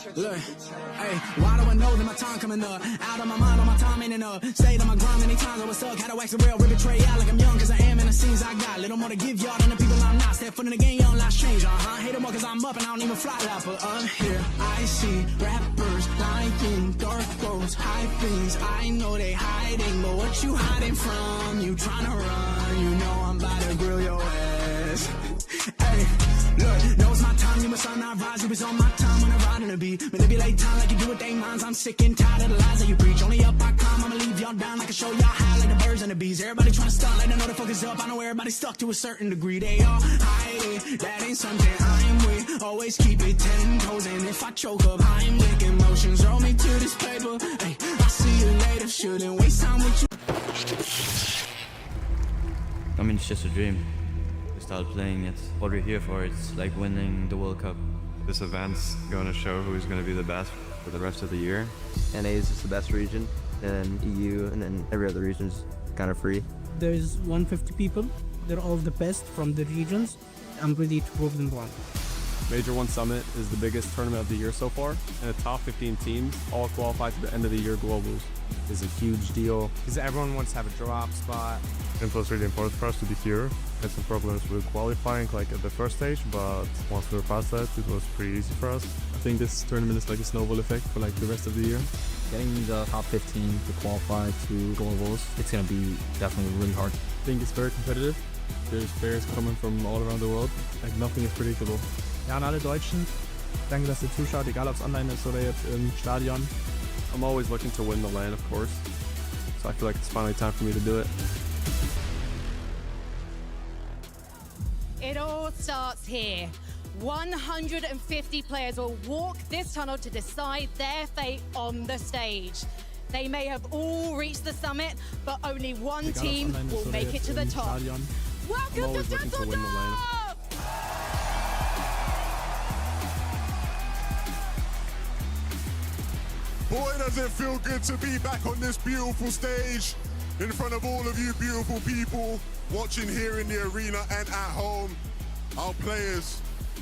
Look, hey, why do I know that my time coming up? Out of my mind, all my time ain't enough. Stayed on my grind many times, I was stuck. Had to wax the rail, rip betray out like I'm young, cause I am in the scenes I got. Little more to give y'all than the people I'm not. Step foot in the game, young life change. Hate them more cause I'm up and I don't even fly loud. But up here, I see rappers lying, dark clothes, high things. I know they hiding, but what you hiding from? You trying to run, you know I'm about to grill your ass. Hey, look, knows my time, you must not rise. You was on my time when I ride in the beat. Manipulate time like you do with they minds. I'm sick and tired of the lies that you preach. Only up I climb, I'ma leave y'all down. I can show y'all high like the birds and the bees. Everybody trying to stunt, let them know the focus up. I know everybody's stuck to a certain degree. They all hide it, that ain't something I'm with. Always keep it 10 toes, and if I choke up, I'm licking emotions. Roll me to this paper, hey, I'll see you later. Shouldn't waste time with you. I mean, it's just a dream. We started playing it. What we're here for, it's like winning the World Cup. This event's going to show who's going to be the best for the rest of the year. NA is just the best region, and EU, and then every other region is kind of free. There's 150 people. They're all the best from the regions. I'm ready to prove them wrong. Major 1 Summit is the biggest tournament of the year so far, and the top 15 teams all qualify to the end of the year globals. It's a huge deal because everyone wants to have a drop spot. It was really important for us to be here. Had some problems with qualifying like at the first stage, but once we were past that, it was pretty easy for us. I think this tournament is like a snowball effect for like the rest of the year. Getting the top 15 to qualify to globals, it's going to be definitely really hard. I think it's very competitive. There's players coming from all around the world. Like nothing is predictable. Ja, an alle Deutschen. Danke, dass ihr zuschaut, egal ob es online ist oder jetzt im Stadion. I'm always looking to win the LAN, of course. So I feel like it's finally time for me to do it. It all starts here. 150 players will walk this tunnel to decide their fate on the stage. They may have all reached the summit, but only one team will make it to the top. Welcome to Düsseldorf! Boy, does it feel good to be back on this beautiful stage in front of all of you beautiful people watching here in the arena and at home. Our players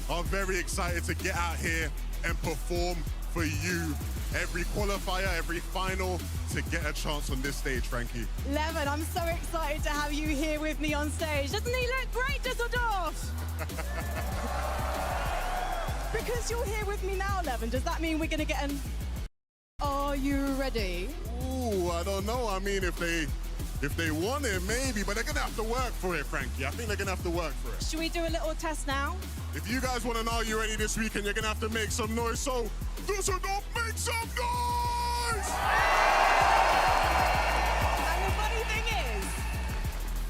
are very excited to get out here and perform for you. Every qualifier, every final to get a chance on this stage, Frankie. Levin, I'm so excited to have you here with me on stage. Doesn't he look great, Düsseldorf? Because you're here with me now, Levin, does that mean we're going to get an... Are you ready? Ooh, I don't know. I mean, if they want it, maybe, but they're going to have to work for it, Frankie. I think they're going to have to work for it. Should we do a little test now? If you guys want to know you're ready this weekend, you're going to have to make some noise. So, Düsseldorf, make some noise! And the funny thing is,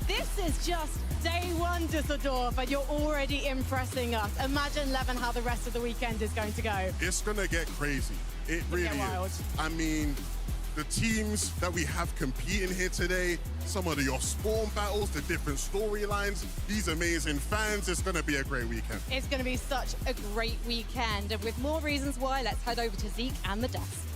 this is just day one, Düsseldorf, and you're already impressing us. Imagine, Levin, how the rest of the weekend is going to go. It's going to get crazy. It really is. I mean, the teams that we have competing here today, some of your spawn battles, the different storylines, these amazing fans, it's going to be a great weekend. It's going to be such a great weekend. And with more reasons why, let's head over to Zeke and the desk.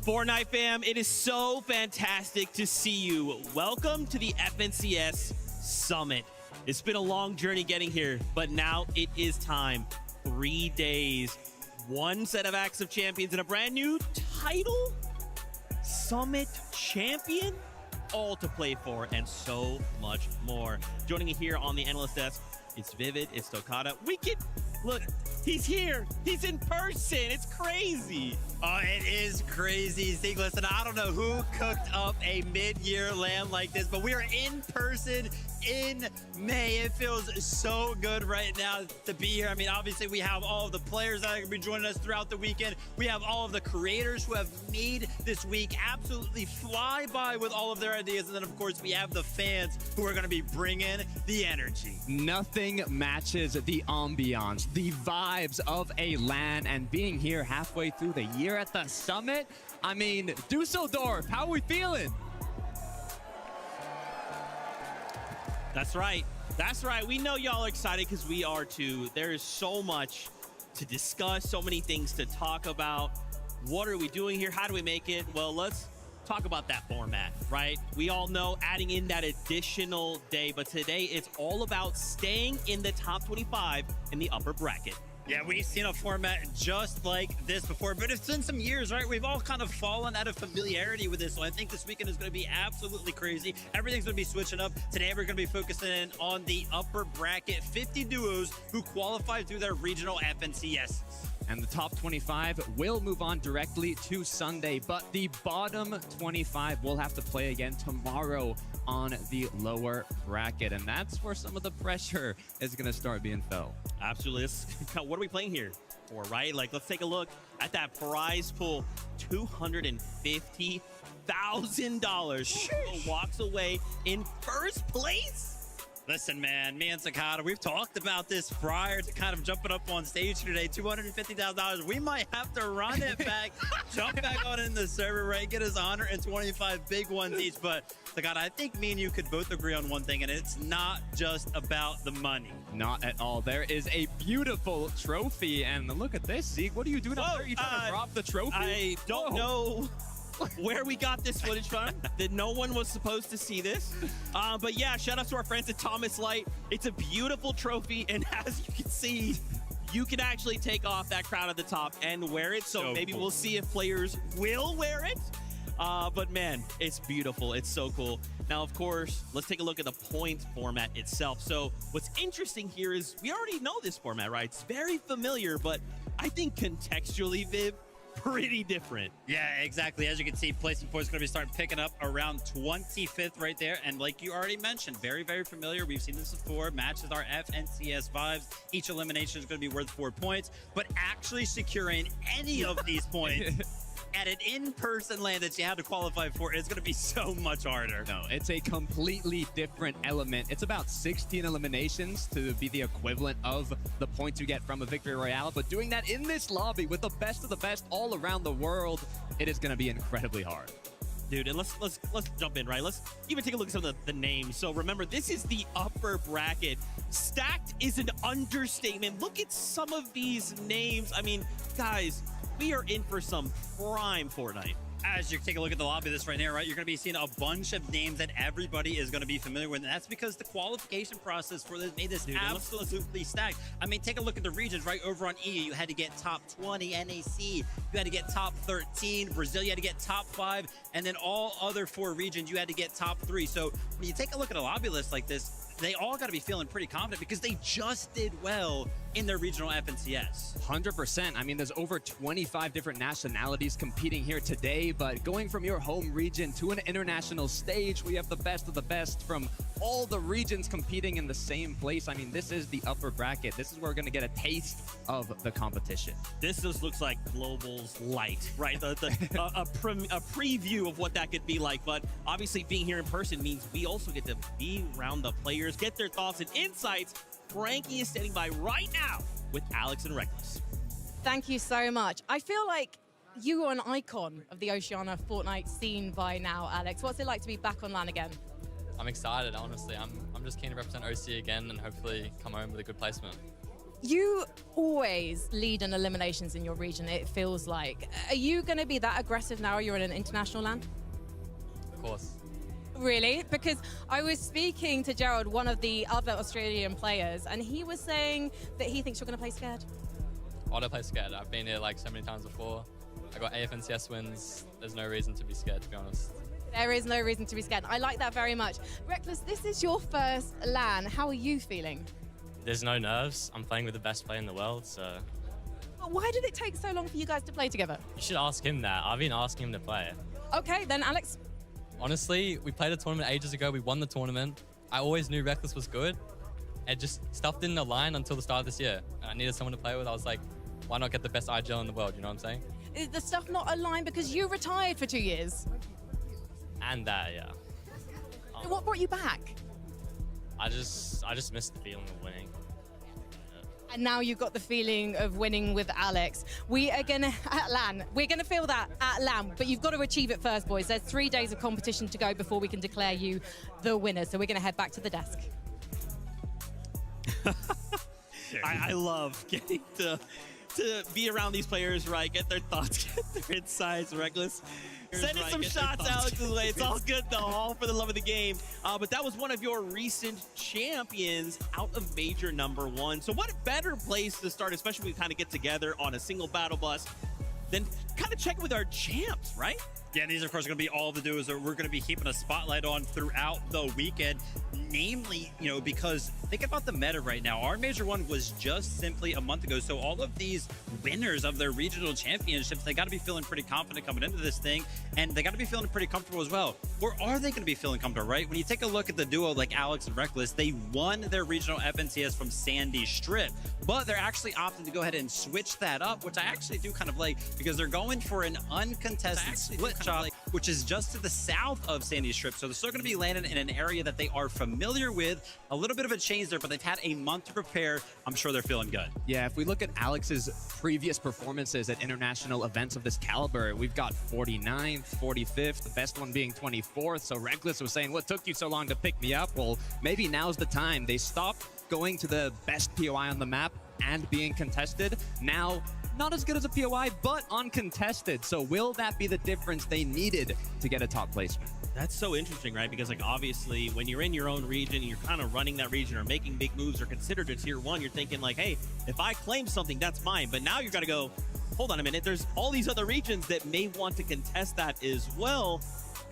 Fortnite fam, it is so fantastic to see you. Welcome to the FNCS Summit. It's been a long journey getting here, but now it is time. 3 days, one set of active champions, and a brand new title, Summit Champion, all to play for, and so much more. Joining me here on the analyst desk, it's Vivid, it's Tokata. We can, look, he's here, he's in person, it's crazy. Oh, it is crazy, Zeke. Listen, I don't know who cooked up a mid-year LAN like this, but we are in person in May. It feels so good right now to be here. I mean, obviously, we have all of the players that are going to be joining us throughout the weekend. We have all of the creators who have made this week absolutely fly by with all of their ideas. And then, of course, we have the fans who are going to be bringing the energy. Nothing matches the ambiance, the vibes of a LAN, and being here halfway through the year at the summit. I mean, Düsseldorf, how are we feeling? That's right. That's right. We know y'all are excited because we are too. There is so much to discuss, so many things to talk about. What are we doing here? How do we make it? Well, let's talk about that format, right? We all know adding in that additional day, but today it's all about staying in the top 25 in the upper bracket. Yeah, we've seen a format just like this before, but it's been some years, right? We've all kind of fallen out of familiarity with this, so I think this weekend is going to be absolutely crazy. Everything's going to be switching up. Today, we're going to be focusing on the upper bracket 50 duos who qualified through their regional FNCS. And the top 25 will move on directly to Sunday, but the bottom 25 will have to play again tomorrow on the lower bracket. And that's where some of the pressure is going to start being felt. Absolutely. What are we playing here for, right? Like, let's take a look at that prize pool. $250,000. Walks away in first place. Listen, man, me and Sakata, we've talked about this prior to kind of jumping up on stage today. $250,000. We might have to run it back, jump back on in the server, right? Get us 125 big ones each. But Sakata, I think me and you could both agree on one thing, and it's not just about the money. Not at all. There is a beautiful trophy, and look at this, Zeke. What are you doing up there? Are you trying to rob the trophy? I don't know where we got this footage from, that no one was supposed to see this. But yeah, shout out to our friends at Thomas Light. It's a beautiful trophy, and as you can see, you can actually take off that crown at the top and wear it. So maybe we'll see if players will wear it. But man, it's beautiful. It's so cool. Now, of course, let's take a look at the points format itself. So what's interesting here is we already know this format, right? It's very familiar, but I think contextually, Viv, pretty different. Yeah, exactly. As you can see, placing points going to be starting picking up around 25th right there. And like you already mentioned, very, very familiar. We've seen this before. Matches our FNCS vibes. Each elimination is going to be worth 4 points. But actually securing any of these points at an in-person LAN that you had to qualify for is going to be so much harder. No, it's a completely different element. It's about 16 eliminations to be the equivalent of the points you get from a victory royale, but doing that in this lobby with the best of the best all around the world, it is going to be incredibly hard. Dude, and let's jump in, right? Let's even take a look at some of the names. So remember, this is the upper bracket. Stacked is an understatement. Look at some of these names. I mean, guys, we are in for some prime Fortnite. As you take a look at the lobby of this right now, right, you're going to be seeing a bunch of names that everybody is going to be familiar with. And that's because the qualification process for this made this absolutely stacked. I mean, take a look at the regions, right? Over on EU, you had to get top 20. NAC, you had to get top 13. Brazil, you had to get top 5. And then all other 4 regions, you had to get top 3. So when you take a look at a lobby list like this, they all got to be feeling pretty confident because they just did well in their regional FNCS. 100%. I mean, there's over 25 different nationalities competing here today, but going from your home region to an international stage, we have the best of the best from all the regions competing in the same place. I mean, this is the upper bracket. This is where we're going to get a taste of the competition. This just looks like Global's light, right? A preview of what that could be like. But obviously being here in person means we also get to be around the players, get their thoughts and insights. Frankie is standing by right now with Alex and Reckless. Thank you so much. I feel like you are an icon of the Oceania Fortnite scene by now, Alex. What's it like to be back on LAN again? I'm excited, honestly. I'm just keen to represent OC again and hopefully come home with a good placement. You always lead in eliminations in your region, it feels like. Are you going to be that aggressive now you're in an international LAN? Of course. Really? Because I was speaking to Gerald, one of the other Australian players, and he was saying that he thinks you're going to play scared. Why do I play scared? I've been here like so many times before. I got AFNCS wins. There's no reason to be scared, to be honest. There is no reason to be scared. I like that very much. Reckless, this is your first LAN. How are you feeling? There's no nerves. I'm playing with the best player in the world, so... But why did it take so long for you guys to play together? You should ask him that. I've been asking him to play. Okay, then Alex. Honestly, we played a tournament ages ago. We won the tournament. I always knew Reckless was good. And just stuff didn't align until the start of this year. And I needed someone to play with. I was like, why not get the best IGL in the world? You know what I'm saying? Is the stuff not aligned because you retired for 2 years? And that, yeah. What brought you back? I just missed the feeling of winning. And now you've got the feeling of winning with Alex. We are gonna, at LAN, we're gonna feel that at LAN, but you've got to achieve it first, boys. There's 3 days of competition to go before we can declare you the winner. So we're gonna head back to the desk. I love getting to to be around these players, right? Get their thoughts, get their insights. Reckless sending some shots Alex's way. It's all good though, all for the love of the game. But that was one of your recent champions out of Major #1. So what better place to start, especially when we kind of get together on a single battle bus, than kind of check with our champs, right? Yeah, these, of course, are going to be all the duos that we're going to be keeping a spotlight on throughout the weekend. Namely, you know, because think about the meta right now. Our Major 1 was just simply a month ago. So all of these winners of their regional championships, they got to be feeling pretty confident coming into this thing. And they got to be feeling pretty comfortable as well. Or are they going to be feeling comfortable, right? When you take a look at the duo like Alex and Reckless, they won their regional FNCS from Sandy Strip. But they're actually opting to go ahead and switch that up, which I actually do kind of like, because they're going for an uncontested split shot, which is just to the south of Sandy Strip. So they're still going to be landing in an area that they are familiar with. A little bit of a change there, but they've had a month to prepare. I'm sure they're feeling good. Yeah, if we look at Alex's previous performances at international events of this caliber, we've got 49th, 45th, the best one being 24th. So Reckless was saying, what took you so long to pick me up? Well, maybe now's the time. They stopped going to the best POI on the map and being contested. Now, not as good as a POI, but uncontested. So will that be the difference they needed to get a top placement? That's so interesting, right? Because like obviously when you're in your own region and you're kind of running that region or making big moves or considered a tier 1, you're thinking like, hey, if I claim something, that's mine. But now you're gonna go, hold on a minute, there's all these other regions that may want to contest that as well.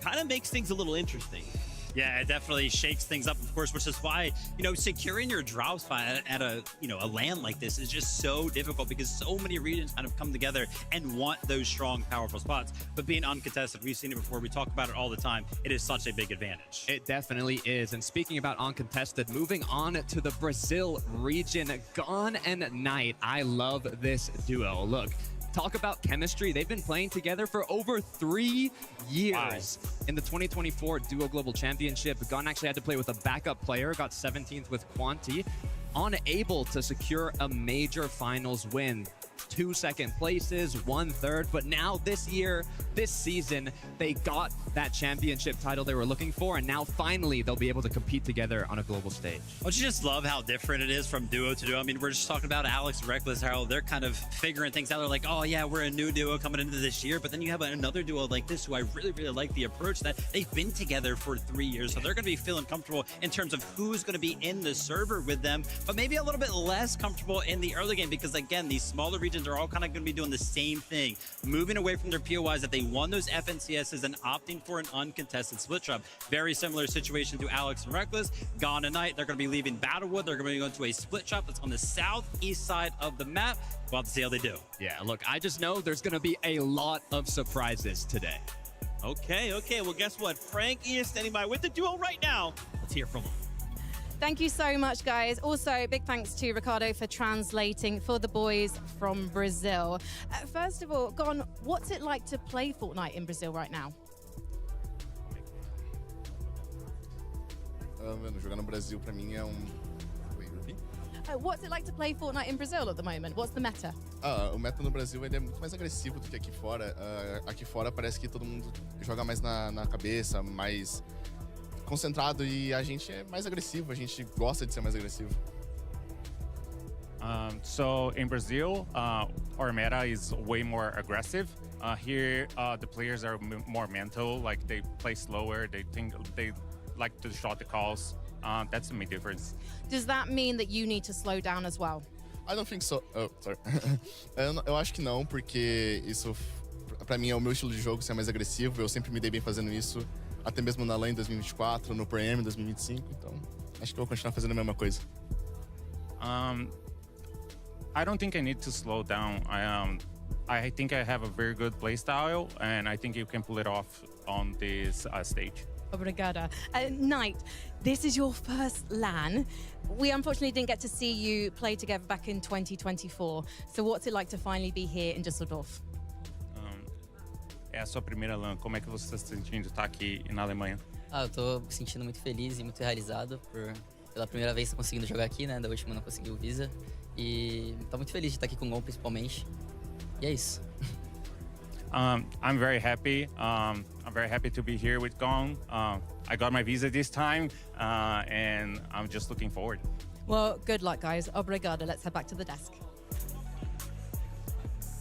Kind of makes things a little interesting. Yeah, it definitely shakes things up, of course, which is why, you know, securing your drop spot at a, you know, a LAN like this is just so difficult because so many regions kind of come together and want those strong, powerful spots. But being uncontested, we've seen it before, we talk about it all the time, it is such a big advantage. It definitely is. And speaking about uncontested, moving on to the Brazil region, Gone and Knight. I love this duo. Look, talk about chemistry. They've been playing together for over 3 years. Wow. In the 2024 Duo Global Championship, Gon actually had to play with a backup player, got 17th with Quanti, unable to secure a major finals win. 2 second places, 1 third, but now this year, this season, they got that championship title they were looking for, and now finally they'll be able to compete together on a global stage. Don't you just love how different it is from duo to duo? I mean, we're just talking about Alex and Reckless, how they're kind of figuring things out. They're like, oh yeah, we're a new duo coming into this year, but then you have another duo like this who I really, really like the approach that they've been together for 3 years, so they're going to be feeling comfortable in terms of who's going to be in the server with them, but maybe a little bit less comfortable in the early game because, again, these smaller regions are all kind of going to be doing the same thing, moving away from their POIs that they won those FNCSs and opting for an uncontested split shot. Very similar situation to Alex and Reckless. Gone tonight, they're going to be leaving Battlewood. They're going to be going to a split shop that's on the southeast side of the map. We'll have to see how they do. Yeah, look, I just know there's going to be a lot of surprises today. Okay, well, guess what? Frank is standing by with the duo right now. Let's hear from him. Thank you so much, guys. Also, big thanks to Ricardo for translating for the boys from Brazil. First of all, Gon, what's it like to play Fortnite in Brazil right now? Jogar no Brasil pra mim é What's it like to play Fortnite in Brazil at the moment? What's the meta? O meta no Brasil ele é muito mais agressivo do que aqui fora. Aqui fora parece que todo mundo joga mais na cabeça, mais concentrado, e a gente é mais agressivo, a gente gosta de ser mais agressivo. So in Brazil, our meta is way more aggressive. Here, the players are more mental, like they play slower, they like to shot the calls. That's the main difference. Does that mean that you need to slow down as well? I don't think so. Oh, sorry. Eu acho que não, porque isso, pra mim, é o meu estilo de jogo ser mais agressivo. Eu sempre me dei bem fazendo isso. Até mesmo na LAN em 2024, no Pro-Am em 2025, então acho que eu vou continuar fazendo a mesma coisa. I don't think I need to slow down. I think I have a very good playstyle, and I think you can pull it off on this stage. Obrigada. Knight, this is your first LAN. We unfortunately didn't get to see you play together back in 2024. So what's it like to finally be here in Düsseldorf? É a sua primeira LAN. Como é que você está se sentindo estar aqui na Alemanha? Eu tô me sentindo muito feliz e muito realizado pela primeira vez conseguindo jogar aqui, né? Da última não consegui o Visa. E tô muito feliz de estar aqui com o Gon, principalmente. E é isso. I'm very happy. I'm very happy to be here with Gon. I got my visa this time, and I'm just looking forward. Well, good luck, guys. Obrigada. Let's head back to the desk.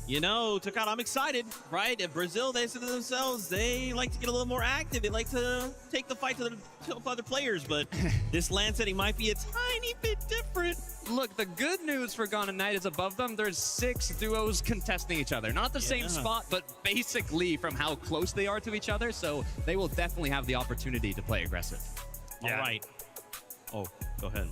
You know, Takata, I'm excited, right? In Brazil, they said to themselves, they like to get a little more active. They like to take the fight to other players, but this LAN setting might be a tiny bit different. Look, the good news for Ghana Knight is above them, there's 6 duos contesting each other. Not the same spot, but basically from how close they are to each other, so they will definitely have the opportunity to play aggressive. All right. Oh, go ahead.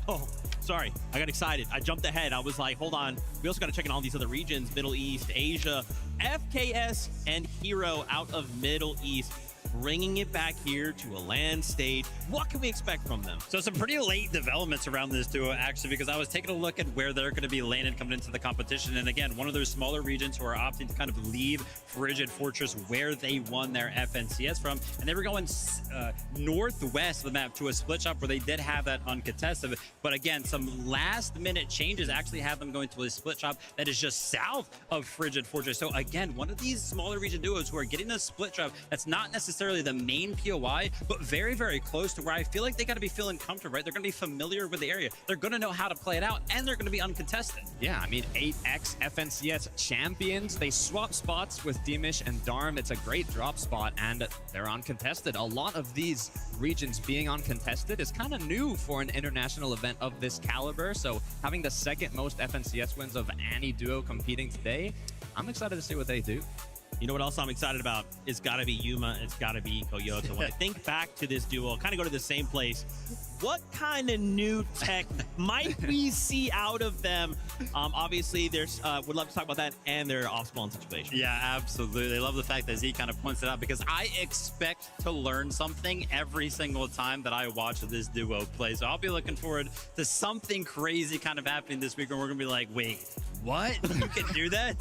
Oh, sorry. I got excited. I jumped ahead. I was like, hold on. We also got to check in all these other regions, Middle East, Asia, FKS, and Hero out of Middle East, bringing it back here to a LAN stage. What can we expect from them? So some pretty late developments around this duo, actually, because I was taking a look at where they're going to be landed coming into the competition. And again, one of those smaller regions who are opting to kind of leave Frigid Fortress where they won their FNCS from. And they were going northwest of the map to a split shop where they did have that uncontested. But again, some last minute changes actually have them going to a split shop that is just south of Frigid Fortress. So again, one of these smaller region duos who are getting a split shop that's not necessarily the main POI, but very, very close to where I feel like they got to be feeling comfortable, right? They're going to be familiar with the area. They're going to know how to play it out, and they're going to be uncontested. Yeah, I mean, 8x FNCS champions. They swap spots with Dimish and Darm. It's a great drop spot, and they're uncontested. A lot of these regions being uncontested is kind of new for an international event of this caliber. So having the second most FNCS wins of any duo competing today, I'm excited to see what they do. You know what else I'm excited about? It's got to be Yuma. It's got to be Koyote. When I think back to this duo, kind of go to the same place. What kind of new tech might we see out of them? Obviously, there's would love to talk about that and their off-spawn situation. Yeah, absolutely. I love the fact that Z kind of points it out because I expect to learn something every single time that I watch this duo play. So I'll be looking forward to something crazy kind of happening this week where we're going to be like, wait, what? You can do that?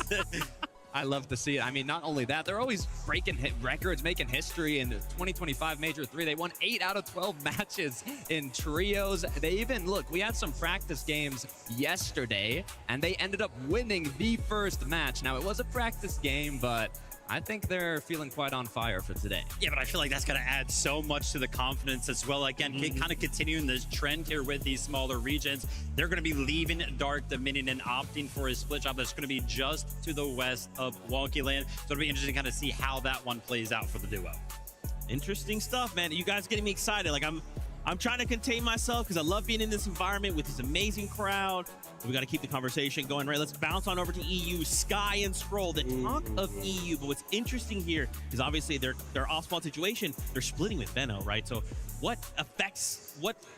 I love to see it. I mean, not only that, they're always breaking records, making history. In the 2025 Major 3, they won 8 out of 12 matches in trios. They even, look, we had some practice games yesterday, and they ended up winning the first match. Now, it was a practice game, but I think they're feeling quite on fire for today. Yeah, but I feel like that's going to add so much to the confidence as well. Again, kind of continuing this trend here with these smaller regions. They're going to be leaving Dark Dominion and opting for a split job that's going to be just to the west of Wonky Land. So it'll be interesting to kind of see how that one plays out for the duo. Interesting stuff, man. You guys getting me excited. Like I'm trying to contain myself because I love being in this environment with this amazing crowd. We got to keep the conversation going, right? Let's bounce on over to EU, Sky and Scroll. The talk of EU, but what's interesting here is obviously their off-spawn situation. They're splitting with Venno, right? So what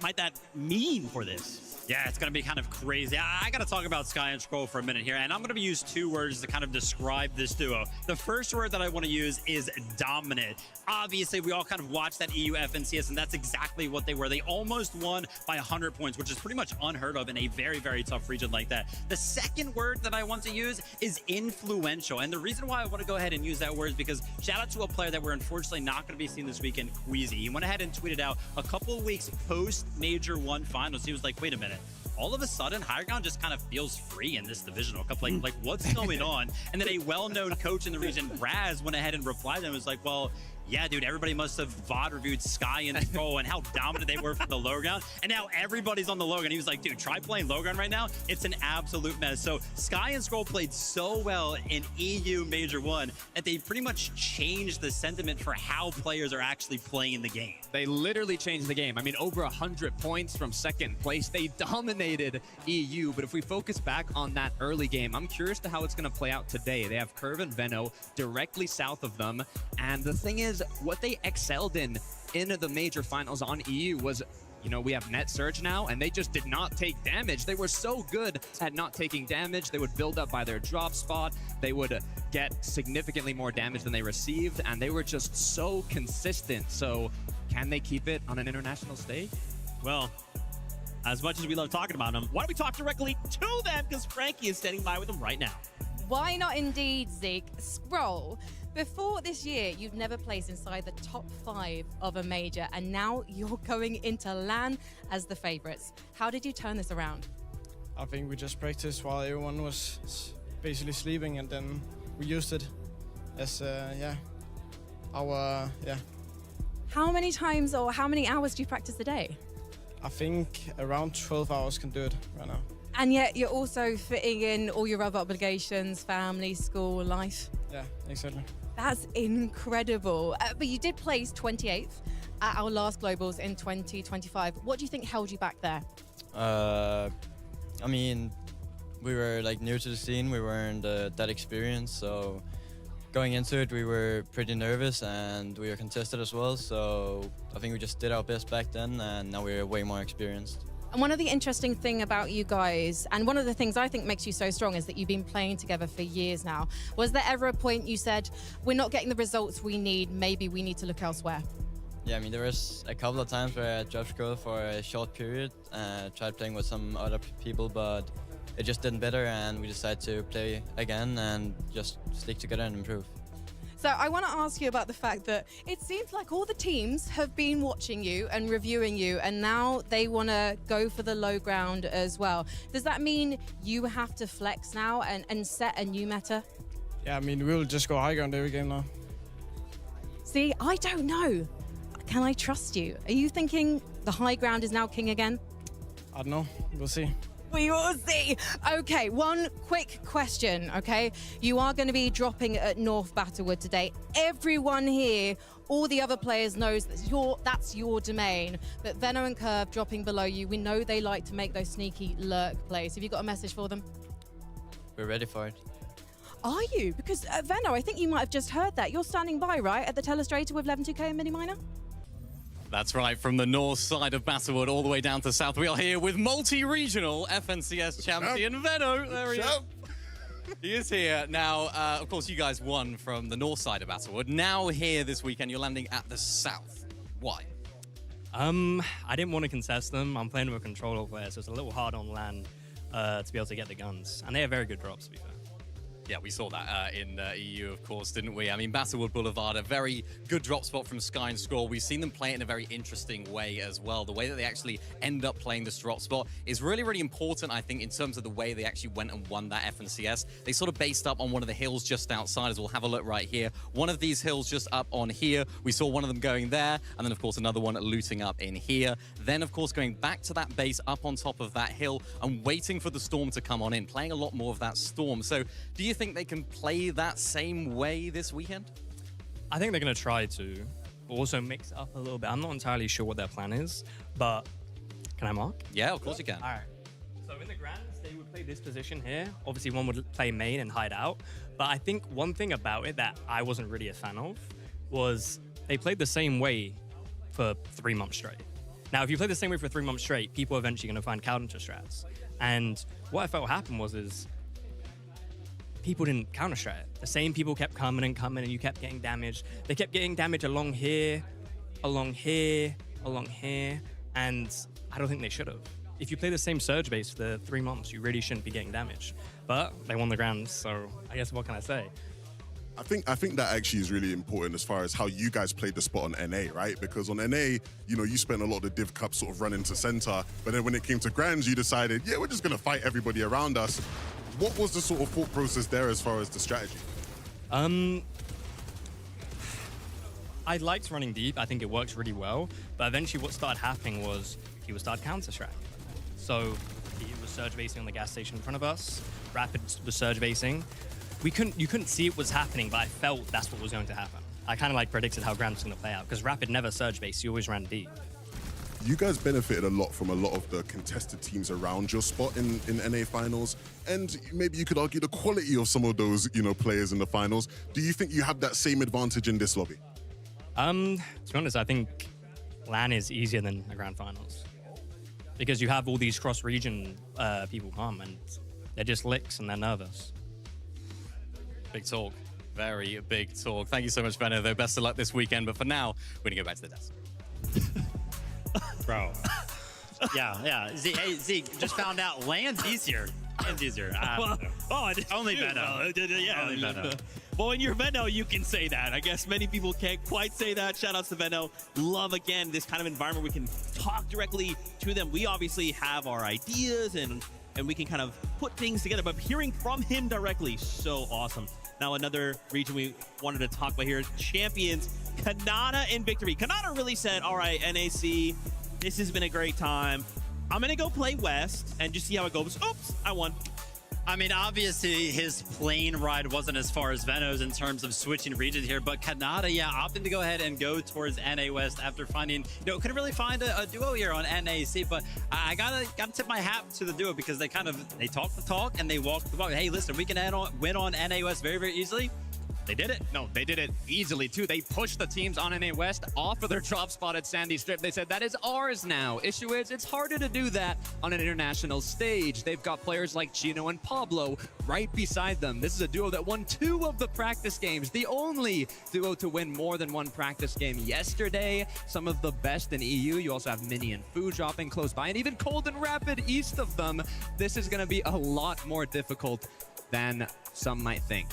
might that mean for this? Yeah, it's going to be kind of crazy. I got to talk about Sky and Scroll for a minute here, and I'm going to use 2 words to kind of describe this duo. The first word that I want to use is dominant. Obviously, we all kind of watched that EU FNCS, and that's exactly what they were. They almost won by 100 points, which is pretty much unheard of in a very, very tough region like that. The second word that I want to use is influential, and the reason why I want to go ahead and use that word is because shout out to a player that we're unfortunately not going to be seeing this weekend, Queasy. He went ahead and tweeted out a couple of weeks post Major 1 finals. He was like, wait a minute. All of a sudden, Higher Ground just kind of feels free in this divisional cup. Like what's going on? And then a well-known coach in the region, Raz, went ahead and replied to him and was like, well, yeah, dude, everybody must have VOD reviewed Sky and Scroll and how dominant they were from the low ground. And now everybody's on the low ground. He was like, dude, try playing low ground right now. It's an absolute mess. So Sky and Scroll played so well in EU Major 1 that they pretty much changed the sentiment for how players are actually playing the game. They literally changed the game. I mean, over 100 points from second place. They dominated EU. But if we focus back on that early game, I'm curious to how it's going to play out today. They have Curve and Venno directly south of them. And the thing is, what they excelled in the major finals on EU was, you know, we have Net Surge now, and they just did not take damage. They were so good at not taking damage. They would build up by their drop spot. They would get significantly more damage than they received, and they were just so consistent. So can they keep it on an international stage? Well, as much as we love talking about them, why don't we talk directly to them, because Frankie is standing by with them right now. Why not indeed, Zeke? Scroll. Before this year, you've never placed inside the top 5 of a major, and now you're going into LAN as the favorites. How did you turn this around? I think we just practiced while everyone was basically sleeping, and then we used it as, How many times or how many hours do you practice a day? I think around 12 hours can do it right now. And yet you're also fitting in all your other obligations, family, school, life. Yeah, exactly. That's incredible. But you did place 28th at our last Globals in 2025. What do you think held you back there? I mean, we were like new to the scene. We weren't that experienced, so going into it, we were pretty nervous and we were contested as well. So I think we just did our best back then, and now we're way more experienced. And one of the interesting thing about you guys, and one of the things I think makes you so strong, is that you've been playing together for years now. Was there ever a point you said, we're not getting the results we need, maybe we need to look elsewhere? Yeah, I mean, there was a couple of times where I dropped school for a short period, tried playing with some other people, but it just didn't better, and we decided to play again and just stick together and improve. So I want to ask you about the fact that it seems like all the teams have been watching you and reviewing you, and now they want to go for the low ground as well. Does that mean you have to flex now and set a new meta? Yeah, I mean, we'll just go high ground every game now. See, I don't know. Can I trust you? Are you thinking the high ground is now king again? I don't know. We'll see. We will see. Okay, one quick question, okay? You are going to be dropping at North Battlewood today. Everyone here, all the other players knows that's your domain. But Venno and Curve dropping below you, we know they like to make those sneaky lurk plays. Have you got a message for them? We're ready for it. Are you? Because Venno, I think you might have just heard that. You're standing by, right, at the Telestrator with 11-2K and Mini Miner? That's right, from the north side of Battlewood all the way down to south, we are here with multi-regional FNCS champion Venno. There he is. He is here. Now, of course, you guys won from the north side of Battlewood. Now here this weekend, you're landing at the south. Why? I didn't want to contest them. I'm playing with a controller player, so it's a little hard on LAN to be able to get the guns. And they have very good drops, to be fair. Yeah, we saw that in EU, of course, didn't we? I mean, Battlewood Boulevard, a very good drop spot from Sky and Score. We've seen them play it in a very interesting way as well. The way that they actually end up playing this drop spot is really, really important, I think, in terms of the way they actually went and won that FNCS. They sort of based up on one of the hills just outside, as we'll have a look right here. One of these hills just up on here. We saw one of them going there, and then, of course, another one looting up in here. Then, of course, going back to that base up on top of that hill and waiting for the storm to come on in, playing a lot more of that storm. So do you think they can play that same way this weekend? I think they're going to try to also mix it up a little bit. I'm not entirely sure what their plan is, but can I mark? Yeah, of course you can. All right. So in the grands, they would play this position here. Obviously, one would play main and hide out. But I think one thing about it that I wasn't really a fan of was they played the same way for 3 months straight. Now, if you play the same way for 3 months straight, people are eventually going to find counter strats. And what I felt happened was people didn't counter strat it. The same people kept coming and you kept getting damaged. They kept getting damage along here, along here, along here, and I don't think they should have. If you play the same surge base for the 3 months, you really shouldn't be getting damaged. But they won the grands, so I guess what can I say? I think that actually is really important as far as how you guys played the spot on NA, right? Because on NA, you know, you spent a lot of the Div Cup sort of running to center, but then when it came to grands, you decided, yeah, we're just gonna fight everybody around us. What was the sort of thought process there as far as the strategy? I liked running deep. I think it works really well. But eventually what started happening was people started counter-strat. So he was surge basing on the gas station in front of us. Rapid was surge basing. You couldn't see it was happening, but I felt that's what was going to happen. I kind of like predicted how Grand was going to play out because Rapid never surge based. You always ran deep. You guys benefited a lot from a lot of the contested teams around your spot in NA finals, and maybe you could argue the quality of some of those, you know, players in the finals. Do you think you have that same advantage in this lobby? To be honest, I think LAN is easier than the grand finals because you have all these cross-region people come and they're just licks and they're nervous. Big talk. Very big talk. Thank you so much, Venno, though. Best of luck this weekend. But for now, we're going to go back to the desk. Bro. Yeah. Zeke, just found out LAN's easier. LAN's easier. Only Venno. Yeah. Only Venno. Well, when you're Venno, you can say that. I guess many people can't quite say that. Shout outs to Venno. Love, again, this kind of environment. We can talk directly to them. We obviously have our ideas and we can kind of put things together, but hearing from him directly, so awesome. Now, another region we wanted to talk about here is champions, Kanata and Victory. Kanata really said, all right, NAC, this has been a great time. I'm going to go play West and just see how it goes. Oops, I won. I mean, obviously, his plane ride wasn't as far as Veno's in terms of switching regions here, but Canada, yeah, opting to go ahead and go towards NA West after finding, couldn't really find a duo here on NAC, but I gotta tip my hat to the duo because they talk the talk and they walk the walk. Hey, listen, we can win on NA West very, very easily. They did it. No, they did it easily too. They pushed the teams on NA West off of their drop spot at Sandy Strip. They said that is ours now. Issue is it's harder to do that on an international stage. They've got players like Chino and Pablo right beside them. This is a duo that won 2 of the practice games. The only duo to win more than 1 practice game yesterday. Some of the best in EU. You also have Mini and Fu dropping close by, and even Cold and Rapid east of them. This is going to be a lot more difficult than some might think.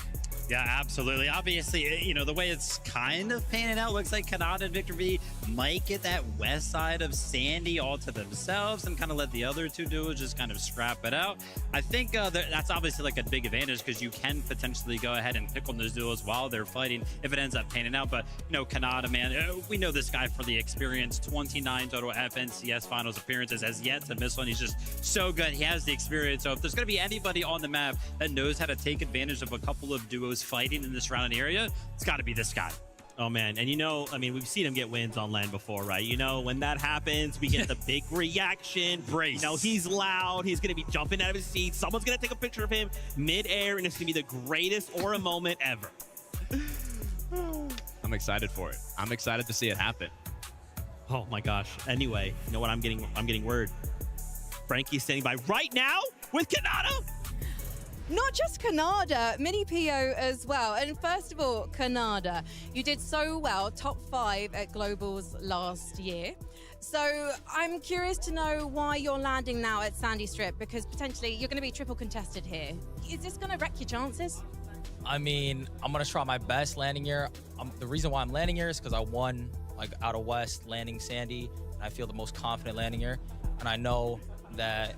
Yeah, absolutely. Obviously, the way it's kind of panning out, looks like Canada and Victor V might get that west side of Sandy all to themselves and kind of let the other 2 duos just kind of scrap it out. I think that's obviously like a big advantage because you can potentially go ahead and pick on those duos while they're fighting if it ends up panning out. But, Canada, man, we know this guy for the experience. 29 total FNCS finals appearances, has yet to miss one. He's just so good. He has the experience. So if there's going to be anybody on the map that knows how to take advantage of a couple of duos fighting in the surrounding area, it's got to be this guy. Oh, man. And we've seen him get wins on LAN before, right? When that happens, we get the big reaction. Brace. He's loud. He's going to be jumping out of his seat. Someone's going to take a picture of him mid-air, and it's going to be the greatest aura moment ever. I'm excited for it. I'm excited to see it happen. Oh, my gosh. Anyway, you know what? I'm getting word. Frankie's standing by right now with Canada. Not just Canada, Mini PO as well. And first of all, Canada, you did so well, top 5 at Globals last year. So I'm curious to know why you're landing now at Sandy Strip, because potentially you're going to be triple contested here. Is this going to wreck your chances? I mean, I'm going to try my best landing here. The reason why I'm landing here is because I won out of West landing Sandy. And I feel the most confident landing here. And I know that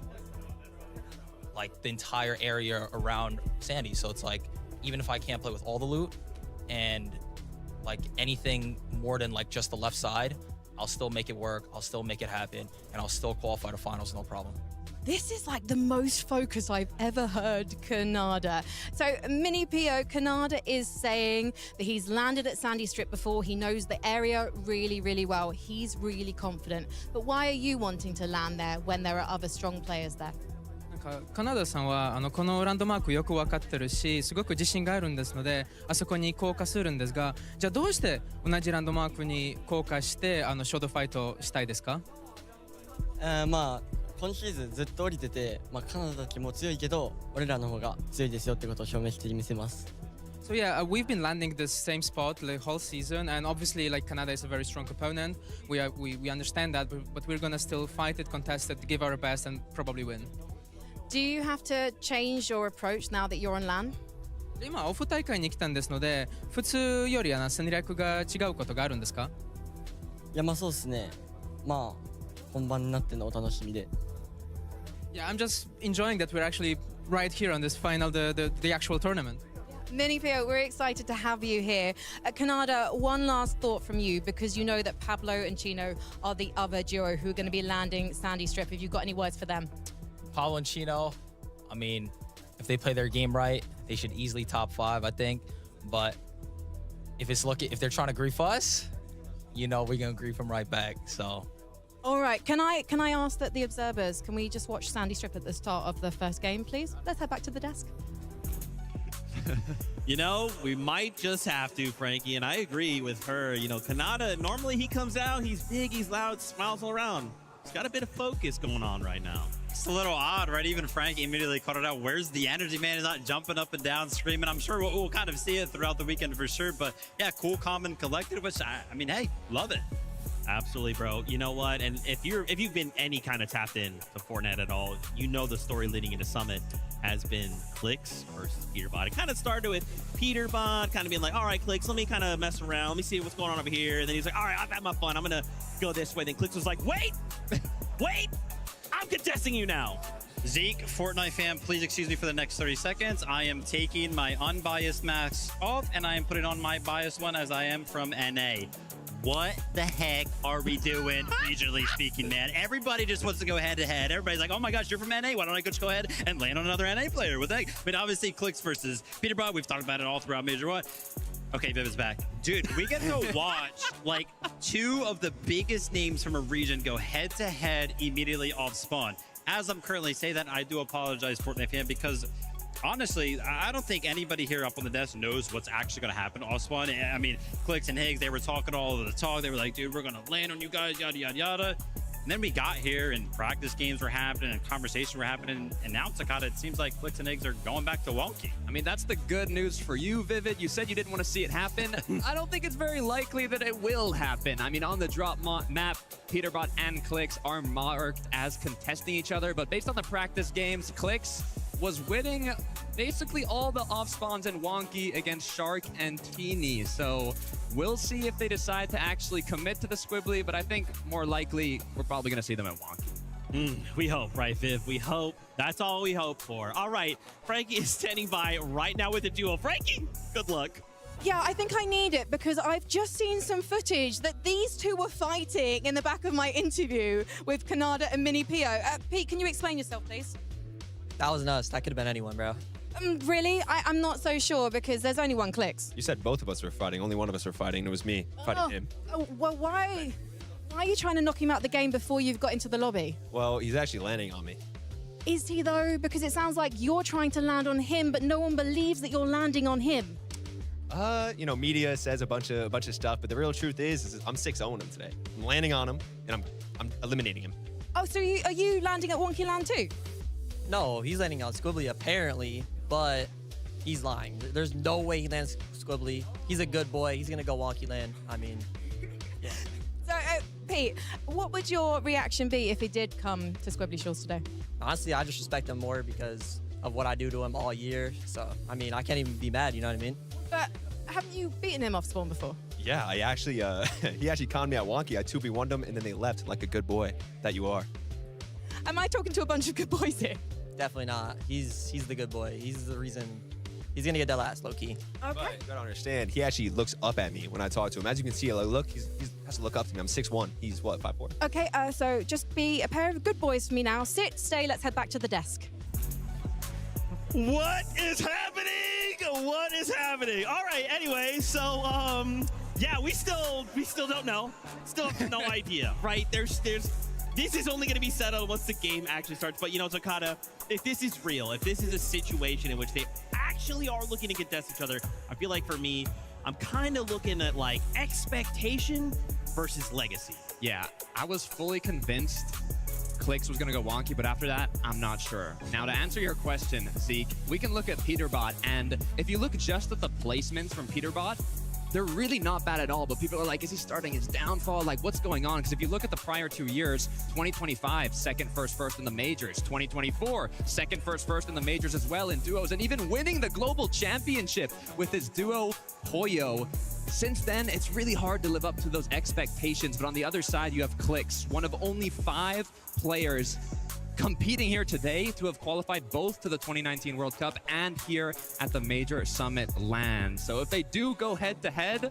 the entire area around Sandy. So it's even if I can't play with all the loot and anything more than just the left side, I'll still make it work. I'll still make it happen, and I'll still qualify to finals, no problem. This is the most focus I've ever heard Canada. So Mini PO, Canada is saying that he's landed at Sandy Strip before. He knows the area really, really well. He's really confident. But why are you wanting to land there when there are other strong players there? カナダさんはこのランドマークよく分かってるし、すごく自信があるんですので、あそこに降下するんですが、じゃあどうして同じランドマークに降下してショートファイトしたいですか？今シーズンずっと降りてて、カナダたちも強いけど、俺らの方が強いですよってことを証明してみせます。So yeah, we've been landing the same spot the whole season, and obviously Canada is a very strong opponent. We understand that, but we're gonna still fight it, contest it, give our best, and probably win. Do you have to change your approach now that you're on LAN? 今オフ大会に来たんですので、普通より戦略が違うことがあるんですか？いや、そうですね。本番になってのお楽しみで。Yeah, I'm just enjoying that we're actually right here on this final, the actual tournament. Mini Pio, we're excited to have you here. Canada, one last thought from you, because you know that Pablo and Chino are the other duo who are going to be landing Sandy Strip. Have you got any words for them? Pablo and Chino, if they play their game right, they should easily top 5, I think. But if they're trying to grief us, we're gonna grief them right back. So. All right, can I ask that the observers, can we just watch Sandy Strip at the start of the first game, please? Let's head back to the desk. We might just have to, Frankie, and I agree with her. Canada, normally he comes out, he's big, he's loud, smiles all around. He's got a bit of focus going on right now. It's a little odd, right? Even Frankie immediately called it out. Where's the energy, man? He's not jumping up and down, screaming. I'm sure we'll kind of see it throughout the weekend for sure. But yeah, cool, calm, and collected, which hey, love it. Absolutely, bro. You know what? And if you've been any kind of tapped in to Fortnite at all, the story leading into Summit has been Clicks versus Peterbot. It kind of started with Peterbot kind of being like, all right, Clicks, let me kind of mess around. Let me see what's going on over here. And then he's like, all right, I've had my fun. I'm going to go this way. Then Clicks was like, wait, I'm contesting you now. Zeke, Fortnite fan, please excuse me for the next 30 seconds. I am taking my unbiased mask off, and I am putting on my biased one as I am from NA. What the heck are we doing, regionally speaking, man? Everybody just wants to go head-to-head. Everybody's like, oh my gosh, you're from NA. Why don't I just go ahead and land on another NA player? What the heck? I mean, obviously, Clicks versus Peterbot. We've talked about it all throughout Major 1. Okay, Viv is back. Dude, we get to watch like 2 of the biggest names from a region go head-to-head immediately off spawn. As I'm currently saying that, I do apologize, Fortnite fan, because honestly, I don't think anybody here up on the desk knows what's actually going to happen off spawn. I mean, Clicks and Higgs, they were talking all of the talk. They were like, dude, we're going to land on you guys, yada, yada, yada. And then we got here and practice games were happening and conversations were happening. And now, Takata, it seems like Clicks and Higgs are going back to wonky. I mean, that's the good news for you, Vivid. You said you didn't want to see it happen. I don't think it's very likely that it will happen. I mean, on the drop map, Peterbot and Clicks are marked as contesting each other. But based on the practice games, Clicks was winning basically all the off spawns in Wonky against Shark and Teeny. So we'll see if they decide to actually commit to the Squibbly, but I think more likely we're probably going to see them at Wonky. We hope, right, Viv? We hope. That's all we hope for. All right, Frankie is standing by right now with a duel. Frankie, good luck. Yeah, I think I need it because I've just seen some footage that these two were fighting in the back of my interview with Kanada and Mini Pio. Pete, can you explain yourself, please? That was nuts. That could have been anyone, bro. Really? I'm not so sure because there's only one Clicks. You said both of us were fighting. Only one of us were fighting. It was me fighting him. Oh, well, why are you trying to knock him out the game before you've got into the lobby? Well, he's actually landing on me. Is he though? Because it sounds like you're trying to land on him, but no one believes that you're landing on him. You know, media says a bunch of stuff, but the real truth is I'm 6-0 him today. I'm landing on him, and I'm eliminating him. Oh, so are you landing at Wonky Land too? No, he's landing on Squibbly apparently, but he's lying. There's no way he lands Squibbly. He's a good boy. He's gonna go Wonky Land. I mean, yeah. So, Pete, what would your reaction be if he did come to Squibbly Shores today? Honestly, I just respect him more because of what I do to him all year. So, I mean, I can't even be mad, you know what I mean? But haven't you beaten him off spawn before? Yeah, I actually, he actually conned me at Wonky. I 2v1'd him, and then they left like a good boy that you are. Am I talking to a bunch of good boys here? Definitely not. He's the good boy. He's the reason. He's gonna get that last low key. Okay. But you gotta understand, he actually looks up at me when I talk to him. As you can see, like, look, he has to look up to me. I'm 6'1". He's what, 5'4"? Okay, so just be a pair of good boys for me now. Sit, stay, let's head back to the desk. What is happening? What is happening? All right, anyway, so yeah, we still don't know. Still have no idea, right? There's this is only going to be settled once the game actually starts. But, you know, Takata, if this is real, if this is a situation in which they actually are looking to contest each other, I feel like for me, I'm kind of looking at, like, expectation versus legacy. Yeah, I was fully convinced Clicks was going to go Wonky, but after that, I'm not sure. Now, to answer your question, Zeke, we can look at Peterbot, and if you look just at the placements from Peterbot, they're really not bad at all, but people are like, is he starting his downfall? Like, what's going on? Because if you look at the prior 2 years, 2025, second, first in the majors. 2024, second, first in the majors as well in duos, and even winning the global championship with his duo, Poyo. Since then, it's really hard to live up to those expectations, but on the other side, you have Clicks, one of only 5 players competing here today to have qualified both to the 2019 World Cup and here at the Major Summit LAN. So if they do go head-to-head,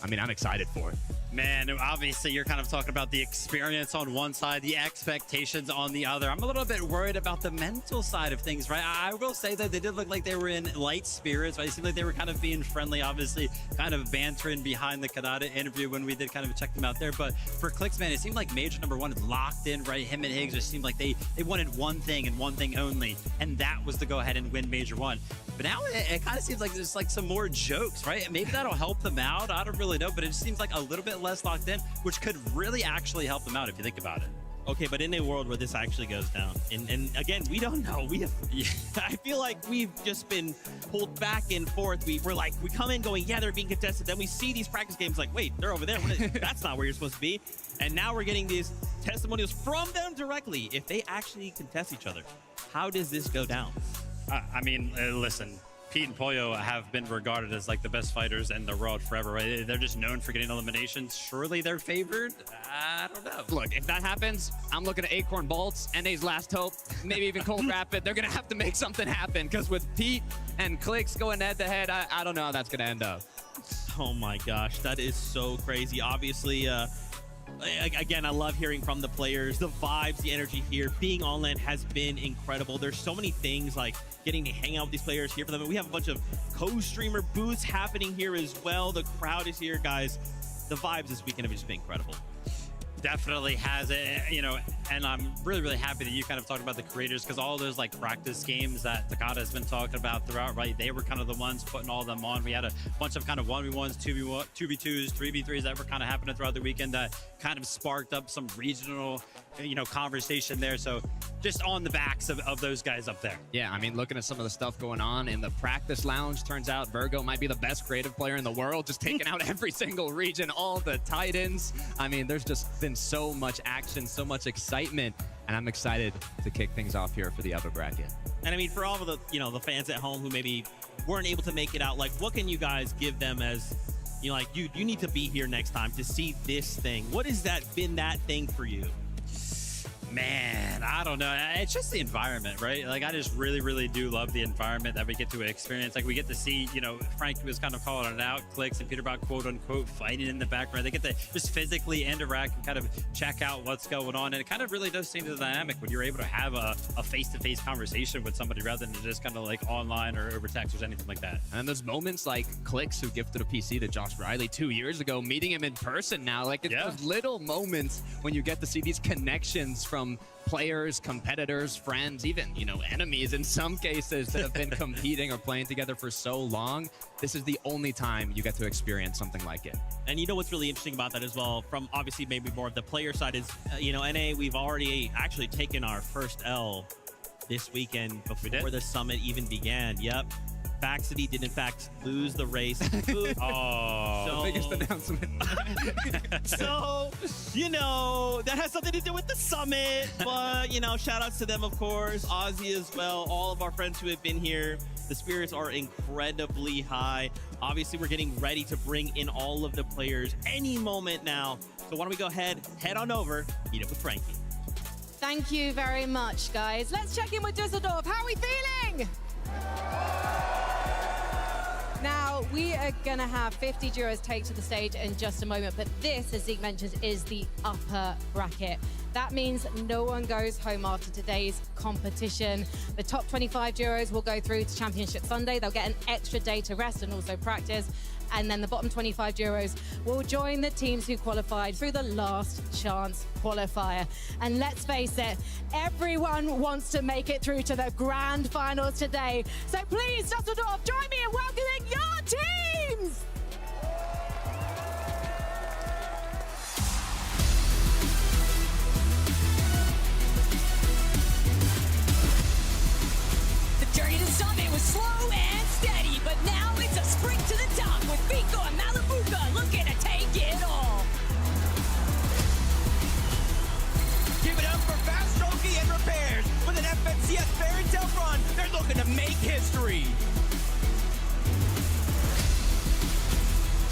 I mean, I'm excited for it. Man, obviously you're kind of talking about the experience on one side, the expectations on the other. I'm a little bit worried about the mental side of things, right? I will say that they did look like they were in light spirits, right? It seemed like they were kind of being friendly, obviously, kind of bantering behind the Kanada interview when we did kind of check them out there. But for Clicks, man, it seemed like Major number 1 is locked in, right? Him and Higgs just seemed like they wanted one thing and one thing only, and that was to go ahead and win Major 1. But now it kind of seems like there's like some more jokes, right? Maybe that'll help them out. I don't really know, but it just seems like a little bit less locked in, which could really actually help them out if you think about it. Okay, but in a world where this actually goes down, and again, we don't know. I feel like we've just been pulled back and forth. We're like, we come in going, yeah, they're being contested. Then we see these practice games like, wait, they're over there. That's not where you're supposed to be. And now we're getting these testimonials from them directly. If they actually contest each other, how does this go down? I mean, listen, Pete and Poyo have been regarded as like the best fighters in the world forever, right? They're just known for getting eliminations. Surely they're favored? I don't know. Look, if that happens, I'm looking at Acorn Bolts, NA's Last Hope, maybe even Cold Rapid. They're going to have to make something happen because with Pete and Clicks going head-to-head, I don't know how that's going to end up. Oh my gosh, that is so crazy. Obviously, again, I love hearing from the players. The vibes, the energy here, being on LAN has been incredible. There's so many things like getting to hang out with these players, hear from them. And we have a bunch of co-streamer booths happening here as well. The crowd is here, guys. The vibes this weekend have just been incredible. Definitely has it, you know, and I'm really, really happy that you kind of talked about the creators, because all those like practice games that Takata has been talking about throughout, right? They were kind of the ones putting all of them on. We had a bunch of kind of 1v1s, 2v2s, 3v3s that were kind of happening throughout the weekend that kind of sparked up some regional, you know, conversation there. So just on the backs of those guys up there. Yeah, I mean, looking at some of the stuff going on in the practice lounge, turns out Virgo might be the best creative player in the world, just taking out every single region, all the Titans. I mean, there's just been so much action, so much excitement, and I'm excited to kick things off here for the upper bracket. And I mean, for all of the, you know, the fans at home who maybe weren't able to make it out, like, what can you guys give them as, you know, like, you need to be here next time to see this thing? What has that been, that thing for you? Man, I don't know. It's just the environment, right? Like, I just really, really do love the environment that we get to experience. Like, we get to see, you know, Frank was kind of calling it out, Clicks and Peterbot, quote unquote, fighting in the background. They get to just physically interact and kind of check out what's going on. And it kind of really does seem the dynamic when you're able to have a face-to-face conversation with somebody rather than just kind of like online or over text or anything like that. And those moments like Clicks, who gifted a PC to Josh Riley 2 years ago, meeting him in person now. Like, it's those little moments when you get to see these connections from players, competitors, friends, even, you know, enemies in some cases that have been competing or playing together for so long. This is the only time you get to experience something like it. And you know what's really interesting about that as well, from obviously maybe more of the player side, is, you know, NA, we've already actually taken our first L this weekend before the summit even began. Yep. Baxity did in fact lose the race. The biggest announcement. So, you know, that has something to do with the summit. But, you know, shout outs to them, of course. Ozzy as well. All of our friends who have been here. The spirits are incredibly high. Obviously, we're getting ready to bring in all of the players any moment now. So why don't we go ahead, head on over, meet up with Frankie. Thank you very much, guys. Let's check in with Dusseldorf. How are we feeling? Now, we are going to have 50 Duos take to the stage in just a moment, but this, as Zeke mentions, is the upper bracket. That means no one goes home after today's competition. The top 25 Duos will go through to Championship Sunday. They'll get an extra day to rest and also practice. And then the bottom 25 Duos will join the teams who qualified through the last chance qualifier. And let's face it, everyone wants to make it through to the grand finals today. So please, Dusseldorf, join me in welcoming your teams! The journey to summit was slow and steady, but now it's a sprint to the top with Vico and Malabuka looking to take it all. Give it up for Fast Stroking and Repairs. With an FNCS fairy tale run, they're looking to make history.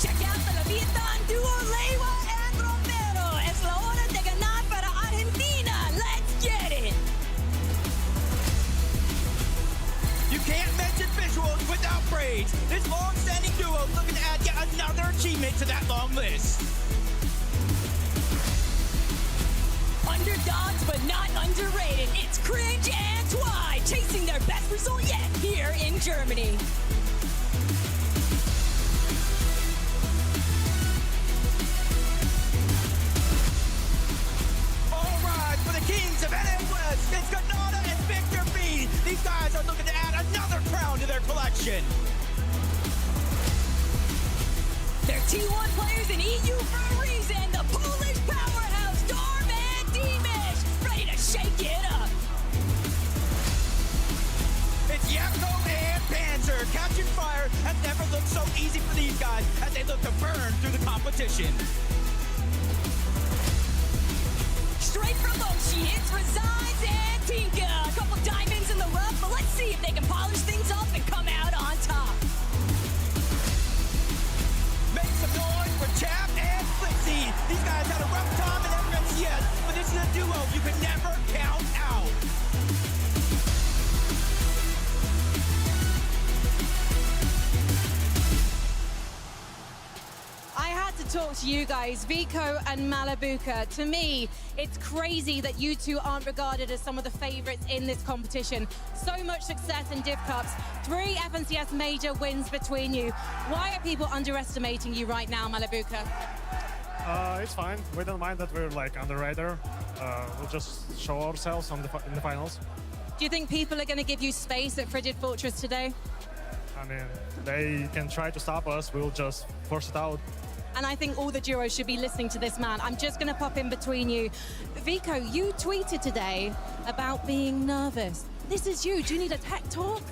Check out the Leviathan duo Leiva and Romero. Es la hora de ganar para Argentina. Let's get it. You can't mention visuals without praise. This long-standing duo is looking to add yet another achievement to that long list. Underdogs, but not underrated. It's Cringe and Twy chasing their best result yet here in Germany. All rise for the kings of NA West. It's Ganada and Victor B. These guys are looking to add another crown to their collection. They're T1 players in EU for a reason. The Polish powerhouse Storm and Dimish, ready to shake it up. It's Yakko and Panzer. Catching fire has never looked so easy for these guys as they look to burn through the competition. Straight from Oshi, it's Resides and Tinka. A couple diamonds in the rough, but let's see if they can polish things up and come out on top. Make some noise for Chap and Flixie. These guys had a rough time in FNCS, but this is a duo you can never count out. to talk to you guys, Vico and Malabuka. To me, it's crazy that you two aren't regarded as some of the favorites in this competition. So much success in Div Cups, 3 FNCS major wins between you. Why are people underestimating you right now, Malabuka? It's fine. We don't mind that we're like on the radar. We'll just show ourselves in the finals. Do you think people are going to give you space at Frigid Fortress today? I mean, they can try to stop us. We'll just force it out. And I think all the duos should be listening to this man. I'm just going to pop in between you. Vico, you tweeted today about being nervous. This is you. Do you need a tech talk?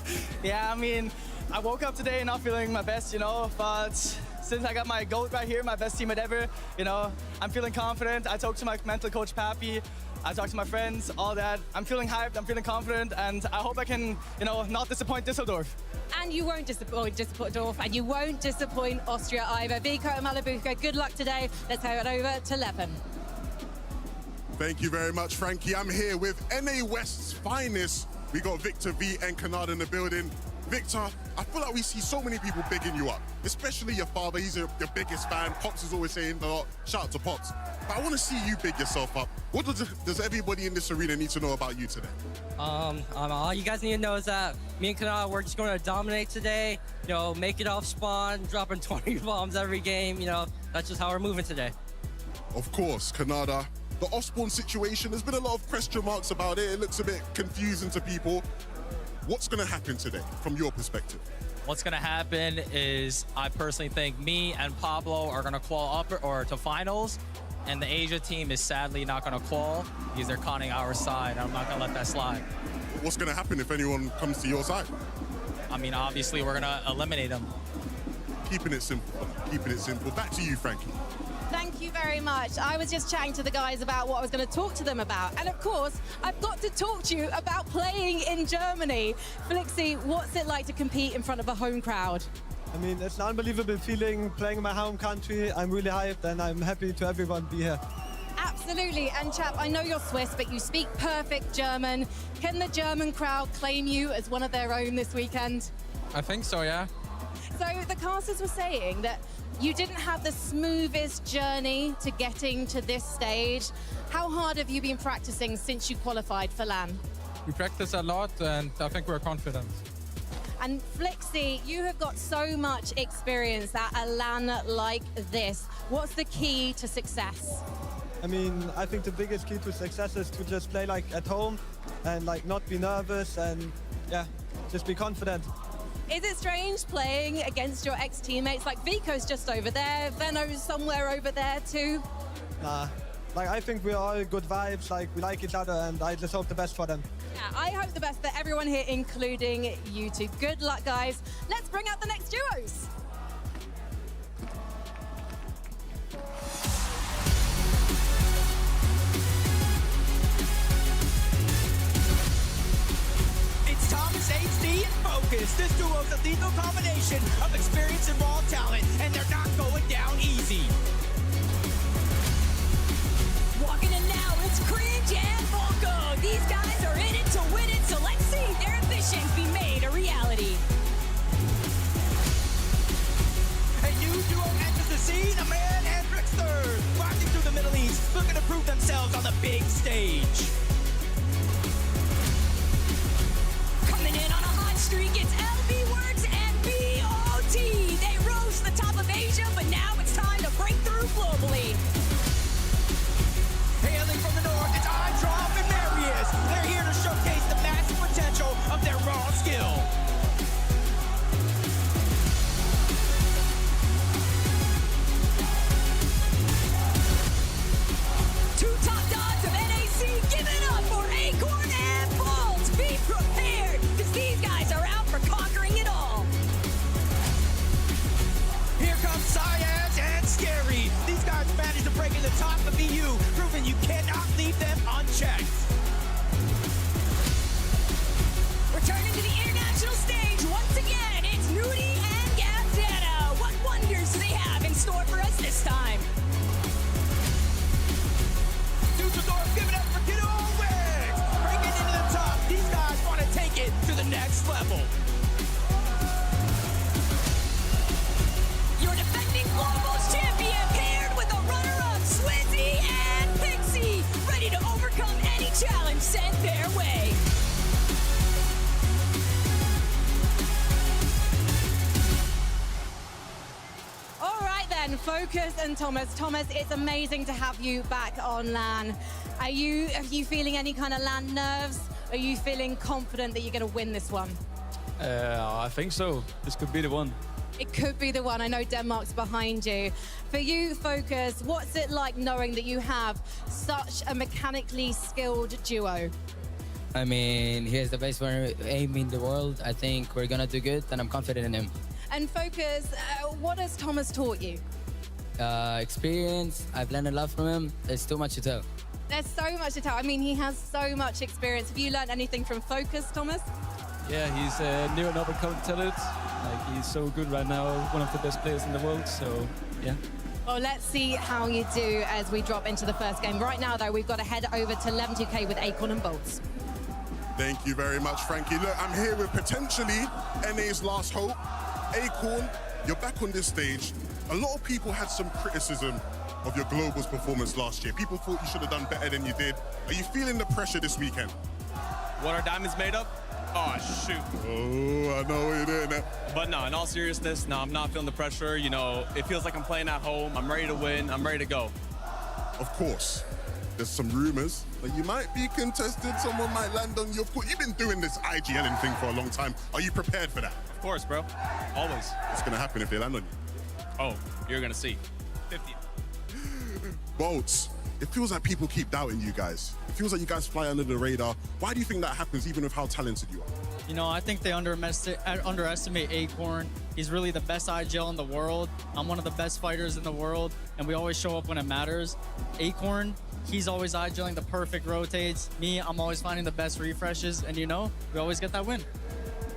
Yeah, I mean, I woke up today not feeling my best, you know, but since I got my GOAT right here, my best teammate ever, you know, I'm feeling confident. I talked to my mental coach, Pappy. I talked to my friends, all that. I'm feeling hyped, I'm feeling confident, and I hope I can, you know, not disappoint Düsseldorf. And you won't disappoint Düsseldorf, and you won't disappoint Austria either. Vico and Malabuka, good luck today. Let's head over to Leppen. Thank you very much, Frankie. I'm here with NA West's finest. We got Victor V and Canada in the building. Victor, I feel like we see so many people bigging you up, especially your father. He's your biggest fan. Pops is always saying a lot. Shout out to Pops. But I want to see you big yourself up. What does everybody in this arena need to know about you today? All you guys need to know is that me and Kanada, we're just going to dominate today. You know, make it off spawn, dropping 20 bombs every game. You know, that's just how we're moving today. Of course, Canada. The off-spawn situation, there's been a lot of question marks about it. It looks a bit confusing to people. What's going to happen today, from your perspective? What's going to happen is I personally think me and Pablo are going to qual up or to finals, and the Asia team is sadly not going to qual because they're conning our side. I'm not going to let that slide. What's going to happen if anyone comes to your side? I mean, obviously, we're going to eliminate them. Keeping it simple. Keeping it simple. Back to you, Frankie. Thank you very much. I was just chatting to the guys about what I was going to talk to them about. And of course, I've got to talk to you about playing in Germany. Flixie, what's it like to compete in front of a home crowd? I mean, it's an unbelievable feeling playing in my home country. I'm really hyped and I'm happy to everyone be here. Absolutely. And chap, I know you're Swiss, but you speak perfect German. Can the German crowd claim you as one of their own this weekend? I think so, yeah. So the casters were saying that you didn't have the smoothest journey to getting to this stage. How hard have you been practicing since you qualified for LAN? We practice a lot and I think we're confident. And Flixie, you have got so much experience at a LAN like this. What's the key to success? I mean, I think the biggest key to success is to just play like at home and like not be nervous and yeah, just be confident. Is it strange playing against your ex-teammates? Like Vico's just over there, Veno's somewhere over there too. Nah, like I think we're all good vibes, like we like each other and I just hope the best for them. Yeah, I hope the best for everyone here, including you two. Good luck, guys. Let's bring out the next duos. It's Thomas HD and Focus. This duo's a lethal combination of experience and raw talent, and they're not going down easy. Walking in now, it's Cringe and Volko. These guys are in it to win it, so let's see their ambitions be made a reality. A new duo enters the scene, a man and Trickster. Rising through the Middle East, looking to prove themselves on the big stage. Coming in on a hot streak, it's LB Works and BOT. They rose to the top of Asia, but now it's time to break through globally. Hailing from the north, it's iDrop and Marius. They're here to showcase the massive potential of their raw skill. Two top dogs of NAC, give it up for Acorn and Bolt. Be prepared, because these guys are out for conquering it all. Here comes Science and Scary. These guys managed to break in the top of EU, proving you cannot leave them unchecked. Returning to the international stage once again, it's Nudie and Gazzetta. What wonders do they have in store for us this time? Düsseldorf, give it up for Kiddo Wicks. Breaking into the top. These guys want to take it to the next level. Your defending global champion, challenge sent their way. All right then, Focus and Thomas. Thomas, it's amazing to have you back on LAN. Are you feeling any kind of LAN nerves? Are you feeling confident that you're going to win this one? I think so. This could be the one. It could be the one. I know Denmark's behind you. For you, Focus, what's it like knowing that you have such a mechanically skilled duo? I mean, he is the best aim in the world. I think we're gonna do good, and I'm confident in him. And Focus, what has Thomas taught you? Experience. I've learned a lot from him. There's too much to tell. There's so much to tell. I mean, he has so much experience. Have you learned anything from Focus, Thomas? Yeah, he's new and up-and-coming talent. Like, he's so good right now, one of the best players in the world, so yeah. Well, let's see how you do as we drop into the first game. Right now, though, we've got to head over to 11-2K with Acorn and Bolts. Thank you very much, Frankie. Look, I'm here with potentially NA's last hope. Acorn, you're back on this stage. A lot of people had some criticism of your Globals performance last year. People thought you should have done better than you did. Are you feeling the pressure this weekend? What are diamonds made of? Oh, shoot. Oh, I know what you're doing there. But no, in all seriousness, no, I'm not feeling the pressure. You know, it feels like I'm playing at home. I'm ready to win. I'm ready to go. Of course, there's some rumors that you might be contested. Someone might land on you. Of course, you've been doing this IGLing thing for a long time. Are you prepared for that? Of course, bro. Always. What's going to happen if they land on you? Oh, you're going to see. 50. Bolts, it feels like people keep doubting you guys. It feels like you guys fly under the radar. Why do you think that happens, even with how talented you are? You know, I think they underestimate Acorn. He's really the best IGL in the world. I'm one of the best fighters in the world, and we always show up when it matters. Acorn, he's always IGLing the perfect rotates. Me, I'm always finding the best refreshes, and you know, we always get that win.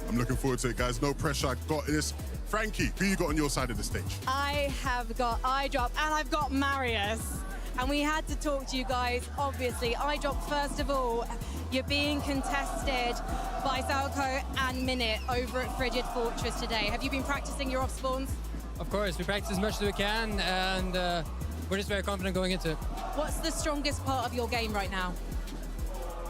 I'm looking forward to it, guys. No pressure. I got this. Frankie, who you got on your side of the stage? I have got iDrop and I've got Marius. And we had to talk to you guys, obviously. iDrop, first of all, you're being contested by Salco and Minute over at Frigid Fortress today. Have you been practicing your off spawns? Of course, we practice as much as we can, and we're just very confident going into it. What's the strongest part of your game right now?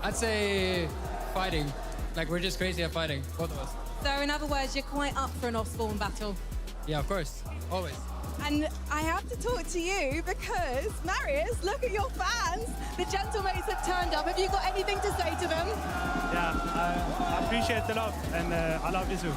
I'd say fighting. Like, we're just crazy at fighting, both of us. So in other words, you're quite up for an off spawn battle. Yeah, of course, always. And I have to talk to you because, Marius, look at your fans. The Gentlemates have turned up. Have you got anything to say to them? Yeah, I appreciate the love, and I love you too.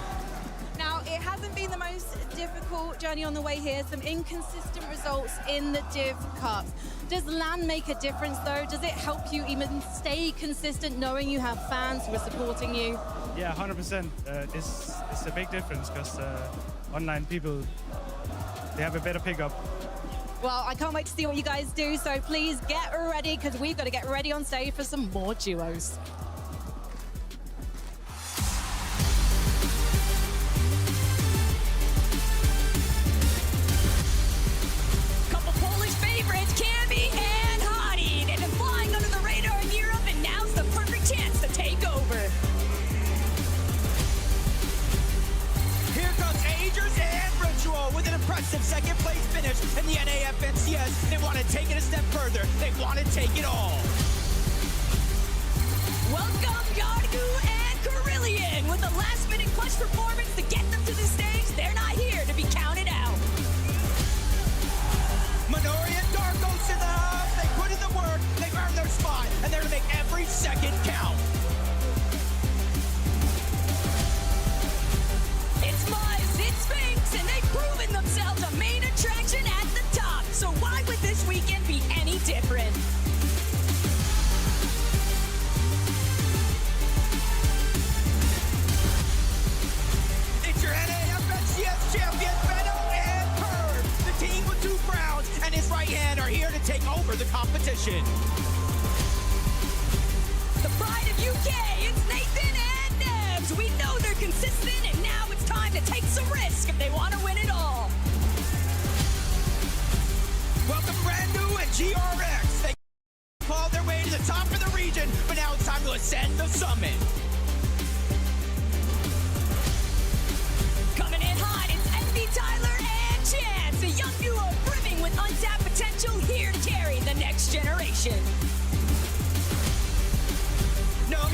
Now, it hasn't been the most difficult journey on the way here. Some inconsistent results in the Div Cups. Does LAN make a difference, though? Does it help you even stay consistent knowing you have fans who are supporting you? Yeah, 100%. It's a big difference because online people, they have a better pickup. Well, I can't wait to see what you guys do, so please get ready because we've got to get ready on stage for some more duos. Couple Polish favorites, Cammy and Hottie. They've been flying under the radar in Europe, and now's the perfect chance to take over. Here comes Agers and Ritual with an impressive second place finish in the NAFNCS. They want to take it a step further. They want to take it all. Welcome Yargu and Carillion with a last-minute clutch performance to get them to the stage. They're not here to be counted out. Minori and Darkos in the house. They put in the work. They've earned their spot, and they're to make every second count. It's Muzz, it's Sphinx, and they've proven themselves a main attraction at the top. So why would this weekend be any different? It's your NAFNCS champion, Benno and Curve. The team with 2 crowns and his right hand are here to take over the competition. The pride of UK, it's Nathan and Nebs. We know they're consistent, and now it's time to take some risk if they want to win it all. Welcome Randu and GRX. They clawed their way to the top of the region, but now it's time to ascend the summit. Coming in hot, it's Envy, Tyler, and Chance. A young duo brimming with untapped potential here to carry the next generation.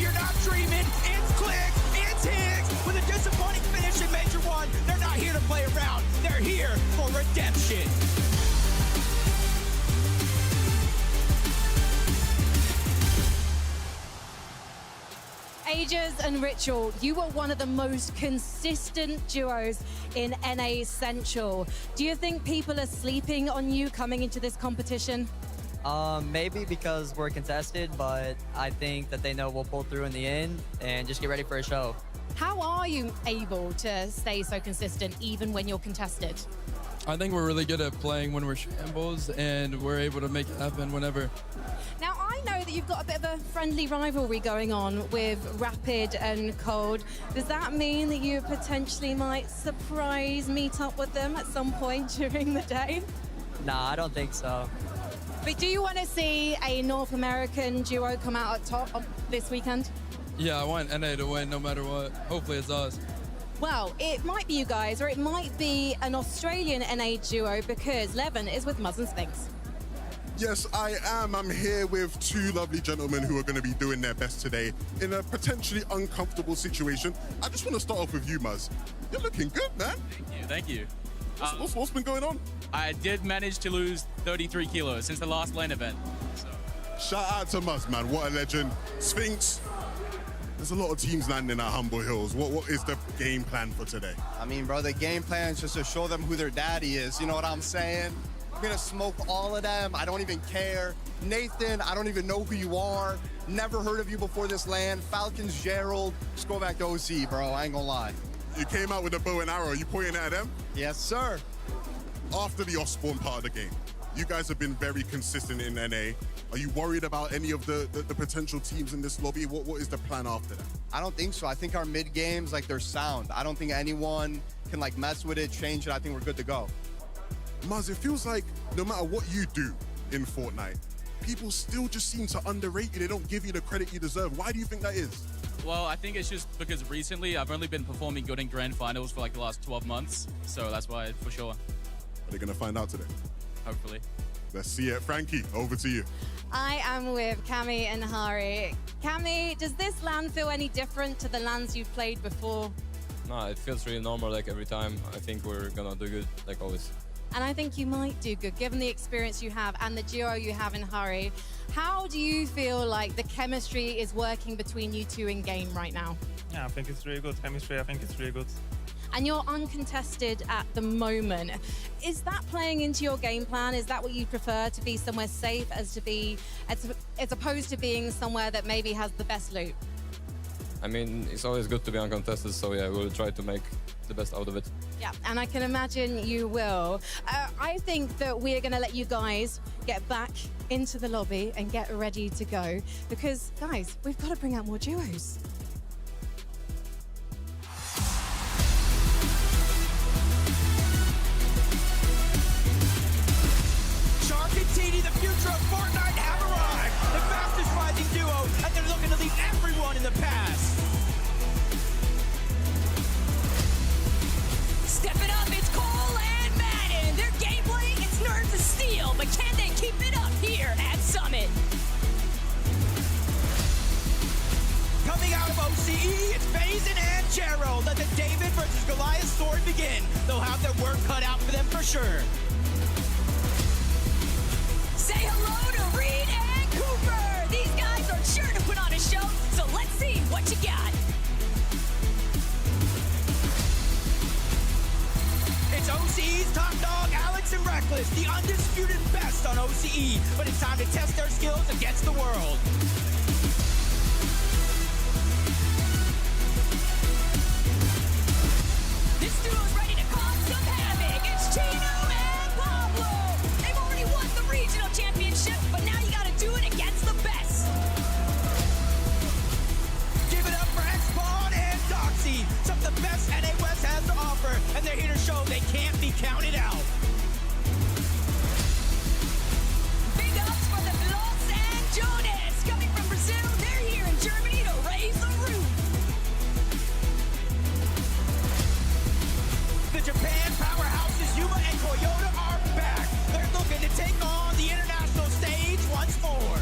you're not dreaming. It's Click, it's Higgs with a disappointing finish in Major 1. They're not here to play around. They're here for redemption. Aegis and Ritual, you were one of the most consistent duos in NA Central. Do you think people are sleeping on you coming into this competition? Maybe because we're contested, but I think that they know we'll pull through in the end and just get ready for a show. How are you able to stay so consistent even when you're contested? I think we're really good at playing when we're shambles, and we're able to make it happen whenever. Now, I know that you've got a bit of a friendly rivalry going on with Rapid and Cold. Does that mean that you potentially might surprise meet up with them at some point during the day? Nah, I don't think so. But do you want to see a North American duo come out at top this weekend? Yeah, I want NA to win no matter what. Hopefully it's us. Well, it might be you guys, or it might be an Australian NA duo because Levin is with Muzz and Sphinx. Yes, I am. I'm here with two lovely gentlemen who are going to be doing their best today in a potentially uncomfortable situation. I just want to start off with you, Muzz. You're looking good, man. Thank you. What's been going on? I did manage to lose 33 kilos since the last LAN event. Shout out to Muzz, man. What a legend. Sphinx, there's a lot of teams landing at Humble Hills. What is the game plan for today? I mean, bro, the game plan is just to show them who their daddy is. You know what I'm saying? I'm gonna smoke all of them. I don't even care. Nathan, I don't even know who you are. Never heard of you before this LAN. Falcons, Gerald. Just go back to OC, bro. I ain't gonna lie. You came out with a bow and arrow. You pointing at them? Yes, sir. After the Osborne part of the game, you guys have been very consistent in NA. Are you worried about any of the potential teams in this lobby? What is the plan after that? I don't think so. I think our mid games, like, they're sound. I don't think anyone can, like, mess with it, change it. I think we're good to go. Muzz, it feels like no matter what you do in Fortnite, people still just seem to underrate you. They don't give you the credit you deserve. Why do you think that is? Well, I think it's just because recently I've only been performing good in grand finals for like the last 12 months. So that's why, for sure. Are they going to find out today? Hopefully. Let's see it. Frankie, over to you. I am with Cami and Hari. Cami, does this LAN feel any different to the LANs you've played before? No, it feels really normal like every time. I think we're gonna do good like always. And I think you might do good, given the experience you have and the duo you have in Hari. How do you feel like the chemistry is working between you two in game right now? Yeah, I think it's really good chemistry. I think it's really good. And you're uncontested at the moment. Is that playing into your game plan? Is that what you prefer, to be somewhere safe as opposed to being somewhere that maybe has the best loot? I mean, it's always good to be uncontested, so yeah, we'll try to make the best out of it. Yeah, and I can imagine you will. I think that we are going to let you guys get back into the lobby and get ready to go because, guys, we've got to bring out more duos. Shark and TD, the future of Fortnite, have arrived. The fastest rising duo, and they're looking to leave everyone in the past. Step it up, it's Cole and Madden. Their gameplay, it's nerves of steel, but can they keep it up here at Summit? Coming out of OCE, it's Faison and Gerald. Let the David versus Goliath story begin. They'll have their work cut out for them for sure. Say hello to Reed and Cooper. These guys are sure to put on a show, so let's see what you got. It's OCE's top dog, Alex and Reckless, the undisputed best on OCE. But it's time to test their skills against the world. This duo's ready to cause some havoc. It's Chino and Pablo. They've already won the regional championship, but now you gotta do it against the best. Give it up for X-Pawn and Doxy, some of the best NA West has to offer, and they're here to show they can't be counted out. Big ups for the Los and Jonas. Coming from Brazil, they're here in Germany to raise the roof. The Japan powerhouses Yuma and Toyota are back. They're looking to take on the international stage once more.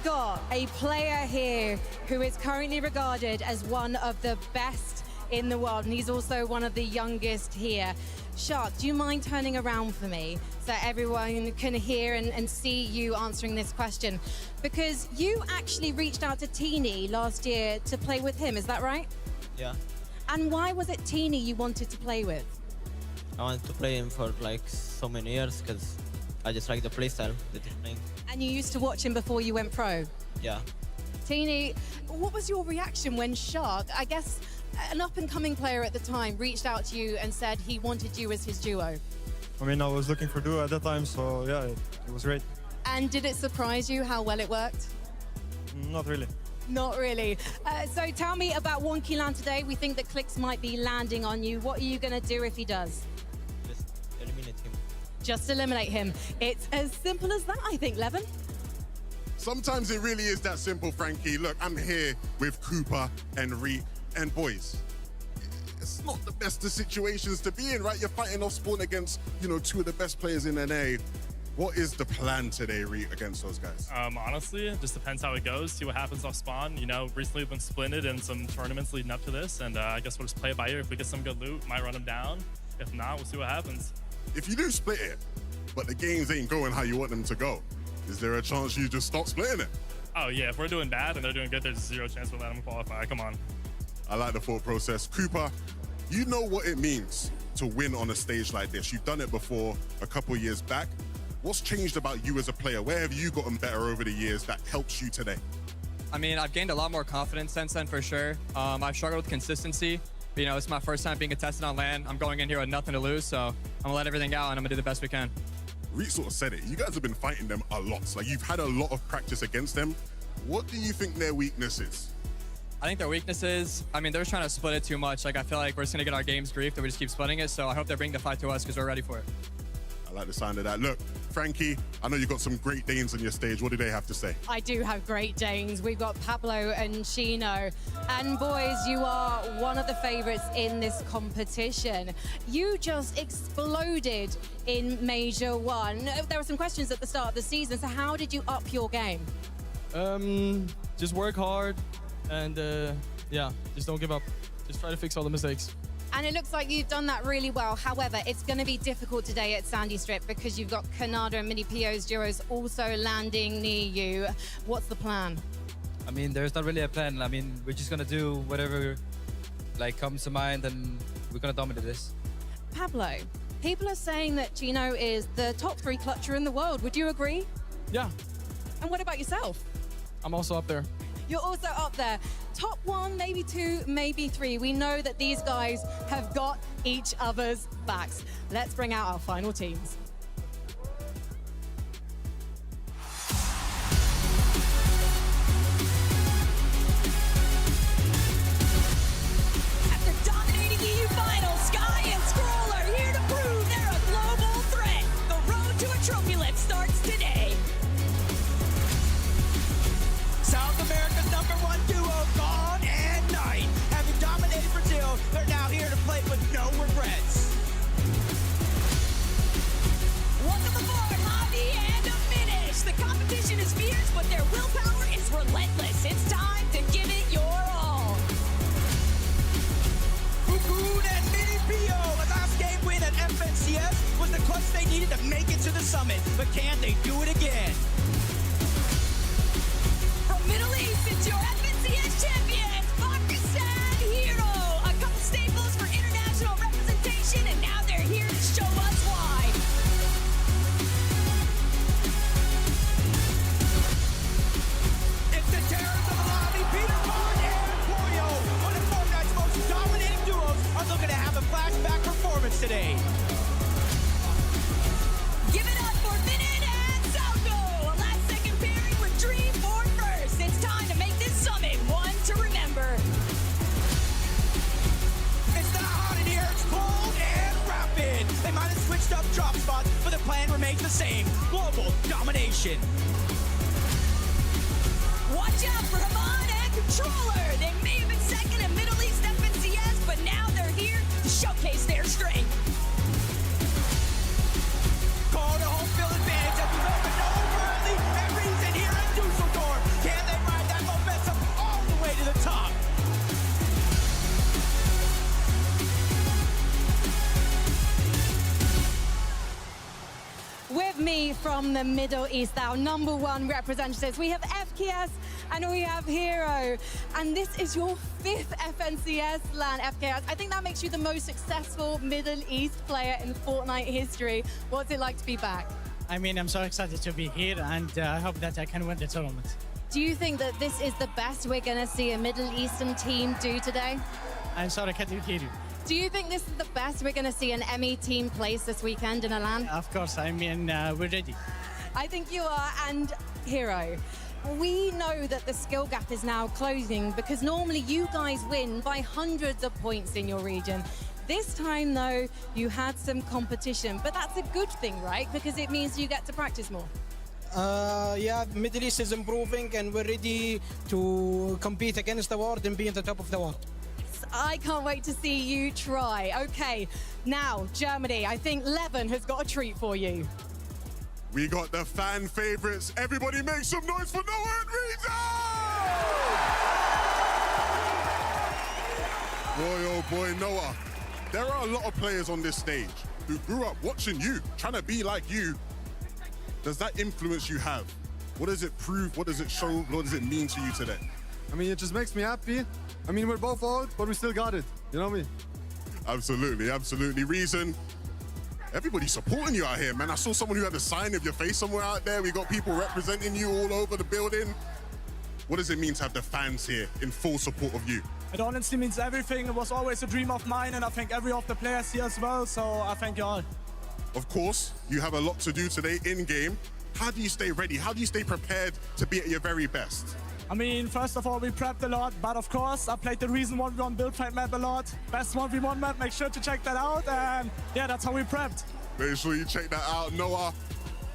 got a player here who is currently regarded as one of the best in the world, and he's also one of the youngest here. Shark, do you mind turning around for me so everyone can hear and see you answering this question? Because you actually reached out to Teeny last year to play with him, is that right? Yeah, And why was it Teeny you wanted to play with? I wanted to play him for like so many years because I just like the playstyle that he's playing. And you used to watch him before you went pro. Yeah. Teeny, what was your reaction when Shark, I guess an up-and-coming player at the time, reached out to you and said he wanted you as his duo? I mean, I was looking for duo at that time, so yeah, it was great. And did it surprise you how well it worked? Not really. Not really. So tell me about Wonky Land today. We think that Clicks might be landing on you. What are you going to do if he does? Just eliminate him. Just eliminate him. It's as simple as that, I think, Levin. Sometimes it really is that simple, Frankie. Look, I'm here with Cooper and Reek, and boys, it's not the best of situations to be in, right? You're fighting off spawn against, two of the best players in NA. What is the plan today, Reek, against those guys? Honestly, it just depends how it goes. See what happens off spawn. Recently we've been splitted in some tournaments leading up to this, and I guess we'll just play it by ear. If we get some good loot, might run them down. If not, we'll see what happens. If you do split it, but the games ain't going how you want them to go, is there a chance you just stop splitting it? Oh yeah, if we're doing bad and they're doing good, there's zero chance we'll let them qualify. Come on. I like the thought process. Cooper, you know what it means to win on a stage like this. You've done it before a couple years back. What's changed about you as a player? Where have you gotten better over the years that helps you today? I mean, I've gained a lot more confidence since then, for sure. I've struggled with consistency. But, it's my first time being contested on LAN. I'm going in here with nothing to lose, so I'm gonna let everything out and I'm gonna do the best we can. Reek sort of said it. You guys have been fighting them a lot. Like, you've had a lot of practice against them. What do you think their weakness is? I think their weakness is, they're just trying to split it too much. Like, I feel like we're just gonna get our games griefed if we just keep splitting it. So I hope they bring the fight to us because we're ready for it. I like the sound of that. Look, Frankie, I know you've got some great Danes on your stage. What do they have to say? I do have great Danes. We've got Pablo and Chino. And boys, you are one of the favorites in this competition. You just exploded in Major 1. There were some questions at the start of the season, so how did you up your game? Just work hard and just don't give up. Just try to fix all the mistakes. And it looks like you've done that really well. However, it's going to be difficult today at Sandy Strip because you've got Canada and Mini PO's duos also landing near you. What's the plan? There's not really a plan. We're just gonna do whatever comes to mind, and we're gonna dominate this. Pablo, people are saying that Chino is the top 3 clutcher in the world. Would you agree? Yeah, And what about yourself? I'm also up there. You're also up there. Top 1, maybe 2, maybe 3. We know that these guys have got each other's backs. Let's bring out our final teams. After dominating the EU final, Sky and Scroll are here to prove they're a global threat. The road to a trophy lift starts today. South America's #1 duo, Gone and Night. Having dominated Brazil, they're now here to play with no regrets. Welcome aboard, Javi and Diminish. The competition is fierce, but their willpower is relentless. It's time to give it your all. Cocoon and Mini PO, a last game win at FNCS was the clutch they needed to make it to the summit. But can they do it again? From Middle East, it's your FNCS champions, Pakistan Hero. A couple staples for international representation, and now they're here to show us why. It's the terrors of Alavi, Peter Pan, and Pollo. One of Fortnite's most dominating duos are looking to have a flashback performance today. Give it up for Minute and Salco. A last-second pairing with Dream for first. It's time to make this summit one to remember. It's not hot in here, it's cold and rapid. They might have switched up drop spots, but the plan remains the same. Global domination. Watch out for Haman and Controller. They may have been second in Middle East FNCS, but now they're here to showcase their strength. Call to home field advantage as we open over early, and Reed's in here in Dusseldorf. from the Middle East, our #1 representatives. We have FKS and we have Hero. And this is your 5th FNCS LAN, FKS. I think that makes you the most successful Middle East player in Fortnite history. What's it like to be back? I mean, I'm so excited to be here, and I hope that I can win the tournament. Do you think that this is the best we're going to see a Middle Eastern team do today? I'm sorry, I can't hear you. Do you think this is the best we're going to see an ME team place this weekend in a LAN? Of course, I mean, we're ready. I think you are. And Hero, we know that the skill gap is now closing because normally you guys win by hundreds of points in your region. This time, though, you had some competition, but that's a good thing, right? Because it means you get to practice more. Yeah, Middle East is improving and we're ready to compete against the world and be in the top of the world. I can't wait to see you try. Okay, now, Germany, I think Levin has got a treat for you. We got the fan favorites. Everybody make some noise for Noah and Rita! Boy, oh boy, Noah. There are a lot of players on this stage who grew up watching you, trying to be like you. Does that influence you have? What does it prove? What does it show? What does it mean to you today? I mean, it just makes me happy. I mean, we're both old, but we still got it. You know me? Absolutely, absolutely. Reason, everybody's supporting you out here, man. I saw someone who had a sign of your face somewhere out there. We got people representing you all over the building. What does it mean to have the fans here in full support of you? It honestly means everything. It was always a dream of mine, and I think every of the players here as well, so I thank you all. Of course, you have a lot to do today in-game. How do you stay ready? How do you stay prepared to be at your very best? I mean, first of all, we prepped a lot, but of course, I played the Reason 1v1 build fight map a lot. Best 1v1 map, make sure to check that out, and yeah, that's how we prepped. Make sure you check that out. Noah,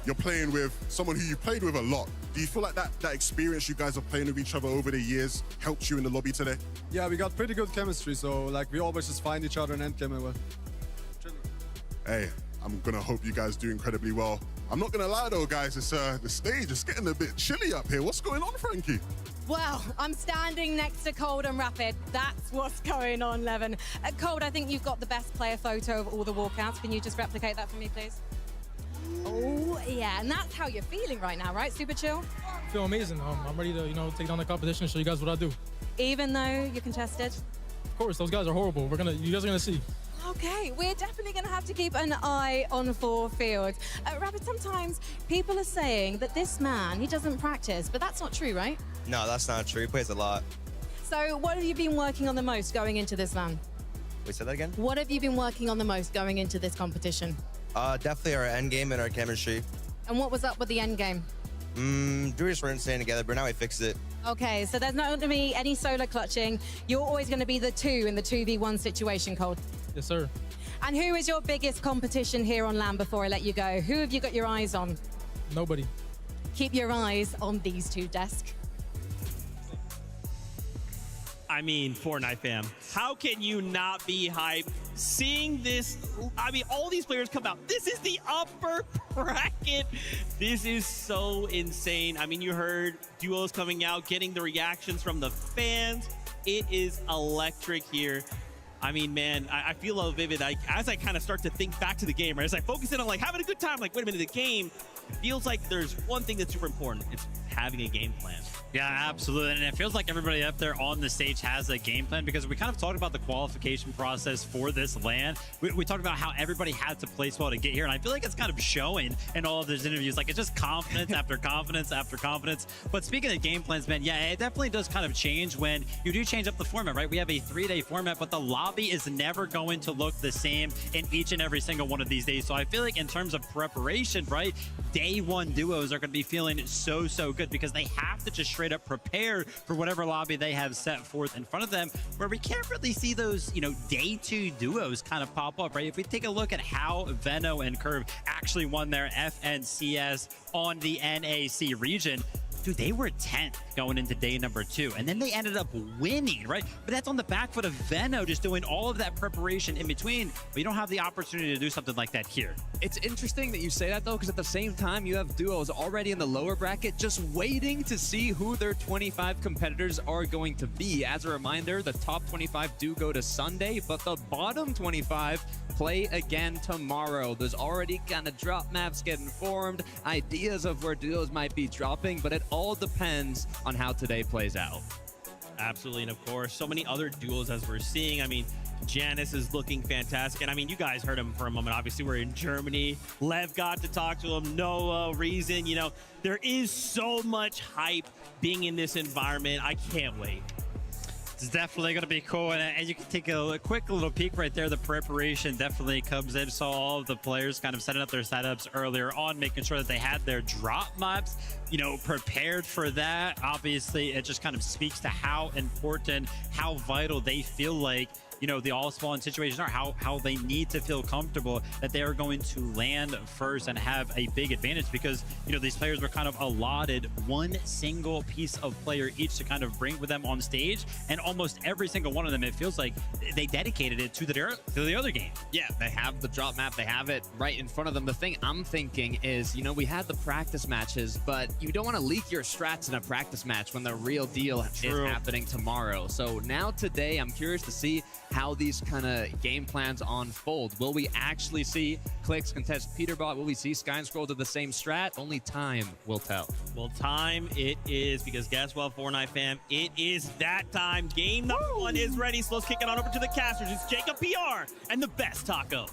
you're playing with someone who you played with a lot. Do you feel like that experience you guys are playing with each other over the years helped you in the lobby today? Yeah, we got pretty good chemistry, so like we always just find each other in endgame and well. Hey, I'm gonna hope you guys do incredibly well. I'm not gonna lie though, guys, it's the stage is getting a bit chilly up here. What's going on, Frankie? Well, I'm standing next to Cold and Rapid. That's what's going on, Levin. Cold, I think you've got the best player photo of all the walkouts. Can you just replicate that for me, please? Oh, yeah, and that's how you're feeling right now, right? Super chill? I feel amazing. I'm ready to, take down the competition and show you guys what I do. Even though you're contested? Of course, those guys are horrible. You guys are gonna see. Okay, we're definitely going to have to keep an eye on 4 fields. Rapid, sometimes people are saying that this man, he doesn't practice, but that's not true, right? No, that's not true. He plays a lot. So what have you been working on the most going into this LAN? Wait, say that again? What have you been working on the most going into this competition? Definitely our end game and our chemistry. And what was up with the end game? We just weren't staying together, but now we fixed it. Okay, so there's not going to be any solo clutching. You're always going to be the 2 in the 2v1 situation, Cold. Yes, sir. And who is your biggest competition here on LAN before I let you go? Who have you got your eyes on? Nobody. Keep your eyes on these 2 desks. I mean, Fortnite fam, how can you not be hyped seeing this? I mean, all these players come out. This is the upper bracket. This is so insane. I mean, you heard duos coming out, getting the reactions from the fans. It is electric here. I mean, man, I feel a little vivid. As I kind of start to think back to the game, right? As I focus in on like having a good time, like, wait a minute, the game, it feels like there's one thing that's super important. It's having a game plan. Yeah, absolutely. And it feels like everybody up there on the stage has a game plan because we kind of talked about the qualification process for this LAN. We talked about how everybody had to place well to get here. And I feel like it's kind of showing in all of those interviews. Like, it's just confidence after confidence after confidence. But speaking of game plans, man, yeah, it definitely does kind of change when you do change up the format, right? We have a 3-day format, but the lobby is never going to look the same in each and every single one of these days. So I feel like in terms of preparation, right, day 1 duos are going to be feeling so good because they have to just straight up prepare for whatever lobby they have set forth in front of them, where we can't really see those, day 2 duos kind of pop up, right? If we take a look at how Veno and Curve actually won their FNCS on the NAC region, dude, they were 10th going into day number 2, and then they ended up winning, right? But that's on the back foot of Venno just doing all of that preparation in between, but you don't have the opportunity to do something like that here. It's interesting that you say that, though, because at the same time, you have duos already in the lower bracket just waiting to see who their 25 competitors are going to be. As a reminder, the top 25 do go to Sunday, but the bottom 25 play again tomorrow. There's already kind of drop maps getting formed, ideas of where duos might be dropping, but it all depends on how today plays out. Absolutely, and of course, so many other duos as we're seeing. I mean, Janice is looking fantastic, and I mean, you guys heard him for a moment. Obviously, we're in Germany. Lev got to talk to him. Noah, Reason, you know, there is so much hype being in this environment. I can't wait. It's definitely going to be cool, and you can take a quick little peek right there. The preparation definitely comes in. So all of the players kind of setting up their setups earlier on, making sure that they had their drop maps, you know, prepared for that. Obviously, it just kind of speaks to how important, how vital they feel like, you know, the all spawn situations are, how they need to feel comfortable that they are going to land first and have a big advantage, because, you know, these players were kind of allotted one single piece of player each to kind of bring with them on stage, and almost every single one of them, it feels like they dedicated it to the other game. Yeah, they have the drop map, they have it right in front of them. The thing I'm thinking is, you know, we had the practice matches, but you don't want to leak your strats in a practice match when the real deal is happening tomorrow. So now today, I'm curious to see how these kind of game plans unfold. Will we actually see Clix contest Peterbot? Will we see Sky Scroll to the same strat? Only time will tell. Well, time it is, because guess what, Fortnite fam? It is that time. Game number 1 is ready, so let's kick it on over to the casters. It's Jacob PR and the best taco.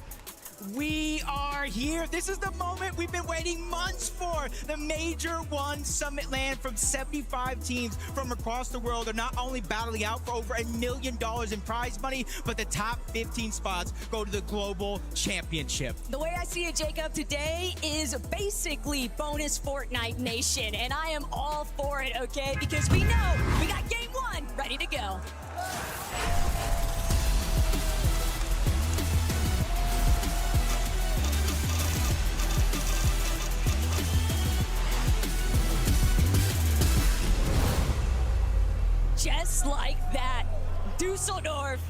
We are here. This is the moment we've been waiting months for. The Major 1 Summit LAN from 75 teams from across the world are not only battling out for over $1 million in prize money, but the top 15 spots go to the Global Championship. The way I see it, Jacob, today is basically bonus Fortnite Nation, and I am all for it, okay? Because we know we got game 1 ready to go. Just like that, Dusseldorf,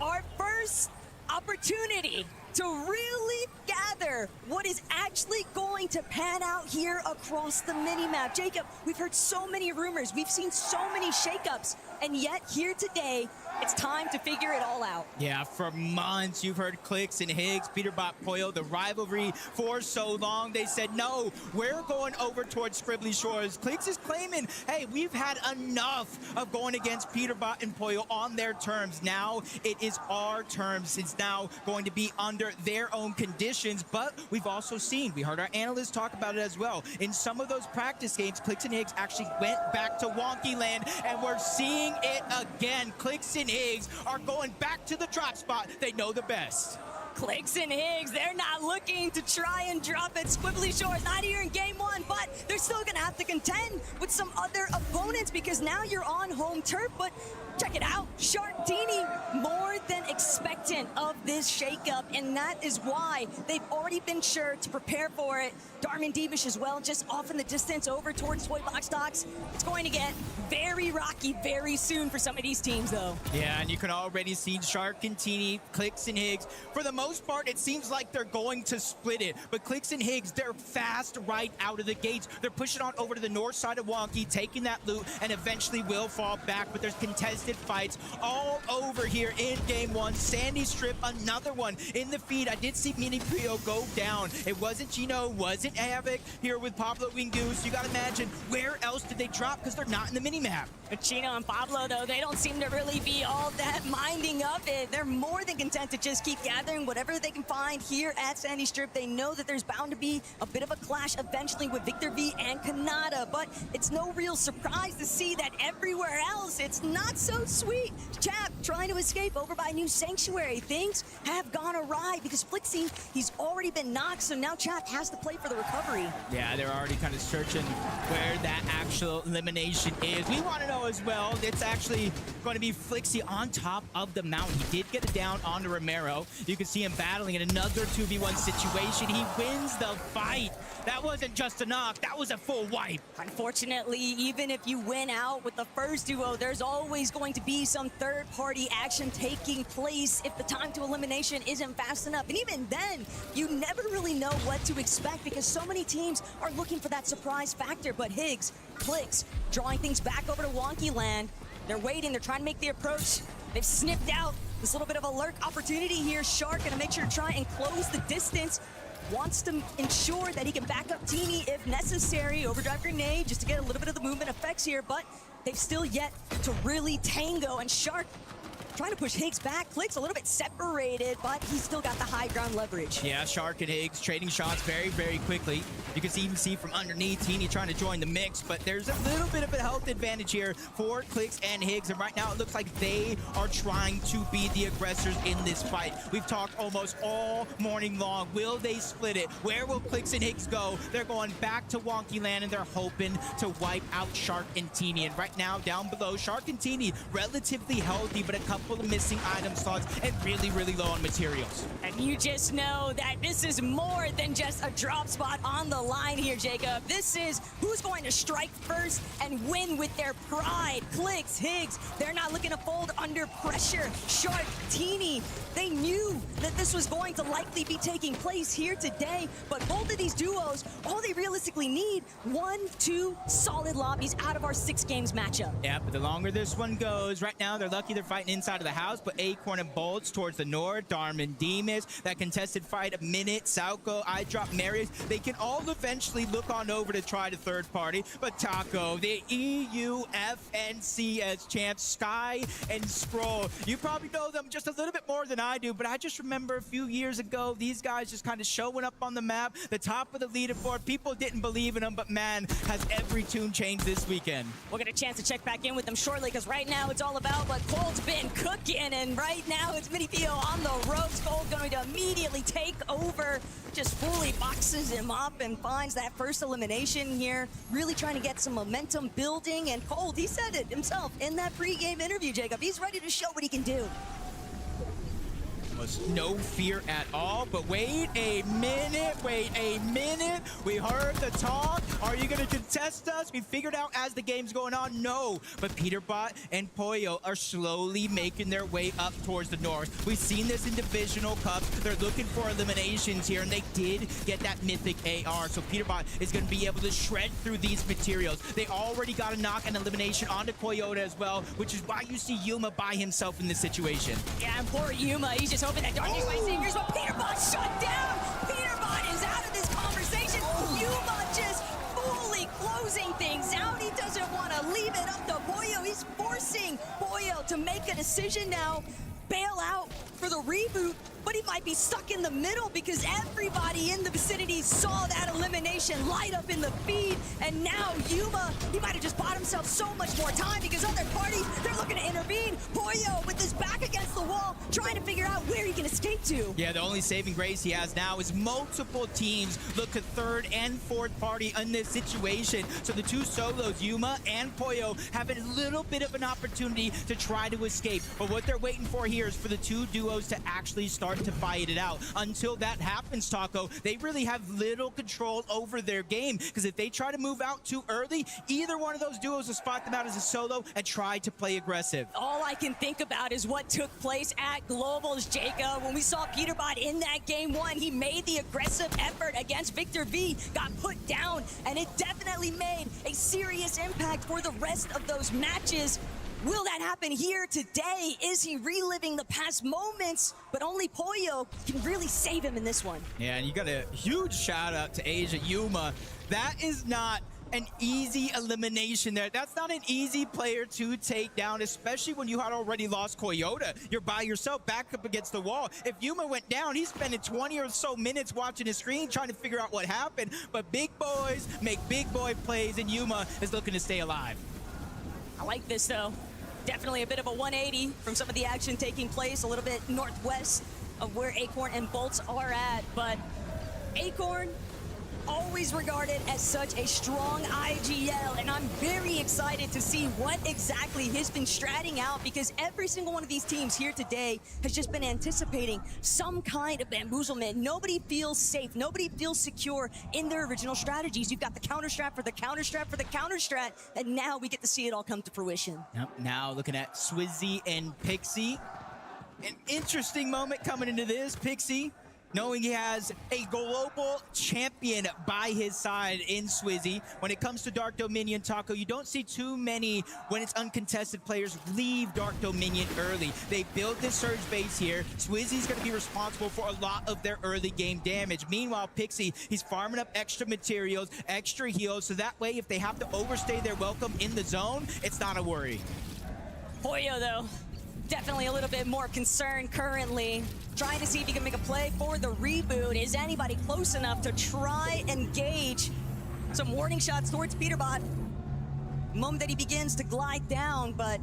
our first opportunity to really gather what is actually going to pan out here across the minimap. Jacob, we've heard so many rumors, we've seen so many shakeups, and yet here today, it's time to figure it all out. Yeah, for months you've heard Clix and Higgs, Peterbot, Poyo, the rivalry for so long. They said, no, we're going over towards Scribbly Shores. Clix is claiming, hey, we've had enough of going against Peterbot and Poyo on their terms. Now it is our terms. It's now going to be under their own conditions, but we've also seen, we heard our analysts talk about it as well, in some of those practice games, Clix and Higgs actually went back to Wonky Land, and we're seeing it again. Clix and Higgs are going back to the drop spot they know the best. Clix and Higgs, they're not looking to try and drop at Squibbly Shores, not here in game 1, but they're still gonna have to contend with some other opponents, because now you're on home turf. But check it out, Sharktini more than expectant of this shakeup, and that is why they've already been sure to prepare for it. Darman Devish as well, just off in the distance over towards Toybox Docks. It's going to get very rocky very soon for some of these teams, though. Yeah, and you can already see Sharktini, Clix and Higgs. For the most part, it seems like they're going to split it, but Clix and Higgs, they're fast right out of the gates. They're pushing on over to the north side of Wonky, taking that loot, and eventually will fall back, but there's contested fights all over here in game 1. Sandy Strip, another one in the feed. I did see Mini Prio go down. It wasn't Gino, wasn't Havoc here with Pablo Wingoose. You gotta imagine, where else did they drop? Because they're not in the mini-map. Chino and Pablo, though, they don't seem to really be all that minding of it. They're more than content to just keep gathering whatever they can find here at Sandy Strip. They know that there's bound to be a bit of a clash eventually with Victor V and Kanata, but it's no real surprise to see that everywhere else, it's not so sweet. Chap trying to escape over by New Sanctuary. necessary. Things have gone awry because Flixie, he's already been knocked, so now Chat has to play for the recovery. Yeah, they're already kind of searching where that actual elimination is. We want to know as well, it's actually going to be Flixie on top of the mountain. He did get it down onto Romero. You can see him battling in another 2v1 situation. He wins the fight. That wasn't just a knock, that was a full wipe. Unfortunately, even if you win out with the first duo, there's always going to be some third-party action taking place if the time to elimination isn't fast enough. And even then, you never really know what to expect because so many teams are looking for that surprise factor. But Higgs, Clicks, drawing things back over to Wonky Land. They're waiting, they're trying to make the approach. They've sniffed out this little bit of a lurk opportunity here. Shark gonna make sure to try and close the distance. Wants to ensure that he can back up Teeny if necessary. Overdrive grenade just to get a little bit of the movement effects here, but they've still yet to really tango. And Shark trying to push Higgs back. Clicks a little bit separated, but he's still got the high ground leverage. Yeah, Shark and Higgs trading shots very, very quickly. You can even see from underneath, Teeny trying to join the mix, but there's a little bit of a health advantage here for Clicks and Higgs, and right now it looks like they are trying to be the aggressors in this fight. We've talked almost all morning long. Will they split it? Where will Clicks and Higgs go? They're going back to Wonky Land, and they're hoping to wipe out Shark and Teeny. And right now, down below, Shark and Teeny relatively healthy, but a couple of missing item slots and really, really low on materials. And you just know that this is more than just a drop spot on the line here, Jacob. This is who's going to strike first and win with their pride. Clicks, Higgs, they're not looking to fold under pressure. Shark, Teeny, they knew that this was going to likely be taking place here today, but both of these duos, all they realistically need, 1-2 solid lobbies out of our 6 games matchup. Yeah, but the longer this one goes, right now they're lucky they're fighting inside of the house, but Acorn and Bolts towards the north, Darman Demas, that contested fight a minute, Sauco, I drop Marius, they can all eventually look on over to try the third party, but Taco, the EUFNC as champs, Sky and Scroll, you probably know them just a little bit more than I do, but I just remember a few years ago, these guys just kind of showing up on the map, the top of the leaderboard, people didn't believe in them, but man, has every tune changed this weekend. We'll get a chance to check back in with them shortly, because right now it's all about what Cole's been cooking, and right now it's Mini Theo on the ropes. Cole going to immediately take over, just fully boxes him up and finds that first elimination here, really trying to get some momentum building. And Cole, he said it himself in that pre-game interview, Jacob, he's ready to show what he can do. Almost no fear at all, but wait a minute, we heard the talk. Are you gonna contest us? We figured out as the game's going on, no, but Peterbot and Poyo are slowly making their way up towards the north. We've seen this in divisional cups. They're looking for eliminations here, and they did get that mythic AR, so Peterbot is gonna be able to shred through these materials. They already got a knock and elimination onto Koyota as well, which is why you see Yuma by himself in this situation. Yeah, and poor Yuma, he's just hoping that Darkness by Singers, but Peterbot shut down. Peterbot is out of this conversation. Yuma just fully closing things out. He doesn't want to leave it up to Poyo. He's forcing Poyo to make a decision now, bail out for the reboot, but he might be stuck in the middle because everybody in the vicinity saw that elimination light up in the feed, and now Yuma, he might have just bought himself so much more time because other parties, they're looking to intervene. Poyo with his back against the wall, trying to figure out where he can escape to. Yeah, the only saving grace he has now is multiple teams look to third and fourth party in this situation. So the two solos, Yuma and Poyo, have a little bit of an opportunity to try to escape. But what they're waiting for here is for the two duos to actually start to fight it out. Until that happens, Taco, they really have little control over their game, because if they try to move out too early, either one of those duos will spot them out as a solo and try to play aggressive. All I can think about is what took place at Globals, Jacob. When we saw Peterbot in that game one, he made the aggressive effort against Victor V, got put down, and it definitely made a serious impact for the rest of those matches. Will that happen here today? Is he reliving the past moments? But only Poyo can really save him in this one. Yeah, and you got a huge shout out to Asia Yuma. That is not an easy elimination there. That's not an easy player to take down, especially when you had already lost Koyota. You're by yourself, back up against the wall. If Yuma went down, he's spending 20 or so minutes watching his screen trying to figure out what happened. But big boys make big boy plays, and Yuma is looking to stay alive. I like this, though. Definitely a bit of a 180 from some of the action taking place a little bit northwest of where Acorn and Bolts are at. But Acorn, always regarded as such a strong IGL, and I'm very excited to see what exactly has been stratting out, because every single one of these teams here today has just been anticipating some kind of bamboozlement. Nobody feels safe, nobody feels secure in their original strategies. You've got the counter strat for the counter strat for the counter strat, and now we get to see it all come to fruition. Yep, now looking at Swizzy and Pixie. An interesting moment coming into this. Pixie, knowing he has a global champion by his side in Swizzy. When it comes to Dark Dominion, Taco, you don't see too many, when it's uncontested, players leave Dark Dominion early. They build this surge base here. Swizzy's going to be responsible for a lot of their early game damage. Meanwhile, Pixie, he's farming up extra materials, extra heals, so that way if they have to overstay their welcome in the zone, it's not a worry. Pollo, though, definitely a little bit more concerned currently, trying to see if he can make a play for the reboot. Is anybody close enough to try and gauge some warning shots towards Peterbot? The moment that he begins to glide down, but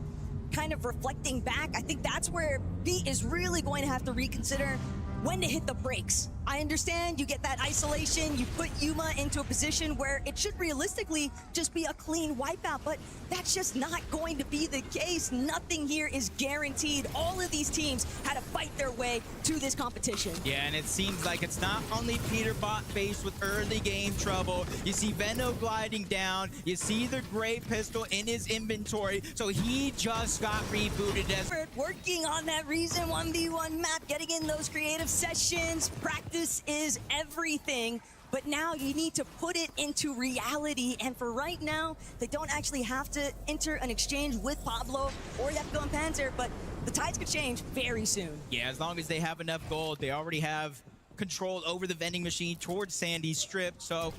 kind of reflecting back, I think that's where Pete is really going to have to reconsider when to hit the brakes. I understand you get that isolation, you put Yuma into a position where it should realistically just be a clean wipeout, but that's just not going to be the case. Nothing here is guaranteed. All of these teams had to fight their way to this competition. Yeah, and it seems like it's not only Peterbot faced with early game trouble. You see Venno gliding down, you see the gray pistol in his inventory, so he just got rebooted as working on that Reason 1v1 map, getting in those creative sessions. Practice is everything, but now you need to put it into reality, and for right now, they don't actually have to enter an exchange with Pablo or Yepko and Panzer, but the tides could change very soon. Yeah, as long as they have enough gold, they already have control over the vending machine towards Sandy's Strip, so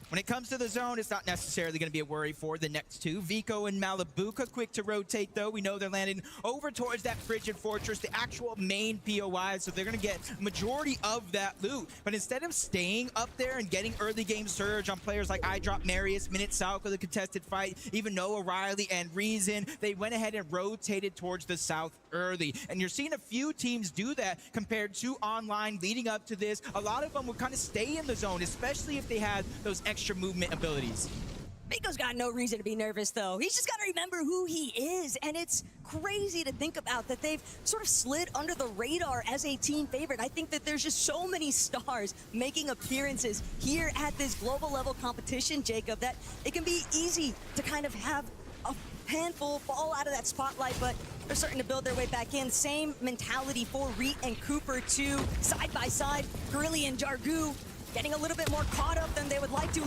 when it comes to the zone, it's not necessarily going to be a worry for the next two. Vico and Malibuca quick to rotate, though. We know they're landing over towards that Frigid Fortress, the actual main POI, so they're going to get majority of that loot. But instead of staying up there and getting early game surge on players like iDrop, Marius, Minute Salco, the contested fight, even Noah Riley and Reason, they went ahead and rotated towards the south early. And you're seeing a few teams do that compared to online leading up to this. A lot of them would kind of stay in the zone, especially if they had those extra movement abilities. Miko's got no reason to be nervous, though. He's just got to remember who he is, and it's crazy to think about that they've sort of slid under the radar as a team favorite. I think that there's just so many stars making appearances here at this global level competition, Jacob, that it can be easy to kind of have a handful fall out of that spotlight, but they're starting to build their way back in. Same mentality for Reet and Cooper, too, side by side. Grilly and Jargu getting a little bit more caught up than they would like to.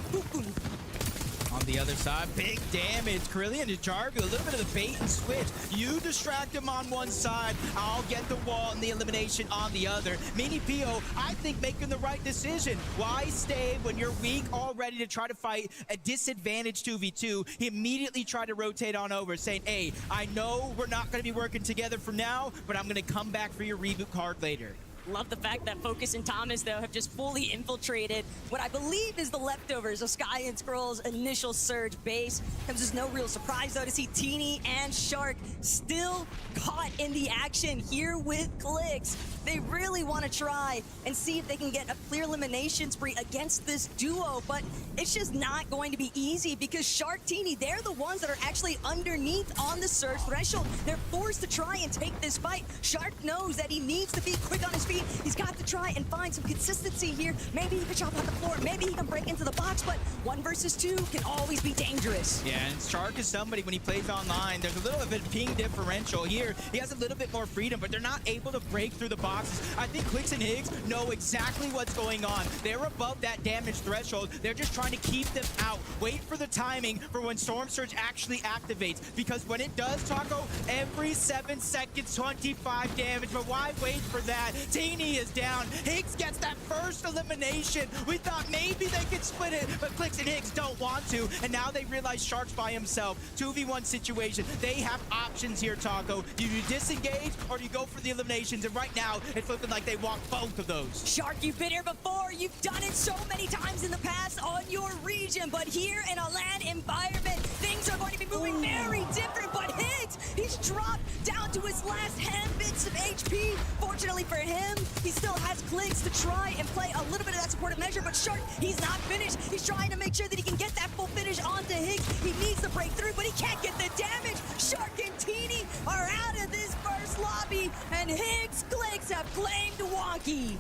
On the other side, big damage. Carillion to Jargu, a little bit of the bait and switch. You distract him on one side, I'll get the wall and the elimination on the other. Mini Pio, I think, making the right decision. Why stay when you're weak already to try to fight a disadvantage 2v2? He immediately tried to rotate on over, saying, hey, I know we're not going to be working together for now, but I'm going to come back for your reboot card later. Love the fact that Focus and Thomas, though, have just fully infiltrated what I believe is the leftovers of Sky and Scroll's initial surge base. Comes as no real surprise, though, to see Teeny and Shark still caught in the action here with Clicks. They really want to try and see if they can get a clear elimination spree against this duo, but it's just not going to be easy because Shark, Teeny, they're the ones that are actually underneath on the surge threshold. They're forced to try and take this fight. Shark knows that he needs to be quick on his feet. He's got to try and find some consistency here. Maybe he can chop on the floor. Maybe he can break into the box, but 1 versus 2 can always be dangerous. Yeah, and Shark is somebody, when he plays online, there's a little bit of ping differential here. He has a little bit more freedom, but they're not able to break through the boxes. I think Clicks and Higgs know exactly what's going on. They're above that damage threshold. They're just trying to keep them out. Wait for the timing for when Storm Surge actually activates, because when it does, Taco, every 7 seconds, 25 damage. But why wait for that? Team Teeny is down. Higgs gets that first elimination. We thought maybe they could split it, but Clix and Higgs don't want to, and now they realize Shark's by himself. 2v1 situation. They have options here, Taco. Do you disengage or do you go for the eliminations? And right now, it's looking like they want both of those. Shark, you've been here before. You've done it so many times in the past on your region, but here in a LAN environment, things are going to be moving very different. But Higgs, he's dropped down to his last bits of HP. Fortunately for him, he still has Clix to try and play a little bit of that supportive measure, but Shark, he's not finished. He's trying to make sure that he can get that full finish onto Higgs. He needs to break through, but he can't get the damage. Shark and Teeny are out of this first lobby, and Higgs Clix have claimed Wonky.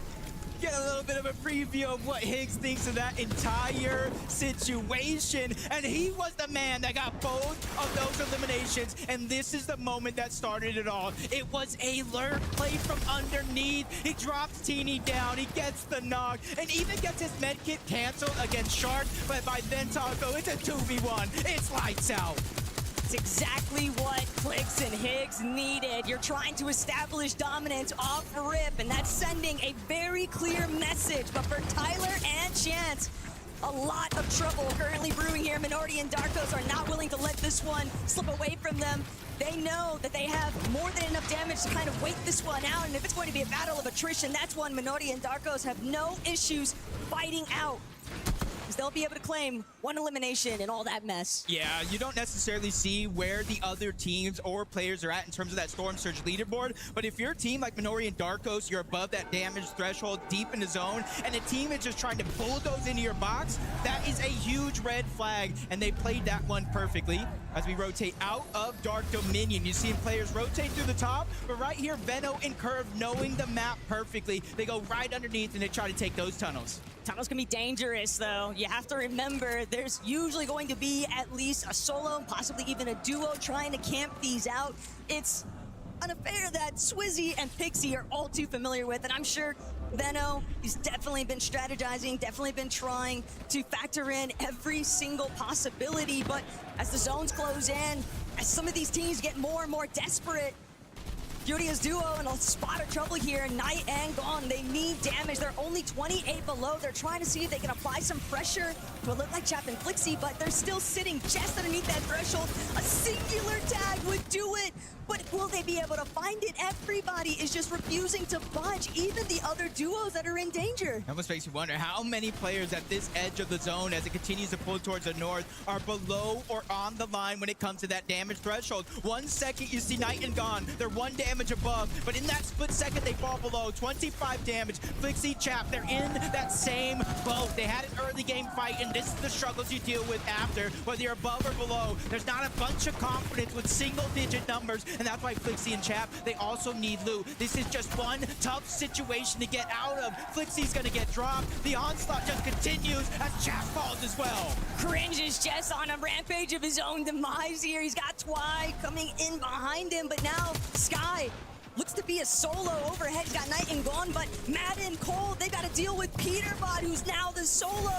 Get a little bit of a preview of what Higgs thinks of that entire situation. And he was the man that got both of those eliminations. And this is the moment that started it all. It was a lurk play from underneath. He drops Teeny down. He gets the knock and even gets his med kit canceled against Shark. But by then, Taco, it's a 2v1. It's lights out. It's exactly what Clix and Higgs needed. You're trying to establish dominance off rip, and that's sending a very clear message. But for Tyler and Chance, a lot of trouble currently brewing here. Minority and Darkos are not willing to let this one slip away from them. They know that they have more than enough damage to kind of wait this one out, and if it's going to be a battle of attrition, that's one Minority and Darkos have no issues fighting out. They'll be able to claim one elimination in all that mess. Yeah, you don't necessarily see where the other teams or players are at in terms of that Storm Surge leaderboard, but if you're a team like Minori and Darkos, you're above that damage threshold deep in the zone, and the team is just trying to bulldoze into your box, that is a huge red flag, and they played that one perfectly. As we rotate out of Dark Dominion, you see players rotate through the top, but right here, Venno and Curve, knowing the map perfectly, they go right underneath and they try to take those tunnels. Tunnels can be dangerous, though. You have to remember, there's usually going to be at least a solo, possibly even a duo, trying to camp these out. It's an affair that Swizzy and Pixie are all too familiar with, and I'm sure Venno, he's definitely been strategizing, definitely been trying to factor in every single possibility, but as the zones close in, as some of these teams get more and more desperate, Furia's duo in a spot of trouble here. Night and Gone, they need damage. They're only 28 below. They're trying to see if they can apply some pressure to a look like Chap and Flixie, but they're still sitting just underneath that threshold. A singular tag would do it, but will they be able to find it? Everybody is just refusing to budge, even the other duos that are in danger. It almost makes you wonder how many players at this edge of the zone as it continues to pull towards the north are below or on the line when it comes to that damage threshold. 1 second you see Night and Gone, they're 1 damage above, but in that split second they fall below. 25 damage. Flixie, Chap, they're in that same boat. They had an early game fight, and this is the struggles you deal with after, whether you're above or below. There's not a bunch of confidence with single-digit numbers, and that's why Flixie and Chap, they also need loot. This is just one tough situation to get out of. Flixie's gonna get dropped. The onslaught just continues as Chap falls as well. Cringe is just on a rampage of his own demise here. He's got Twy coming in behind him, but now Sky looks to be a solo overhead. He's got Night and Gone, but Matt and Cole, they got to deal with Peterbot, who's now the solo.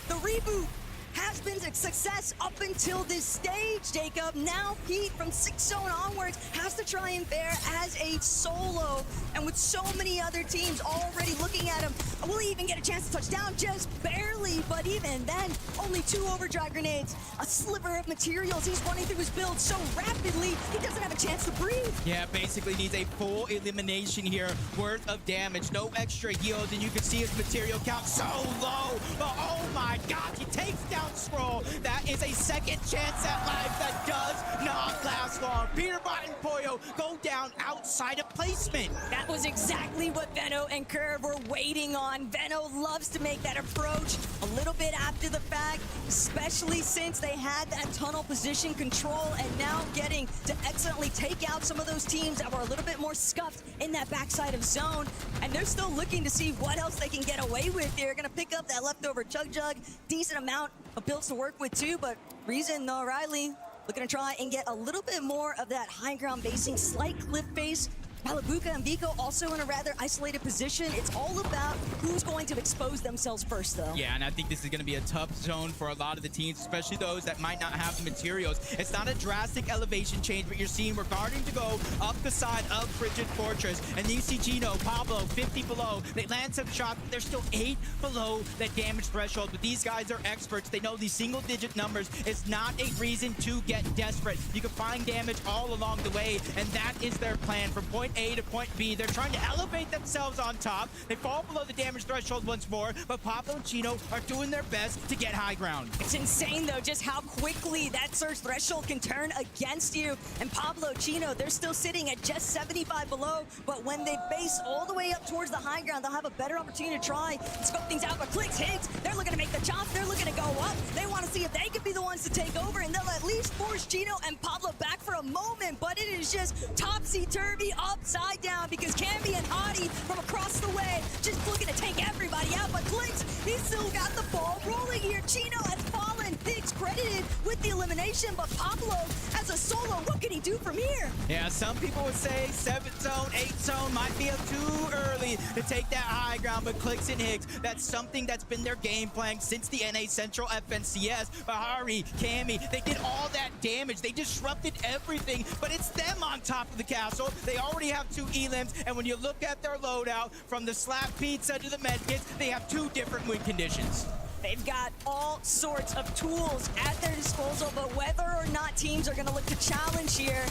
The reboot has been a success up until this stage, Jacob. Now Pete, from 6 zone onwards, has to try and fare as a solo. And with so many other teams already looking at him, will he even get a chance to touch down? Just barely, but even then, only 2 overdrive grenades, a sliver of materials. He's running through his build so rapidly, he doesn't have a chance to breathe. Yeah, basically needs a full elimination here worth of damage. No extra heals, and you can see his material count so low. But oh my God, he takes down Scroll. That is a second chance at life that does not last long. Peterbot and Poyo go down outside of placement. That was exactly what Venno and Curve were waiting on. Venno loves to make that approach a little bit after the fact, especially since they had that tunnel position control, and now getting to excellently take out some of those teams that were a little bit more scuffed in that backside of zone. And they're still looking to see what else they can get away with here. Gonna pick up that leftover Chug Jug, decent amount of builds to work with too, but Reason, O'Reilly looking to try and get a little bit more of that high ground basing, slight cliff base. Malabuka and Vico also in a rather isolated position. It's all about who's going to expose themselves first, though. Yeah, and I think this is going to be a tough zone for a lot of the teams, especially those that might not have the materials. It's not a drastic elevation change, but you're seeing we're guarding to go up the side of Frigid Fortress. And you see Gino, Pablo, 50 below. They land some shots, but they're still 8 below that damage threshold. But these guys are experts. They know these single-digit numbers is not a reason to get desperate. You can find damage all along the way, and that is their plan. From point A to point B, they're trying to elevate themselves on top. They fall below the damage threshold once more, but Pablo and Chino are doing their best to get high ground. It's insane, though, just how quickly that surge threshold can turn against you. And Pablo, Chino, they're still sitting at just 75 below, but when they base all the way up towards the high ground, they'll have a better opportunity to try and scope things out. But Clicks, Higgs, they're looking to make the jump. They're looking to go up. They want to see if they can be the ones to take over, and they'll at least force Chino and Pablo back for a moment. But it is just topsy-turvy, upside down, because Cammy and Hadi from across the way just looking to take everybody out. But Clicks, he's still got the ball rolling here. Chino has fallen. Higgs credited with the elimination, but Pablo as a solo, what can he do from here? Yeah, some people would say 7th zone, 8th zone might be too early to take that high ground, but Clicks and Higgs, that's something that's been their game plan since the NA Central FNCS. Bahari, Cammy, they did all that damage. They disrupted everything, but it's them on top of the castle. They already have 2 elims, and when you look at their loadout, from the slap pizza to the medkits, they have 2 different win conditions. They've got all sorts of tools at their disposal, but whether or not teams are going to look to challenge here,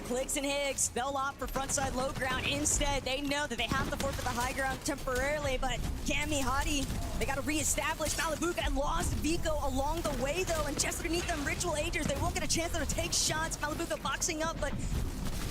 Clicks and Higgs, they'll opt for frontside low ground instead. They know that they have to forfeit the high ground temporarily, but Cammy, Hadi, they got to reestablish Malabuka and lost Vico along the way, though, and just underneath them, Ritual Agers, they won't get a chance to take shots. Malabuka boxing up, but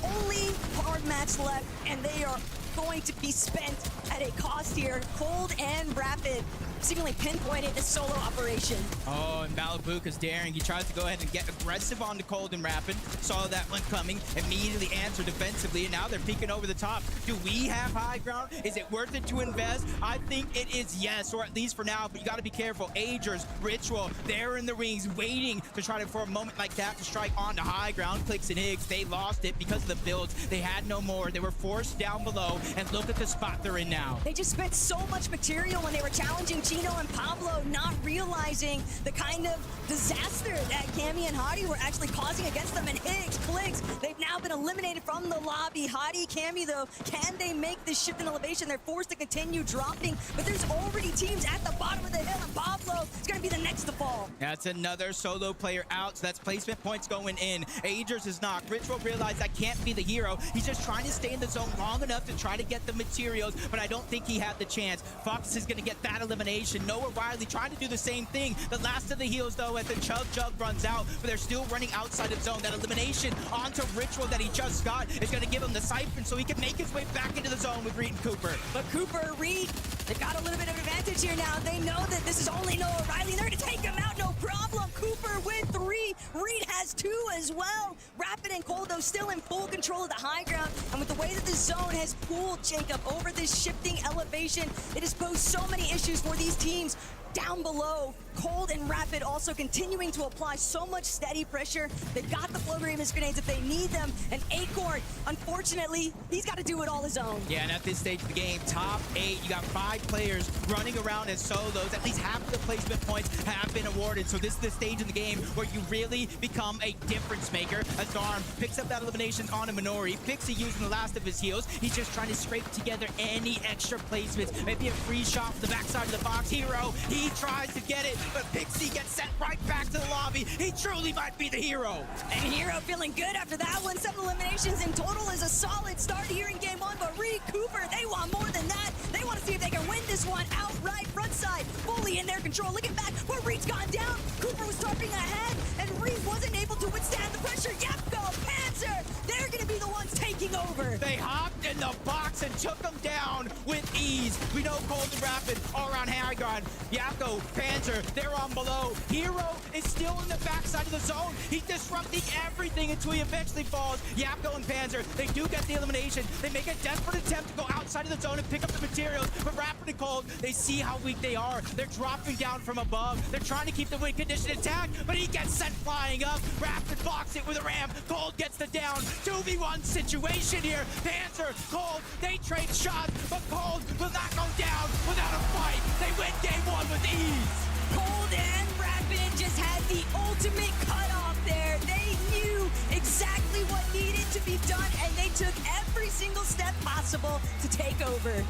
only hard mats left, and they are going to be spent at a cost here. Cold and Rapid seemingly pinpointed this solo operation. Oh, and Malabuka's daring. He tries to go ahead and get aggressive on the Cold and Rapid. Saw that one coming, immediately answered defensively, and now they're peeking over the top. Do we have high ground? Is it worth it to invest? I think it is yes, or at least for now, but you got to be careful. Agers, Ritual, they're in the rings waiting to try to, for a moment like that, to strike onto high ground. Clicks and Higgs, they lost it because of the builds. They had no more. They were forced down below, and look at the spot they're in now. They just spent so much material when they were challenging Chino and Pablo, not realizing the kind of disaster that Cammy and Hadi were actually causing against them. And Higgs, Clicks, they've now been eliminated from the lobby. Hadi, Cammy, though, can they make this shift in elevation? They're forced to continue dropping, but there's already teams at the bottom of the hill, and Pablo is going to be the next to fall. That's another solo player out, so that's placement points going in. Agers is knocked. Ritual realized that can't be the hero. He's just trying to stay in the zone long enough to try to get the materials, but I don't think he had the chance. Fox is going to get that elimination. Noah Riley trying to do the same thing. The last of the heals, though, as the Chug runs out, but they're still running outside of zone. That elimination onto Ritual that he just got is going to give him the siphon so he can make his way back into the zone with Reed and Cooper. But Cooper, Reed, they've got a little bit of advantage here now. They know that this is only Noah Riley. They're going to take him out, no problem. Cooper with 3. Reed has 2 as well. Rapid and Cold, though, still in full control of the high ground. And with the way that the zone has pulled Jacob over this shifting elevation, it has posed so many issues for these teams down below. Cold and Rapid also continuing to apply so much steady pressure. They've got the floater Amos grenades if they need them. And Acorn, unfortunately, he's got to do it all his own. Yeah, and at this stage of the game, top 8, you got 5 players running around as solos. At least half of the placement points have been awarded. So this is the stage in the game where you really become a difference maker. As Garm picks up that elimination on a Minori. Pixie using the last of his heals. He's just trying to scrape together any extra placements. Maybe a free shot from the backside of the box. Hero, he tries to get it, but Pixie gets sent right back to the lobby. He truly might be the hero. And Hero feeling good after that one. 7 eliminations in total is a solid start here in game 1, but Reed, Cooper, they want more than that. They want to see if they can win this one outright. Frontside, fully in their control. Looking back, where Reed's gone down. Cooper was starting ahead, and Reed wasn't able to withstand the pressure. Yapko, Panzer, they're going to be the ones taking over. They hopped in the box and took them down with ease. We know Cold and Rapid all around high ground. Yapko, Panzer, they're on below. Hero is still in the backside of the zone. He's disrupting everything until he eventually falls. Yapko and Panzer, they do get the elimination. They make a desperate attempt to go outside outside of the zone and pick up the materials. But Rapid and Cold, they see how weak they are. They're dropping down from above. They're trying to keep the win condition intact, but he gets sent flying up. Rapid blocks it with a ram. Cold gets the down. 2v1 situation here. Panzer, Cold, they trade shots, but Cold will not go down without a fight. They win game 1 with ease. Cold and Rapid just had the ultimate cutoff there. They knew exactly what needed to be done, and they took every single step possible to take over.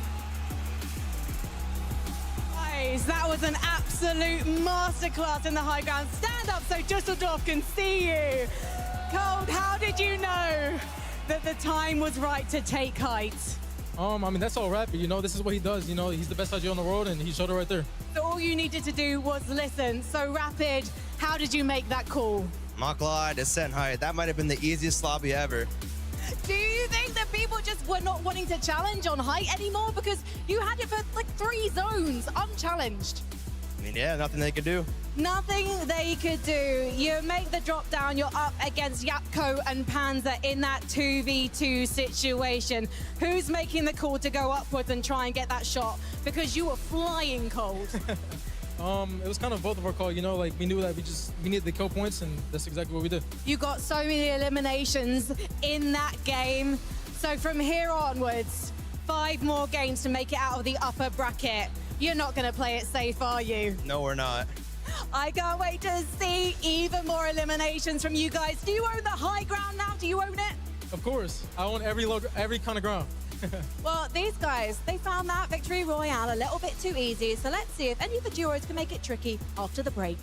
Guys, that was an absolute masterclass in the high ground. Stand up so Dusseldorf can see you. Cold, how did you know that the time was right to take height? I mean, that's all Rapid, you know, this is what he does, you know, he's the best IGL in the world, and he showed it right there. So all you needed to do was listen. So Rapid, how did you make that call? Makla, Descent Height. That might have been the easiest lobby ever. Do you think that people just were not wanting to challenge on height anymore? Because you had it for like 3 zones, unchallenged. I mean, yeah, nothing they could do. Nothing they could do. You make the drop down, you're up against Yapko and Panzer in that 2v2 situation. Who's making the call to go upwards and try and get that shot? Because you were flying Cold. It was kind of both of our call, you know, like we knew that we needed the kill points, and that's exactly what we did. You got so many eliminations in that game. So from here onwards, 5 more games to make it out of the upper bracket. You're not going to play it safe, are you? No, we're not. I can't wait to see even more eliminations from you guys. Do you own the high ground now? Do you own it? Of course, I own every kind of ground. Well, these guys, they found that victory royale a little bit too easy. So let's see if any of the duos can make it tricky after the break.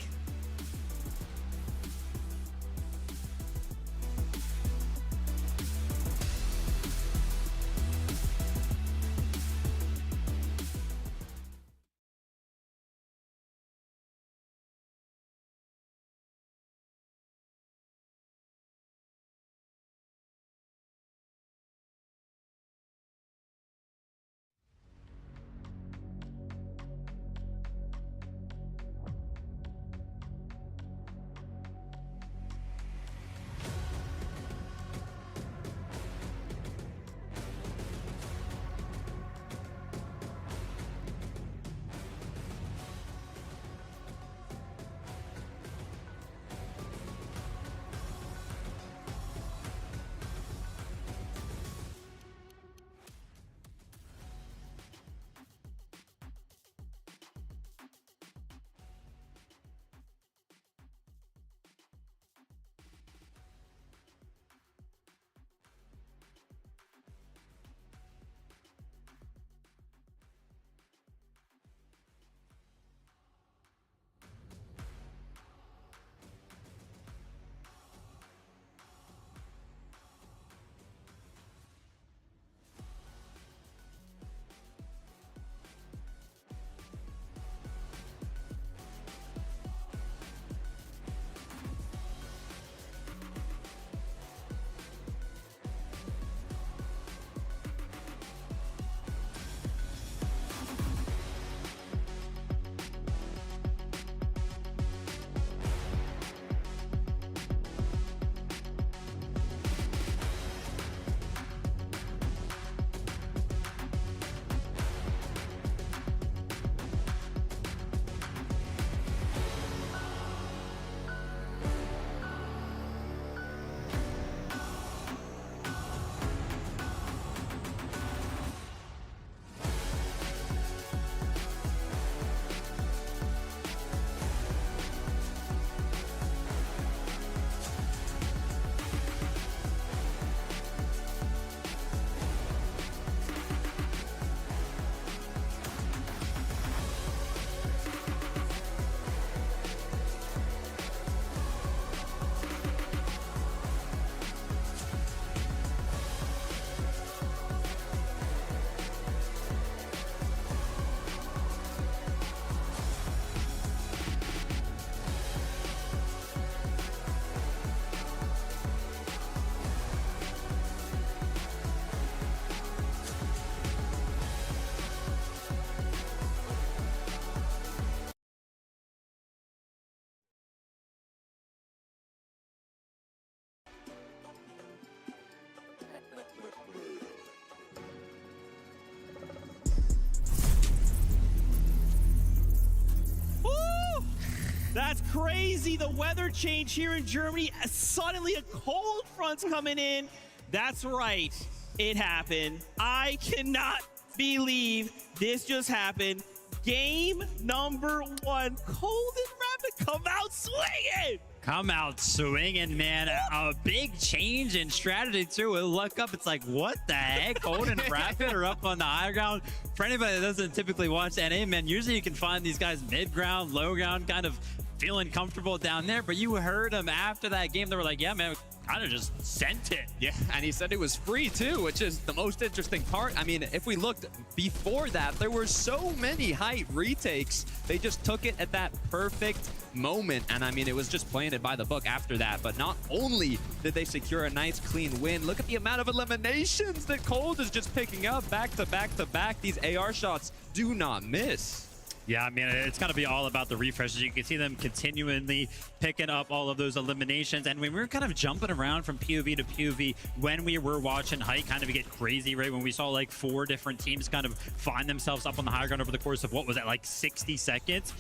crazy. The weather change here in Germany. Suddenly a cold front's coming in. That's right. It happened. I cannot believe this just happened. Game number 1. Cold and Rapid come out swinging. Come out swinging, man. A big change in strategy, too. We look up, it's like, what the heck? Cold and Rapid are up on the high ground. For anybody that doesn't typically watch NA, man, usually you can find these guys mid-ground, low-ground, kind of feeling comfortable down there. But you heard them after that game. They were like, yeah, man, kind of just sent it. Yeah, and he said it was free too, which is the most interesting part. I mean, if we looked before that, there were so many height retakes. They just took it at that perfect moment. And I mean, it was just playing it by the book after that. But not only did they secure a nice clean win, look at the amount of eliminations that Cold is just picking up back to back to back. These AR shots do not miss. Yeah, I mean, it's got to be all about the refreshes. You can see them continually picking up all of those eliminations. And when we were kind of jumping around from POV to POV, when we were watching Height kind of get crazy, right? When we saw like 4 different teams kind of find themselves up on the high ground over the course of, what was that, like 60 seconds?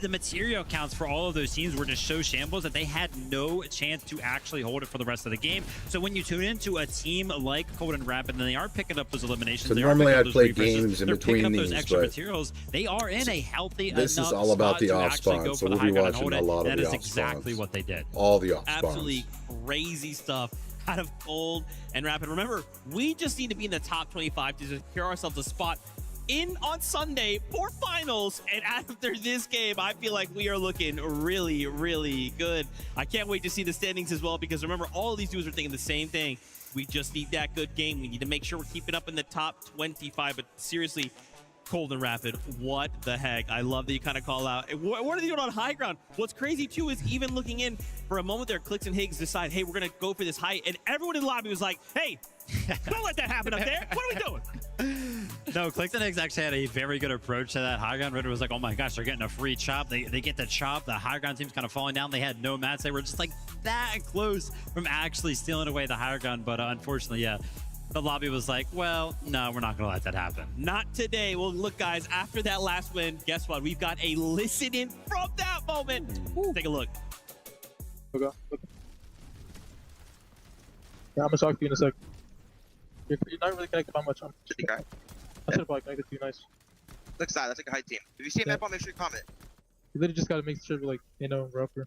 The material counts for all of those teams were just so shambles that they had no chance to actually hold it for the rest of the game. So when you tune into a team like Cold and Rapid, and they are picking up those eliminations, So they normally are I'd those play refreshes, games in they're between picking up those these, extra but materials. They are in a healthy this enough is all about spot the to off actually spawn, go so for the we'll high be ground and watching hold a it. lot of That the is off exactly spawns. what they did. All the off spawns. Absolutely crazy stuff out of Cold and Rapid. Remember, we just need to be in the top 25 to secure ourselves a spot in on Sunday for finals. And after this game, I feel like we are looking really, really good. I can't wait to see the standings as well, because remember, all of these dudes are thinking the same thing. We just need that good game. We need to make sure we're keeping up in the top 25. But seriously, Cold and Rapid, what the heck? I love that you kind of call out. What are they doing on high ground? What's crazy too is even looking in for a moment there, Clicks and Higgs decide, hey, we're gonna go for this height, and everyone in the lobby was like, hey, don't let that happen up there. What are we doing? No, Clicks and Higgs actually had a very good approach to that high ground. Ritter was like, oh my gosh, they're getting a free chop. They get the chop. The high ground team's kind of falling down. They had no mats. They were just like that close from actually stealing away the high ground. But unfortunately, yeah, the lobby was like, well, no, we're not going to let that happen. Not today. Well, look, guys, after that last win, guess what? We've got a listen in from that moment. Take a look. Okay. Yeah, I'm gonna talk to you in a sec. You're not really connected by much. I should have probably connected to you. Nice. Looks side. That's like a high team. If you see a map on, make sure you comment. You literally just gotta make sure, like, we're up here.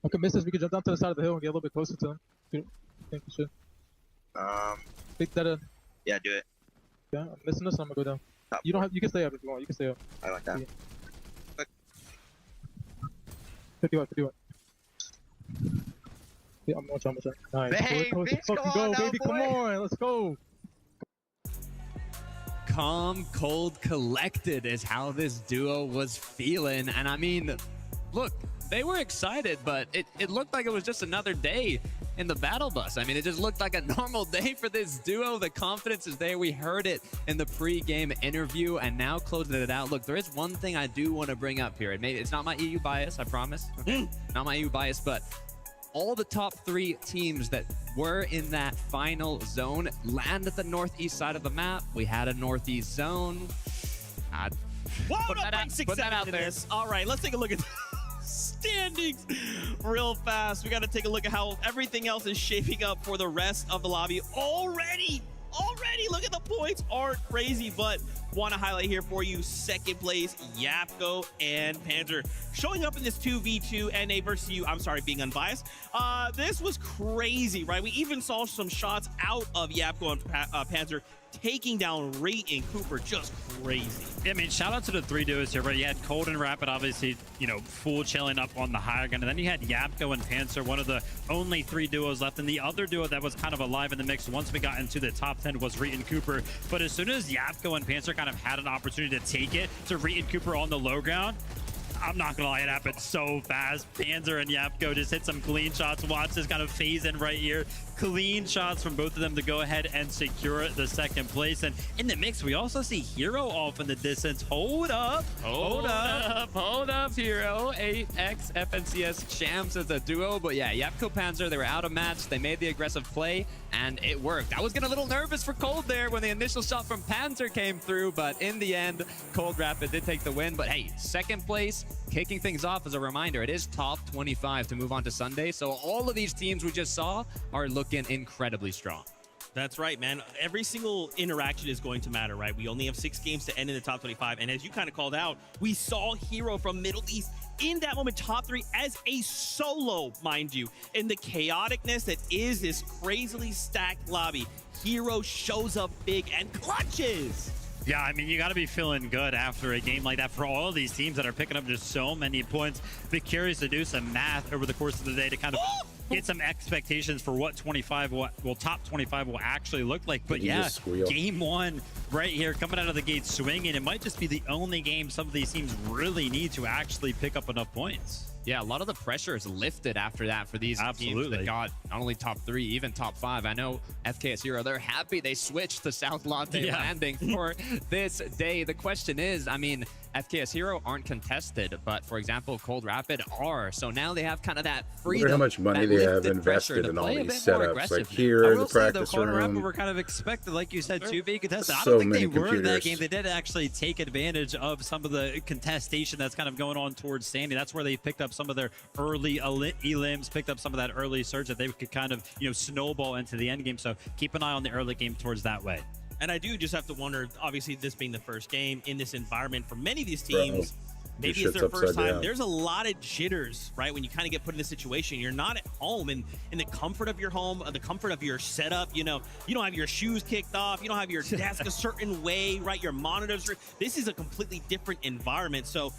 I can miss this. We can jump down to the side of the hill and get a little bit closer to them. I think we should. Think that. Yeah, do it. Yeah, I'm missing this. I'm gonna go down. You don't have. You can stay up if you want. You can stay up. I like that. 51. Yeah, I'm watching. Nice. Hey, let's bitch, fucking come on go, now, baby. boy. Come on, let's go. Calm, cold, collected is how this duo was feeling. And I mean, look, they were excited, but it looked like it was just another day in the battle bus. I mean, it just looked like a normal day for this duo. The confidence is there. We heard it in the pre-game interview, and now closing it out. Look, there is one thing I do want to bring up here. It's not my EU bias, I promise. Okay? Not my EU bias, but all the top 3 teams that were in that final zone land at the northeast side of the map. We had a northeast zone. Put that out there. All right, let's take a look at standings real fast. We got to take a look at how everything else is shaping up for the rest of the lobby already. Look at the points, aren't crazy, but want to highlight here for you, second place, Yapko and Panzer. Showing up in this 2v2 NA versus you, I'm sorry, being unbiased. This was crazy, right? We even saw some shots out of Yapko and Panzer taking down Rate and Cooper, just crazy. Yeah, I mean, shout out to the 3 duos here, right? You had Cold and Rapid, obviously, full chilling up on the high ground. And then you had Yapko and Panzer, one of the only 3 duos left. And the other duo that was kind of alive in the mix once we got into the top 10 was Rate and Cooper. But as soon as Yapko and Panzer kind of had an opportunity to take it to Rate and Cooper on the low ground, I'm not gonna lie, it happened so fast. Panzer and Yapko just hit some clean shots. Watch this kind of phase in right here. Clean shots from both of them to go ahead and secure the second place. And in the mix, we also see Hero off in the distance. Hold up, Hold up, Hero. 8x FNCS champs as a duo. But yeah, Yapko Panzer, they were out of match. They made the aggressive play, and it worked. I was getting a little nervous for Cold there when the initial shot from Panzer came through, but in the end, Cold Rapid did take the win. But hey, second place, kicking things off as a reminder, it is top 25 to move on to Sunday. So all of these teams we just saw are looking incredibly strong. That's right, man. Every single interaction is going to matter, right? We only have 6 games to end in the top 25. And as you kind of called out, we saw Hero from Middle East in that moment, top 3 as a solo, mind you. In the chaoticness that is this crazily stacked lobby, Hero shows up big and clutches. Yeah, I mean, you got to be feeling good after a game like that for all of these teams that are picking up just so many points. Be curious to do some math over the course of the day to kind of get some expectations for what top 25 will actually look like. But yeah, game 1 right here coming out of the gate swinging. It might just be the only game some of these teams really need to actually pick up enough points. Yeah, a lot of the pressure is lifted after that for these teams that got not only top 3, even top 5. I know FKS Hero, they're happy they switched to South Latte Landing for this day. The question is, I mean, FKS Hero aren't contested, but for example, Cold Rapid are. So now they have kind of that freedom. How much money they have invested in all these setups, like here, the practice Cold Rapid room. were kind of expected, like you said, to be contested. I So don't think they many were in that computers. game. They did actually take advantage of some of the contestation that's kind of going on towards Sandy. That's where they picked up some of their early elims, picked up some of that early surge that they could kind of, snowball into the end game. So keep an eye on the early game towards that way. And I do just have to wonder, obviously this being the first game in this environment for many of these teams, maybe it's their first time. There's a lot of jitters, right? When you kind of get put in this situation, you're not at home in the comfort of your home, the comfort of your setup. You don't have your shoes kicked off. You don't have your desk a certain way, right? Your monitors. This is a completely different environment. So,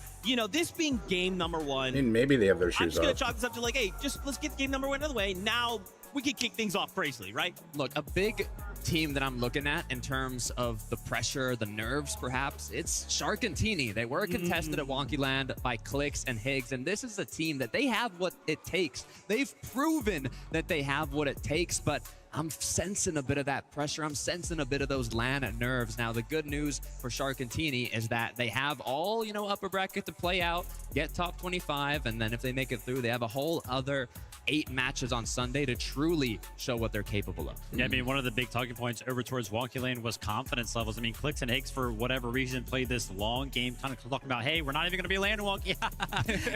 this being game number 1. I mean, maybe they have their I'm shoes just going off. to chalk this up to like, hey, let's get game number 1 out of the way. Now we can kick things off gracefully, right? Look, a big team that I'm looking at in terms of the pressure, the nerves, perhaps, it's Shark and Teeny. They were contested at Wonky Land by Clicks and Higgs, and this is a team that they have what it takes. They've proven that they have what it takes, but I'm sensing a bit of that pressure. I'm sensing a bit of those LAN nerves. Now, the good news for Shark and Teeny is that they have all, upper bracket to play out, get top 25, and then if they make it through, they have a whole other 8 matches on Sunday to truly show what they're capable of. Yeah, I mean, one of the big talking points over towards Wonky Lane was confidence levels. I mean, Clicks and Higgs, for whatever reason, played this long game, kind of talking about, hey, we're not even going to be landing Wonky.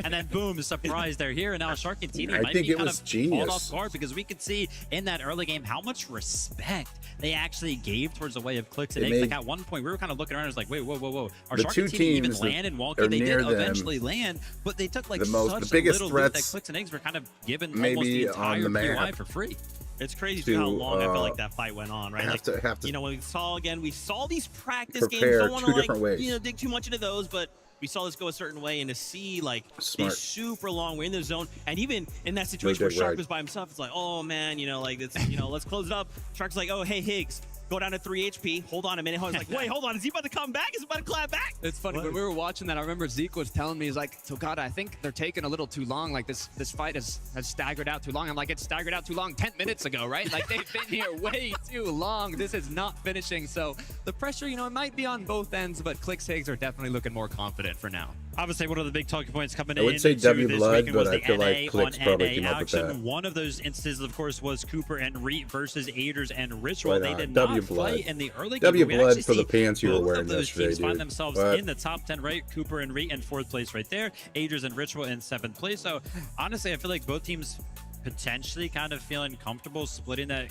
And then, boom, surprise, they're here. And now Shark and Teeny might be kind of caught off guard because we could see in that early game how much respect they actually gave towards the way of Clicks and Higgs. Like, at one point, we were kind of looking around and was like, wait, whoa. Are The Shark two and Teeny even teams land in that Wonky? are They did near them, eventually land, but they took like the such biggest little bit that threats Clicks and Higgs were kind of given maybe almost the on entire the POI map for free. It's crazy to, how long I felt like that fight went on, right? have to when we saw these practice games. prepare Don't want two to different ways. dig too much into those, but we saw this go a certain way, and to see like Smart. a super long way in the zone, and even in that situation where dead Shark right. was by himself, it's like, oh man, like it's let's close it up. Shark's like, oh hey Higgs, go down to 3 HP. Hold on a minute. I was like, wait, hold on. Is he about to come back? Is he about to clap back? It's funny, when we were watching that, I remember Zeke was telling me, he's like, so God, I think they're taking a little too long. Like this fight has staggered out too long. I'm like, it staggered out too long 10 minutes ago, right? Like they've been here way too long. This is not finishing. So the pressure, it might be on both ends, but Clicks Higgs are definitely looking more confident for now. Obviously, one of the big talking points coming in. I would say W this Blood, weekend but was I the feel like NA Clicks on probably NA came up with action. that. One of those instances, of course, was Cooper and Reet versus Aiders and Ritual. Right They on. did W not Blood. play in the early game. W but we Blood actually for the see pants you were both wearing of those yesterday, teams find dude. themselves But- in the top 10, right? Cooper and Reet in 4th place right there. Aiders and Ritual in 7th place. So honestly, I feel like both teams potentially kind of feeling comfortable splitting that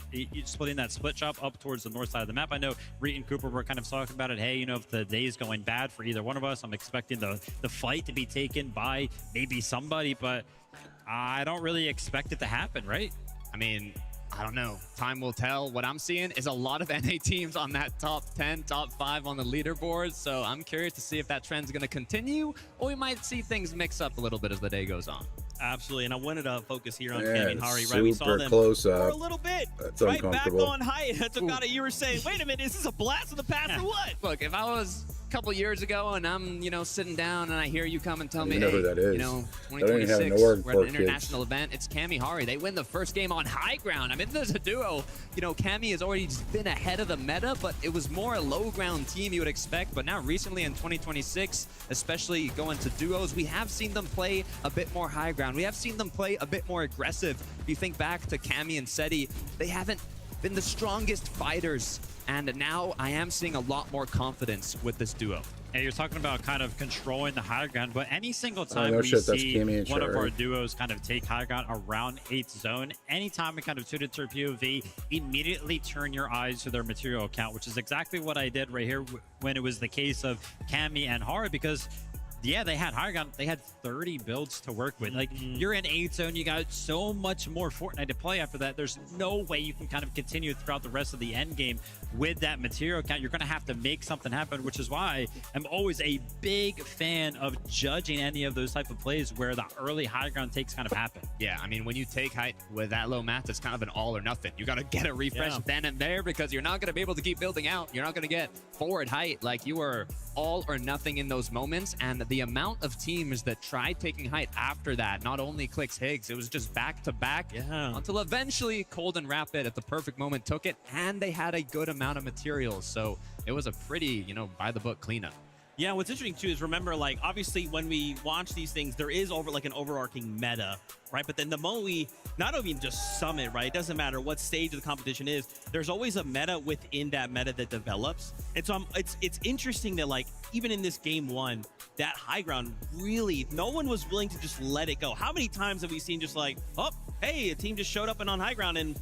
split chop up towards the north side of the map. I know Reet and Cooper were kind of talking about it. Hey, if the day is going bad for either one of us, I'm expecting the fight to be taken by maybe somebody, but I don't really expect it to happen, right? I mean, I don't know. Time will tell. What I'm seeing is a lot of NA teams on that top 10, top 5 on the leaderboard. So I'm curious to see if that trend's going to continue, or we might see things mix up a little bit as the day goes on. Absolutely, and I wanted to focus here on Yeah, Cam and Hari, right? We saw super them close for up. a little bit, That's right back uncomfortable. on height. Tokata, you were saying, wait a minute, is this a blast of the past or what? Look, if I was a couple years ago and I'm, sitting down and I hear you come and tell I me, don't hey, know who that is. you know, I don't even have 2026, no word we're for at an kids. international event. It's Cami Hari. They win the first game on high ground. I mean, there's a duo. Cami has already been ahead of the meta, but it was more a low ground team you would expect. But now recently in 2026, especially going to duos, we have seen them play a bit more high ground. We have seen them play a bit more aggressive. If you think back to Cami and Seti, they haven't been the strongest fighters. And now I am seeing a lot more confidence with this duo. And you're talking about kind of controlling the high ground, but any single time no we shit, that's see Cammy and one of our Sherry. duos kind of take high ground around 8th zone, anytime we kind of tune into our POV, immediately turn your eyes to their material account, which is exactly what I did right here when it was the case of Cammy and Hara, because yeah, they had high ground. They had 30 builds to work with. Like, you're in 8th zone. You got so much more Fortnite to play after that. There's no way you can kind of continue throughout the rest of the end game with that material count. You're going to have to make something happen, which is why I'm always a big fan of judging any of those type of plays where the early high ground takes kind of happen. Yeah, I mean, when you take height with that low math, it's kind of an all or nothing. You got to get a refresh then and there, because you're not going to be able to keep building out. You're not going to get forward height. Like, you are all or nothing in those moments. And the amount of teams that tried taking height after that, not only Clicks Higgs, it was just back to back until eventually Cold and Rapid at the perfect moment took it, and they had a good amount of materials. So it was a pretty, by the book cleanup. Yeah, what's interesting too is, remember, like, obviously when we launch these things, there is an overarching meta, right? But then the moment we not even just summit, right? It doesn't matter what stage of the competition is, there's always a meta within that meta that develops. And so it's interesting that, like, even in this game one, that high ground, really, no one was willing to just let it go. How many times have we seen just like, oh, hey, a team just showed up and on high ground, and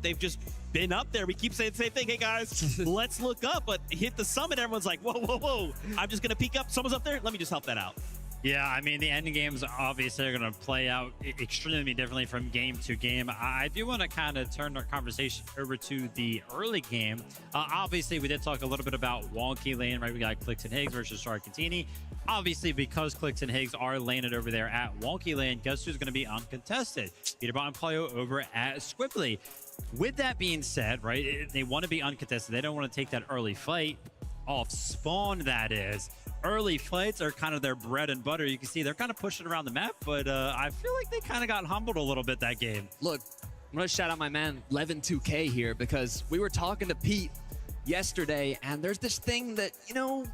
they've just been up there. We keep saying the same thing. Hey, guys, let's look up. But hit the summit, everyone's like, whoa, whoa, whoa. I'm just going to peek up. Someone's up there. Let me just help that out. Yeah, I mean, the end games obviously are going to play out extremely differently from game to game. I do want to kind of turn our conversation over to the early game. Obviously, we did talk a little bit about wonky lane, right? We got Clicks and Higgs versus Sharkatini. Obviously, because Clicks and Higgs are landed over there at wonky lane, guess who's going to be uncontested? Peterbot and Polio over at Squibbly. With that being said, right, they want to be uncontested. They don't want to take that early fight off spawn, that is. Early fights are kind of their bread and butter. You can see they're kind of pushing around the map, but I feel like they kind of got humbled a little bit that game. Look, I'm going to shout out my man, Levin2K here, because we were talking to Pete yesterday, and there's this thing that,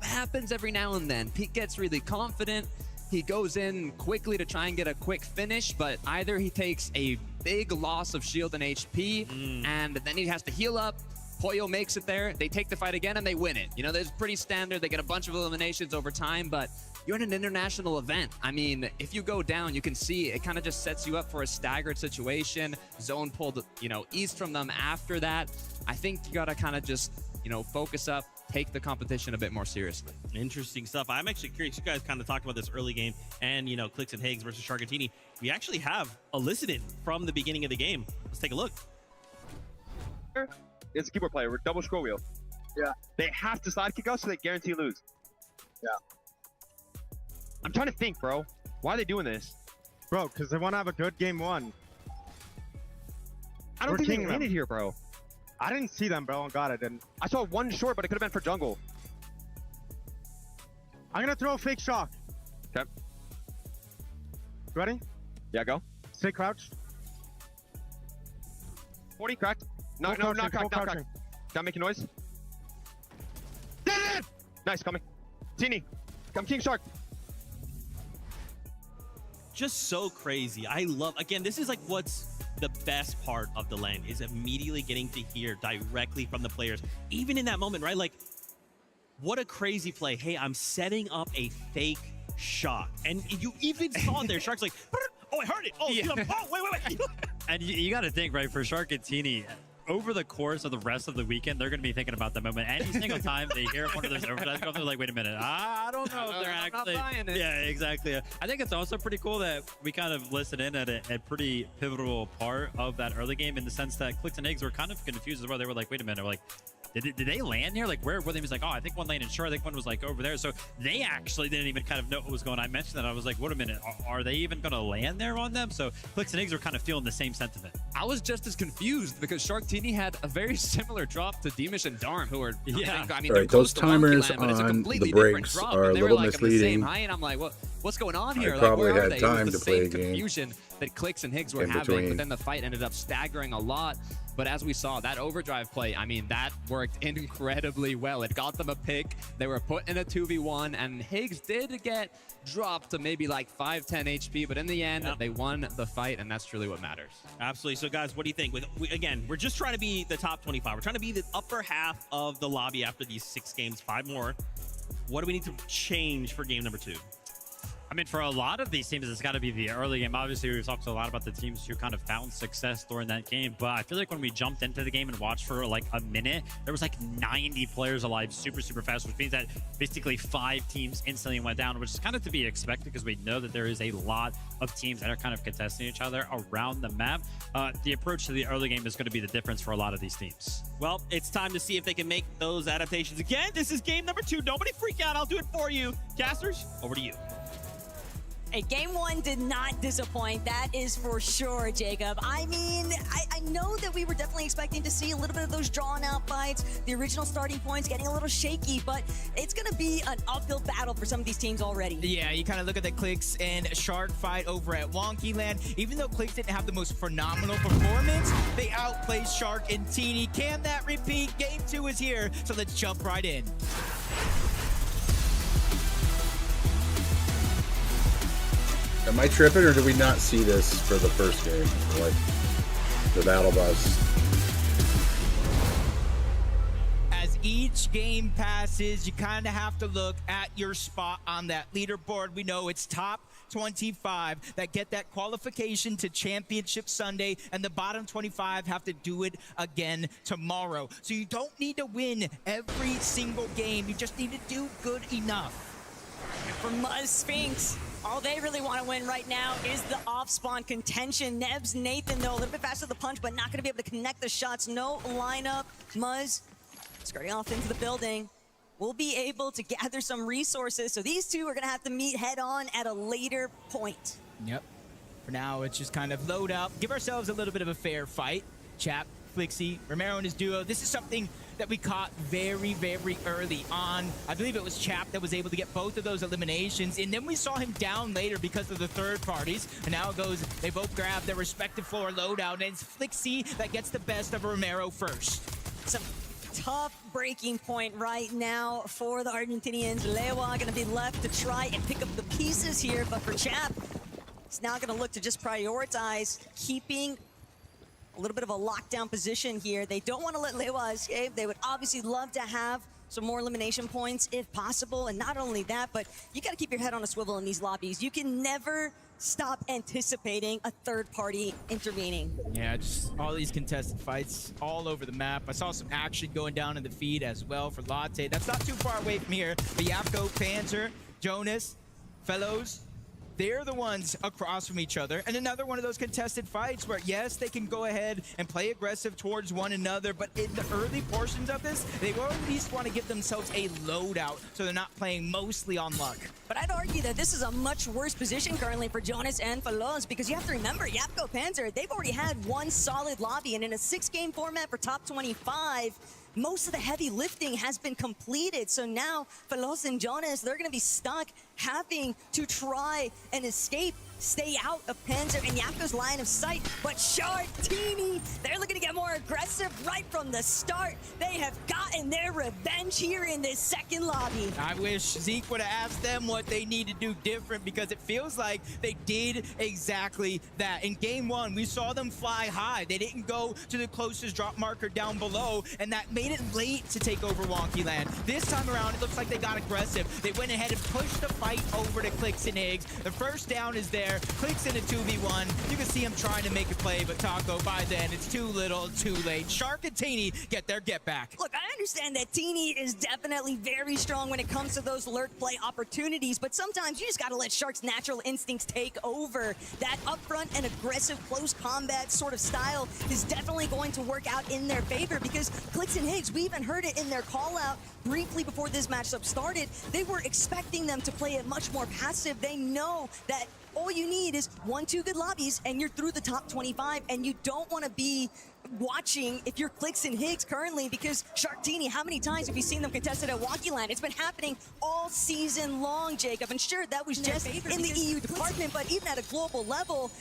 happens every now and then. Pete gets really confident. He goes in quickly to try and get a quick finish, but either he takes a big loss of shield and HP, and then he has to heal up. Pollo makes it there. They take the fight again, and they win it. There's pretty standard. They get a bunch of eliminations over time, but you're in an international event. I mean, if you go down, you can see it kind of just sets you up for a staggered situation. Zone pulled, east from them after that. I think you got to kind of just, focus up, take the competition a bit more seriously. Interesting stuff. I'm actually curious. You guys kind of talked about this early game and, Clicks and Higgs versus Sharkatini. We actually have elicited from the beginning of the game. Let's take a look. It's a keyboard player. We're double scroll wheel. Yeah. They have to sidekick us so they guarantee lose. Yeah. I'm trying to think, bro. Why are they doing this? Bro, because they want to have a good game one. I don't think they landed here, bro. I didn't see them, bro. God, I didn't. I saw one short, but it could have been for jungle. I'm going to throw a fake shock. Okay. Ready? Yeah, go. Stay crouched. 40, cracked. No, not cracked, not cracked. Not making noise. Nice, coming. Teeny, come King Shark. Just so crazy. I love, again, this is like what's the best part of the LAN, is immediately getting to hear directly from the players. Even in that moment, right? Like, what a crazy play. Hey, I'm setting up a fake shot. And you even saw there, Shark's like, oh, I heard it. Oh, yeah. Oh, wait. And you got to think, right, for Sharkatini, over the course of the rest of the weekend, they're going to be thinking about that moment. Any single time they hear one of those overdrives go, they're like, wait a minute, I don't know if they're actually... not buying it. Yeah, exactly. I think it's also pretty cool that we kind of listened in at a pretty pivotal part of that early game, in the sense that Clicks and Higgs were kind of confused as well. They were like, wait a minute, like, did they land here? Like, where were they? He was like, oh, I think one landed short. I think one was like over there. So they actually didn't even kind of know what was going on. I mentioned that. I was like, wait a minute, are they even going to land there on them? So Clicks and Higgs were kind of feeling the same sentiment. I was just as confused because Sharktini had a very similar drop to Demish and Darm, who are, I mean, right, those timers on the breaks are a little misleading. And I'm like, well, what's going on here? I Like, probably where are had they? time It was to the play same a game confusion that Clicks and Higgs were in having, between. but then the fight ended up staggering a lot. But as we saw, that overdrive play, I mean, that worked incredibly well. It got them a pick. They were put in a 2v1, and Higgs did get dropped to maybe like 5-10 HP, but in the end, they won the fight, and that's truly what matters. Absolutely. So, guys, what do you think? Again, we're just trying to be the top 25. We're trying to be the upper half of the lobby after these 6 games, 5 more. What do we need to change for game number 2? I mean, for a lot of these teams, it's got to be the early game. Obviously, we've talked a lot about the teams who kind of found success during that game, but I feel like when we jumped into the game and watched for like a minute, there was like 90 players alive super fast, which means that basically 5 teams instantly went down, which is kind of to be expected because we know that there is a lot of teams that are kind of contesting each other around the map. The approach to the early game is going to be the difference for a lot of these teams. Well, it's time to see if they can make those adaptations. Again, this is game number 2. Nobody freak out. I'll do it for you. Casters, over to you. Hey, game 1 did not disappoint. That is for sure, Jacob. I mean, I know that we were definitely expecting to see a little bit of those drawn-out fights, the original starting points getting a little shaky, but it's going to be an uphill battle for some of these teams already. Yeah, you kind of look at the Clicks and Shark fight over at Wonky Land. Even though Clicks didn't have the most phenomenal performance, they outplayed Shark and Teeny. Can that repeat? Game 2 is here, so let's jump right in. Am I tripping, or did we not see this for the first game? Like, the Battle Bus. As each game passes, you kind of have to look at your spot on that leaderboard. We know it's top 25 that get that qualification to Championship Sunday, and the bottom 25 have to do it again tomorrow. So you don't need to win every single game. You just need to do good enough. And for Muzz Sphinx, all they really want to win right now is the off-spawn contention. Nebs, Nathan, though, a little bit faster the punch, but not going to be able to connect the shots. No lineup. Muzz skirting off into the building. We'll be able to gather some resources, so these two are going to have to meet head-on at a later point. Yep. For now, it's just kind of load up, give ourselves a little bit of a fair fight. Chap, Flixie, Romero and his duo. This is something that we caught very early on. I believe it was Chap that was able to get both of those eliminations, and then we saw him down later because of the third parties. And now it goes, they both grab their respective floor loadout, and it's Flixie that gets the best of Romero first. Some tough breaking point right now for the Argentinians. Lewa going to be left to try and pick up the pieces here, but for Chap, he's now going to look to just prioritize keeping a little bit of a lockdown position here. They don't want to let Lewa escape. They would obviously love to have some more elimination points if possible. And not only that, but you got to keep your head on a swivel in these lobbies. You can never stop anticipating a third party intervening. Yeah, just all these contested fights all over the map. I saw some action going down in the feed as well for Latte. That's not too far away from here. But Yapko, Panzer, Jonas, Fellows, they're the ones across from each other. And another one of those contested fights where, yes, they can go ahead and play aggressive towards one another, but in the early portions of this, they will at least want to give themselves a loadout so they're not playing mostly on luck. But I'd argue that this is a much worse position currently for Jonas and Falos, because you have to remember, Yapko Panzer, they've already had one solid lobby, and in a 6-game format for top 25, most of the heavy lifting has been completed. So now Falos and Jonas, they're going to be stuck having to try and escape, stay out of Panzer and Yapko's line of sight. But Shartini, they're looking to get more aggressive right from the start. They have gotten their revenge here in this second lobby. I wish Zeke would have asked them what they need to do different, because it feels like they did exactly that. In game 1, we saw them fly high. They didn't go to the closest drop marker down below, and that made it late to take over Wonky Land. This time around, it looks like they got aggressive. They went ahead and pushed the fight over to Clicks and Higgs. The first down is there. Clicks in a 2v1. You can see him trying to make a play, but Taco, by then, it's too little, too late. Shark and Teeny get their get back. Look, I understand that Teeny is definitely very strong when it comes to those lurk play opportunities, but sometimes you just gotta let Shark's natural instincts take over. That upfront and aggressive close combat sort of style is definitely going to work out in their favor, because Clicks and Higgs, we even heard it in their call out briefly before this matchup started. They were expecting them to play it much more passive. They know that all you need is 1-2 good lobbies and you're through the top 25, and you don't want to be watching if you're Clicks and Higgs currently, because Sharktini, how many times have you seen them contested at Walkie Land? It's been happening all season long, Jacob. And sure, that was just in the EU department, but even at a global level,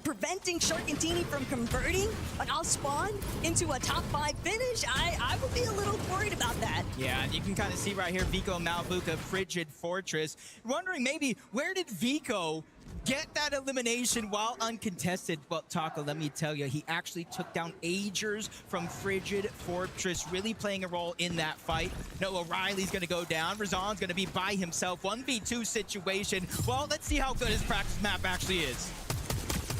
preventing Sharktini from converting an off spawn into a top 5 finish, I would be a little worried about that. Yeah, and you can kind of see right here, Vico Malbuka, Frigid Fortress. Wondering maybe, where did Vico get that elimination while uncontested? Well, Taka, let me tell you, he actually took down Agers from Frigid Fortress, really playing a role in that fight. Noah Riley's going to go down. Razan's going to be by himself. 1v2 situation. Well, let's see how good his practice map actually is.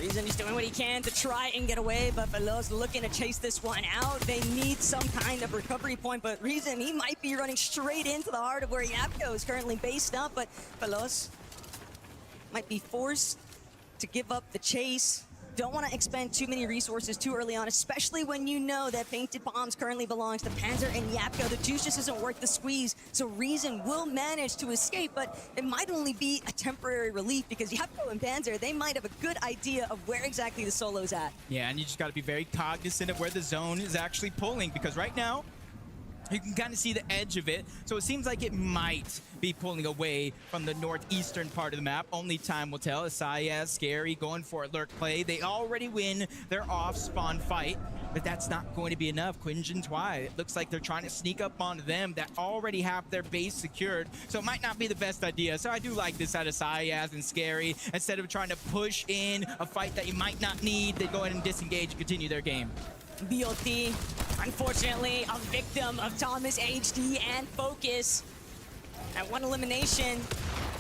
Reason he's doing what he can to try and get away, but Veloz looking to chase this one out. They need some kind of recovery point, but Reason, he might be running straight into the heart of where Yapko is currently based up, but Veloz might be forced to give up the chase. Don't want to expend too many resources too early on, especially when you know that Painted Bombs currently belongs to Panzer and Yapko. The juice just isn't worth the squeeze, so Reason will manage to escape, but it might only be a temporary relief because Yapko and Panzer, they might have a good idea of where exactly the solo's at. Yeah, and you just got to be very cognizant of where the zone is actually pulling, because right now, you can kind of see the edge of it, so it seems like it might be pulling away from the northeastern part of the map. Only time will tell. Asayas, Scary, going for a lurk play. They already win their off-spawn fight, but that's not going to be enough. Quinjin's why. It looks like they're trying to sneak up onto them that already have their base secured, so it might not be the best idea. So I do like this out of Asayas and Scary. Instead of trying to push in a fight that you might not need, they go ahead and disengage and continue their game. BOT, unfortunately, a victim of Thomas HD and Focus. At one elimination,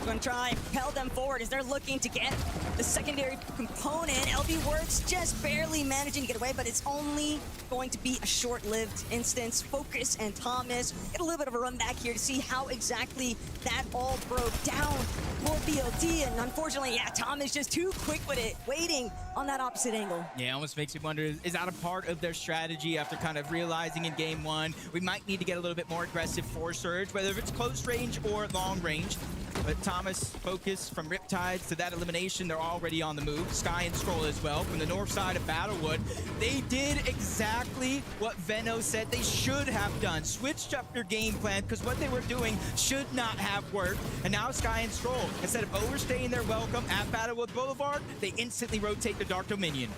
we're going to try and propel them forward as they're looking to get the secondary component. LB Works just barely managing to get away, but it's only going to be a short-lived instance. Focus and Thomas get a little bit of a run back here to see how exactly that all broke down for BOT. And unfortunately, yeah, Thomas just too quick with it, waiting on that opposite angle. Yeah, almost makes me wonder, is that a part of their strategy after kind of realizing in game one, we might need to get a little bit more aggressive for Surge, whether it's close range or long range. But Thomas, Focus from Riptides to that elimination, they're already on the move. Sky and Scroll as well from the north side of Battlewood. They did exactly what Veno said they should have done. Switched up their game plan because what they were doing should not have worked. And now Sky and Scroll, instead of overstaying their welcome at Battlewood Boulevard, they instantly rotate the Dark Dominion.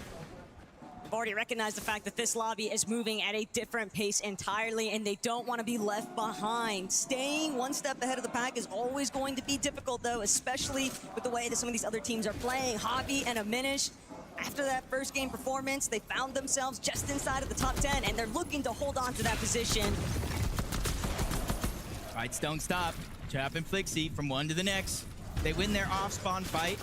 I've already recognized the fact that this lobby is moving at a different pace entirely, and they don't want to be left behind. Staying one step ahead of the pack is always going to be difficult, though, especially with the way that some of these other teams are playing. Hobby and Aminish, after that first game performance, they found themselves just inside of the top 10, and they're looking to hold on to that position. Fights don't stop. Chap and Flixie from one to the next. They win their off-spawn fight,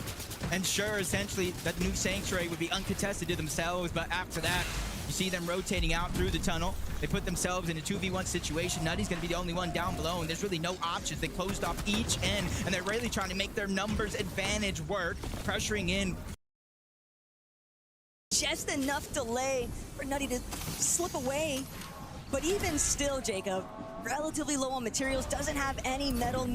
and sure, essentially, that new Sanctuary would be uncontested to themselves, but after that, you see them rotating out through the tunnel. They put themselves in a 2v1 situation. Nutty's going to be the only one down below, and there's really no options. They closed off each end, and they're really trying to make their numbers advantage work, pressuring in. Just enough delay for Nutty to slip away, but even still, Jacob, relatively low on materials, doesn't have any metal.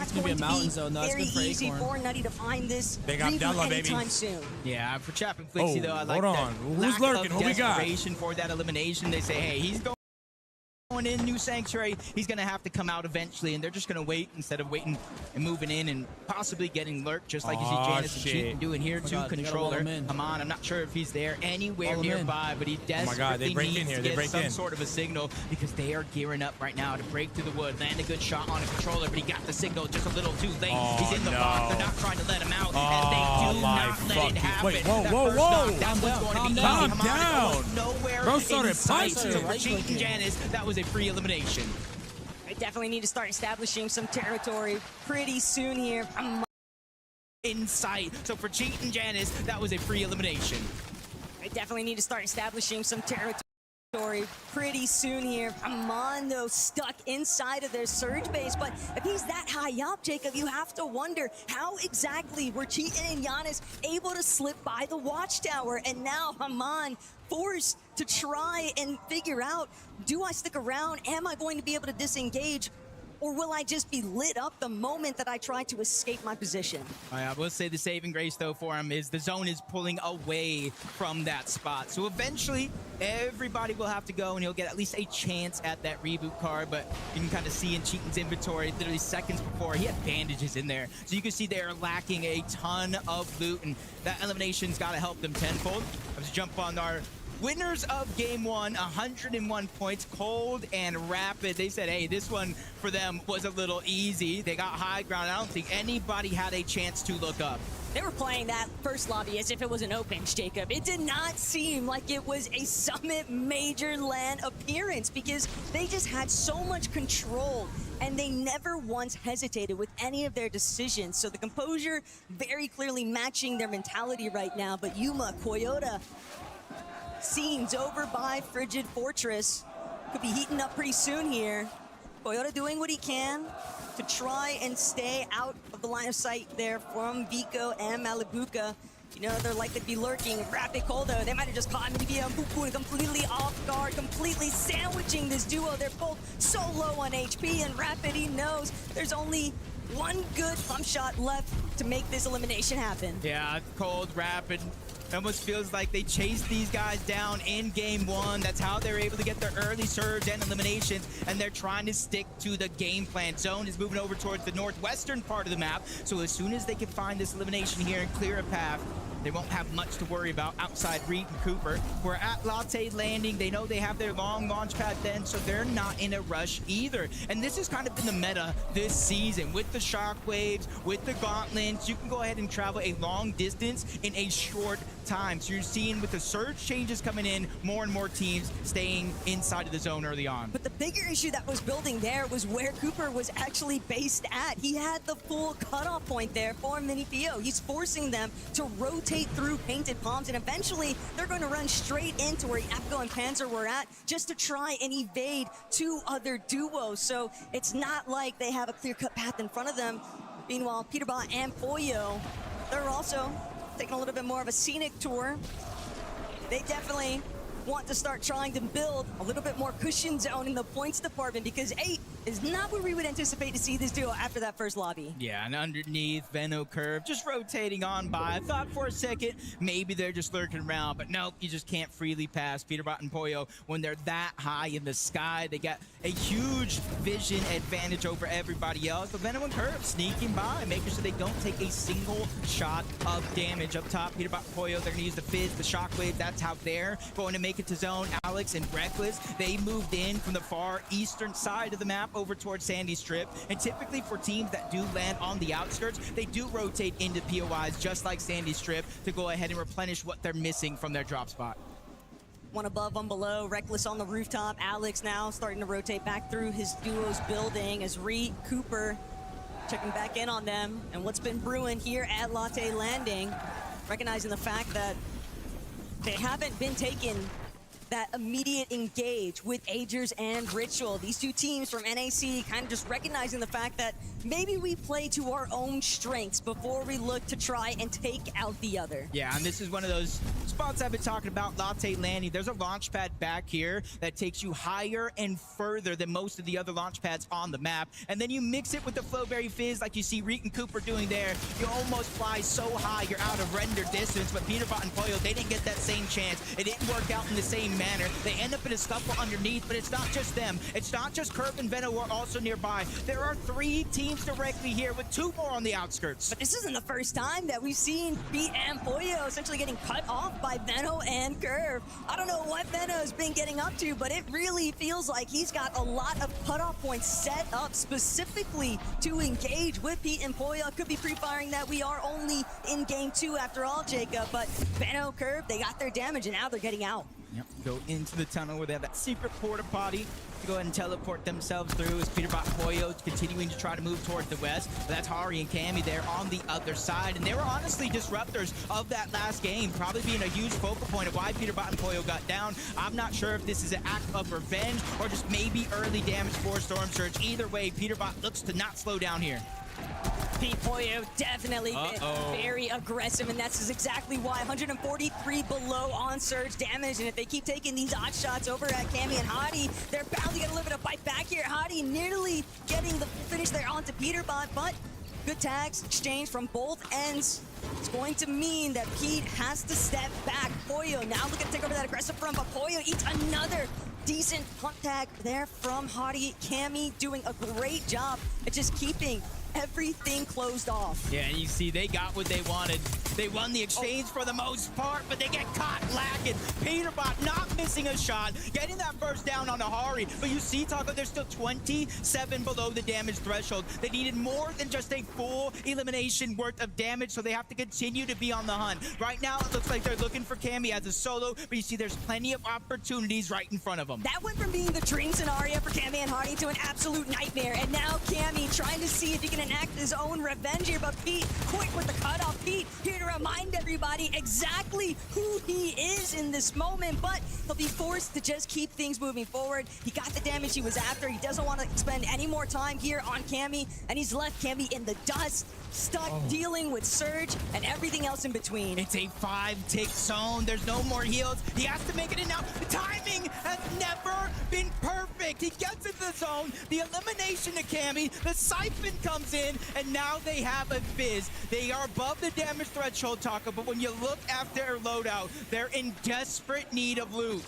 It's gonna be a mountain zone, though. It's Very good for easy Acorn. for Nutty to find this Big up Della, baby. anytime soon. Yeah, for Chap and Flixie, though, I like hold that on. Who's lack lurking? of Who we got? desperation for that elimination. They say, hey, he's going in new Sanctuary, he's going to have to come out eventually, and they're just going to wait instead of waiting and moving in and possibly getting lurked, just like you see Janus and Cheaton doing here to Controller. Come on, I'm not sure if he's there anywhere nearby, but he desperately needs to get some sort of a signal because they are gearing up right now to break through the wood, land a good shot on a Controller, but he got the signal just a little too late. He's in the box. They're not trying to let him out, and they do not let it happen. Wait, whoa. Calm down. Nowhere Bro started in sight. punching. So for Cheaton Janus, that was a free elimination. They definitely need to start establishing some territory pretty soon here. In sight. So for Cheaton Janus, that was a free elimination. They definitely need to start establishing some territory. story pretty soon here. Armando stuck inside of their surge base, but if he's that high up, Jacob, you have to wonder how exactly were Cheatin and Giannis able to slip by the watchtower, and now Haman forced to try and figure out, do I stick around? Am I going to be able to disengage? Or will I just be lit up the moment that I try to escape my position? I will say the saving grace, though, for him is the zone is pulling away from that spot. So eventually, everybody will have to go, and he'll get at least a chance at that reboot card. But you can kind of see in Cheatin's inventory, literally seconds before, he had bandages in there. So you can see they're lacking a ton of loot, and that elimination's got to help them tenfold. Let's jump on our winners of game one, 101 points, Cold and Rapid. They said, hey, this one for them was a little easy. They got high ground. I don't think anybody had a chance to look up. They were playing that first lobby as if it was an opens, Jacob. It did not seem like it was a Summit Major LAN appearance because they just had so much control and they never once hesitated with any of their decisions. So the composure very clearly matching their mentality right now. But Yuma, Koyota, scenes over by Frigid Fortress. Could be heating up pretty soon here. Koyota doing what he can to try and stay out of the line of sight there from Vico and Malibuca. You know, they're likely to be lurking. Rapid Coldo, they might have just caught Mibia and Pupu completely off guard, completely sandwiching this duo. They're both so low on HP, and Rapid, he knows there's only one good pump shot left to make this elimination happen. Yeah, Cold, Rapid. It almost feels like they chased these guys down in game one. That's how they're able to get their early surge and eliminations, and they're trying to stick to the game plan. Zone is moving over towards the northwestern part of the map, so as soon as they can find this elimination here and clear a path, they won't have much to worry about outside Reed and Cooper. We're at Latte Landing. They know they have their long launch pad then, so they're not in a rush either. And this has kind of been the meta this season. With the shockwaves, with the gauntlets, you can go ahead and travel a long distance in a short time. So you're seeing with the surge changes coming in, more and more teams staying inside of the zone early on. But the bigger issue that was building there was where Cooper was actually based at. He had the full cutoff point there for Mini Pio. He's forcing them to rotate through Painted Palms, and eventually they're going to run straight into where Apko and Panzer were at just to try and evade two other duos. So it's not like they have a clear-cut path in front of them. Meanwhile, Peterbot and Pollo, they're also taking a little bit more of a scenic tour. They definitely want to start trying to build a little bit more cushion zone in the points department, because 8 is not where we would anticipate to see this duo after that first lobby. Yeah, and underneath, Venno Curve just rotating on by. I thought for a second maybe they're just lurking around, but nope, you just can't freely pass Peterbot and Pollo when they're that high in the sky. They got a huge vision advantage over everybody else. But Venno and Curve sneaking by, making sure they don't take a single shot of damage. Up top, Peterbot and Pollo, they're gonna use the Fizz, the Shockwave. That's how they're going to make it to zone. Alex and Reckless, they moved in from the far eastern side of the map over towards Sandy Strip. And typically for teams that do land on the outskirts, they do rotate into POIs just like Sandy Strip to go ahead and replenish what they're missing from their drop spot. One above, one below. Reckless on the rooftop. Alex now starting to rotate back through his duo's building as Reed, Cooper checking back in on them. And what's been brewing here at Latte Landing, recognizing the fact that they haven't been taking that immediate engage with Agers and Ritual. These two teams from NAC kind of just recognizing the fact that maybe we play to our own strengths before we look to try and take out the other. Yeah, and this is one of those spots I've been talking about, Latte Landing. There's a launch pad back here that takes you higher and further than most of the other launch pads on the map. And then you mix it with the Flowberry Fizz like you see Reek and Cooper doing there. You almost fly so high, you're out of render distance. But Peterbot and Pollo, they didn't get that same chance. It didn't work out in the same manner. They end up in a scuffle underneath, but it's not just them. It's not just Curve and Venno who are also nearby. There are 3 teams directly here with 2 more on the outskirts. But this isn't the first time that we've seen Pete and Pollo essentially getting cut off by Venno and Curve. I don't know what Venno's been getting up to, but it really feels like he's got a lot of cutoff points set up specifically to engage with Pete and Pollo. Could be pre-firing that we are only in game 2 after all, Jacob, but Venno, Curve, they got their damage and now they're getting out. Yep, go into the tunnel where they have that secret porta potty to go ahead and teleport themselves through as Peterbot Poyo continuing to try to move towards the west. But that's Hari and Cammy there on the other side. And they were honestly disruptors of that last game, probably being a huge focal point of why Peterbot and Poyo got down. I'm not sure if this is an act of revenge or just maybe early damage for Storm Surge. Either way, Peterbot looks to not slow down here. Pete Poyo definitely very aggressive, and that's exactly why 143 below on Surge damage. And if they keep taking these odd shots over at Cammy and Hadi, they're bound to get a little bit of bite back here. Hadi nearly getting the finish there onto Peterbot, but good tags exchange from both ends. It's going to mean that Pete has to step back. Poyo now looking to take over that aggressive front, but Poyo eats another decent hunt tag there from Hadi. Cammy doing a great job at just keeping everything closed off. Yeah, and you see they got what they wanted. They won the exchange for the most part, but they get caught lacking. Peterbot not missing a shot, getting that first down on the Hari. But you see, Taco, they're still 27 below the damage threshold. They needed more than just a full elimination worth of damage, so they have to continue to be on the hunt. Right now, it looks like they're looking for Cammy as a solo, but you see there's plenty of opportunities right in front of them. That went from being the dream scenario for Cammy and Hadi to an absolute nightmare. And now Cammy trying to see if he can enact his own revenge here, but Pete quick with the cutoff. Pete here to remind everybody exactly who he is in this moment, but he'll be forced to just keep things moving forward. He got the damage he was after. He doesn't want to spend any more time here on Cammy, and he's left Cammy in the dust, stuck dealing with Surge and everything else in between. It's a 5-tick zone. There's no more heals. He has to make it in now. The timing has never been perfect. He gets into the zone. The elimination to Cammy. The siphon comes in, and now they have a Fizz. They are above the damage threshold, Taco, but when you look after their loadout, they're in desperate need of loot.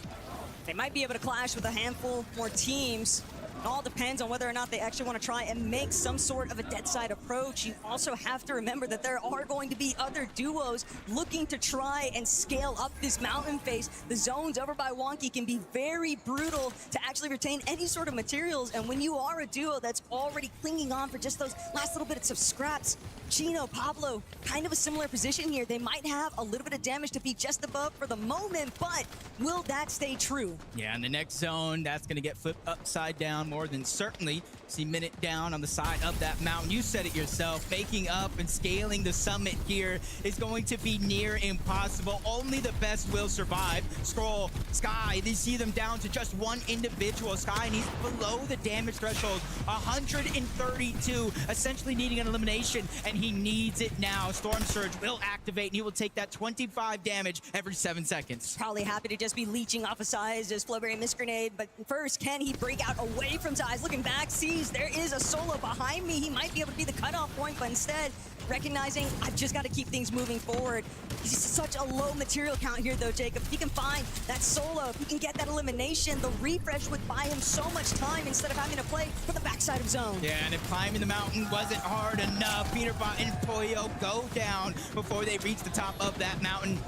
They might be able to clash with a handful more teams. It all depends on whether or not they actually want to try and make some sort of a dead side approach. You also have to remember that there are going to be other duos looking to try and scale up this mountain face. The zones over by Wonky can be very brutal to actually retain any sort of materials. And when you are a duo that's already clinging on for just those last little bits of scraps, Chino, Pablo, kind of a similar position here. They might have a little bit of damage to be just above for the moment, but will that stay true? Yeah, in the next zone, that's going to get flipped upside down more than certainly. See Minute down on the side of that mountain. You said it yourself. Making up and scaling the summit here is going to be near impossible. Only the best will survive. Scroll, Sky, they see them down to just one individual. Sky, and he's below the damage threshold. 132, essentially needing an elimination, and he needs it now. Storm Surge will activate, and he will take that 25 damage every 7 seconds. Probably happy to just be leeching off of Size, just Flowberry Miss Grenade, but first, can he break out away from Size? Looking back, sees there is a solo behind me. He might be able to be the cutoff point, but instead, recognizing I've just got to keep things moving forward. He's such a low material count here, though, Jacob. If he can find that solo, if he can get that elimination, the refresh would buy him so much time instead of having to play for the backside of zone. Yeah, and if climbing the mountain wasn't hard enough, Peterbot and Poyo go down before they reach the top of that mountain.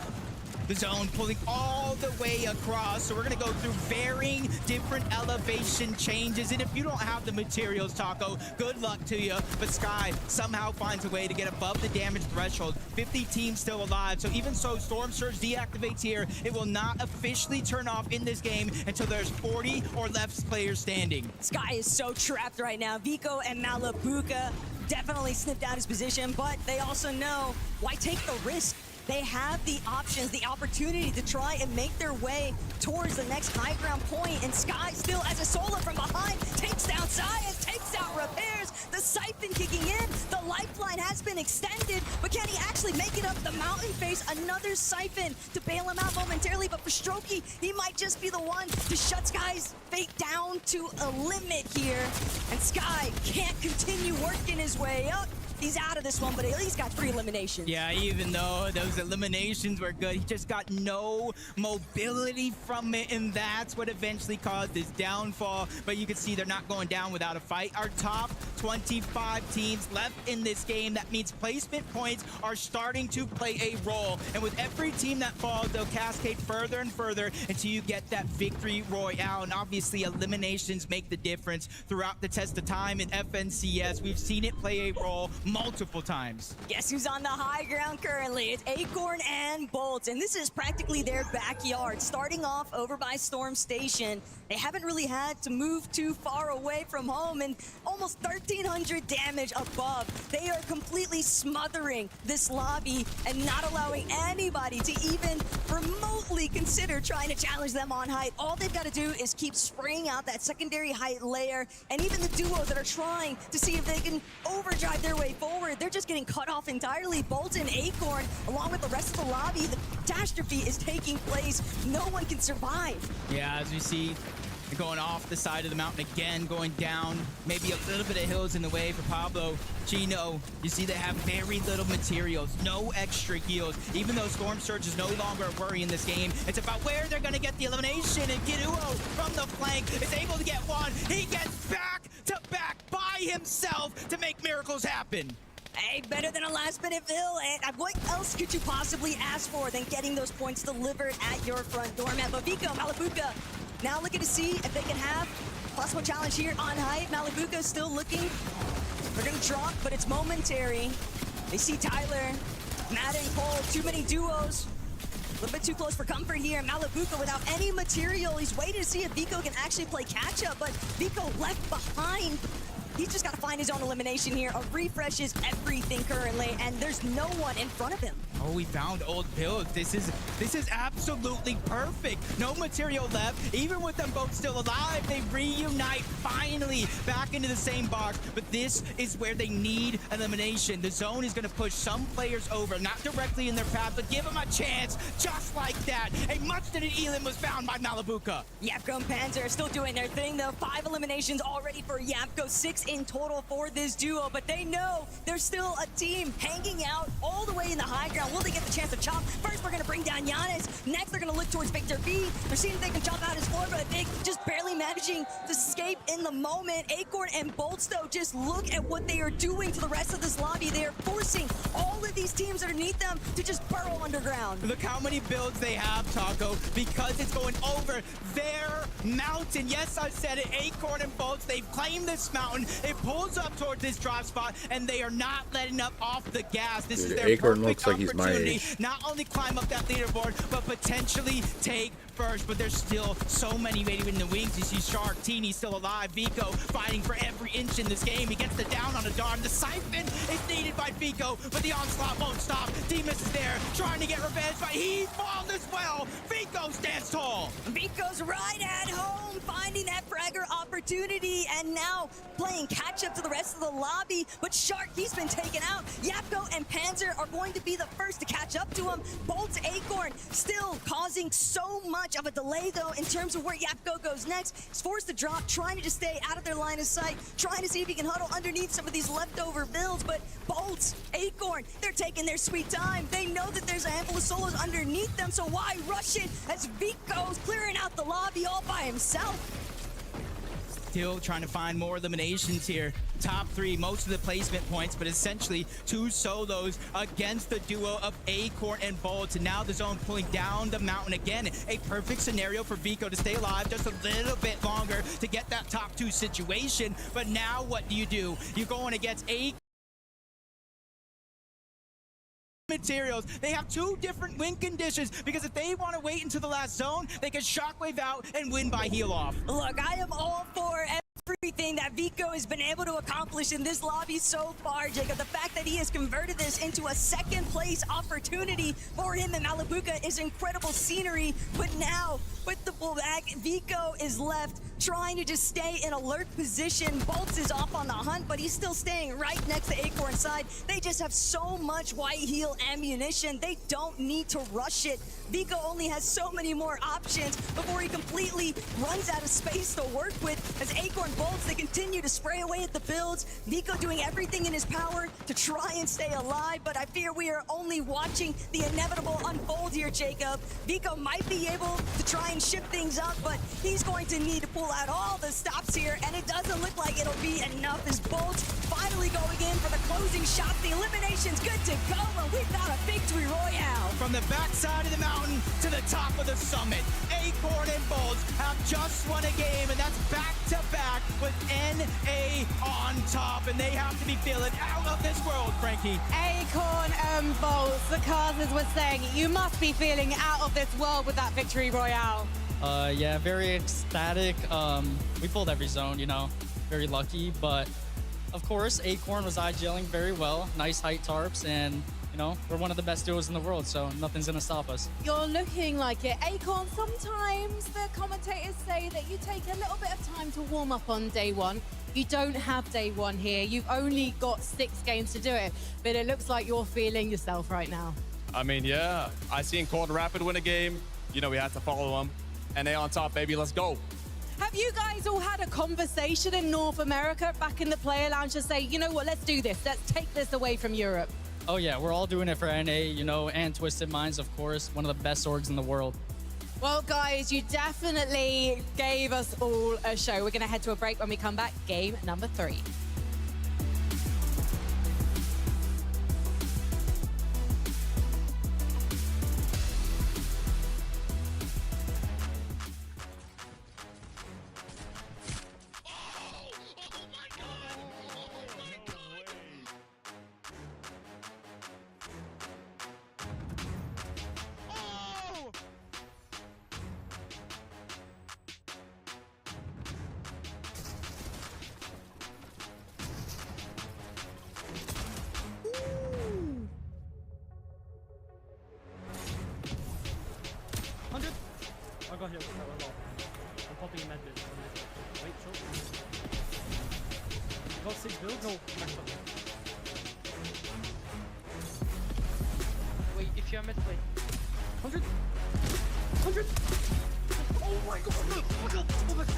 The zone pulling all the way across, so we're gonna go through varying different elevation changes, and if you don't have the materials, Taco, good luck to you. But Sky somehow finds a way to get above the damage threshold. 50 teams still alive, so even so, Storm Surge deactivates here. It will not officially turn off in this game until there's 40 or less players standing. Sky is so trapped right now. Vico and Malabuka definitely sniffed out his position, but they also know why take the risk. They have the options, the opportunity to try and make their way towards the next high ground point, and Sky still as a solo from behind takes down Science, takes out Repairs, the siphon kicking in, the lifeline has been extended, but can he actually make it up the mountain face? Another siphon to bail him out momentarily, but for Strokey, he might just be the one to shut Sky's fate down to a limit here, and Sky can't continue working his way up. He's out of this one, but at least got 3 eliminations. Yeah, even though those eliminations were good, he just got no mobility from it, and that's what eventually caused his downfall. But you can see they're not going down without a fight. Our top 25 teams left in this game. That means placement points are starting to play a role. And with every team that falls, they'll cascade further and further until you get that victory royale. And obviously, eliminations make the difference throughout the test of time in FNCS. We've seen it play a role multiple times. Guess who's on the high ground currently? It's Acorn and Bolt, and this is practically their backyard. Starting off over by Storm Station, they haven't really had to move too far away from home, and almost 1,300 damage above. They are completely smothering this lobby and not allowing anybody to even remotely consider trying to challenge them on height. All they've got to do is keep spraying out that secondary height layer, and even the duos that are trying to see if they can overdrive their way forward, they're just getting cut off entirely. Bolt and Acorn, along with the rest of the lobby, the catastrophe is taking place. No one can survive. Yeah, as we see, going off the side of the mountain again, going down, maybe a little bit of hills in the way for Pablo. Chino, you see they have very little materials, no extra heals. Even though Storm Surge is no longer a worry in this game, it's about where they're going to get the elimination, and Kiruo from the flank is able to get one. He gets back to back by himself to make miracles happen. Hey, better than a last-minute fill, and what else could you possibly ask for than getting those points delivered at your front door, man? But Vico, Malabuka, now looking to see if they can have possible challenge here on height. Malabuka still looking. They're going to drop, but it's momentary. They see Tyler, Matt and Cole, too many duos. A little bit too close for comfort here. Malabuka without any material. He's waiting to see if Vico can actually play catch-up, but Vico left behind. He's just got to find his own elimination here. A refresh is everything currently, and there's no one in front of him. Oh, we found old builds. This is absolutely perfect. No material left. Even with them both still alive, they reunite finally back into the same box. But this is where they need elimination. The zone is going to push some players over, not directly in their path, but give them a chance, just like that. A much-needed Elim was found by Malabuka. Yapko and Panzer are still doing their thing, though. 5 eliminations already for Yapko, 6 in total for this duo, but they know there's still a team hanging out all the way in the high ground. Will they get the chance to chop? First, we're going to bring down Giannis. Next, they're going to look towards Victor B. They're seeing if they can chop out his floor, but I think just barely managing to escape in the moment. Acorn and Bolts, though, just look at what they are doing to the rest of this lobby. They are forcing all of these teams underneath them to just burrow underground. Look how many builds they have, Taco, because it's going over their mountain. Yes, I said it. Acorn and Bolts, they've claimed this mountain. It pulls up towards this drop spot, and they are not letting up off the gas. This is their Acorn perfect looks like he's my opportunity. age. Not only climb up that leaderboard, but potentially take first. But there's still so many waiting in the wings. You see Shark, Teeny still alive. Vico fighting for every inch in this game. He gets the down on a Darm. The Siphon is needed by Vico, but the onslaught won't stop. Demus is there, trying to get revenge, but he falls as well. Vico stands tall. Vico's right at home, finding that fragger opportunity, and now playing catch-up to the rest of the lobby. But Shark, he's been taken out. Yapko and Panzer are going to be the first to catch up to him. Bolt's Acorn still causing so much of a delay, though, in terms of where Yapko goes next. He's forced to drop, trying to just stay out of their line of sight, trying to see if he can huddle underneath some of these leftover builds. But Bolt's Acorn, they're taking their sweet time. They know that there's a handful of solos underneath them, so why rush it as Vico's clearing out the lobby all by himself? Still trying to find more eliminations here. Top 3, most of the placement points, but essentially 2 solos against the duo of Acorn and Bolt. And now the zone pulling down the mountain again. A perfect scenario for Vico to stay alive just a little bit longer to get that top 2 situation. But now what do? You're going against Acorn materials. They have 2 different win conditions, because if they want to wait until the last zone, they can shockwave out and win by heal off. Look, I am all for everything that Vico has been able to accomplish in this lobby so far, Jacob. The fact that he has converted this into a second place opportunity for him and Malabuka is incredible scenery. But now, with the full bag, Vico is left trying to just stay in alert position. Bolts is off on the hunt, but he's still staying right next to Acorn's side. They just have so much white heal ammunition. They don't need to rush it. Vico only has so many more options before he completely runs out of space to work with. As Acorn Bolts, they continue to spray away at the builds. Vico doing everything in his power to try and stay alive, but I fear we are only watching the inevitable unfold here, Jacob. Vico might be able to try and shift things up, but he's going to need to pull pull out all the stops here, and it doesn't look like it'll be enough as Bolt finally going in for the closing shot. The elimination's good to go, and we've got a victory royale. From the backside of the mountain to the top of the summit, Acorn and Bolt have just won a game, and that's back-to-back with NA on top, and they have to be feeling out of this world, Frankie. Acorn and Bolt, the Cardinals were saying, you must be feeling out of this world with that victory royale. Yeah, very ecstatic. We pulled every zone, you know, very lucky. But of course, Acorn was IGLing very well. Nice height tarps, and you know, we're one of the best duos in the world, so nothing's gonna stop us. You're looking like it. Acorn, sometimes the commentators say that you take a little bit of time to warm up on day one. You don't have day one here. You've only got 6 games to do it, but it looks like you're feeling yourself right now. I mean, yeah, I seen Cold Rapid win a game. You know, we had to follow them. And they on top, baby, let's go. Have you guys all had a conversation in North America back in the player lounge to say, you know what, let's do this. Let's take this away from Europe. Oh yeah, we're all doing it for NA, you know, and Twisted Minds, of course, one of the best orgs in the world. Well, guys, you definitely gave us all a show. We're going to head to a break. When we come back, game number 3. I got here with that roll. I'm popping a med bit. Wait, short. Got 6 builds? No, max up. Wait, if you're mid, wait. 100! 100! Oh my god! Oh my god! Oh my god!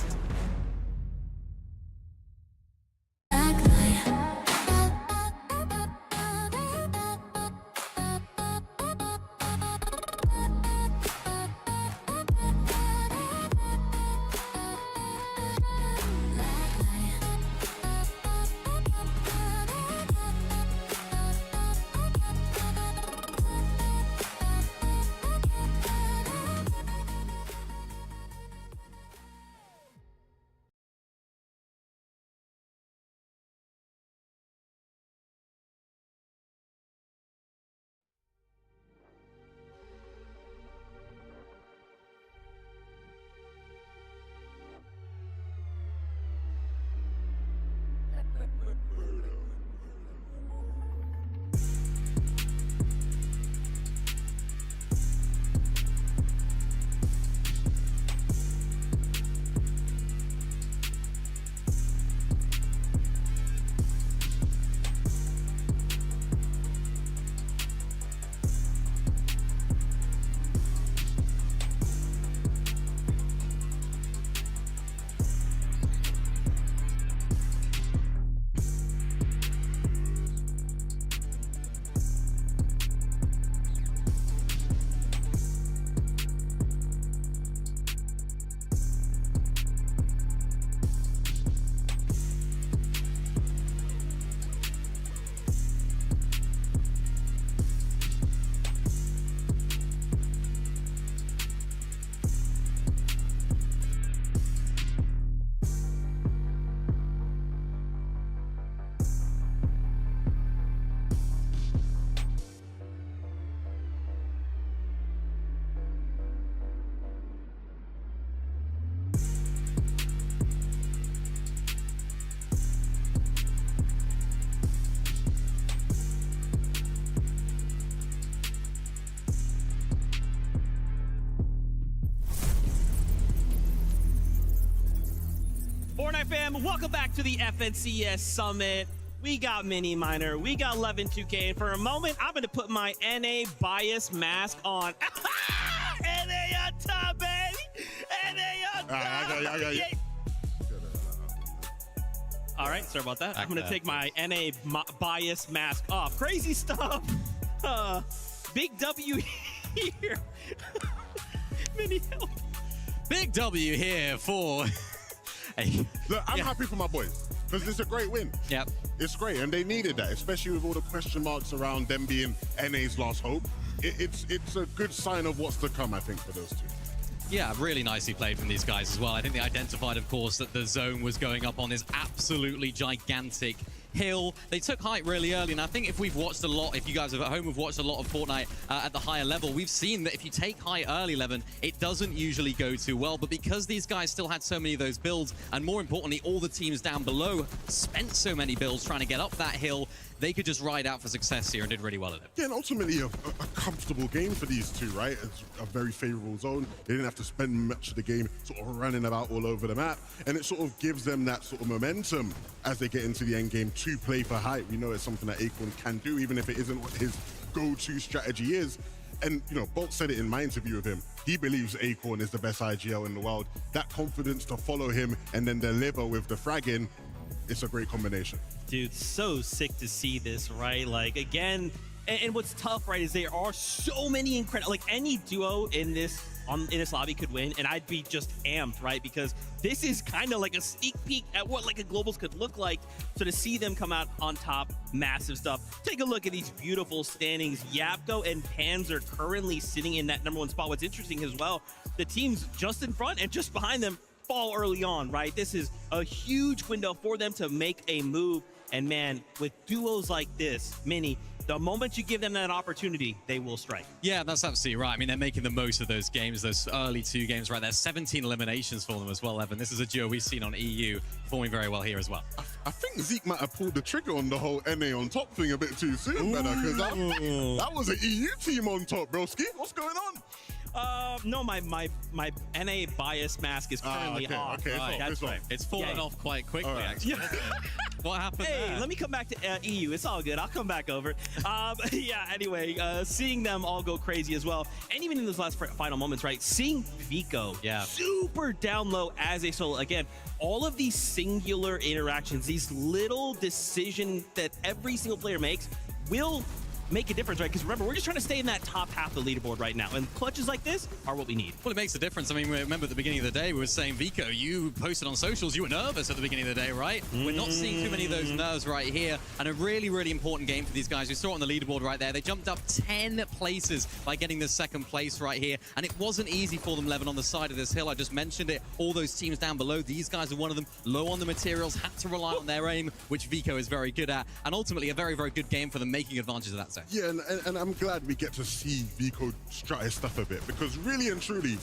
Fortnite fam, welcome back to the FNCS Summit. We got Mini Miner, we got Love in 2K, and for a moment, I'm gonna put my NA bias mask on. NA on top, baby! NA on top! I got you. All right, sorry about that. I'm gonna take my NA bias mask off. Crazy stuff. Big W here. Mini help. Big W here for Look, I'm happy for my boys because it's a great win. Yep. It's great, and they needed that, especially with all the question marks around them being NA's last hope. It's a good sign of what's to come, I think, for those two. Yeah, really nicely played from these guys as well. I think they identified, of course, that the zone was going up on this absolutely gigantic hill. They took height really early, and I think if we've watched a lot, if you guys at home have watched a lot of Fortnite at the higher level, we've seen that if you take height early, Levin, it doesn't usually go too well. But because these guys still had so many of those builds, and more importantly, all the teams down below spent so many builds trying to get up that hill, they could just ride out for success here and did really well at it. Yeah, and ultimately a comfortable game for these two, right? It's a very favorable zone. They didn't have to spend much of the game sort of running about all over the map, and it sort of gives them that sort of momentum as they get into the end game to play for height. We know it's something that Acorn can do, even if it isn't what his go-to strategy is. And, you know, Bolt said it in my interview with him. He believes Acorn is the best IGL in the world. That confidence to follow him and then deliver with the fragging, it's a great combination. Dude, so sick to see this, right? Like, again, and what's tough, right, is there are so many incredible, like, any duo in this lobby could win, and I'd be just amped, right? Because this is kind of like a sneak peek at what like a globals could look like. So to see them come out on top, massive stuff. Take a look at these beautiful standings. Yapko and Pans are currently sitting in that #1 spot. What's interesting as well, the teams just in front and just behind them fall early on, right? This is a huge window for them to make a move. And man, with duos like this, Mini, the moment you give them that opportunity, they will strike. Yeah, that's absolutely right. I mean, they're making the most of those games, those early 2 games right there. 17 eliminations for them as well, Evan. This is a duo we've seen on EU performing very well here as well. I think Zeke might have pulled the trigger on the whole NA on top thing a bit too soon, better, because that was an EU team on top, broski. What's going on? No, my NA bias mask is currently off. Okay, That's right. It's fallen off quite quickly, actually. What happened there? Let me come back to EU. It's all good. I'll come back over. Yeah, anyway, seeing them all go crazy as well. And even in those last final moments, right? Seeing Vico super down low as a solo. Again, all of these singular interactions, these little decisions that every single player makes will make a difference, right? Because remember, we're just trying to stay in that top half of the leaderboard right now, and clutches like this are what we need. Well, it makes a difference. I mean, remember at the beginning of the day, we were saying, Vico, you posted on socials, you were nervous at the beginning of the day, right? We're not seeing too many of those nerves right here, and a really, really important game for these guys. We saw it on the leaderboard right there. They jumped up 10 places by getting the 2nd place right here, and it wasn't easy for them, Levin, on the side of this hill. I just mentioned it. All those teams down below, these guys are one of them. Low on the materials, had to rely on their aim, which Vico is very good at, and ultimately a very, very good game for them, making advantage of that zone. Yeah, and I'm glad we get to see Vico strut his stuff a bit, because really and truly,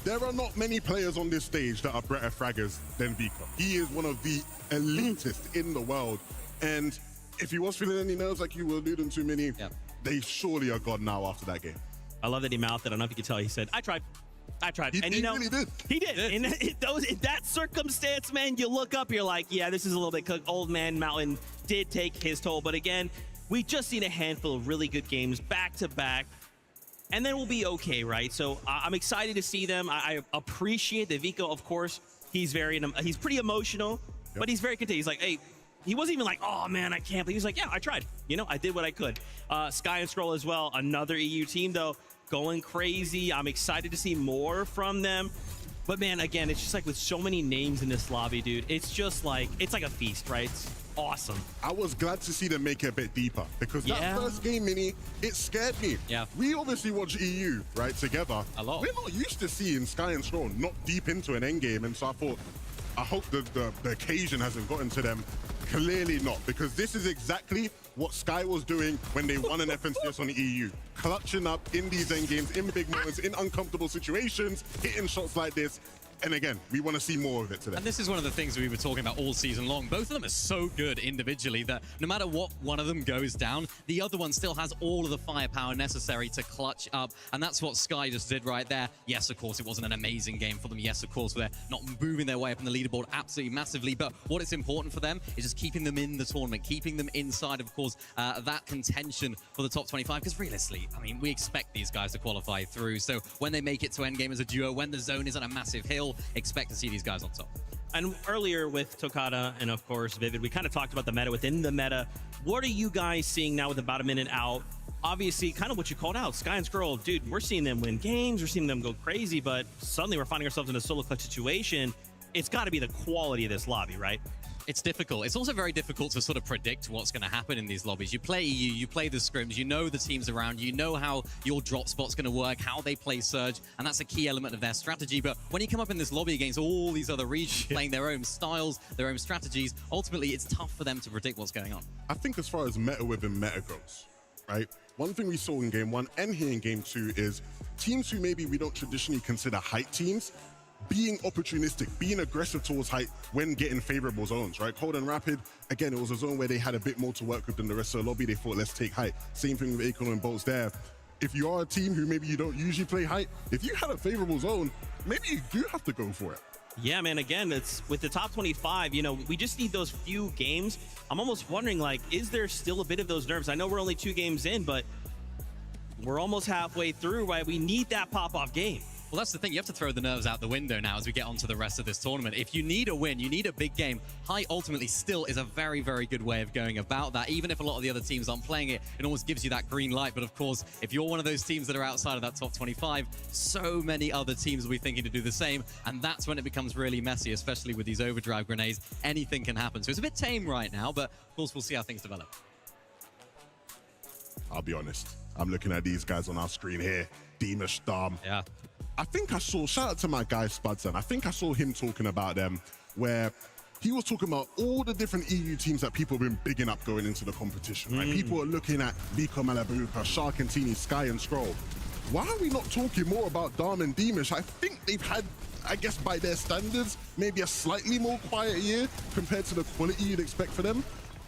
there are not many players on this stage that are better fraggers than Vico. He is one of the elitist in the world, and if he was feeling any nerves like you were alluding to, Mini, they surely are gone now after that game. I love that he mouthed it. I don't know if you could tell. He said, I tried. And he really did. He did. In that circumstance, man, you look up, you're like, yeah, this is a little bit cooked. Old man Mountain did take his toll, but again, we just seen a handful of really good games back to back, and then we'll be okay, right? So I'm excited to see them. I appreciate that Vico, of course, he's pretty emotional, but he's very content. He's like, hey, he wasn't even like, oh man, I can't believe. He's like, yeah, I tried. You know, I did what I could. Sky and Scroll as well, another EU team though, going crazy. I'm excited to see more from them. But man, again, it's just like with so many names in this lobby, dude, it's just like, it's like a feast, right? It's awesome. I was glad to see them make it a bit deeper, because that first game, Mini, it scared me. Yeah. We obviously watch EU, right, together. A lot. We're not used to seeing Sky and Straw not deep into an end game, and so I thought, I hope the occasion hasn't gotten to them. Clearly not, because this is exactly what Sky was doing when they won an FNCS on the EU. Clutching up in these end games, in big moments, in uncomfortable situations, hitting shots like this. And again, we want to see more of it today. And this is one of the things we were talking about all season long. Both of them are so good individually that no matter what one of them goes down, the other one still has all of the firepower necessary to clutch up. And that's what Sky just did right there. Yes, of course, it wasn't an amazing game for them. Yes, of course, they're not moving their way up in the leaderboard absolutely massively. But what is important for them is just keeping them in the tournament, keeping them inside, of course, that contention for the top 25. Because realistically, I mean, we expect these guys to qualify through. So when they make it to endgame as a duo, when the zone is on a massive hill, expect to see these guys on top. And earlier with Tokata and of course Vivid, we kind of talked about the meta within the meta. What are you guys seeing now with about a minute out? Obviously, kind of what you called out, Sky and Scroll, dude, we're seeing them win games, we're seeing them go crazy, but suddenly we're finding ourselves in a solo clutch situation. it's got to be the quality of this lobby, right? It's difficult. It's also very difficult to sort of predict what's going to happen in these lobbies. You play EU, you play the scrims, you know the teams around, you know how your drop spot's going to work, how they play Surge, and that's a key element of their strategy. But when you come up in this lobby against all these other regions playing their own styles, their own strategies, ultimately it's tough for them to predict what's going on. I think as far as meta within meta goes, right? One thing we saw in Game 1 and here in Game 2 is teams who maybe we don't traditionally consider height teams being opportunistic, being aggressive towards height when getting favorable zones, right? Cold and Rapid, again, it was a zone where they had a bit more to work with than the rest of the lobby. They thought, let's take height. Same thing with Acorn and Bolts there. If you are a team who maybe you don't usually play height, if you had a favorable zone, maybe you do have to go for it. Yeah, man, again, it's with the top 25, you know, we just need those few games. I'm almost wondering, like, is there still a bit of those nerves? I know we're only 2 games in, but we're almost halfway through, right? We need that pop-off game. Well, that's the thing. You have to throw the nerves out the window now as we get on to the rest of this tournament. If you need a win, you need a big game, height ultimately still is a very, very good way of going about that. Even if a lot of the other teams aren't playing it, it almost gives you that green light. But of course, if you're one of those teams that are outside of that top 25, so many other teams will be thinking to do the same. And that's when it becomes really messy, especially with these overdrive grenades. Anything can happen. So it's a bit tame right now, but of course, we'll see how things develop. I'll be honest. I'm looking at these guys on our screen here. Deemish, Dom. Yeah. I think I saw, shout out to my guy Spudson, I think I saw him talking about them where he was talking about all the different EU teams that people have been bigging up going into the competition, right? People are looking at Vico Malabuka, Shark and Teeny, Sky and Scroll. Why are we not talking more about Dom and Deemish? I think they've had, I guess by their standards, maybe a slightly more quiet year compared to the quality you'd expect for them.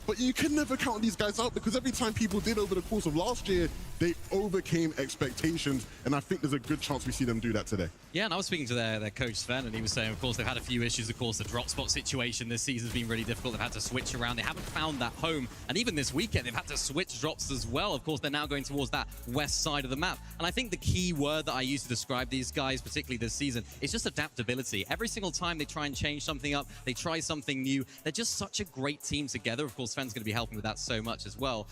But you can never count these guys out because every time people did over the course of last year, they overcame expectations. And I think there's a good chance we see them do that today. Yeah, and I was speaking to their coach Sven, and he was saying, of course, they've had a few issues. Of course, the drop spot situation this season's been really difficult. They've had to switch around. They haven't found that home. And even this weekend, they've had to switch drops as well. Of course, they're now going towards that west side of the map. And I think the key word that I use to describe these guys, particularly this season, is just adaptability. Every single time they try and change something up, they try something new. They're just such a great team together. Of course, Sven's going to be helping with that so much as well.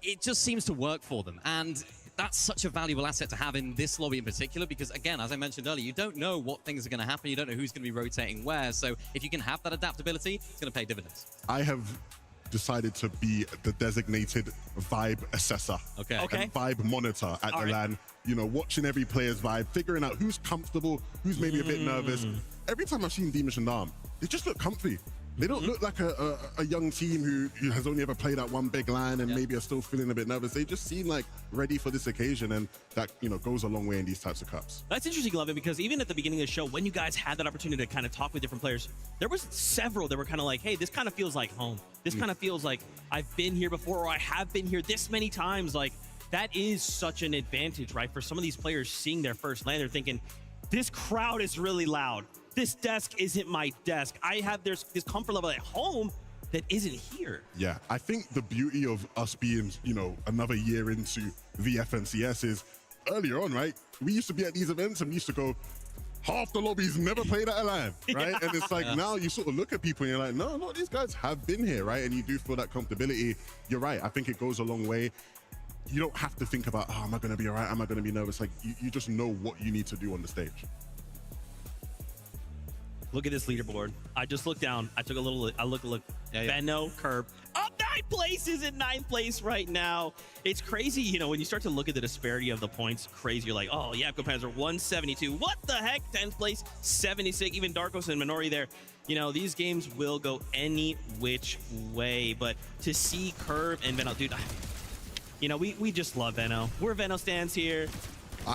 It just seems to work for them. And that's such a valuable asset to have in this lobby in particular, because again, as I mentioned earlier, you don't know what things are going to happen. You don't know who's going to be rotating where. So if you can have that adaptability, it's going to pay dividends. I have decided to be the designated vibe assessor and vibe monitor at the LAN. You know, watching every player's vibe, figuring out who's comfortable, who's maybe a bit nervous. Every time I've seen Deemish and Dom, they just look comfy. They don't look like a young team who has only ever played at one big LAN and maybe are still feeling a bit nervous. They just seem like ready for this occasion, and that, you know, goes a long way in these types of cups. That's interesting, Lovin, because even at the beginning of the show, when you guys had that opportunity to kind of talk with different players, there was several that were kind of like, hey, this kind of feels like home. This kind of feels like I've been here before, or I have been here this many times. Like, that is such an advantage, right? For some of these players seeing their first LAN, they're thinking, this crowd is really loud. This desk isn't my desk. I have this comfort level at home that isn't here. Yeah, I think the beauty of us being, you know, another year into VFNCS is earlier on, right? We used to be at these events and we used to go, half the lobbies never played at a LAN, right? And it's like now you sort of look at people and you're like, no, these guys have been here, right? And you do feel that comfortability. You're right. I think it goes a long way. You don't have to think about, oh, am I going to be all right? Am I going to be nervous? Like, you just know what you need to do on the stage. Look at this leaderboard. I just looked down. I took a little look. Benno, Curb, up 9 places in 9th place right now. It's crazy, you know, when you start to look at the disparity of the points, crazy. You're like, oh, yeah, Panzer 172. What the heck? 10th place, 76. Even Darkos and Minori there. You know, these games will go any which way. But to see Curb and Benno, dude, you know, we just love Benno. We're Benno stands here.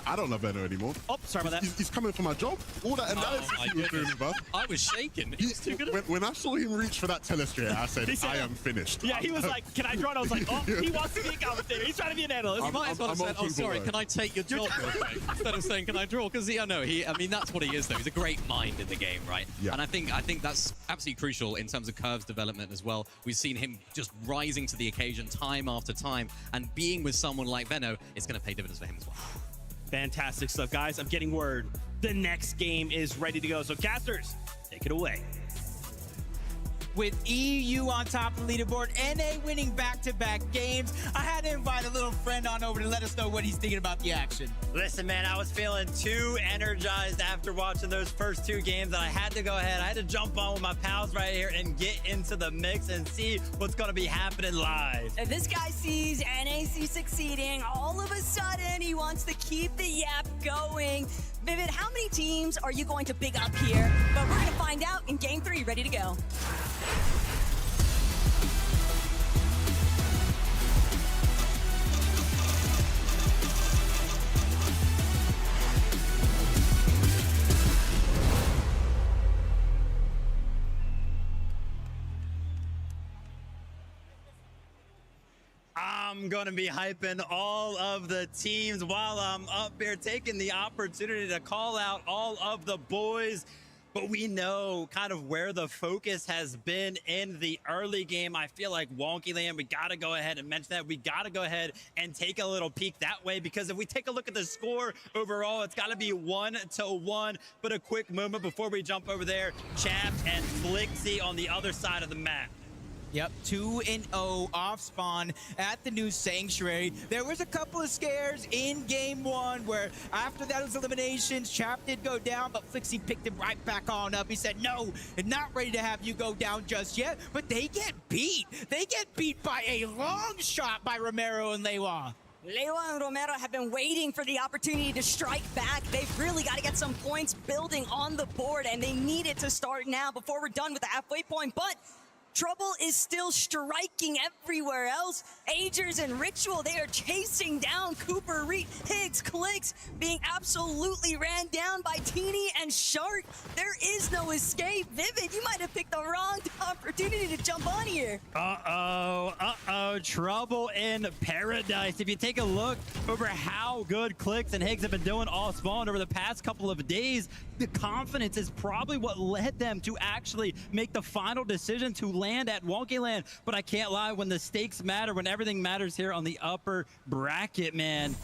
I don't love Benno anymore. Oh, sorry about that. He's coming for my job. All that analysis he was doing, bro. I was shaking. He's too good. When I saw him reach for that telestria, I said, I am finished. Yeah, he was like, can I draw? And I was like, oh, he wants to be a commentator. He's trying to be an analyst. You might as well have said, oh, sorry, can I take your job real quick? Instead of saying, can I draw? Because, I know, I mean, that's what he is, though. He's a great mind in the game, right? Yeah. And I think that's absolutely crucial in terms of Curve's development as well. We've seen him just rising to the occasion time after time, and being with someone like Benno, it's going to pay dividends for him as well. Fantastic stuff, guys. I'm getting word. The next game is ready to go. So, casters, take it away. with EU on top of the leaderboard, NA winning back-to-back games. I had to invite a little friend on over to let us know what he's thinking about the action. Listen, man, I was feeling too energized after watching those first 2 games that I had to go ahead. I had to jump on with my pals right here and get into the mix and see what's going to be happening live. And this guy sees NAC succeeding. All of a sudden, he wants to keep the yap going. Vivid, how many teams are you going to big up here? But we're going to find out in Game 3. Ready to go. I'm going to be hyping all of the teams while I'm up here, taking the opportunity to call out all of the boys. But we know kind of where the focus has been in the early game. I feel like Wonky Land, we got to go ahead and mention that. We got to go ahead and take a little peek that way, because if we take a look at the score overall, it's got to be 1-1. But a quick moment before we jump over there, Chapped and Flixie on the other side of the map. Yep, 2-0 off spawn at the new Sanctuary. There was a couple of scares in game 1 where after those eliminations, Chap did go down, but Flixie picked him right back on up. He said, no, not ready to have you go down just yet, but they get beat. They get beat by a long shot by Romero and Lewa. Lewa and Romero have been waiting for the opportunity to strike back. They've really got to get some points building on the board, and they need it to start now before we're done with the halfway point. But trouble is still striking everywhere else. Agers and Ritual, they are chasing down Cooper, Reed, Higgs, Clicks, being absolutely ran down by Teeny and Shark. There is no escape. Vivid, you might have picked the wrong opportunity to jump on here. Trouble in paradise. If you take a look over how good Clicks and Higgs have been doing all spawn over the past couple of days, the confidence is probably what led them to actually make the final decision to land at Wonky Land. But I can't lie, when the stakes matter, when everything matters here on the upper bracket, man,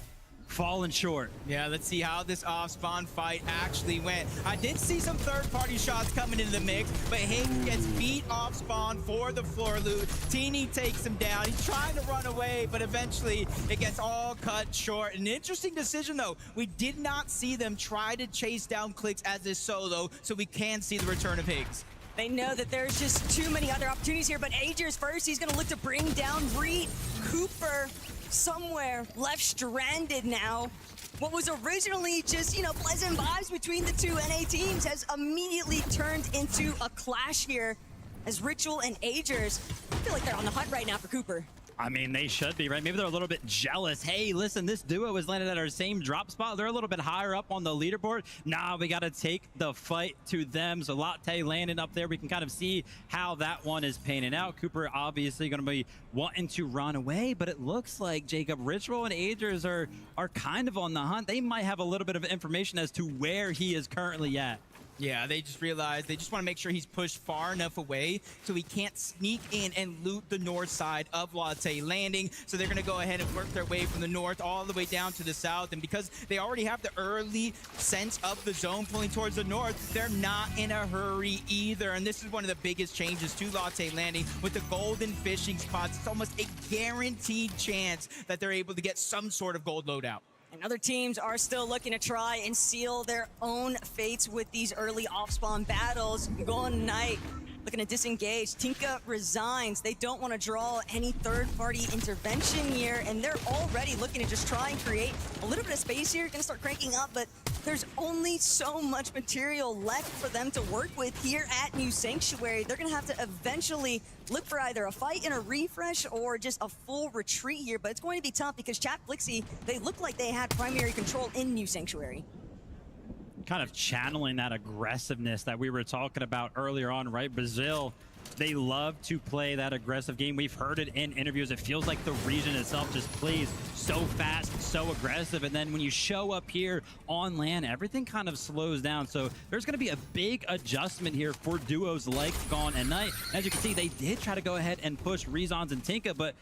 falling short. Yeah, let's see how this off-spawn fight actually went. I did see some third-party shots coming into the mix, but Higgs gets beat off-spawn for the floor loot. Teeny takes him down. He's trying to run away, but eventually it gets all cut short. An interesting decision, though. We did not see them try to chase down Clicks as a solo, so we can see the return of Higgs. They know that there's just too many other opportunities here, but Agers first, he's going to look to bring down Reed. Cooper somewhere left stranded now. What was originally just, pleasant vibes between the two NA teams has immediately turned into a clash here as Ritual and Agers, I feel like they're on the hunt right now for Cooper. I mean, they should be, right? Maybe they're a little bit jealous. Hey, listen, this duo has landed at our same drop spot. They're a little bit higher up on the leaderboard. Nah, we got to take the fight to them. So Latte landing up there. We can kind of see how that one is painting out. Cooper obviously going to be wanting to run away, but it looks like Jacob, Ritual, and Agers are kind of on the hunt. They might have a little bit of information as to where he is currently at. Yeah, they just realized they just want to make sure he's pushed far enough away so he can't sneak in and loot the north side of Latte Landing. So they're going to go ahead and work their way from the north all the way down to the south. And because they already have the early sense of the zone pulling towards the north, they're not in a hurry either. And this is one of the biggest changes to Latte Landing with the golden fishing spots. It's almost a guaranteed chance that they're able to get some sort of gold loadout. And other teams are still looking to try and seal their own fates with these early off-spawn battles. Golden Knight looking to disengage. Tinka resigns. They don't want to draw any third-party intervention here, and they're already looking to just try and create a little bit of space here. Gonna start cranking up, but there's only so much material left for them to work with here at New Sanctuary. They're gonna have to eventually look for either a fight and a refresh or just a full retreat here, but it's going to be tough because Chat Flixie, they look like they had primary control in New Sanctuary. Kind of channeling that aggressiveness that we were talking about earlier on, right? Brazil, they love to play that aggressive game. We've heard it in interviews. It feels like the region itself just plays so fast, so aggressive. And then when you show up here on LAN, everything kind of slows down. So there's going to be a big adjustment here for duos like Gone and Knight. As you can see, they did try to go ahead and push Rezons and Tinka, but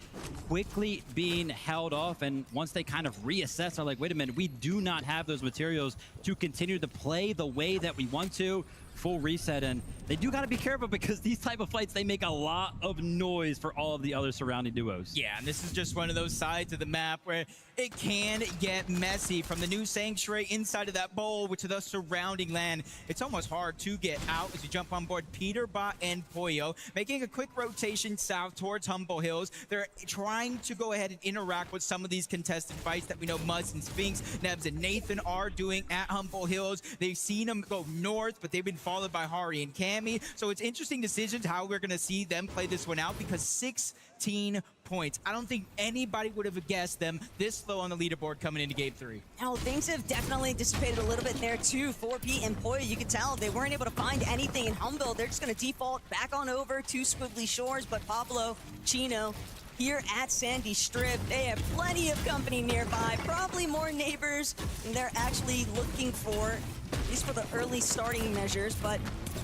quickly being held off. And once they kind of reassess, they're like, wait a minute, we do not have those materials to continue to play the way that we want to. full reset, and they do got to be careful because these type of fights, they make a lot of noise for all of the other surrounding duos. Yeah, and this is just one of those sides of the map where it can get messy. From the new sanctuary inside of that bowl, which is the surrounding land, it's almost hard to get out as you jump on board Peterbot and Poyo, making a quick rotation south towards Humble Hills. They're trying to go ahead and interact with some of these contested fights that we know Muzz and Sphinx, Nebs and Nathan are doing at Humble Hills. They've seen them go north, but they've been followed by Hari and Cammy. So it's interesting decisions how we're going to see them play this one out, because 16 points. I don't think anybody would have guessed them this low on the leaderboard coming into game 3. Now, things have definitely dissipated a little bit there too. 4P and Poyo, you could tell they weren't able to find anything in Humble. They're just going to default back on over to Squibbly Shores, but Pablo, Chino, here at Sandy Strip, they have plenty of company nearby, probably more neighbors than they're actually looking for, at least for the early starting measures. But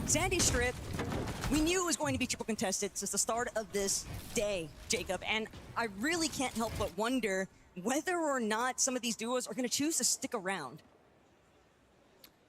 Sandy Strip, we knew it was going to be triple contested since the start of this day, Jacob, and I really can't help but wonder whether or not some of these duos are going to choose to stick around.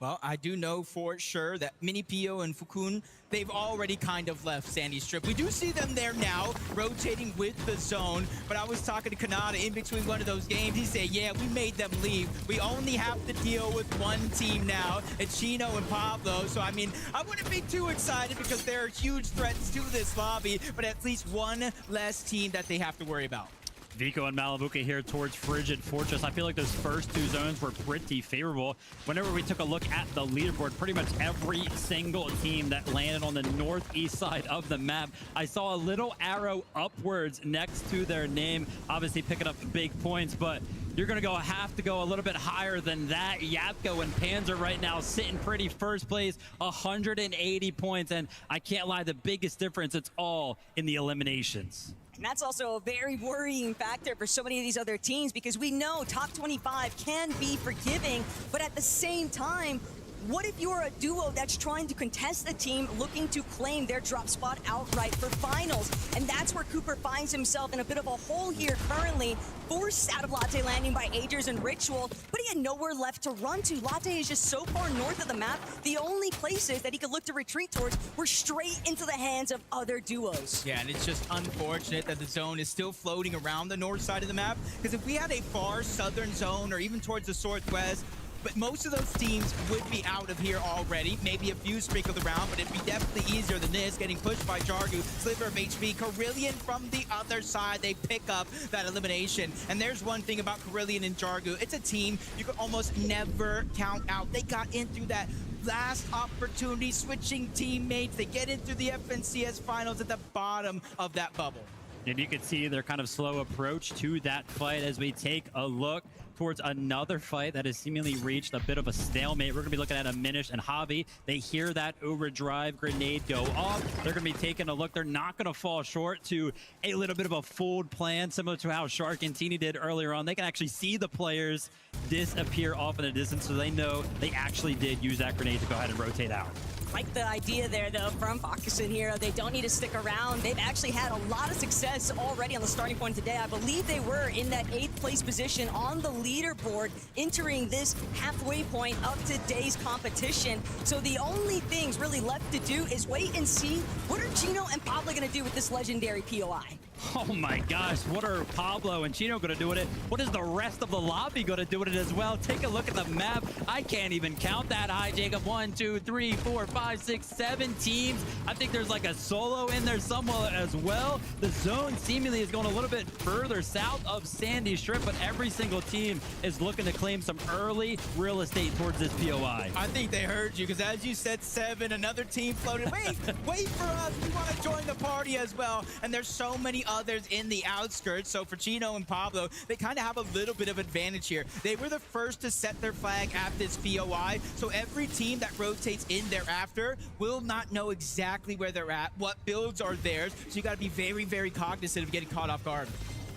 Well, I do know for sure that Mini Pio and Fukun, they've already kind of left Sandy Strip. We do see them there now, rotating with the zone. But I was talking to Kanata in between one of those games. He said, yeah, we made them leave. We only have to deal with one team now. It's Chino and Pablo. So, I mean, I wouldn't be too excited because there are huge threats to this lobby, but at least one less team that they have to worry about. Vico and Malabuka here towards Frigid Fortress. I feel like those first two zones were pretty favorable. Whenever we took a look at the leaderboard, pretty much every single team that landed on the northeast side of the map, I saw a little arrow upwards next to their name, obviously picking up big points, but you're going to have to go a little bit higher than that. Yapko and Panzer right now sitting pretty first place, 180 points, and I can't lie, the biggest difference, it's all in the eliminations. And that's also a very worrying factor for so many of these other teams, because we know top 25 can be forgiving, but at the same time, what if you're a duo that's trying to contest the team looking to claim their drop spot outright for finals? And that's where Cooper finds himself in a bit of a hole here currently, forced out of Latte landing by Agers and Ritual, but he had nowhere left to run to. Latte is just so far north of the map, the only places that he could look to retreat towards were straight into the hands of other duos. Yeah, and it's just unfortunate that the zone is still floating around the north side of the map, because if we had a far southern zone or even towards the northwest, but most of those teams would be out of here already. Maybe a few sprinkled around, but it'd be definitely easier than this. Getting pushed by Jargu, sliver of HP. Carillion from the other side, they pick up that elimination. And there's one thing about Carillion and Jargu. It's a team you could almost never count out. They got in through that last opportunity, switching teammates. They get into the FNCS finals at the bottom of that bubble. And you can see their kind of slow approach to that fight as we take a look towards another fight that has seemingly reached a bit of a stalemate. We're going to be looking at Aminish and Javi. They hear that overdrive grenade go off. They're going to be taking a look. They're not going to fall short to a little bit of a fooled plan, similar to how Shark and Teeny did earlier on. They can actually see the players disappear off in the distance, so they know they actually did use that grenade to go ahead and rotate out. Like the idea there, though, from Bakusin here. They don't need to stick around. They've actually had a lot of success already on the starting point today. I believe they were in that 8th place position on the leaderboard entering this halfway point of today's competition. So the only things really left to do is wait and see what are Chino and Pablo going to do with this legendary POI. Oh my gosh, what are Pablo and Chino going to do with it? What is the rest of the lobby going to do with it as well? Take a look at the map. I can't even count that high, Jacob. 1, 2, 3, 4, 5, 6, 7 teams. I think there's like a solo in there somewhere as well. The zone seemingly is going a little bit further south of Sandy Strip, but every single team is looking to claim some early real estate towards this POI. I think they heard you, because as you said 7, another team floated. Wait for us. We want to join the party as well. And there's so many others in the outskirts. So for Chino and Pablo, they kind of have a little bit of advantage here. They were the first to set their flag at this POI. So every team that rotates in thereafter will not know exactly where they're at, what builds are theirs. So you got to be very, very cognizant of getting caught off guard.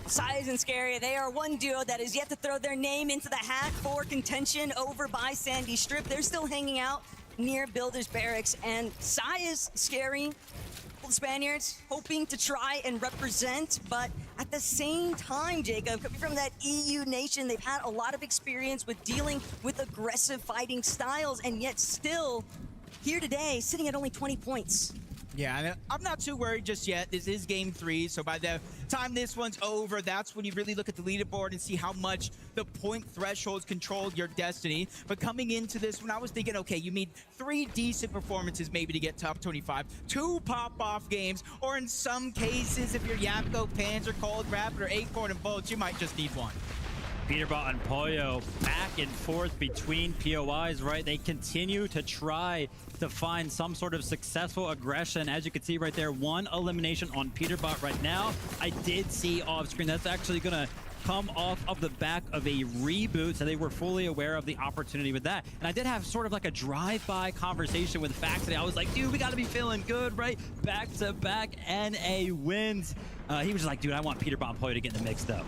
Size and Scary, they are one duo that is yet to throw their name into the hat for contention over by Sandy Strip. They're still hanging out near Builders Barracks, and Size, Scary, the Spaniards hoping to try and represent, but at the same time, Jacob, coming from that EU nation, they've had a lot of experience with dealing with aggressive fighting styles, and yet still here today, sitting at only 20 points. Yeah, and I'm not too worried just yet. This is game 3, so by the time this one's over, that's when you really look at the leaderboard and see how much the point thresholds control your destiny. But coming into this one, I was thinking, okay, you need 3 decent performances maybe to get top 25, 2 pop-off games, or in some cases, if you're Yapko, Panzer, Cold Rapid, or Acorn and Bolts, you might just need 1. Peterbot and Pollo back and forth between POIs, right? They continue to try to find some sort of successful aggression. As you can see right there, 1 elimination on Peterbot right now. I did see off screen that's actually gonna come off of the back of a reboot, so they were fully aware of the opportunity with that. And I did have sort of like a drive-by conversation with Fax today. I was like, dude, we gotta be feeling good, right? Back-to-back NA wins. He was just like, dude, I want Peterbot and Pollo to get in the mix though.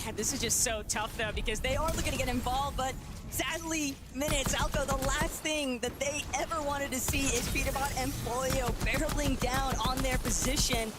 Yeah, this is just so tough though, because they are looking to get involved, but sadly, Minutes, Alco, the last thing that they ever wanted to see is Peterbot and Pollo barreling down on their position.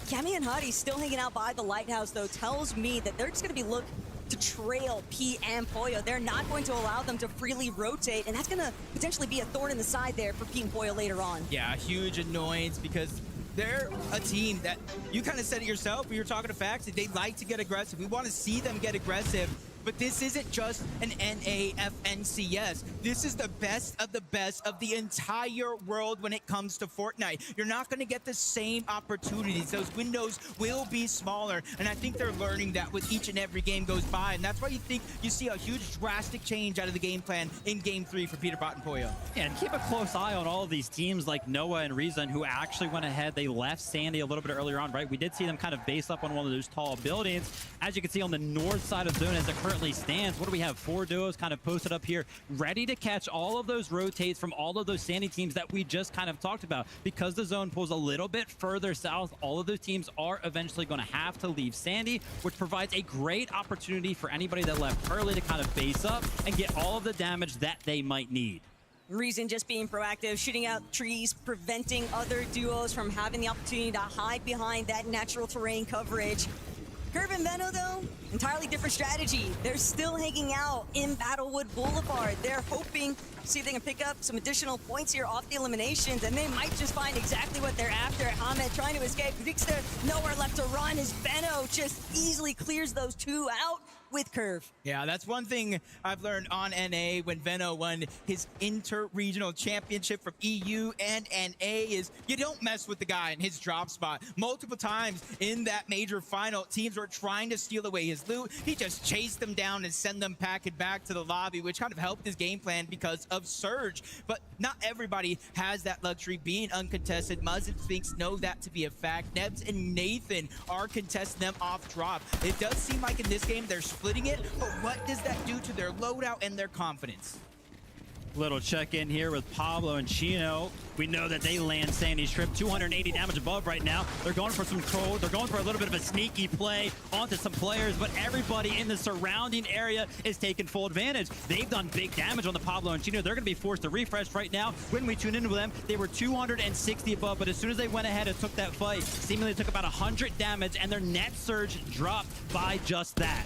Cammy and Huddy still hanging out by the lighthouse though tells me that they're just gonna be looking to trail P and Pollo. They're not going to allow them to freely rotate, and that's gonna potentially be a thorn in the side there for P and Pollo later on. Yeah, huge annoyance because they're a team that, you kind of said it yourself when you were talking to Fax, that they like to get aggressive. We want to see them get aggressive, but this isn't just an NAFNCS. This is the best of the entire world when it comes to Fortnite. You're not going to get the same opportunities. Those windows will be smaller, and I think they're learning that with each and every game goes by, and that's why you think you see a huge drastic change out of the game plan in Game 3 for Peterbot and Pollo. Yeah, and keep a close eye on all of these teams like Noah and Reason, who actually went ahead. They left Sandy a little bit earlier on, right? We did see them kind of base up on one of those tall buildings. As you can see on the north side of zone as it currently stands, what do we have? 4 duos kind of posted up here, ready to catch all of those rotates from all of those Sandy teams that we just kind of talked about. Because the zone pulls a little bit further south, all of those teams are eventually going to have to leave Sandy, which provides a great opportunity for anybody that left early to kind of base up and get all of the damage that they might need. Reason just being proactive, shooting out trees, preventing other duos from having the opportunity to hide behind that natural terrain coverage. Curve and Veno, though, entirely different strategy. They're still hanging out in Battlewood Boulevard. They're hoping to see if they can pick up some additional points here off the eliminations, and they might just find exactly what they're after. Hamed trying to escape. Dixter nowhere left to run as Veno just easily clears those 2 out with Curve. Yeah, that's one thing I've learned on NA when Veno won his inter-regional championship from EU and NA is you don't mess with the guy in his drop spot. Multiple times in that major final, teams were trying to steal away his loot. He just chased them down and sent them packing back to the lobby, which kind of helped his game plan because of Surge. But not everybody has that luxury being uncontested. Muzz and Sphinx know that to be a fact. Nebs and Nathan are contesting them off drop. It does seem like in this game they're splitting it, but what does that do to their loadout and their confidence? Little check-in here with Pablo and Chino. We know that they land Sandy Strip, 280 damage above right now. They're going for some control. They're going for a little bit of a sneaky play onto some players, but everybody in the surrounding area is taking full advantage. They've done big damage on the Pablo and Chino. They're going to be forced to refresh right now. When we tune into them, they were 260 above, but as soon as they went ahead and took that fight, seemingly took about 100 damage, and their net surge dropped by just that.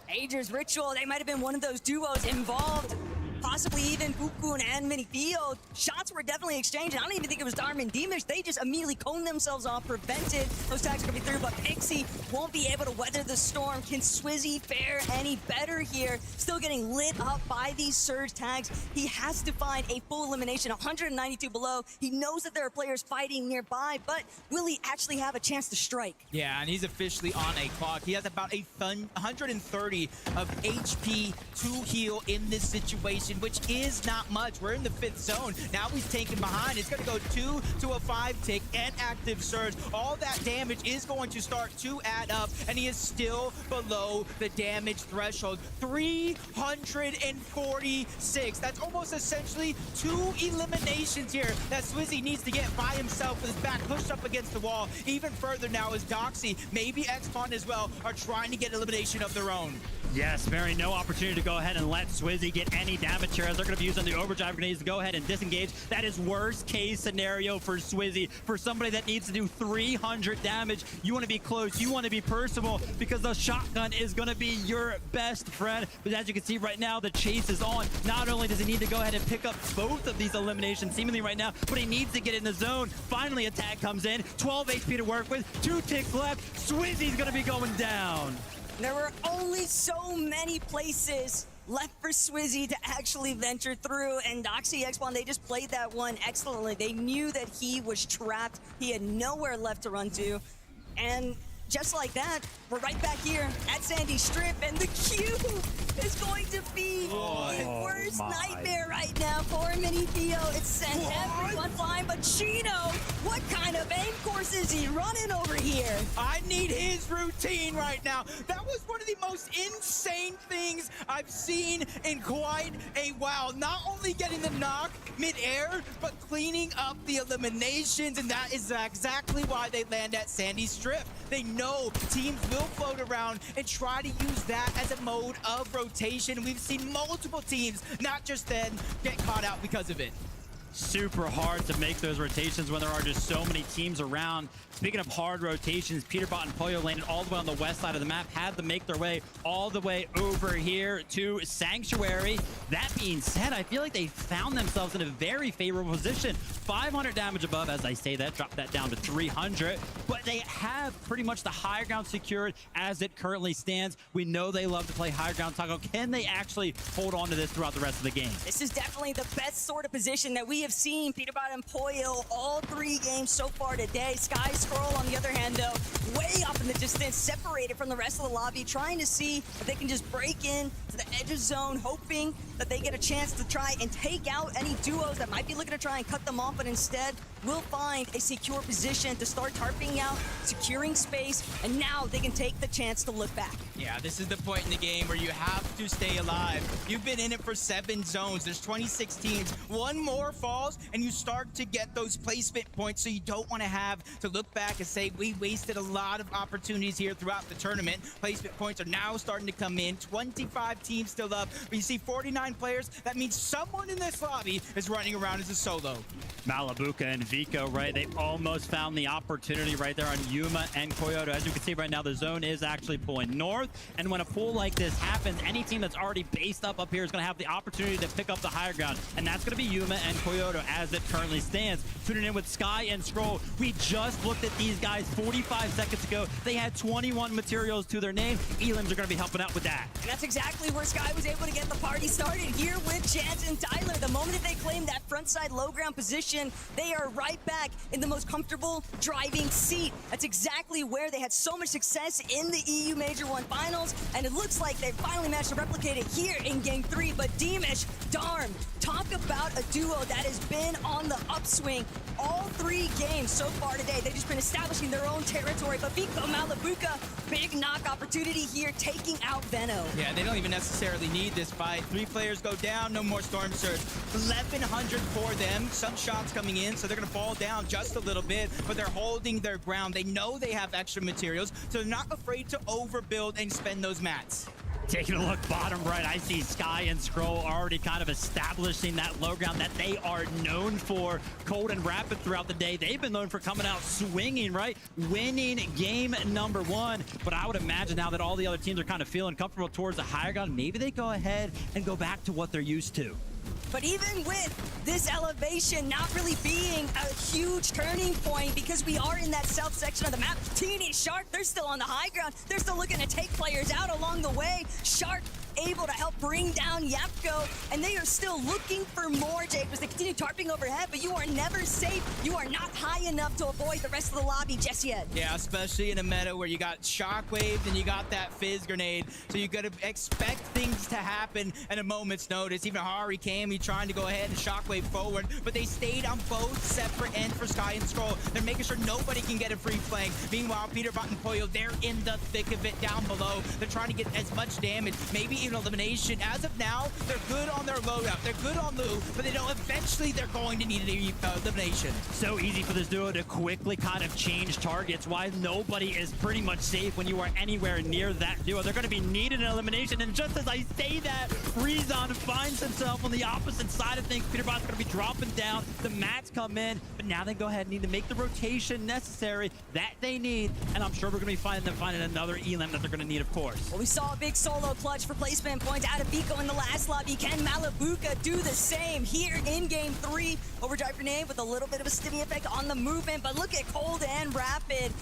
Ager's Ritual, they might have been one of those duos involved. Possibly even Pukun and Minifield. Shots were definitely exchanged. I don't even think it was Darm and Demish. They just immediately coned themselves off, prevented those tags coming through, but Pixie won't be able to weather the storm. Can Swizzy fare any better here? Still getting lit up by these surge tags. He has to find a full elimination, 192 below. He knows that there are players fighting nearby, but will he actually have a chance to strike? Yeah, and he's officially on a clock. He has about 130 of HP to heal in this situation, which is not much. We're in the 5th zone. Now he's taken behind. It's going to go 2 to a 5 tick and active surge. All that damage is going to start to add up, and he is still below the damage threshold. 346. That's almost essentially 2 eliminations here that Swizzy needs to get by himself with his back pushed up against the wall. Even further now is Doxy, maybe X-Con as well, are trying to get elimination of their own. Yes, Mary, no opportunity to go ahead and let Swizzy get any damage here as they're going to be using the overdrive grenades to go ahead and disengage. That is worst case scenario for Swizzy. For somebody that needs to do 300 damage, you want to be close, you want to be personal, because the shotgun is going to be your best friend. But as you can see right now, the chase is on. Not only does he need to go ahead and pick up both of these eliminations seemingly right now, but he needs to get in the zone. Finally, a tag comes in, 12 HP to work with, 2 ticks left. Swizzy's going to be going down. There were only so many places left for Swizzy to actually venture through, and Doxy X-Spawn, they just played that one excellently. They knew that he was trapped. He had nowhere left to run to, and just like that, we're right back here at Sandy Strip, and the cube is going to be his worst nightmare right now for him and Theo. It sent everyone flying, but Chino, what kind of aim course is he running over here? I need his routine right now. That was one of the most insane things I've seen in quite a while. Not only getting the knock mid-air, but cleaning up the eliminations, and that is exactly why they land at Sandy Strip. They know teams will float around and try to use that as a mode of rotation. We've seen multiple teams, not just them, get caught out because of it. Super hard to make those rotations when there are just so many teams around. Speaking of hard rotations, Peterbot and Pollo landed all the way on the west side of the map, had to make their way all the way over here to Sanctuary. That being said, I feel like they found themselves in a very favorable position. 500 damage above, as I say that, drop that down to 300. But they have pretty much the higher ground secured as it currently stands. We know they love to play higher ground taco. Can they actually hold on to this throughout the rest of the game? This is definitely the best sort of position that we have seen Peterbot and Pollo all 3 games so far today. Sky Scroll, on the other hand, though, way off in the distance, separated from the rest of the lobby, trying to see if they can just break in to the edge of zone, hoping that they get a chance to try and take out any duos that might be looking to try and cut them off, but instead will find a secure position to start tarping out, securing space, and now they can take the chance to look back. Yeah, this is the point in the game where you have to stay alive. You've been in it for 7 zones. There's 26 teams. One more falls, and you start to get those placement points, so you don't want to have to look back and say, we wasted a lot of opportunities here throughout the tournament. Placement points are now starting to come in. 25 teams still up, but you see 49 players. That means someone in this lobby is running around as a solo. Malabuka and Vico, right? They almost found the opportunity right there on Yuma and Koyoto. As you can see right now, the zone is actually pulling north. And when a pull like this happens, any team that's already based up here is going to have the opportunity to pick up the higher ground. And that's going to be Yuma and Koyoto as it currently stands. Tuning in with Sky and Scroll. We just looked at these guys 45 seconds ago. They had 21 materials to their name. Elims are going to be helping out with that. And that's exactly where Sky was able to get the party started here with Chance and Tyler. The moment that they claim that front side low ground position, they are right back in the most comfortable driving seat. That's exactly where they had so much success in the EU Major 1 Finals, and it looks like they finally managed to replicate it here in Game 3. But Deemish, Darm, talk about a duo that has been on the upswing all 3 games so far today. They've just been establishing their own territory, but Vico Malabuka, big knock opportunity here, taking out Veno. Yeah, they don't even necessarily need this fight. 3 players go down, no more Storm Surge. 1,100 for them, some shots coming in, so they're gonna fall down just a little bit, but they're holding their ground. They know they have extra materials, so they're not afraid to overbuild and spend those mats. Taking a look bottom right, I see Sky and Scroll already kind of establishing that low ground that they are known for. Cold and rapid throughout the day. They've been known for coming out swinging, right? Winning game number 1. But I would imagine now that all the other teams are kind of feeling comfortable towards the higher ground, maybe they go ahead and go back to what they're used to. But even with this elevation not really being a huge turning point, because we are in that south section of the map, Teeny Shark, they're still on the high ground. They're still looking to take players out along the way. Shark able to help bring down Yapko, and they are still looking for more, Jake, as they continue tarping overhead, but you are never safe. You are not high enough to avoid the rest of the lobby just yet. Yeah, especially in a meta where you got Shockwave and you got that Fizz Grenade, so you gotta expect things to happen at a moment's notice. Even Hari came, he trying to go ahead and Shockwave forward, but they stayed on both separate ends for Sky and Scroll. They're making sure nobody can get a free flank. Meanwhile, Peterbot and Pollo, they're in the thick of it down below. They're trying to get as much damage, maybe even elimination. As of now, they're good on their loadout. They're good on loot, but they know eventually they're going to need an elimination. So easy for this duo to quickly kind of change targets. Why nobody is pretty much safe when you are anywhere near that duo. They're going to be needed an elimination. And just as I say that, Rezon finds himself on the opposite side of things. Peterbot's going to be dropping down. The mats come in, but now they go ahead and need to make the rotation necessary that they need. And I'm sure we're going to be finding another elim that they're going to need, of course. Well, we saw a big solo clutch for placement points out of Vico in the last lobby. Can Malabuka do the same here in game 3? Overdrive grenade with a little bit of a stimmy effect on the movement, but look at Cold and Rapid.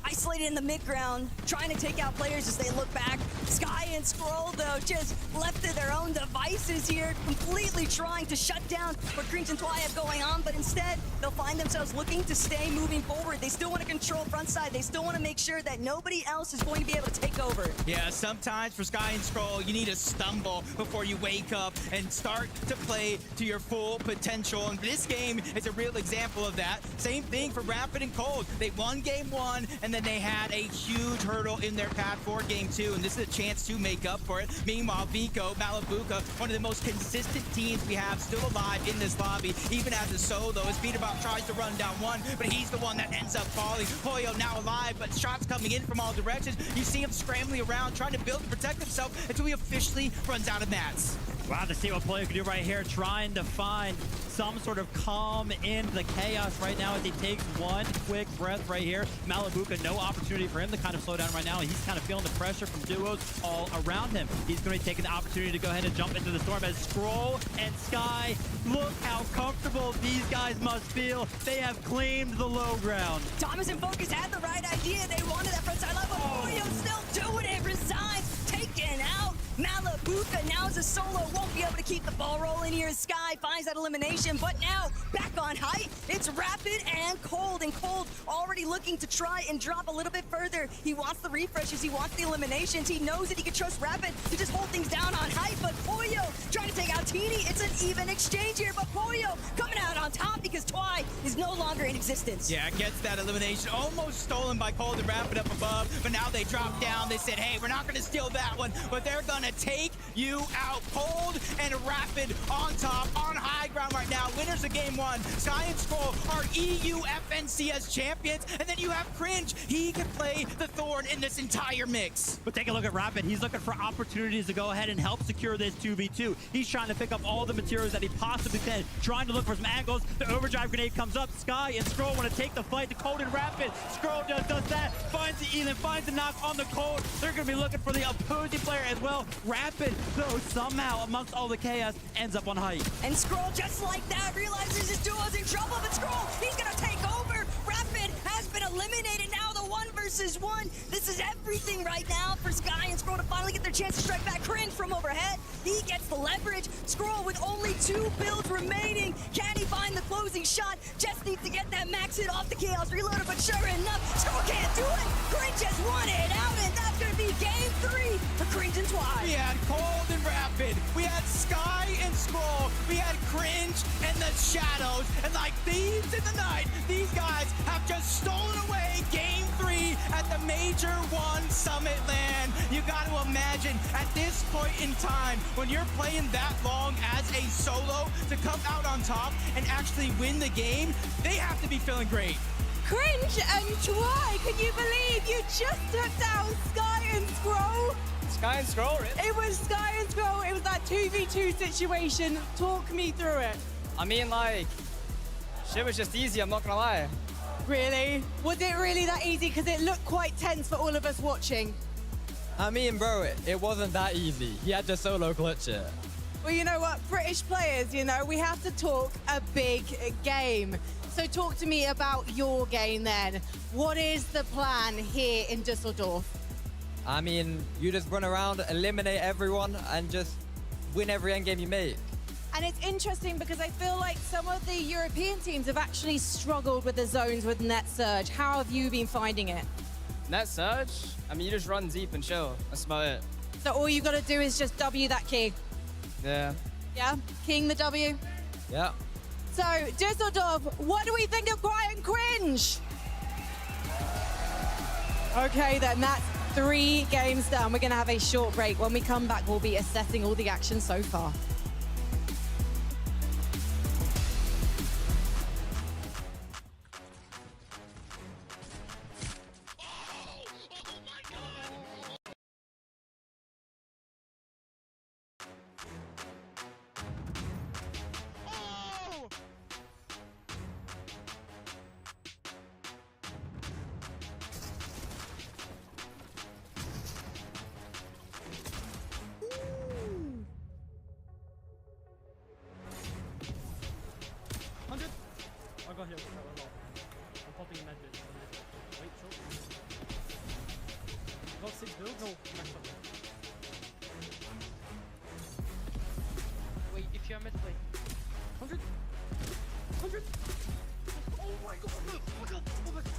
Isolated in the mid-ground, trying to take out players as they look back. Sky and Scroll, though, just left to their own devices here, completely trying to shut down what Cringe and Twy have going on, but instead, they'll find themselves looking to stay moving forward. They still want to control front side. They still want to make sure that nobody else is going to be able to take over. Yeah, sometimes for Sky and Scroll, you need to stumble before you wake up and start to play to your full potential. And this game is a real example of that. Same thing for Rapid and Cold. They won game 1, and then they had a huge hurdle in their path for game 2, and this is a chance to make up for it. Meanwhile, Vico, Malabuka, one of the most consistent teams we have still alive in this lobby, even as a solo, as Peterbot tries to run down one, but he's the one that ends up falling. Poyo now alive, but shots coming in from all directions. You see him scrambling around, trying to build to protect himself until he officially runs out of mats. We'll have to see what Poyo can do right here, trying to find some sort of calm in the chaos right now as he takes one quick breath right here. Malabuka, no opportunity for him to kind of slow down right now. He's kind of feeling the pressure from duos all around him. He's going to be taking the opportunity to go ahead and jump into the storm as Scroll and Sky, look how comfortable these guys must feel. They have claimed the low ground. Thomas and Focus had the right idea. They wanted that front side line, but Poyo still doing it. Resigns, taken out. Malabuka now as a solo won't be able to keep the ball rolling here as Sky finds that elimination, but now back on height, it's Rapid and Cold already looking to try and drop a little bit further. He wants the refreshes, he wants the eliminations, he knows that he can trust Rapid to just hold things down on height, but Poyo trying to take out Teeny. It's an even exchange here, but Poyo coming out on top because Twy is no longer in existence. Yeah, gets that elimination, almost stolen by Cold and Rapid up above, but now they drop down. They said, hey, we're not going to steal that one, but they're going to take you out. Cold and Rapid on top, on high ground right now. Winners of game 1. Sky and Scroll are EU FNCS champions, and then you have Cringe. He can play the Thorn in this entire mix. But take a look at Rapid. He's looking for opportunities to go ahead and help secure this 2v2. He's trying to pick up all the materials that he possibly can, trying to look for some angles. The overdrive grenade comes up. Sky and Scroll want to take the fight to Cold and Rapid. Scroll does that, finds the Elan, finds the knock on the Cold. They're going to be looking for the opposing player as well. Rapid, though, somehow, amongst all the chaos, ends up on height. And Scroll, just like that, realizes his duo's in trouble, but Scroll, he's gonna take over. Rapid has been eliminated now, the 1 versus 1. This is everything right now for Sky and Scroll to finally get their chance to strike back. Cringe from overhead, he gets the leverage. Scroll with only 2 builds remaining. Can he find the closing shot? Just needs to get that max hit off the Chaos Reloader, but sure enough, Scroll can't do it. Cringe has won it out, and that's gonna be game 3 for Cringe and Twy. We had Cold and Rapid, we had Sky and Scroll, we had Cringe and the Shadows, and like thieves in the night, these guys have just stolen away game 3 at the Major 1 Summit LAN. You got to imagine at this point in time, when you're playing that long as a solo, to come out on top and actually win the game, they have to be feeling great. Cringe and Twy, can you believe you just took down Sky and Scroll? Sky and Scroll, really? It was Sky and Scroll. It was that 2v2 situation. Talk me through it. I mean, like, shit was just easy, I'm not gonna lie. Really? Was it really that easy? Because it looked quite tense for all of us watching. I mean, bro, it wasn't that easy. He had to solo clutch it. Well, you know what? British players, you know, we have to talk a big game. So talk to me about your game then. What is the plan here in Dusseldorf? I mean, you just run around, eliminate everyone, and just win every endgame you make. And it's interesting because I feel like some of the European teams have actually struggled with the zones with Net Surge. How have you been finding it? Net Surge? I mean, you just run deep and chill. That's about it. So all you got to do is just W that key. Yeah. Yeah? King the W? Yeah. So, Dusseldorf, what do we think of Quiet and Cringe? Okay then, that's 3 games down. We're going to have a short break. When we come back, we'll be assessing all the action so far. I got here. I'm popping in that bit. Wait, short. Got 6 build? No, max up. Wait, if you are mid, wait. 100? 100? Oh my god! Oh my god! Oh my god!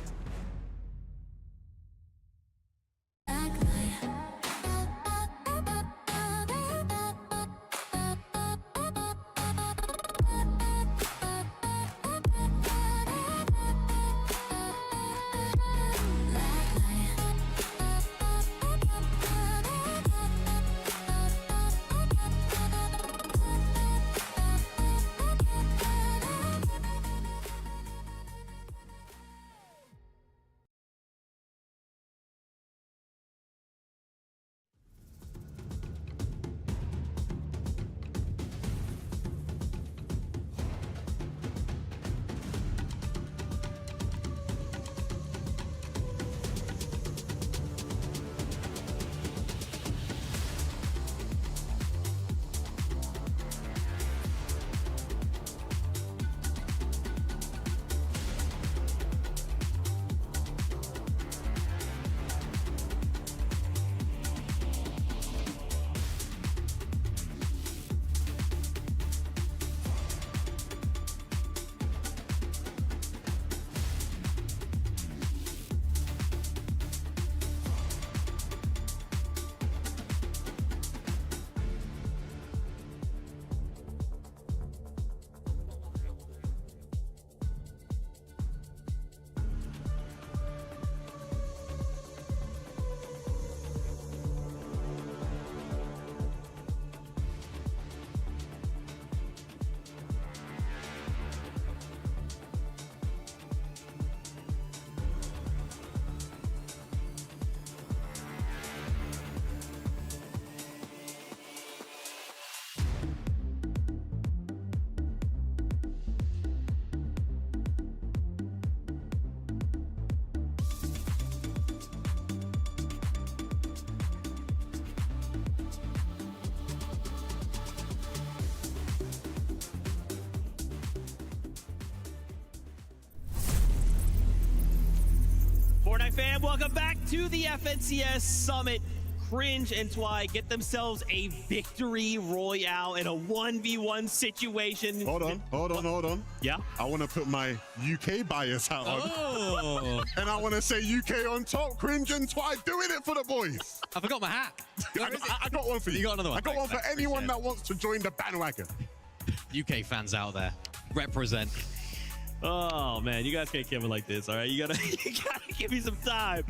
Fortnite fam, welcome back to the FNCS Summit. Cringe and Twy get themselves a victory royale in a 1v1 situation. Hold on. Yeah? I want to put my UK bias hat on. Oh. And I want to say UK on top. Cringe and Twy doing it for the boys. I forgot my hat. I got one for you. You got another one? I got one for anyone that wants to join the bandwagon. UK fans out there, represent. Oh man, you guys can't kill me like this, all right? You gotta give me some time.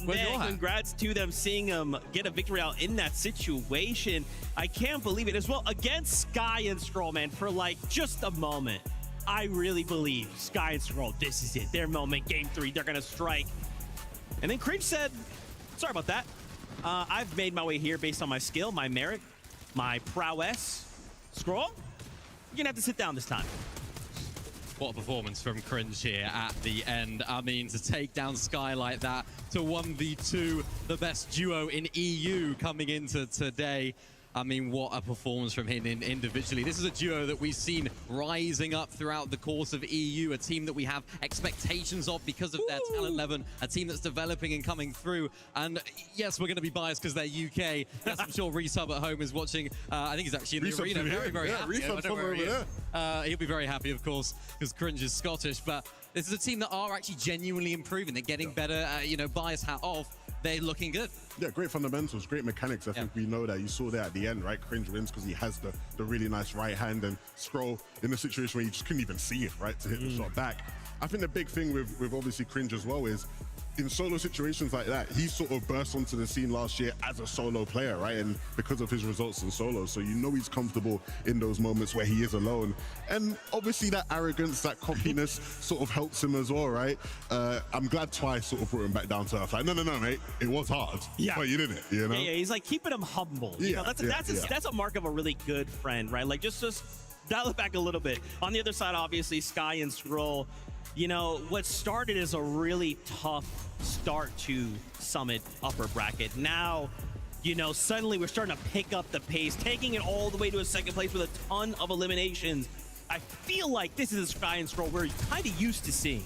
Man, congrats to them, seeing them get a victory out in that situation. I can't believe it as well against Sky and Scroll, man. For like just a moment, I really believe Sky and Scroll, this is it, their moment. Game 3, they're gonna strike. And then Cringe said, sorry about that. I've made my way here based on my skill, my merit, my prowess. Scroll, you're gonna have to sit down this time. What a performance from Cringe here at the end. I mean, to take down Sky like that, to 1v2, the best duo in EU coming into today. I mean, what a performance from him individually. This is a duo that we've seen rising up throughout the course of EU, a team that we have expectations of because of their talent level, a team that's developing and coming through. And yes, we're going to be biased because they're UK. Yes, I'm sure Resub at home is watching. I think he's actually in the arena. Very happy. He'll be very happy, of course, because Cringe is Scottish. But this is a team that are actually genuinely improving. They're getting better, bias hat off. They're looking good. Yeah, great fundamentals, great mechanics. I think we know that. You saw that at the end, right? Cringe wins because he has the really nice right hand, and Scroll in a situation where you just couldn't even see it, right, to hit the shot back. I think the big thing with obviously Cringe as well is in solo situations like that, he sort of burst onto the scene last year as a solo player, right? And because of his results in solo, so you know he's comfortable in those moments where he is alone. And obviously that arrogance, that cockiness sort of helps him as well, right? I'm glad Twice sort of brought him back down to earth. Like, no, mate, it was hard, but you did it, you know? Yeah, he's like keeping him humble. You know, that's a mark of a really good friend, right? Like just dial it back a little bit. On the other side, obviously, Sky and Scroll, you know, what started as a really tough start to Summit upper bracket. Now, you know, suddenly we're starting to pick up the pace, taking it all the way to a second place with a ton of eliminations. I feel like this is a Sky and Scroll we're kind of used to seeing.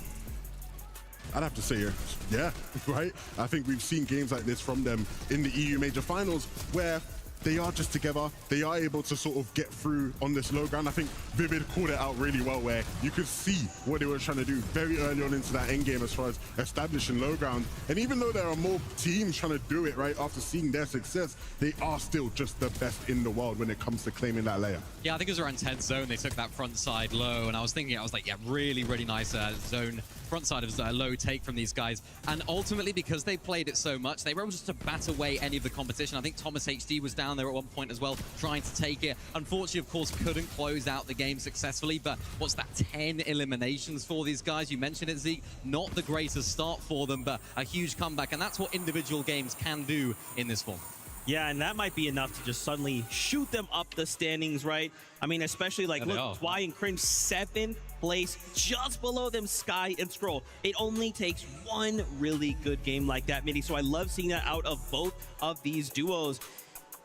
I'd have to say, yeah, right? I think we've seen games like this from them in the EU Major Finals where they are just together. They are able to sort of get through on this low ground. I think Vivid called it out really well where you could see what they were trying to do very early on into that end game as far as establishing low ground. And even though there are more teams trying to do it, right, after seeing their success, they are still just the best in the world when it comes to claiming that layer. Yeah, I think it was around 10th zone. They took that front side low, and I was thinking, yeah, really, really nice zone. Front side of a low take from these guys. And ultimately, because they played it so much, they were able just to bat away any of the competition. I think Thomas HD was down there at one point as well, trying to take it. Unfortunately, of course, couldn't close out the game successfully, but what's that, 10 eliminations for these guys? You mentioned it, Zeke. Not the greatest start for them, but a huge comeback, and that's what individual games can do in this form. Yeah, and that might be enough to just suddenly shoot them up the standings, right? I mean, especially like, look, Twy and Cringe 7th place, just below them, Sky and Scroll. It only takes one really good game like that, Mitty. So I love seeing that out of both of these duos.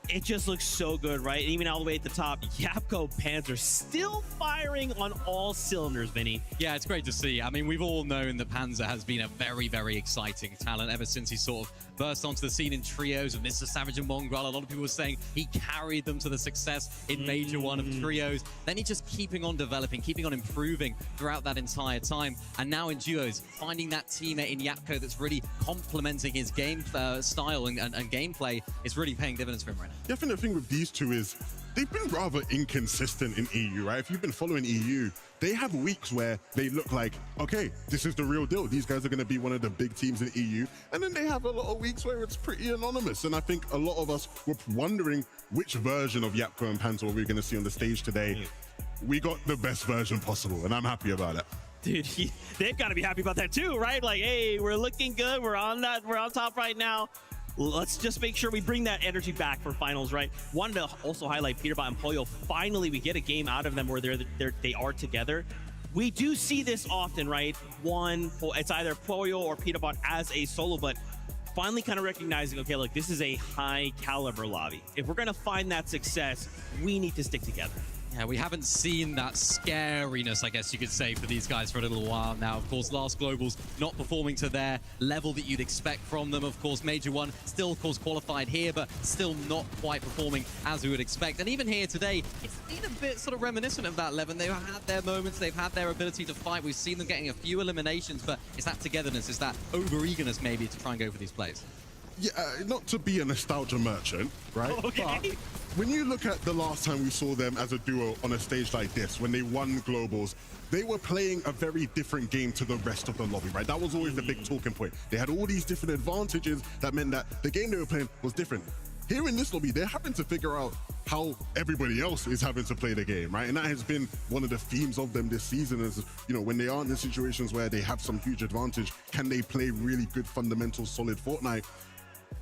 It just looks so good, right? And even all the way at the top, Yapko Panzer still firing on all cylinders, Vinny. Yeah, it's great to see. I mean, we've all known that Panzer has been a very, very exciting talent ever since he sort of burst onto the scene in trios with Mr. Savage and Mongrel. A lot of people were saying he carried them to the success in Major 1 of trios. Then he's just keeping on developing, keeping on improving throughout that entire time. And now in duos, finding that teammate in Yapko that's really complementing his game style and gameplay is really paying dividends for him right now. Yeah, I think the thing with these two is they've been rather inconsistent in EU, right? If you've been following EU, they have weeks where they look like, okay, this is the real deal. These guys are going to be one of the big teams in EU. And then they have a lot of weeks where it's pretty anonymous. And I think a lot of us were wondering which version of Yapko and Panzer we're going to see on the stage today. We got the best version possible, and I'm happy about it. Dude, they've got to be happy about that too, right? Like, hey, we're looking good. We're on top right now. Let's just make sure we bring that energy back for finals, right? Wanted to also highlight Peterbot and Pollo. Finally, we get a game out of them where they are together. We do see this often, right? It's either Pollo or Peterbot as a solo, but finally kind of recognizing, okay, look, this is a high caliber lobby. If we're going to find that success, we need to stick together. Yeah, we haven't seen that scariness, I guess you could say, for these guys for a little while now. Of course, last Globals not performing to their level that you'd expect from them. Of course, Major 1 still, of course, qualified here, but still not quite performing as we would expect. And even here today, it's been a bit sort of reminiscent of that, Levin. They've had their moments, they've had their ability to fight. We've seen them getting a few eliminations, but it's that togetherness, it's that over-eagerness maybe to try and go for these plays. Yeah, not to be a nostalgia merchant, right? Okay. But when you look at the last time we saw them as a duo on a stage like this, when they won Globals, they were playing a very different game to the rest of the lobby, right? That was always the big talking point. They had all these different advantages that meant that the game they were playing was different. Here in this lobby, they're having to figure out how everybody else is having to play the game, right? And that has been one of the themes of them this season is, you know, when they aren't in situations where they have some huge advantage, can they play really good, fundamental, solid Fortnite?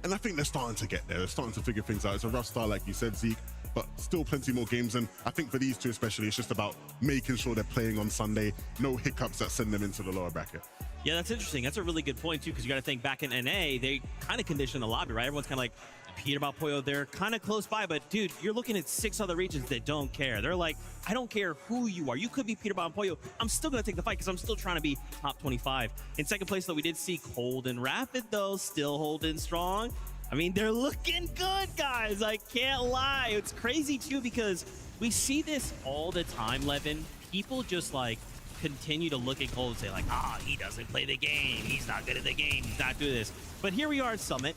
And I think they're starting to get there. They're starting to figure things out. It's a rough start, like you said, Zeke, but still plenty more games. And I think for these two especially, it's just about making sure they're playing on Sunday. No hiccups that send them into the lower bracket. Yeah, that's interesting. That's a really good point, too, because you got to think back in NA, they kind of conditioned the lobby, right? Everyone's kind of like, Peterbot, Pollo, they're kind of close by, but dude, you're looking at 6 other regions that don't care. They're like, I don't care who you are. You could be Peterbot and Pollo. I'm still going to take the fight because I'm still trying to be top 25. In second place, though, we did see Cold and Rapid, though, still holding strong. I mean, they're looking good, guys. I can't lie. It's crazy, too, because we see this all the time, Levin. People just, like, continue to look at Cold and say, like, he doesn't play the game. He's not good at the game. He's not doing this. But here we are at Summit.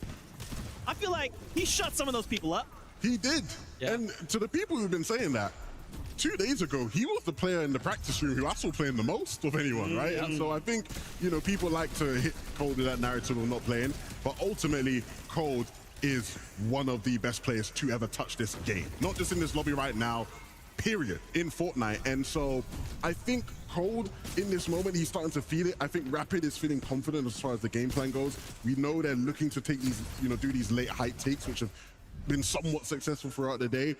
I feel like he shut some of those people up. He did. Yeah. And to the people who've been saying that, 2 days ago, he was the player in the practice room who I saw playing the most of anyone, right? And so I think, you know, people like to hit Cold with that narrative of not playing, but ultimately, Cold is one of the best players to ever touch this game. Not just in this lobby right now, period, in Fortnite. And so I think Cold, in this moment, he's starting to feel it. I think Rapid is feeling confident as far as the game plan goes. We know they're looking to take these, you know, do these late height takes, which have been somewhat successful throughout the day.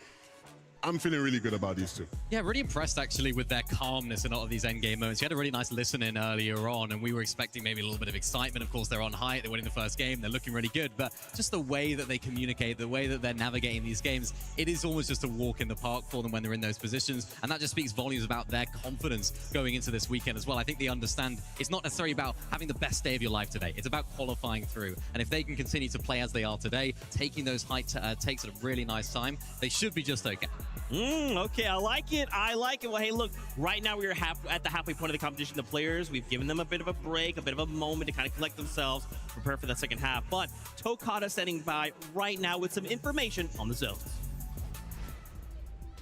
I'm feeling really good about these two. Yeah, really impressed actually with their calmness in a lot of these endgame moments. We had a really nice listen in earlier on, and we were expecting maybe a little bit of excitement. Of course, they're on height, they're winning the first game, they're looking really good, but just the way that they communicate, the way that they're navigating these games, it is almost just a walk in the park for them when they're in those positions, and that just speaks volumes about their confidence going into this weekend as well. I think they understand it's not necessarily about having the best day of your life today, it's about qualifying through, and if they can continue to play as they are today, taking those height takes at a really nice time, they should be just okay. Okay, I like it. I like it. Well, hey, look, right now we are at the halfway point of the competition. The players, we've given them a bit of a break, a bit of a moment to kind of collect themselves, prepare for that second half. But Tokata standing by right now with some information on the zones.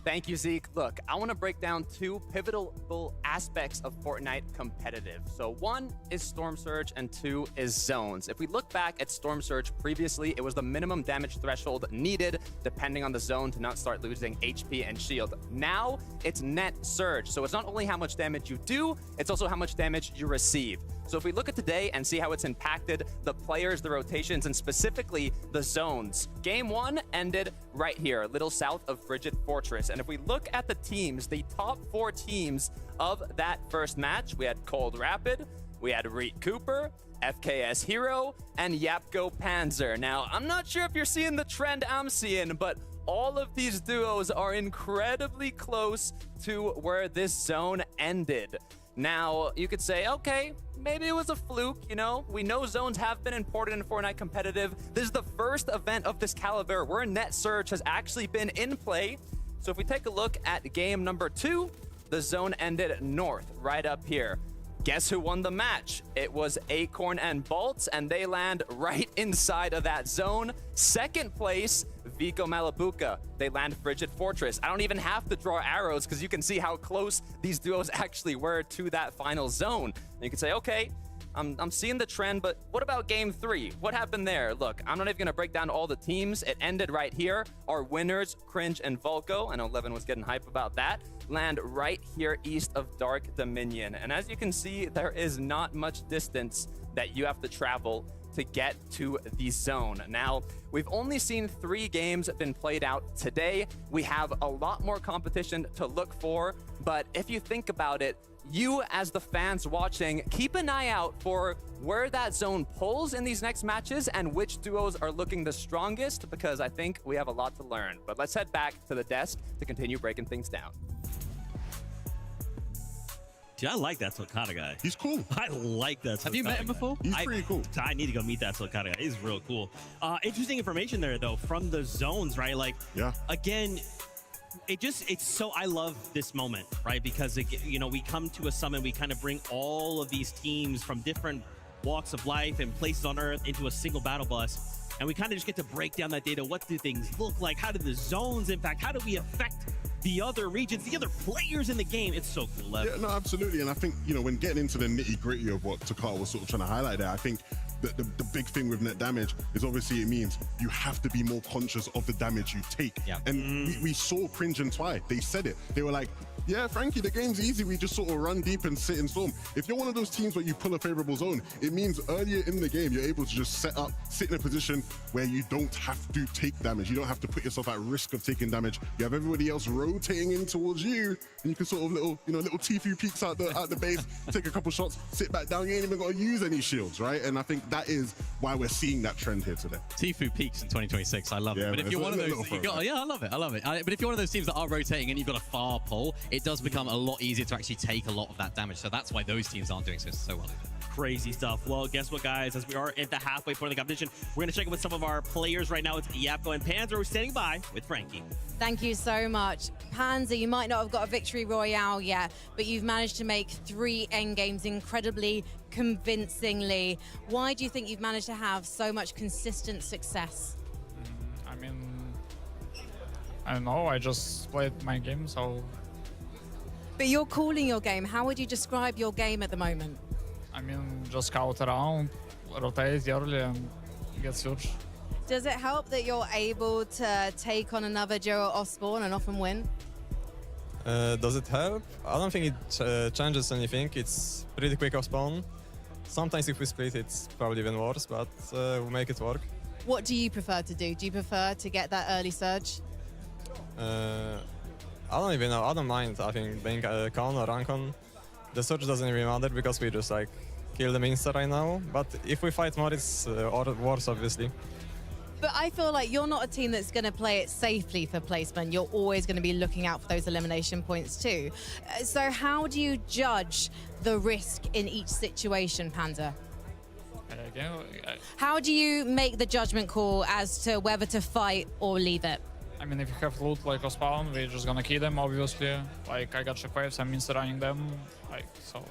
Thank you, Zeke. Look, I want to break down two pivotal aspects of Fortnite competitive. So one is Storm Surge and two is zones. If we look back at Storm Surge previously, it was the minimum damage threshold needed depending on the zone to not start losing HP and shield. Now it's net surge. So it's not only how much damage you do, it's also how much damage you receive. So if we look at today and see how it's impacted the players, the rotations, and specifically the zones. Game 1 ended right here, a little south of Frigid Fortress. And if we look at the teams, the top 4 teams of that first match, we had Cold Rapid, we had Reet Cooper, FKS Hero, and Yapko Panzer. Now, I'm not sure if you're seeing the trend I'm seeing, but all of these duos are incredibly close to where this zone ended. Now, you could say, okay, maybe it was a fluke, you know? We know zones have been important in Fortnite competitive. This is the first event of this caliber where net surge has actually been in play. So if we take a look at game number 2, the zone ended north, right up here. Guess who won the match? It was Acorn and Bolts, and they land right inside of that zone. Second place, Vico Malabuca. They land Frigid Fortress. I don't even have to draw arrows because you can see how close these duos actually were to that final zone. And you can say, okay, I'm seeing the trend, but what about game 3? What happened there? Look, I'm not even going to break down all the teams. It ended right here. Our winners, Cringe and Volko, I know Levin was getting hype about that, land right here east of Dark Dominion. And as you can see, there is not much distance that you have to travel to get to the zone. Now, we've only seen 3 games been played out today. We have a lot more competition to look for, but if you think about it, you as the fans watching, keep an eye out for where that zone pulls in these next matches and which duos are looking the strongest, because I think we have a lot to learn. But let's head back to the desk to continue breaking things down. Dude, I like that Tokata guy. He's cool. I like that Tokata Have you met him before? He's pretty cool. I need to go meet that Tokata guy. He's real cool. Interesting information there, though, from the zones, right? Like, yeah. Again, it's so, I love this moment, right? Because, you know, we come to a summit, we kind of bring all of these teams from different walks of life and places on Earth into a single battle bus. And we kind of just get to break down that data. What do things look like? How do the zones impact? How do we affect the other regions, the other players in the game? It's so cool. Yeah, no, absolutely. And I think, you know, when getting into the nitty gritty of what Takar was sort of trying to highlight there, I think the big thing with net damage is obviously it means you have to be more conscious of the damage you take. Yeah. And we saw Cringe and Twy, they said it. They were like, yeah, Frankie, the game's easy. We just sort of run deep and sit in storm. If you're one of those teams where you pull a favorable zone, it means earlier in the game, you're able to just set up, sit in a position where you don't have to take damage. You don't have to put yourself at risk of taking damage. You have everybody else rotating in towards you, and you can sort of little Tfue peeks out the base, take a couple shots, sit back down. You ain't even got to use any shields, right? And I think that is why we're seeing that trend here today. Tfue peaks in 2026. I love it. But if you're one of those, I love it. I love it. But if you're one of those teams that are rotating and you've got a far pull, it does become a lot easier to actually take a lot of that damage. So that's why those teams aren't doing so well. Crazy stuff. Well, guess what, guys? As we are at the halfway point of the competition, we're going to check in with some of our players right now. It's Yapko and Panzer who are standing by with Frankie. Thank you so much. Panzer, you might not have got a victory royale yet, but you've managed to make 3 endgames incredibly convincingly. Why do you think you've managed to have so much consistent success? I mean, I don't know. I just played my game, so But you're calling your game. How would you describe your game at the moment? I mean, just scout around, rotate early, and get search. Does it help that you're able to take on another Joe Osborne and often win? Does it help? I don't think it changes anything. It's pretty quick off spawn. Sometimes if we split, it's probably even worse, but we'll make it work. What do you prefer to do? Do you prefer to get that early surge? I don't even know. I don't mind. I think being con or uncon, the surge doesn't really matter because we just like kill them insta right now. But if we fight more, it's worse, obviously. But I feel like you're not a team that's going to play it safely for placement. You're always going to be looking out for those elimination points too. So how do you judge the risk in each situation, Panda? How do you make the judgment call as to whether to fight or leave it? I mean, if you have loot like a spawn, we're just gonna kill them, obviously. Like, I got shockwaves, I'm insta-running them, like, so.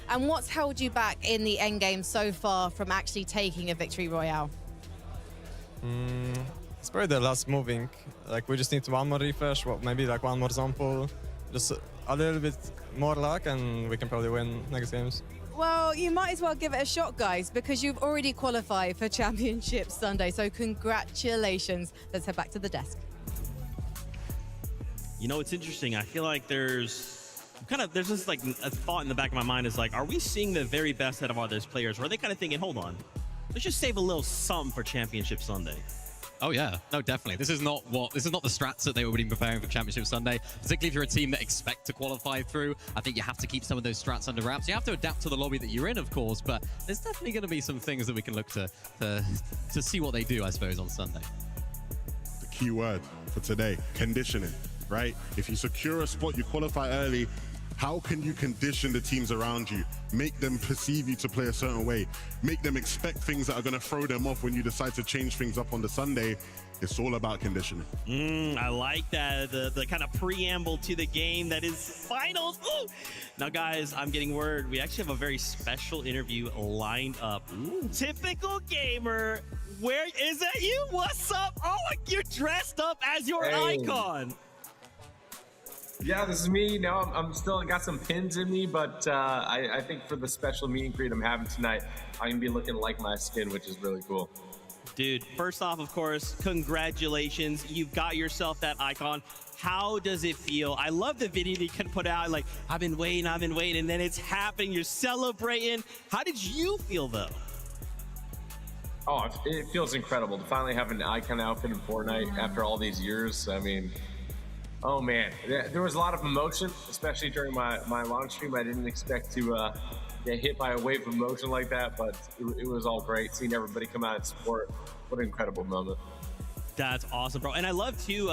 And what's held you back in the endgame so far from actually taking a victory royale? It's probably the last moving. Like, we just need one more refresh, maybe like one more zone pull. Just a little bit more luck and we can probably win next games. Well, you might as well give it a shot, guys, because you've already qualified for Championship Sunday. So congratulations. Let's head back to the desk. You know, it's interesting. I feel like there's just like a thought in the back of my mind is like, are we seeing the very best out of all those players? Or are they kind of thinking, hold on, let's just save a little something for Championship Sunday? Oh yeah, no, definitely. This is not the strats that they were preparing for Championship Sunday. Particularly if you're a team that expect to qualify through, I think you have to keep some of those strats under wraps. You have to adapt to the lobby that you're in, of course, but there's definitely going to be some things that we can look to see what they do, I suppose, on Sunday. The key word for today: conditioning. Right? If you secure a spot, you qualify early. How can you condition the teams around you? Make them perceive you to play a certain way. Make them expect things that are going to throw them off when you decide to change things up on the Sunday. It's all about conditioning. I like that, the kind of preamble to the game that is finals. Ooh. Now, guys, I'm getting word. We actually have a very special interview lined up. Typical gamer. Where is that you? What's up? Oh, you're dressed up as your icon. Yeah, this is me. Now I'm still got some pins in me, but I think for the special meet and greet I'm having tonight, I'm gonna be looking like my skin, which is really cool. Dude, first off, of course, congratulations. You've got yourself that icon. How does it feel? I love the video that you can put out, like, I've been waiting, and then it's happening. You're celebrating. How did you feel, though? Oh, it feels incredible to finally have an icon outfit in Fortnite after all these years. I mean, oh man, there was a lot of emotion, especially during my launch stream. I didn't expect to get hit by a wave of emotion like that, but it was all great seeing everybody come out and support. What an incredible moment. That's awesome, bro. And I love too,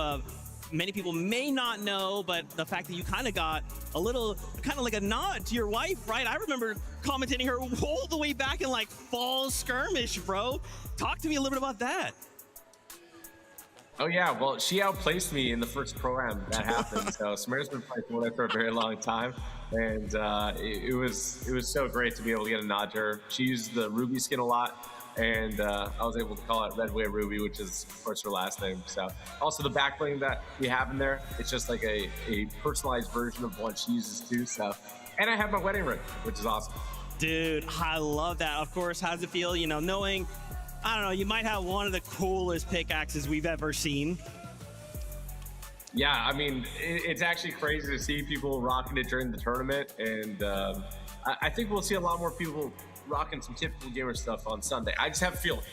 many people may not know, but the fact that you kind of got a little, kind of like a nod to your wife, right? I remember commentating her all the way back in like fall skirmish, bro. Talk to me a little bit about that. Oh yeah, well, she outplaced me in the first program that happened. So Samara's been playing Fortnite for a very long time, and it was so great to be able to get a nod to her. She used the Ruby skin a lot, and I was able to call it Red Wave Ruby, which is of course her last name. So also the back bling that we have in there, it's just like a personalized version of what she uses too. So, and I have my wedding ring, which is awesome. Dude, I love that. Of course, how's it feel, you know, knowing, I don't know, you might have one of the coolest pickaxes we've ever seen. Yeah, I mean, it's actually crazy to see people rocking it during the tournament, and I think we'll see a lot more people rocking some typical gamer stuff on Sunday. I just have a feeling.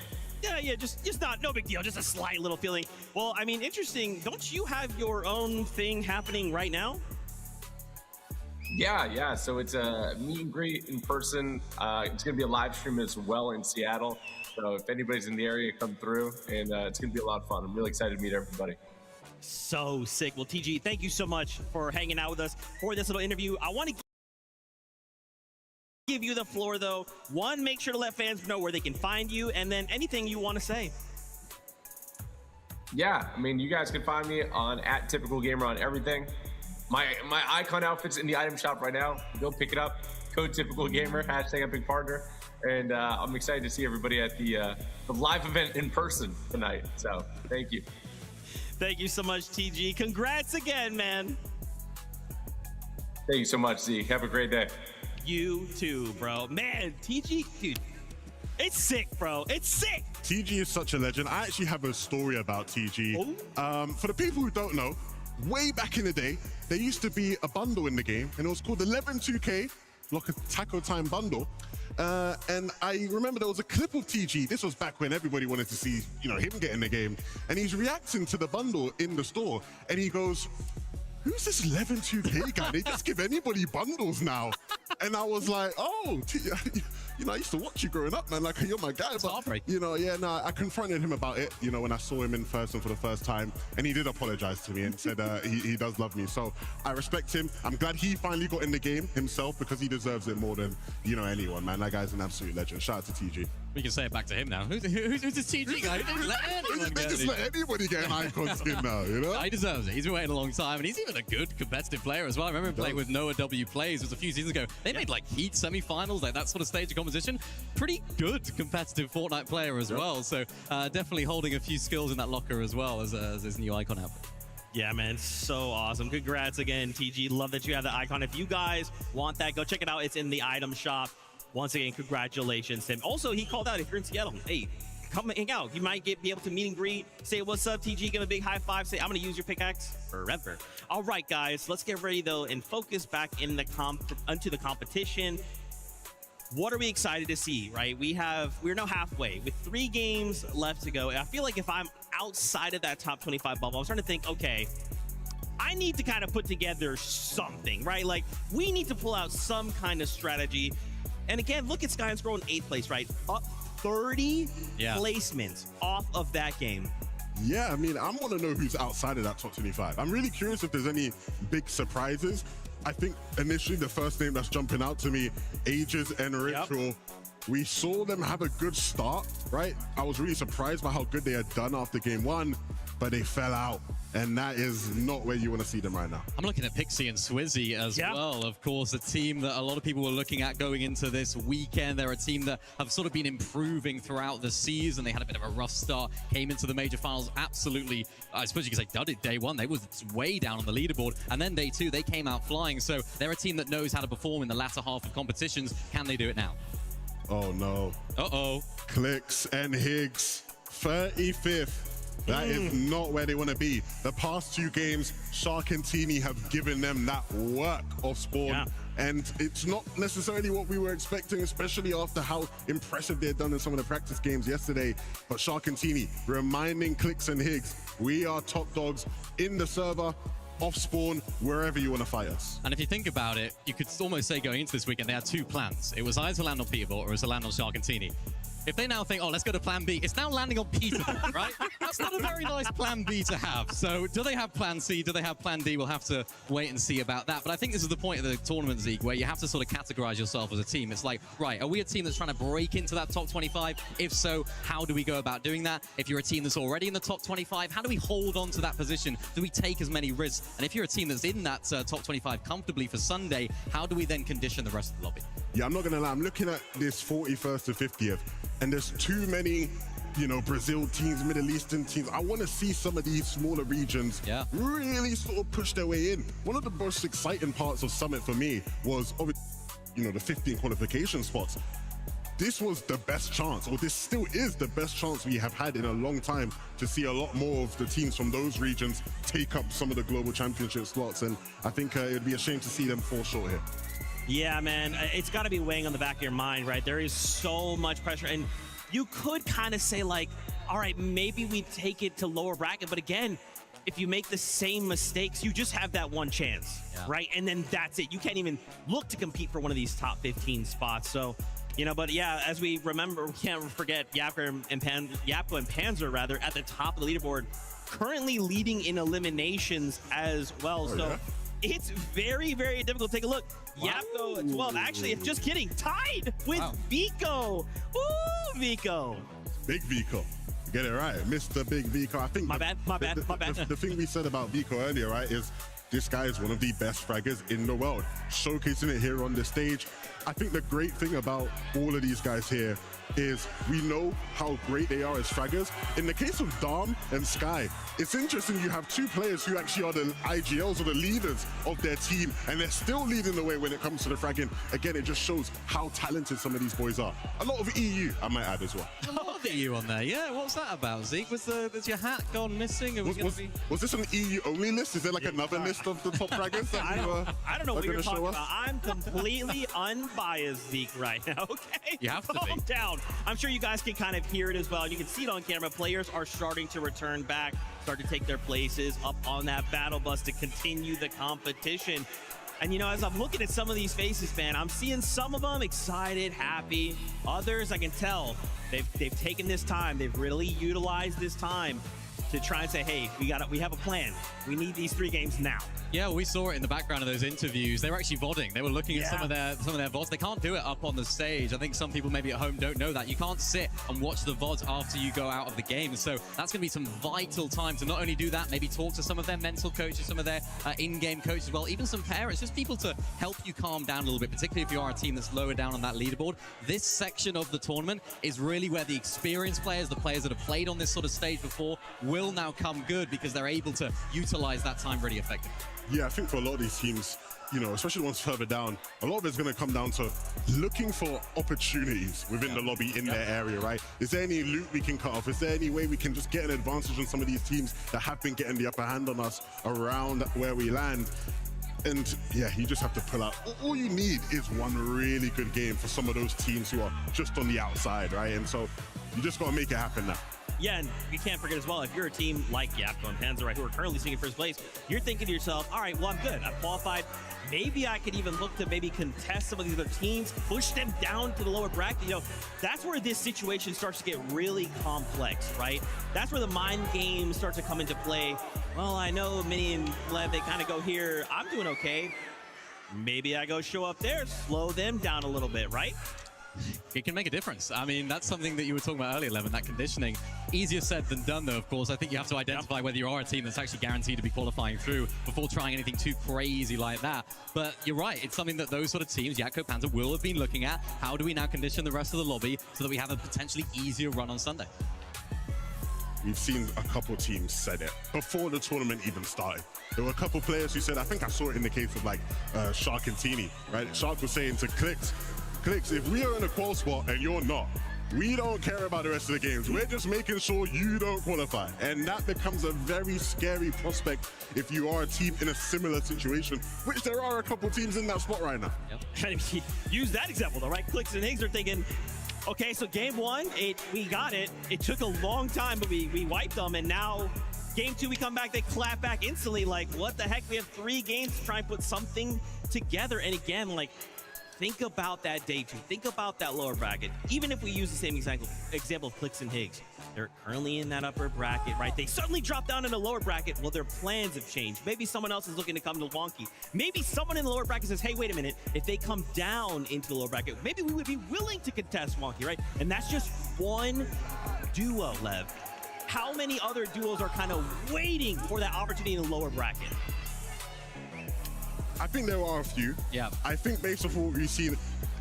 Yeah, just no big deal, just a slight little feeling. Well, I mean, interesting. Don't you have your own thing happening right now? Yeah. So it's a meet and greet in person. It's gonna be a live stream as well in Seattle. So if anybody's in the area, come through, and it's gonna be a lot of fun. I'm really excited to meet everybody. So sick. Well, TG, thank you so much for hanging out with us for this little interview. I want to give you the floor, though. One, make sure to let fans know where they can find you, and then anything you want to say. Yeah, I mean, you guys can find me on @typicalgamer on everything. My icon outfit's in the item shop right now. Go pick it up. Code #typicalgamer, #epic partner. And I'm excited to see everybody at the live event in person tonight. So thank you. Thank you so much, TG. Congrats again, man. Thank you so much, Zeke. Have a great day. You too, bro. Man, TG, dude, it's sick, bro. It's sick. TG is such a legend. I actually have a story about TG. For the people who don't know, way back in the day, there used to be a bundle in the game, and it was called 11-2K, like a taco time bundle. And I remember there was a clip of TG. This was back when everybody wanted to see, him get in the game. And he's reacting to the bundle in the store, and he goes, "Who's this 11-2K guy? They just give anybody bundles now." And I was like, "Oh, I used to watch you growing up, man. Like, you're my guy." But, I confronted him about it, when I saw him in person for the first time. And he did apologize to me and said he does love me. So I respect him. I'm glad he finally got in the game himself, because he deserves it more than, anyone, man. That guy's an absolute legend. Shout out to TG. We can say it back to him now. Who's this TG guy? Who didn't let anyone They just let anybody get an icon skin now, He deserves it. He's been waiting a long time, and he's even a good competitive player as well. I remember him playing with Noah W Plays. It was a few seasons ago. They made like Heat semi-finals, like that sort of stage of competition. Pretty good competitive Fortnite player as well. So definitely holding a few skills in that locker as well as his new icon outfit. Yeah, man, so awesome. Congrats again, TG. Love that you have the icon. If you guys want that, go check it out. It's in the item shop. Once again, congratulations to him. Also, he called out, if you're in Seattle, hey, come hang out. You might be able to meet and greet, say, "What's up, TG?" Give him a big high five, say, "I'm going to use your pickaxe forever." All right, guys, let's get ready, though, and focus back in the onto the competition. What are we excited to see, right? We're now halfway with 3 games left to go. And I feel like if I'm outside of that top 25 bubble, I'm starting to think, okay, I need to kind of put together something, right? Like, we need to pull out some kind of strategy. And again, look at Sky's growing 8th place, right? Up 30 placements off of that game. Yeah, I mean, I want to know who's outside of that top 25. I'm really curious if there's any big surprises. I think initially the first name that's jumping out to me, Aegis and Ritual. We saw them have a good start, right? I was really surprised by how good they had done after game 1, but they fell out. And that is not where you want to see them right now. I'm looking at Pixie and Swizzy as well. Of course, a team that a lot of people were looking at going into this weekend. They're a team that have sort of been improving throughout the season. They had a bit of a rough start, came into the major finals absolutely, I suppose you could say, dudded day 1. They was way down on the leaderboard. And then day 2, they came out flying. So they're a team that knows how to perform in the latter half of competitions. Can they do it now? Oh, no. Uh-oh. Clicks and Higgs, 35th. That is not where they want to be. The past 2 games, Shark and Teeny have given them that work off spawn. And it's not necessarily what we were expecting, especially after how impressive they had done in some of the practice games yesterday. But Shark and Teeny reminding Clicks and Higgs, we are top dogs in the server, off spawn, wherever you want to fight us. And if you think about it, you could almost say going into this weekend, they had 2 plans. It was either land on Peterborough or it was land on Shark and Teeny. If they now think, oh, let's go to plan B, it's now landing on Peterborough, right? That's not a very nice plan B to have. So do they have plan C? Do they have plan D? We'll have to wait and see about that. But I think this is the point of the tournament, Zeke, where you have to sort of categorize yourself as a team. It's like, right, are we a team that's trying to break into that top 25? If so, how do we go about doing that? If you're a team that's already in the top 25, how do we hold on to that position? Do we take as many risks? And if you're a team that's in that top 25 comfortably for Sunday, how do we then condition the rest of the lobby? Yeah, I'm not going to lie. I'm looking at this 41st to 50th, and there's too many, Brazil teams, Middle Eastern teams. I want to see some of these smaller regions really sort of push their way in. One of the most exciting parts of Summit for me was, the 15 qualification spots. This was the best chance, or this still is the best chance we have had in a long time to see a lot more of the teams from those regions take up some of the global championship slots. And I think it'd be a shame to see them fall short here. Yeah, man, it's got to be weighing on the back of your mind, right? There is so much pressure, and you could kind of say, like, all right, maybe we take it to lower bracket, but again, if you make the same mistakes, you just have that one chance, right? And then that's it. You can't even look to compete for one of these top 15 spots. So, but yeah, as we remember, we can't forget Yapko and Panzer, rather, at the top of the leaderboard, currently leading in eliminations as well. It's very, very difficult. Take a look. Yapko at 12. Actually, just kidding. Tied with Vico. Ooh, Vico. Big Vico. Get it right. Mr. Big Vico. I think my bad. The thing we said about Vico earlier, right, is this guy is one of the best fraggers in the world. Showcasing it here on the stage. I think the great thing about all of these guys here is we know how great they are as fraggers. In the case of Dom and Sky, it's interesting you have two players who actually are the IGLs or the leaders of their team, and they're still leading the way when it comes to the fragging. Again, it just shows how talented some of these boys are. A lot of EU, I might add as well. A lot of EU on there, yeah. What's that about, Zeke? Was your hat gone missing? Was this an EU only list? Is there like another list of the top fraggers that I don't know what you're talking about. us? I'm completely unbiased, Zeke, right now, okay? You have to Calm be. down. I'm sure you guys can kind of hear it as well. You can see it on camera. Players are starting to return back, start to take their places up on that battle bus to continue the competition. And, you know, as I'm looking at some of these faces, man, I'm seeing some of them excited, happy. Others, I can tell, they've taken this time. They've really utilized this time to try and say, hey, we have a plan. We need these 3 games now. Yeah, we saw it in the background of those interviews. They were actually VODing. They were looking at some of their VODs. They can't do it up on the stage. I think some people maybe at home don't know that. You can't sit and watch the VODs after you go out of the game. So that's going to be some vital time to not only do that, maybe talk to some of their mental coaches, some of their in-game coaches as well, even some parents, just people to help you calm down a little bit, particularly if you are a team that's lower down on that leaderboard. This section of the tournament is really where the experienced players, the players that have played on this sort of stage before, will now come good because they're able to utilize that time really effectively. Yeah, I think for a lot of these teams, you know, especially the ones further down, a lot of it's going to come down to looking for opportunities within the lobby in their area, right? Is there any loot we can cut off? Is there any way we can just get an advantage on some of these teams that have been getting the upper hand on us around where we land? And yeah, you just have to pull out. All you need is one really good game for some of those teams who are just on the outside, right? And so you just got to make it happen now. Yeah, and you can't forget as well, if you're a team like Yapko and Panzer, right, who are currently sitting in first place, you're thinking to yourself, all right, well, I'm good. I've qualified. Maybe I could even look to maybe contest some of these other teams, push them down to the lower bracket. You know, that's where this situation starts to get really complex, right? That's where the mind games start to come into play. Well, I know Mini and Lev, they kind of go here. I'm doing okay. Maybe I go show up there, slow them down a little bit, right? It can make a difference. I mean, that's something that you were talking about earlier, Levin, that conditioning. Easier said than done, though, of course. I think you have to identify whether you are a team that's actually guaranteed to be qualifying through before trying anything too crazy like that. But you're right. It's something that those sort of teams, Yakko, Panzer, will have been looking at. How do we now condition the rest of the lobby so that we have a potentially easier run on Sunday? We've seen a couple teams said it before the tournament even started. There were a couple players who said, I think I saw it in the case of like Shark and Teeny, right? Shark was saying to Clicks, if we are in a qual spot and you're not, we don't care about the rest of the games. We're just making sure you don't qualify. And that becomes a very scary prospect if you are a team in a similar situation, which there are a couple teams in that spot right now. Yep. Use that example though, right? Clicks and Higgs are thinking, okay, so game 1, we got it. It took a long time, but we wiped them, and now game 2, we come back, they clap back instantly. Like, what the heck? We have 3 games to try and put something together. And again, like, think about that day 2. Think about that lower bracket. Even if we use the same example of Clicks and Higgs, they're currently in that upper bracket, right? They suddenly drop down in the lower bracket. Well, their plans have changed. Maybe someone else is looking to come to Wonky. Maybe someone in the lower bracket says, hey, wait a minute. If they come down into the lower bracket, maybe we would be willing to contest Wonky, right? And that's just one duo, Lev. How many other duos are kind of waiting for that opportunity in the lower bracket? I think there are a few. Yeah. I think based off what we've seen,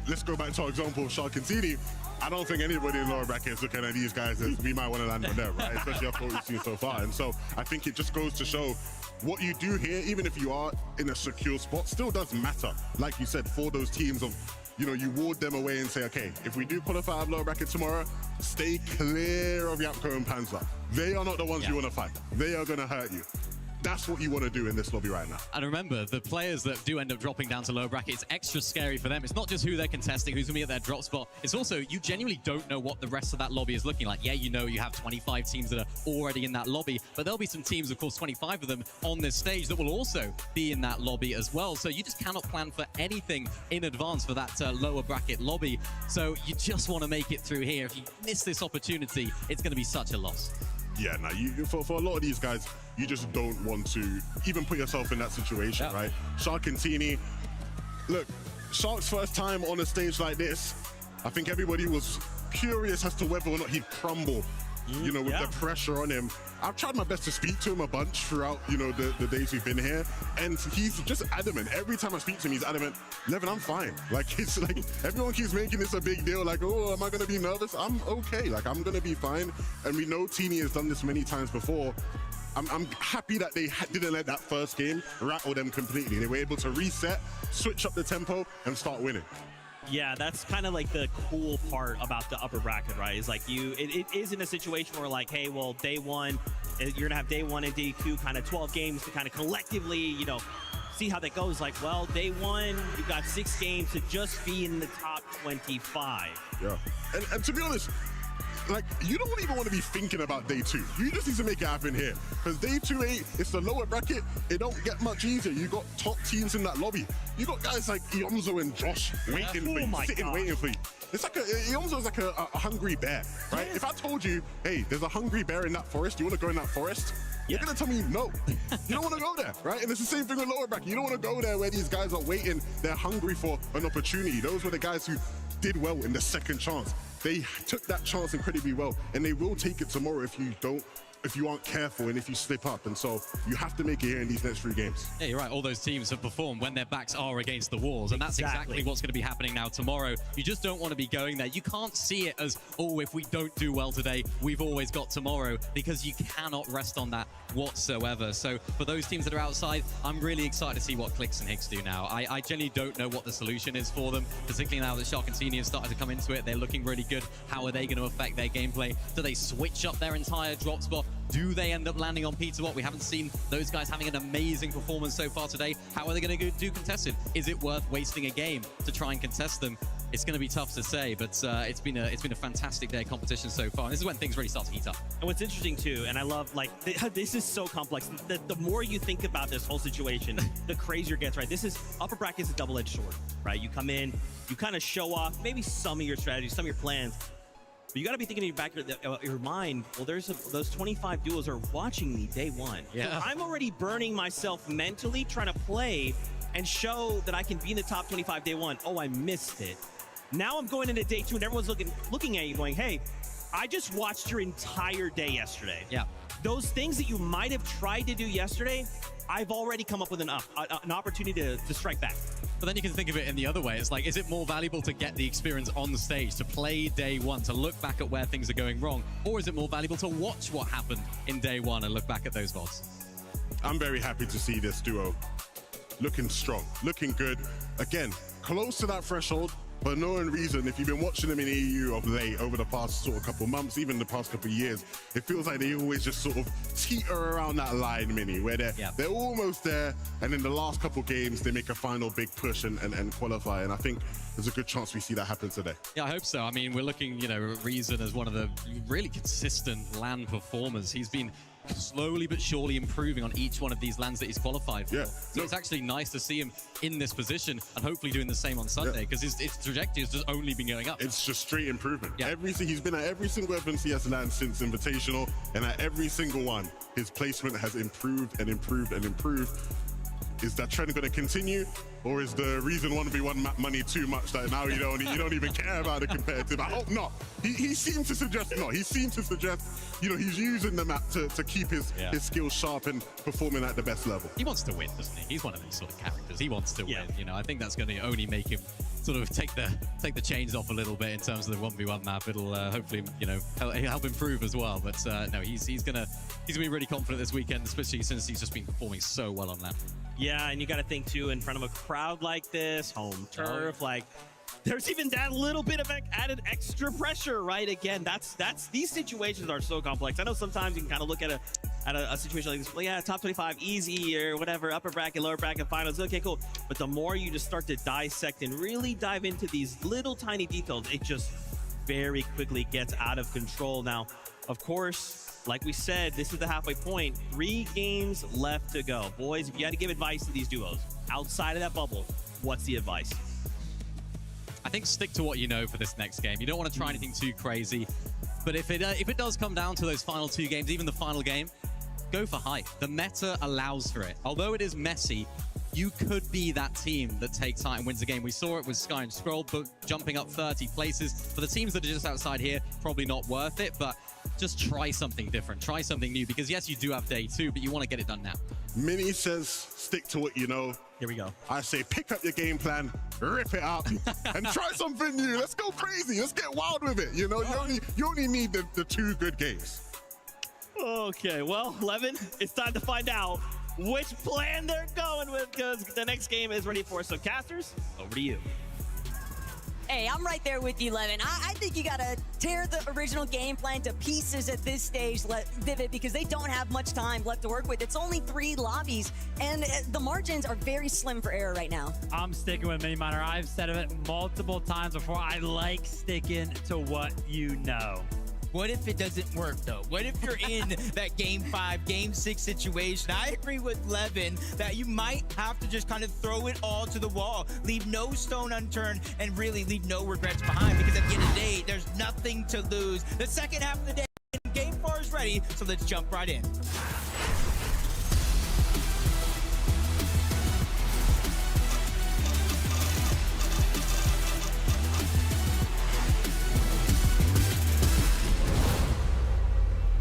let's go back to our example of Shark and Teeny. I don't think anybody in the lower bracket is looking at these guys as we might want to land on them, right? Especially after what we've seen so far. And so I think it just goes to show what you do here, even if you are in a secure spot, still does matter. Like you said, for those teams of, you know, you ward them away and say, okay, if we do qualify out of lower bracket tomorrow, stay clear of Yapko and Panzer. They are not the ones you want to fight. They are going to hurt you. That's what you want to do in this lobby right now. And remember, the players that do end up dropping down to lower bracket, it's extra scary for them. It's not just who they're contesting, who's going to be at their drop spot. It's also, you genuinely don't know what the rest of that lobby is looking like. Yeah, you know you have 25 teams that are already in that lobby, but there'll be some teams, of course, 25 of them on this stage that will also be in that lobby as well. So you just cannot plan for anything in advance for that lower bracket lobby. So you just want to make it through here. If you miss this opportunity, it's going to be such a loss. Yeah, no, for a lot of these guys, you just don't want to even put yourself in that situation, right? Shark and Teeny, look, Shark's first time on a stage like this, I think everybody was curious as to whether or not he'd crumble you know, with the pressure on him. I've tried my best to speak to him a bunch throughout, you know, the days we've been here, and he's just adamant. Every time I speak to him, he's adamant, Levin, I'm fine. Like, it's like, everyone keeps making this a big deal, like, oh, am I gonna be nervous? I'm okay, like, I'm gonna be fine. And we know Teeny has done this many times before. I'm happy that they didn't let that first game rattle them completely. They were able to reset, switch up the tempo, and start winning. Yeah, that's kind of like the cool part about the upper bracket, right? Is like it is in a situation where like, hey, well, day one, you're gonna have day one and day two, kind of 12 games to kind of collectively, you know, see how that goes. Like, well, day one, you got 6 games to just be in the top 25. Yeah, and to be honest, like, you don't even want to be thinking about day 2. You just need to make it happen here. Because day 2, it's the lower bracket. It don't get much easier. You got top teams in that lobby. You got guys like Ionzo and Josh waiting for you, sitting waiting for you. It's like Ionzo is like a hungry bear, right? If I told you, hey, there's a hungry bear in that forest, you want to go in that forest? You're going to tell me no. You don't want to go there, right? And it's the same thing with lower bracket. You don't want to go there where these guys are waiting. They're hungry for an opportunity. Those were the guys who did well in the second chance. They took that chance incredibly well, and they will take it tomorrow if you aren't careful and if you slip up. And so you have to make it here in these next 3 games. Yeah, you're right. All those teams have performed when their backs are against the walls. And that's exactly what's going to be happening now tomorrow. You just don't want to be going there. You can't see it as, oh, if we don't do well today, we've always got tomorrow, because you cannot rest on that whatsoever. So for those teams that are outside, I'm really excited to see what Clicks and Higgs do now. I genuinely don't know what the solution is for them, particularly now that Shark and Teeny have started to come into it. They're looking really good. How are they going to affect their gameplay? Do they switch up their entire drop spot? Do they end up landing on Peter Watt? We haven't seen those guys having an amazing performance so far today. How are they going to do contested? Is it worth wasting a game to try and contest them? It's going to be tough to say, but it's been a fantastic day of competition so far. And this is when things really start to heat up. And what's interesting too, and I love, like, this is so complex. The more you think about this whole situation, the crazier it gets, right? This is, upper bracket is a double-edged sword, right? You come in, you kind of show off maybe some of your strategies, some of your plans. But you got to be thinking in your back of your mind, well, those 25 duos are watching me day one. Yeah. So I'm already burning myself mentally trying to play and show that I can be in the top 25 day one. Oh, I missed it. Now I'm going into day 2 and everyone's looking at you going, hey, I just watched your entire day yesterday. Yeah. Those things that you might have tried to do yesterday, I've already come up with an opportunity to strike back. But then you can think of it in the other way. It's like, is it more valuable to get the experience on the stage, to play day 1, to look back at where things are going wrong? Or is it more valuable to watch what happened in day 1 and look back at those VODs? I'm very happy to see this duo looking strong, looking good. Again, close to that threshold, but no reason, if you've been watching them in EU of late over the past sort of couple months, even the past couple of years, it feels like they always just sort of teeter around that line, Mini, where they're almost there, and in the last couple games, they make a final big push and qualify. And I think there's a good chance we see that happen today. Yeah, I hope so. I mean, we're looking, you know, at Reason as one of the really consistent LAN performers. He's been slowly but surely improving on each one of these LANs that he's qualified for. Yeah. So it's actually nice to see him in this position and hopefully doing the same on Sunday, because his trajectory has just only been going up. It's just straight improvement. Yeah. He's been at every single FNCS LAN since Invitational, and at every single one, his placement has improved and improved and improved. Is that trend going to continue, or is the reason 1v1 money too much that now you don't even care about the competitive? I hope not. He seemed to suggest not. He seemed to suggest, you know, he's using the map to keep his skills sharp and performing at the best level. He wants to win, doesn't he? He's one of these sort of characters. He wants to win. You know, I think that's going to only make him sort of take the chains off a little bit in terms of the 1v1 map. It'll hopefully, you know, help improve as well. But no, he's gonna be really confident this weekend, especially since he's just been performing so well on that. Yeah, and you got to think too, in front of a crowd like this, home turf, like, there's even that little bit of added extra pressure, right? Again, that's these situations are so complex. I know sometimes you can kind of look at a situation like this, well, yeah, top 25, easy, or whatever, upper bracket, lower bracket, finals, okay, cool. But the more you just start to dissect and really dive into these little tiny details, it just very quickly gets out of control. Now, of course, like we said, this is the halfway point. 3 games left to go. Boys, if you had to give advice to these duos outside of that bubble, what's the advice? I think stick to what you know for this next game. You don't want to try anything too crazy. But if it does come down to those final 2 games, even the final game, go for hype. The meta allows for it. Although it is messy, you could be that team that takes height and wins the game. We saw it with Sky and Scroll, but jumping up 30 places. For the teams that are just outside here, probably not worth it, but just try something different, try something new, because yes, you do have day 2, but you want to get it done now. Mini says, stick to what you know. Here we go. I say, pick up your game plan, rip it up, and try something new. Let's go crazy. Let's get wild with it. You know, you only need the 2 good games. Okay, well, Levin, it's time to find out which plan they're going with, because the next game is ready for us. So, casters, over to you. Hey, I'm right there with you, Levin. I think you gotta tear the original game plan to pieces at this stage, Vivid, because they don't have much time left to work with. It's only 3 lobbies, and the margins are very slim for error right now. I'm sticking with Mini Miner. I've said it multiple times before. I like sticking to what you know. What if it doesn't work, though? What if you're in that game 5, game 6 situation? I agree with Levin that you might have to just kind of throw it all to the wall, leave no stone unturned, and really leave no regrets behind, because at the end of the day, there's nothing to lose. The second half of the day, game 4 is ready, so let's jump right in.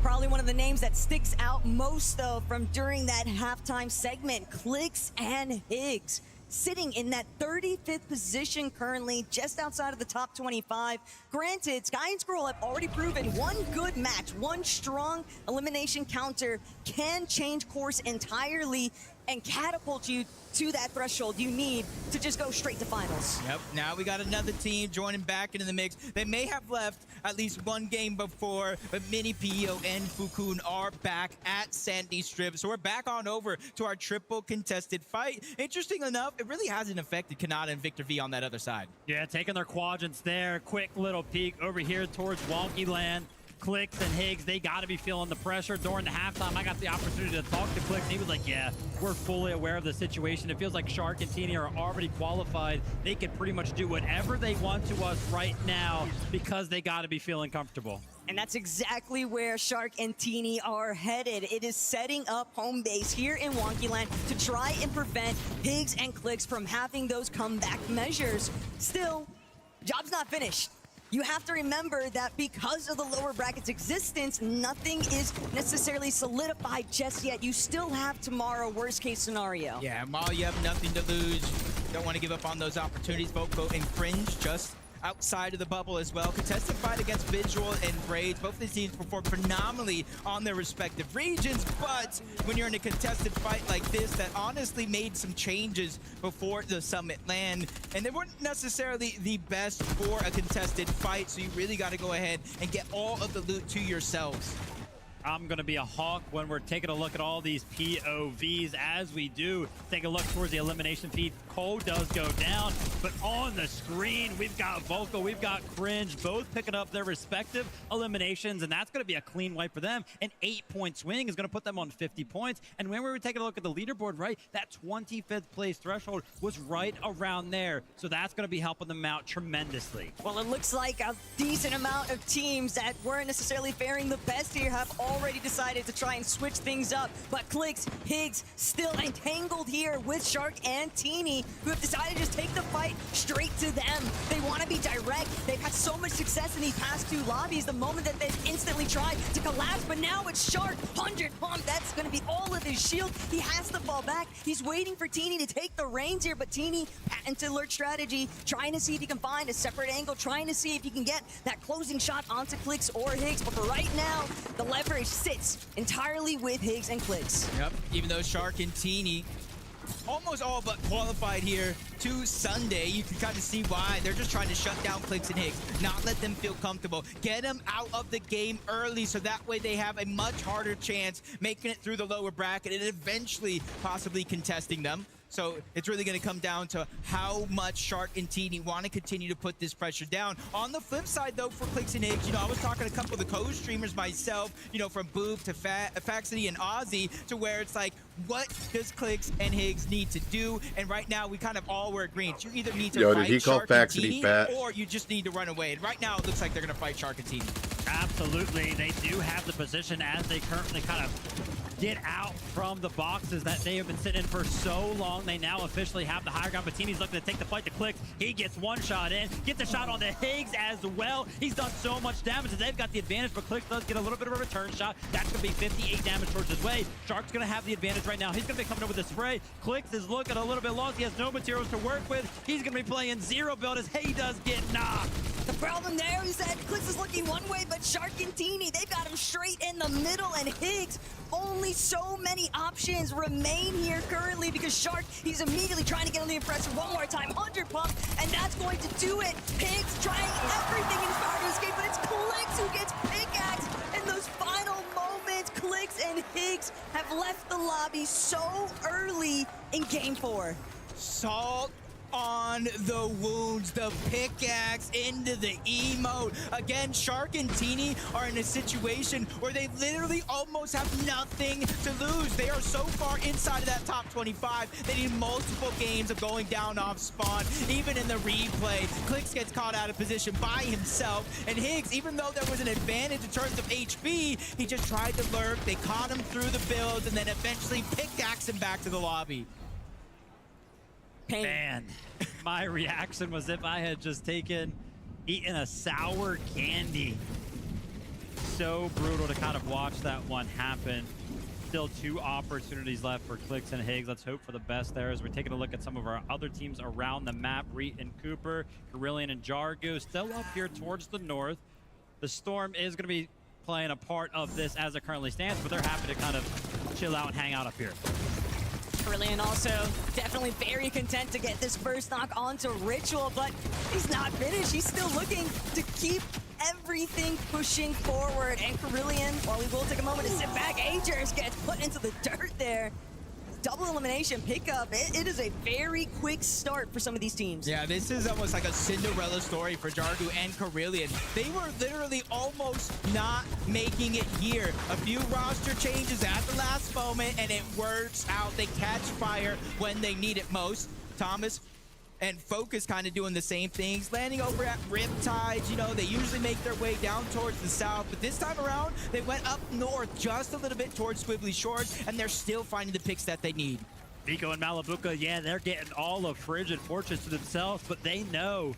Probably one of the names that sticks out most, though, from during that halftime segment, Clix and Higgs. Sitting in that 35th position currently, just outside of the top 25. Granted, Sky and Scroll have already proven one good match, one strong elimination counter can change course entirely and catapult you to that threshold you need to just go straight to finals. Yep, now we got another team joining back into the mix. They may have left at least one game before, but Mini Pio and Fukun are back at Sandy Strip. So we're back on over to our triple contested fight. Interesting enough, it really hasn't affected Kanata and Victor V on that other side. Yeah, taking their quadrants there. Quick little peek over here towards Wonky Land. Clix and Higgs, they got to be feeling the pressure. During the halftime, I got the opportunity to talk to Clix, and he was like, yeah, we're fully aware of the situation. It feels like Shark and Teeny are already qualified. They can pretty much do whatever they want to us right now because they got to be feeling comfortable. And that's exactly where Shark and Teeny are headed. It is setting up home base here in Wonkyland to try and prevent Higgs and Clix from having those comeback measures. Still, job's not finished. You have to remember that because of the lower bracket's existence, nothing is necessarily solidified just yet. You still have tomorrow, worst case scenario. Yeah, while you have nothing to lose, don't want to give up on those opportunities. Both go in Fringe, just outside of the bubble as well. Contested fight against Visual and Braids. Both of these teams performed phenomenally on their respective regions, but when you're in a contested fight like this that honestly made some changes before the Summit LAN, and they weren't necessarily the best for a contested fight, so you really got to go ahead and get all of the loot to yourselves. I'm going to be a hawk when we're taking a look at all these POVs. As we do take a look towards the elimination feed, Cole does go down, but on the screen, we've got Vocal, we've got Cringe, both picking up their respective eliminations, and that's going to be a clean wipe for them. An 8-point swing is going to put them on 50 points. And when we were taking a look at the leaderboard, right, that 25th place threshold was right around there. So that's going to be helping them out tremendously. Well, it looks like a decent amount of teams that weren't necessarily faring the best here have already decided to try and switch things up. But Clix, Higgs still entangled here with Shark and Teeny, who have decided to just take the fight straight to them. They want to be direct. They've had so much success in these past 2 lobbies. The moment that they've instantly tried to collapse, but now it's Shark, 100 pump. That's going to be all of his shield. He has to fall back. He's waiting for Teeny to take the reins here, but Teeny, patent alert strategy, trying to see if he can find a separate angle, trying to see if he can get that closing shot onto Clix or Higgs. But for right now, the leverage sits entirely with Higgs and Clix. Yep, even though Shark and Teeny almost all but qualified here to Sunday, you can kind of see why. They're just trying to shut down Clix and Higgs, not let them feel comfortable, get them out of the game early so that way they have a much harder chance making it through the lower bracket and eventually possibly contesting them. So it's really going to come down to how much Shark and Teeny want to continue to put this pressure down. On the flip side, though, for Clix and Higgs, you know, I was talking to a couple of the co-streamers myself, you know, from Boob to Faxity and Ozzy, to where it's like, what does Clix and Higgs need to do? And right now, we kind of all were agreeing. You either need to fight Shark and Teeny, or you just need to run away. And right now, it looks like they're going to fight Shark and Teeny. Absolutely. They do have the position as they currently kind of get out from the boxes that they have been sitting in for so long. They now officially have the higher ground. Patini's looking to take the fight to Clix. He gets one shot in, gets a shot on the Higgs as well. He's done so much damage, and they've got the advantage, but Clix does get a little bit of a return shot. That's going to be 58 damage towards his way. Shark's going to have the advantage right now. He's going to be coming in with a spray. Clix is looking a little bit lost. He has no materials to work with. He's going to be playing zero build as he does get knocked. The problem there is that Clix is looking one way, but Shark and Teeny, they've got him straight in the middle, and Higgs, only so many options remain here currently because Shark, he's immediately trying to get on the impressor one more time. 100 pump, and that's going to do it. Higgs trying everything in his power to escape, but it's Clix who gets pickaxed in those final moments. Clix and Higgs have left the lobby so early in game 4. Salt on the wounds, the pickaxe into the emote. Again, Shark and Teeny are in a situation where they literally almost have nothing to lose. They are so far inside of that top 25. They need multiple games of going down off spawn. Even in the replay, Clix gets caught out of position by himself. And Higgs, even though there was an advantage in terms of HP, he just tried to lurk. They caught him through the builds and then eventually pickaxed him back to the lobby. Man, my reaction was if I had just eaten a sour candy. So brutal to kind of watch that one happen. Still 2 opportunities left for Clix and Higgs. Let's hope for the best there as we're taking a look at some of our other teams around the map. Reet and Cooper, Carillion and Jargo still up here towards the north. The Storm is going to be playing a part of this as it currently stands, but they're happy to kind of chill out and hang out up here. Carillion also definitely very content to get this first knock onto Ritual, but he's not finished. He's still looking to keep everything pushing forward. And Carillion, while we will take a moment to sit back, Agers gets put into the dirt there. Double elimination pickup. It is a very quick start for some of these teams. Yeah, this is almost like a Cinderella story for Jargo and Carillion. They were literally almost not making it here. A few roster changes at the last moment, and it works out. They catch fire when they need it most. Thomas and Focus kind of doing the same things, landing over at Riptides. You know, they usually make their way down towards the south, but this time around, they went up north just a little bit towards Squibbly Shores, and they're still finding the picks that they need. Vico and Malabuka, yeah, they're getting all of Frigid Fortress to themselves, but they know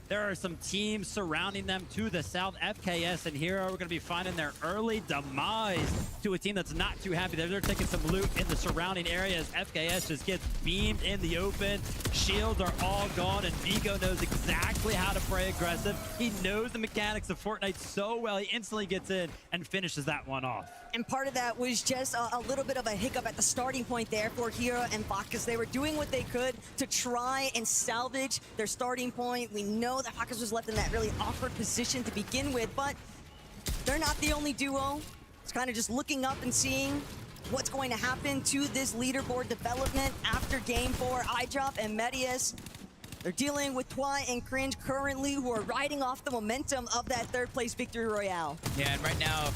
there are some teams surrounding them to the south. FKS and Hero are going to be finding their early demise to a team that's not too happy. They're taking some loot in the surrounding areas. FKS just gets beamed in the open. Shields are all gone, and Vigo knows exactly how to play aggressive. He knows the mechanics of Fortnite so well. He instantly gets in and finishes that one off. And part of that was just a little bit of a hiccup at the starting point there for Hero and Bacchus. They were doing what they could to try and salvage their starting point. We know that Bacchus was left in that really awkward position to begin with, but they're not the only duo. It's kind of just looking up and seeing what's going to happen to this leaderboard development after Game 4. iDrop and Medius, they're dealing with Twy and Cringe currently, who are riding off the momentum of that third place victory royale. Yeah, and right now,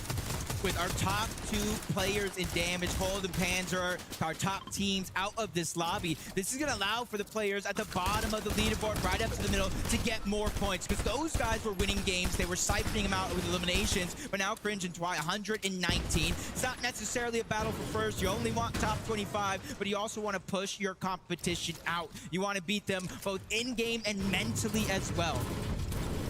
with our top 2 players in damage, Hold and Panzer, our top teams out of this lobby, this is going to allow for the players at the bottom of the leaderboard, right up to the middle, to get more points, because those guys were winning games. They were siphoning them out with eliminations, but now Cringe and Twy, 119. It's not necessarily a battle for first. You only want top 25, but you also want to push your competition out. You want to beat them both in-game and mentally as well.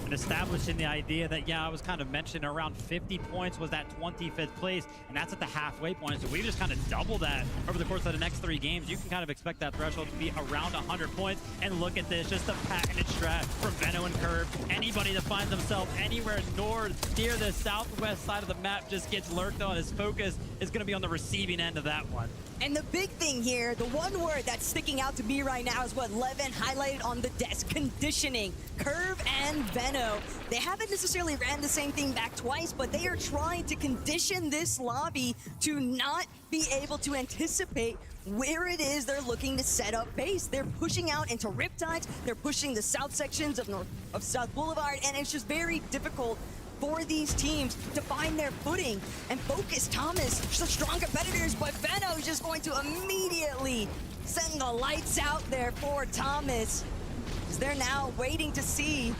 And establishing the idea that, yeah, I was kind of mentioning around 50 points was that 25th place, and that's at the halfway point. So we've just kind of doubled that over the course of the next 3 games. You can kind of expect that threshold to be around 100 points. And look at this, just a patented strat from Venno and Curve. Anybody that finds themselves anywhere north, near the southwest side of the map, just gets lurked on. His focus is going to be on the receiving end of that one. And the big thing here, the one word that's sticking out to me right now is what Levin highlighted on the desk: conditioning. Curve and Venno, they haven't necessarily ran the same thing back twice, but they are trying to condition this lobby to not be able to anticipate where it is they're looking to set up base. They're pushing out into Riptides, they're pushing the south sections of South Boulevard, and it's just very difficult for these teams to find their footing. And Focus, Thomas, the strong competitors, but Venno is just going to immediately send the lights out there for Thomas. They're now waiting to see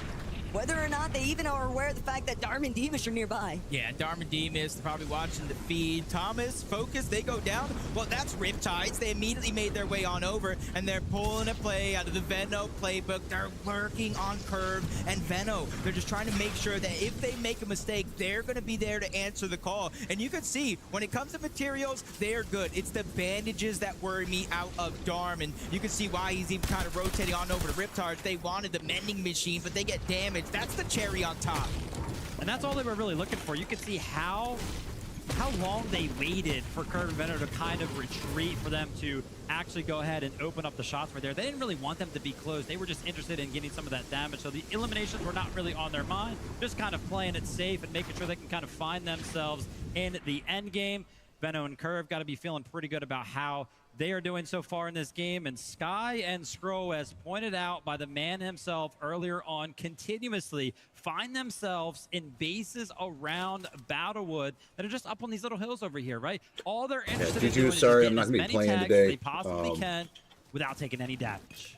whether or not they even are aware of the fact that Darm and Demus are nearby. Yeah, Darm and Demus probably watching the feed. Thomas, Focus, they go down. Well, that's Riptides. They immediately made their way on over, and they're pulling a play out of the Veno playbook. They're lurking on Curve and Veno. They're just trying to make sure that if they make a mistake, they're going to be there to answer the call. And you can see, when it comes to materials, they're good. It's the bandages that worry me out of Darm, and you can see why he's even kind of rotating on over to Riptides. They wanted the mending machine, but they get damaged. That's the cherry on top. And that's all they were really looking for. You could see how long they waited for Curve and Veno to kind of retreat, for them to actually go ahead and open up the shots right there. They didn't really want them to be close. They were just interested in getting some of that damage. So the eliminations were not really on their mind, just kind of playing it safe and making sure they can kind of find themselves in the end game. Veno and Curve got to be feeling pretty good about how they are doing so far in this game. And Sky and Skro, as pointed out by the man himself earlier on, continuously find themselves in bases around Battlewood that are just up on these little hills over here, right? All they're interested in doing is sorry, getting I'm not as gonna be many playing tags today. as they possibly can without taking any damage.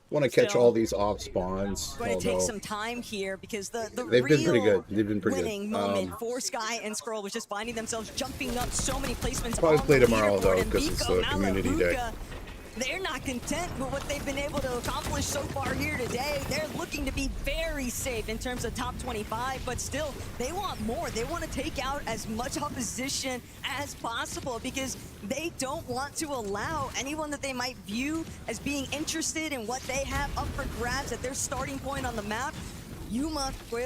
Want to catch all these off spawns. It's going to take some time here because the They've real been pretty good. They've been pretty winning good. moment for Sky and Skrull was just finding themselves jumping up so many placements. Probably on play the tomorrow, leaderboard, though, and 'cause it's Vico, a community day. Malabuka, they're not content with what they've been able to accomplish so far here today. They're looking to be very safe in terms of top 25, but still, they want more. They want to take out as much opposition as possible because they don't want to allow anyone that they might view as being interested in what they have up for grabs at their starting point on the map. Yuma, a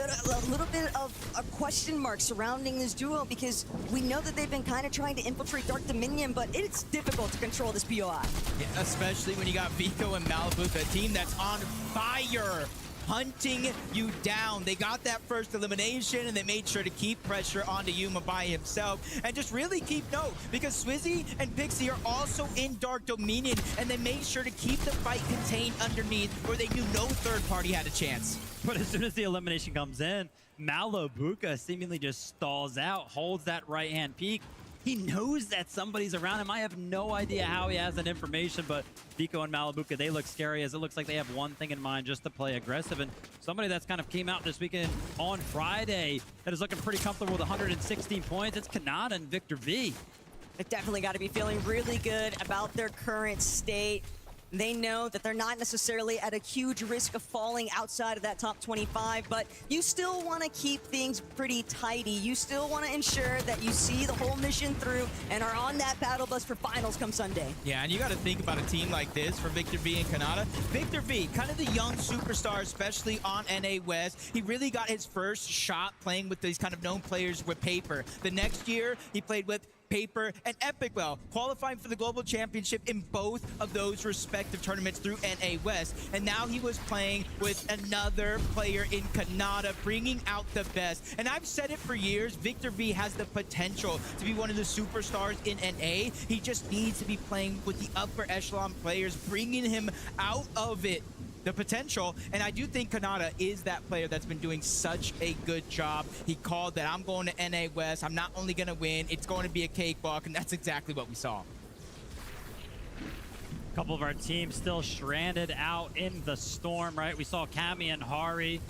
little bit of a question mark surrounding this duo because we know that they've been kind of trying to infiltrate Dark Dominion, but it's difficult to control this POI. Yeah, especially when you got Vico and Malabuka, a team that's on fire, hunting you down. They got that first elimination, and they made sure to keep pressure onto Yuma by himself, and just really keep note, because Swizzy and Pixie are also in Dark Dominion, and they made sure to keep the fight contained underneath, where they knew no third party had a chance. But as soon as the elimination comes in, Malabuka seemingly just stalls out, holds that right-hand peek. He knows that somebody's around him. I have no idea how he has that information, but Vico and Malabuka, they look scary, as it looks like they have one thing in mind, just to play aggressive. And somebody that's kind of came out this weekend on Friday that is looking pretty comfortable with 116 points, it's Kanata and Victor V. They definitely got to be feeling really good about their current state. They know that they're not necessarily at a huge risk of falling outside of that top 25, but you still want to keep things pretty tidy. You still want to ensure that you see the whole mission through and are on that battle bus for finals come Sunday. Yeah, and you got to think about a team like this for Victor V and Kanata. Victor V, kind of the young superstar, especially on NA West. He really got his first shot playing with these kind of known players with Paper. The next year, he played with Paper and Epic Well, qualifying for the Global Championship in both of those respective tournaments through NA West. And now he was playing with another player in Kanata, bringing out the best. And I've said it for years, Victor V has the potential to be one of the superstars in NA. He just needs to be playing with the upper echelon players, bringing him out of it. The potential, and I do think Kanata is that player that's been doing such a good job. He called that I'm going to NA West, I'm not only going to win, it's going to be a cakewalk, and that's exactly what we saw. A couple of our teams still stranded out in the storm, right? We saw Cammy and Hari.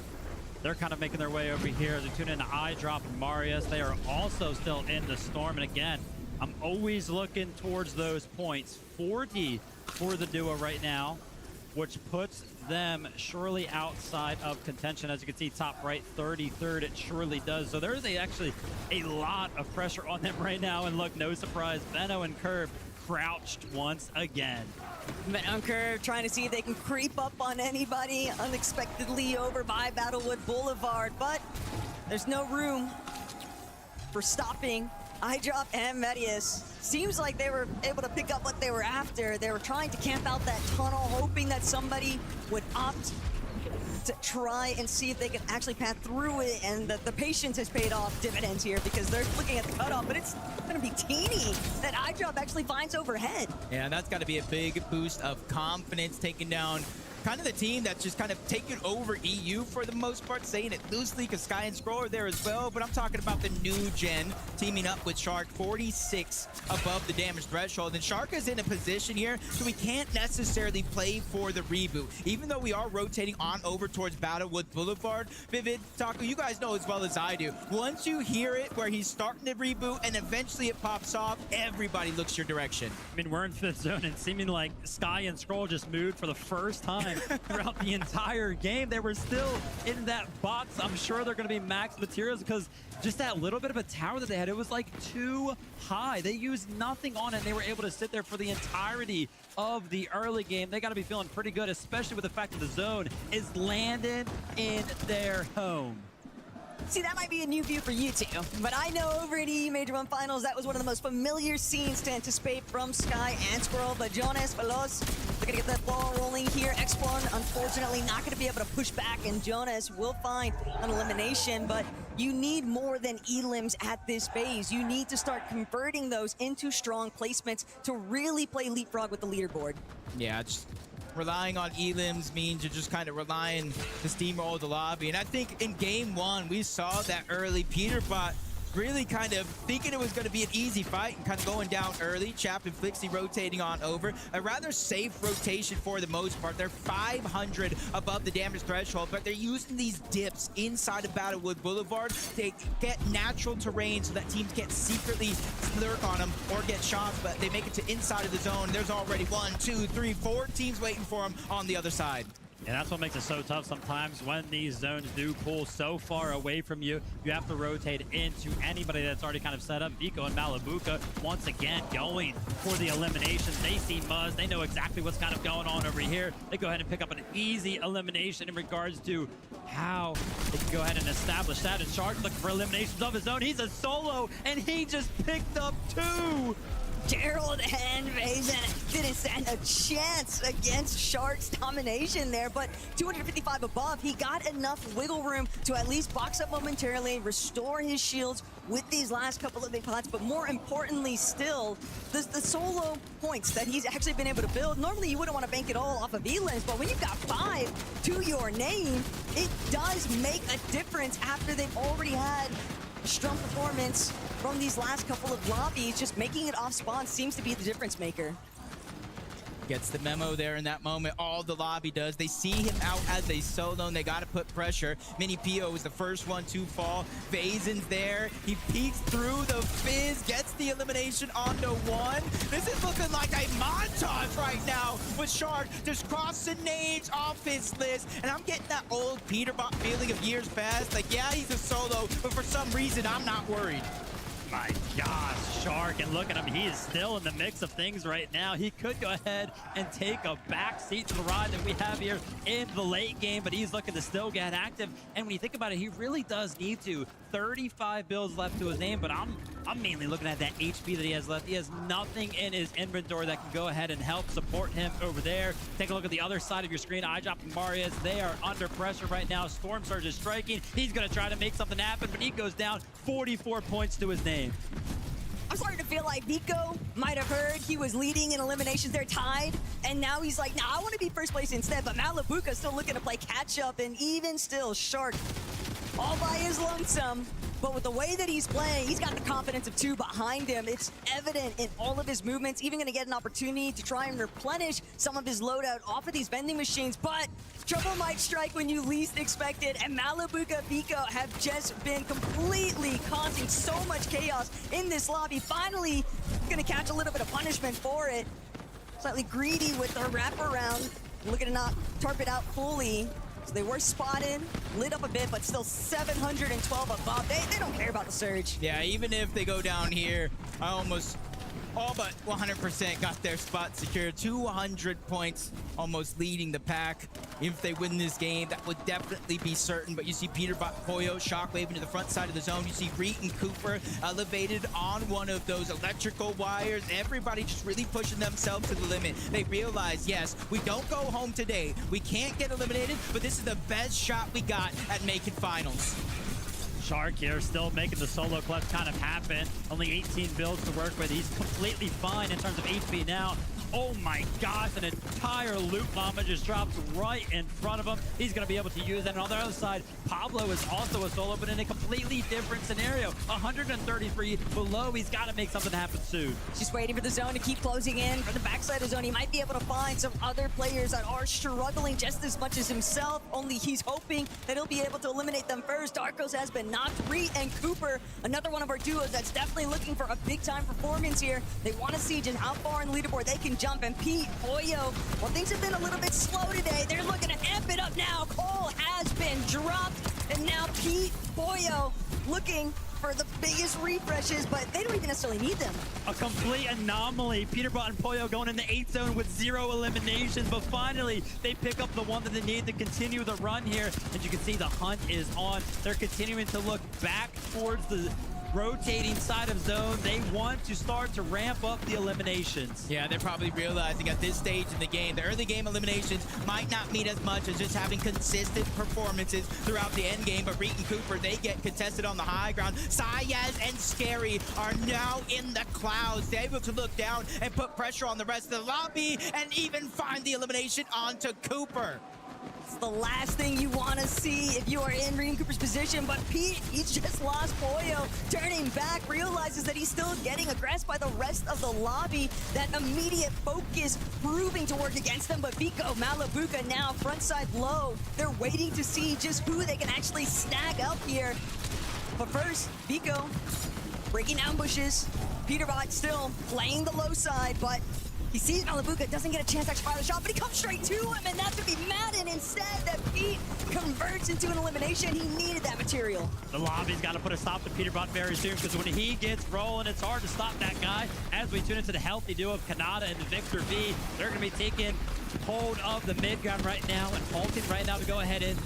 They're kind of making their way over here as we tune in to iDrop and Marius. They are also still in the storm, and again, I'm always looking towards those points. 40 for the duo right now, which puts them surely outside of contention. As you can see, top right, 33rd, it surely does. So there's actually a lot of pressure on them right now. And look, no surprise, Veno and Curve crouched once again. Veno and Curve trying to see if they can creep up on anybody unexpectedly over by Battlewood Boulevard, but there's no room for stopping iDrop and Medius. Seems like they were able to pick up what they were after. They were trying to camp out that tunnel, hoping that somebody would opt to try and see if they can actually pass through it, and the patience has paid off dividends here because they're looking at the cutoff, but it's going to be teeny that iDrop actually finds overhead. Yeah, that's got to be a big boost of confidence, taking down kind of the team that's just kind of taken over EU for the most part, saying it loosely because Sky and Scroll are there as well. But I'm talking about the new gen teaming up with Shark, 46 above the damage threshold. And Shark is in a position here so we can't necessarily play for the reboot. Even though we are rotating on over towards Battlewood Boulevard, Vivid, Taco, you guys know as well as I do. Once you hear it where he's starting to reboot and eventually it pops off, everybody looks your direction. I mean, we're in 5th zone and seeming like Sky and Scroll just moved for the first time throughout the entire game. They were still in that box. I'm sure they're going to be max materials because just that little bit of a tower that they had, it was like too high. They used nothing on it, and they were able to sit there for the entirety of the early game. They got to be feeling pretty good, especially with the fact that the zone is landing in their home. See, that might be a new view for you two, but I know over at EU Major 1 Finals, that was one of the most familiar scenes to anticipate from Sky and Squirrel. But Jonas, Veloz, looking to get that ball rolling here. X1, unfortunately, not going to be able to push back, and Jonas will find an elimination, but you need more than elims at this phase. You need to start converting those into strong placements to really play leapfrog with the leaderboard. Yeah, just relying on elims means you're just kind of relying to steamroll the lobby. And I think in game 1, we saw that early Peterbot really kind of thinking it was going to be an easy fight and kind of going down early. Chap and Flixie rotating on over. A rather safe rotation for the most part. They're 500 above the damage threshold, but they're using these dips inside of Battlewood Boulevard to get natural terrain so that teams can't secretly lurk on them or get shots, but they make it to inside of the zone. There's already 1, 2, 3, 4 teams waiting for them on the other side. And that's what makes it so tough sometimes when these zones do pull so far away from you. You have to rotate into anybody that's already kind of set up. Vico and Malabuka once again going for the eliminations. They see Muzz. They know exactly what's kind of going on over here. They go ahead and pick up an easy elimination in regards to how they can go ahead and establish that. And Shark looking for eliminations of his own. He's a solo, and he just picked up 2. Gerald and Vazen didn't stand a chance against Shark's domination there, but 255 above, he got enough wiggle room to at least box up momentarily, restore his shields with these last couple of big pots, but more importantly still, the solo points that he's actually been able to build. Normally you wouldn't want to bank it all off of elims, but when you've got 5 to your name, it does make a difference after they've already had strong performance from these last couple of lobbies. Just making it off spawn seems to be the difference maker. Gets the memo there in that moment. All the lobby does. They see him out as a solo, and they got to put pressure. Mini Pio is the first one to fall. Vazen's there. He peeks through the Fizz, gets the elimination onto 1. This is looking like a montage right now with Shark just crossing nades off his list. And I'm getting that old Peterbot feeling of years past. Like, yeah, he's a solo, but for some reason, I'm not worried. My gosh, Shark, and look at him. He is still in the mix of things right now. He could go ahead and take a back seat to the ride that we have here in the late game, but he's looking to still get active. And when you think about it, he really does need to. 35 builds left to his name, but I'm mainly looking at that HP that he has left. He has nothing in his inventory that can go ahead and help support him over there. Take a look at the other side of your screen. iDrop and Marius, they are under pressure right now. Storm Surge is striking. He's going to try to make something happen, but he goes down 44 points to his name. I'm starting to feel like Vico might have heard he was leading in eliminations. They're tied, and now he's like, nah, I want to be first place instead. But Malabuka's still looking to play catch up, and even still, Shark all by his lonesome. But with the way that he's playing, he's got the confidence of 2 behind him. It's evident in all of his movements. Even going to get an opportunity to try and replenish some of his loadout off of these vending machines. But trouble might strike when you least expect it. And Malabuka Vico have just been completely causing so much chaos in this lobby. Finally, going to catch a little bit of punishment for it. Slightly greedy with their wraparound. Looking to not tarp it out fully. So they were spotted, lit up a bit, but still 712 above. They don't care about the surge. Yeah, even if they go down here, I almost all but 100% got their spot secured. 200 points, almost leading the pack. If they win this game, that would definitely be certain. But you see Peterbot, Poyo, Shockwave into the front side of the zone. You see Reet and Cooper elevated on one of those electrical wires. Everybody just really pushing themselves to the limit. They realize, yes, we don't go home today. We can't get eliminated, but this is the best shot we got at making finals. Shark here still making the solo clutch kind of happen. Only 18 builds to work with. He's completely fine in terms of HP now. Oh my gosh, an entire loot llama just drops right in front of him. He's going to be able to use that. And on the other side, Pablo is also a solo, but in a completely different scenario. 133 below. He's got to make something happen soon. She's waiting for the zone to keep closing in. From the backside of the zone, he might be able to find some other players that are struggling just as much as himself. Only he's hoping that he'll be able to eliminate them first. Darkos has been knocked. Reed and Cooper, another one of our duos that's definitely looking for a big-time performance here. They want to siege and how far in the leaderboard they can jump. And Pete, Boyo, well, things have been a little bit slow today. They're looking to amp it up now. Cole has been dropped. And now Pete, Boyo, looking for the biggest refreshes, but they don't even necessarily need them. A complete anomaly. Peterbot and Poyo going in the 8th zone with 0 eliminations, but finally they pick up the one that they need to continue the run here. And you can see the hunt is on. They're continuing to look back towards the rotating side of zone. They want to start to ramp up the eliminations. Yeah, they're probably realizing at this stage in the game, the early game eliminations might not mean as much as just having consistent performances throughout the end game. But Reed and Cooper, they get contested on the high ground. Sayaz and Scary are now in the clouds. They're able to look down and put pressure on the rest of the lobby and even find the elimination onto Cooper. It's the last thing you want to see if you are in Reed and Cooper's position, but Pete, he's just lost Boyo. Turning back, realizes that he's still getting aggressed by the rest of the lobby. That immediate focus proving to work against them, but Vico, Malabuka now frontside low. They're waiting to see just who they can actually snag up here. But first, Vico breaking down bushes. Peterbot still playing the low side, but he sees Malabuka, doesn't get a chance to actually fire the shot, but he comes straight to him, and that's going to be Madden instead that Pete converts into an elimination. He needed that material. The lobby's got to put a stop to Peterbot very soon, because when he gets rolling, it's hard to stop that guy. As we tune into the healthy duo of Kanata and Victor V, they're going to be taking hold of the mid ground right now and halting right now to go ahead and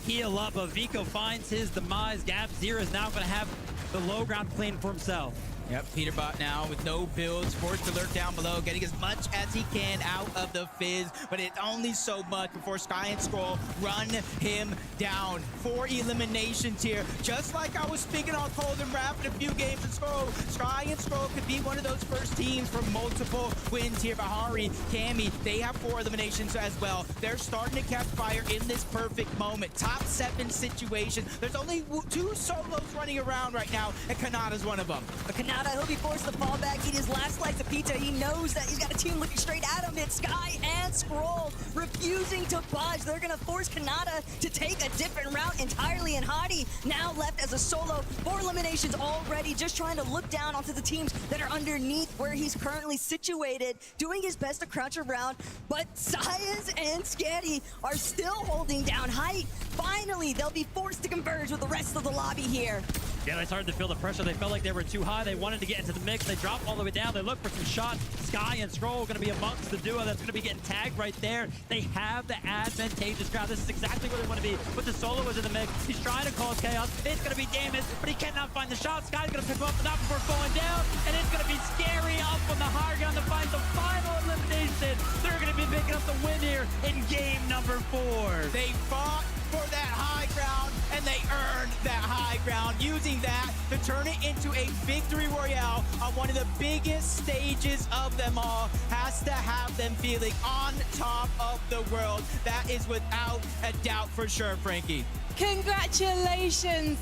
heal up. But Vico finds his demise. Gab0 is now going to have the low ground clean for himself. Yep, Peterbot now with no builds, forced to lurk down below, getting as much as he can out of the fizz, but it's only so much before Sky and Scroll run him down. 4 eliminations here, just like I was speaking on Cold and Rapid a few games in Scroll. Sky and Scroll could be one of those first teams for multiple wins here. Bahari, Cammy, they have 4 eliminations as well. They're starting to catch fire in this perfect moment. Top 7 situation. There's only 2 solos running around right now, and Kanata's one of them. But Kanata, he'll be forced to fall back, eat his last slice of pizza. He knows that he's got a team looking straight at him. It's Sky and Scroll refusing to budge. They're going to force Kanata to take a different route entirely, and Hadi now left as a solo. 4 eliminations already, just trying to look down onto the teams that are underneath where he's currently situated, doing his best to crouch around, but Sayas and Scary are still holding down height. Finally, they'll be forced to converge with the rest of the lobby here. Yeah, they started to feel the pressure. They felt like they were too high. They wanted to get into the mix. They dropped all the way down. They look for some shots. Sky and Scroll going to be amongst the duo that's going to be getting tagged right there. They have the advantageous ground. This is exactly where they want to be. But the solo is in the mix. He's trying to cause chaos. It's going to be damaged, but he cannot find the shot. Sky's going to pick him up, but not before falling down. And it's going to be Scary up on the high ground to find the final elimination. They're going to be picking up the win here in game number 4. They fought for that high ground, and they earned that high ground, using that to turn it into a victory royale on one of the biggest stages of them all. Has to have them feeling on top of the world. That is without a doubt for sure, Frankie. Congratulations.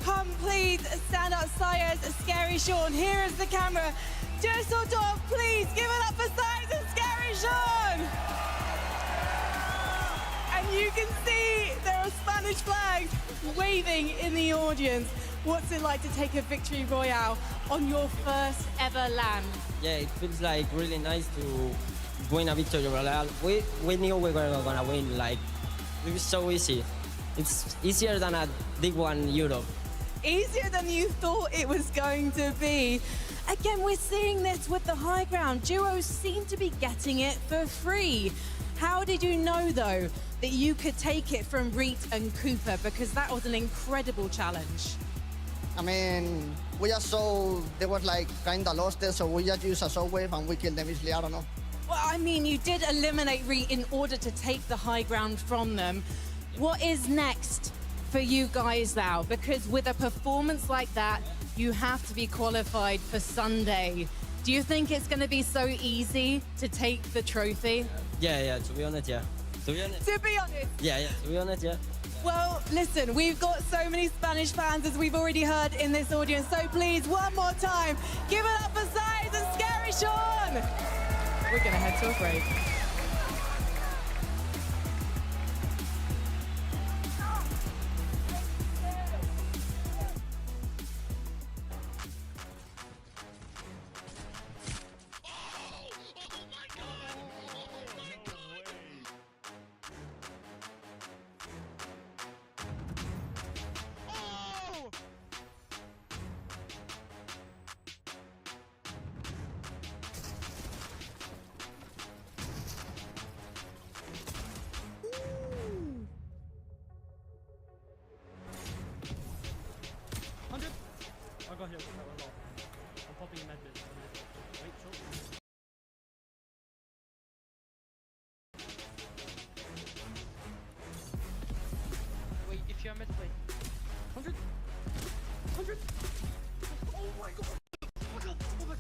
Complete stand-up Sayas, Scary Sean. Here is the camera. Düsseldorf, please give it up for Sayas and Scary Sean. And you can see there are Spanish flags waving in the audience. What's it like to take a victory royale on your first ever LAN? Yeah, it feels like really nice to win a victory royale. We knew we were gonna win. Like, it was so easy. It's easier than a big one in Europe. Easier than you thought it was going to be. Again, we're seeing this with the high ground. Duos seem to be getting it for free. How did you know, though, that you could take it from Reed and Cooper? Because that was an incredible challenge. I mean, we just saw they were like kind of lost it, so we just used a assault wave and we killed them easily. I don't know. Well, I mean, you did eliminate Reed in order to take the high ground from them. What is next for you guys now? Because with a performance like that, you have to be qualified for Sunday. Do you think it's going to be so easy to take the trophy? Yeah, to be honest, yeah. To be honest. To be honest. Yeah, to be honest, yeah. Well, listen, we've got so many Spanish fans, as we've already heard in this audience. So please, one more time, give it up for Size and Scary Sean. We're going to head to a break. I got hit with that one off. I'm popping a med bit. Wait, short. Wait, if you're mid, wait. 100? 100? Oh my god! Oh my god! Oh my god!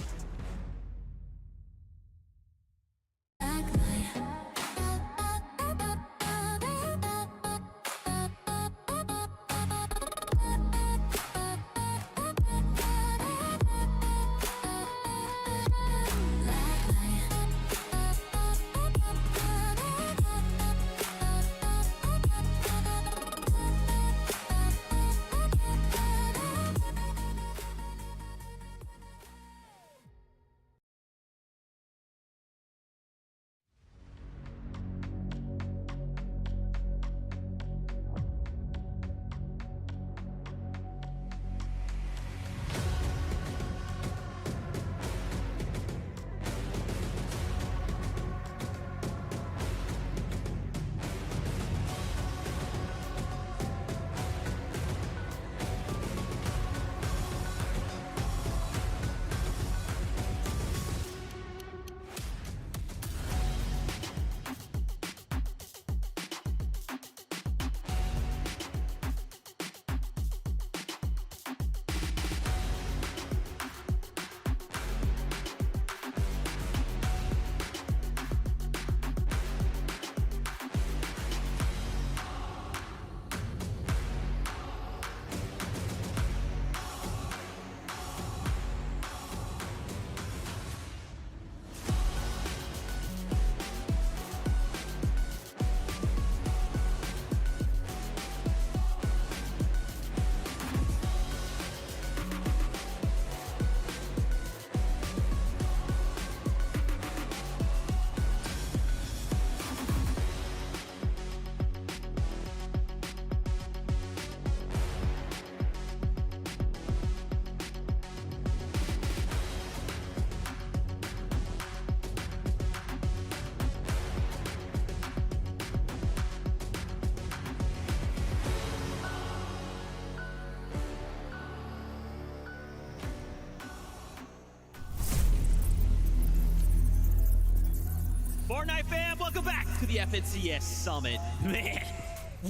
Fortnite fam, welcome back to the FNCS Summit. Man,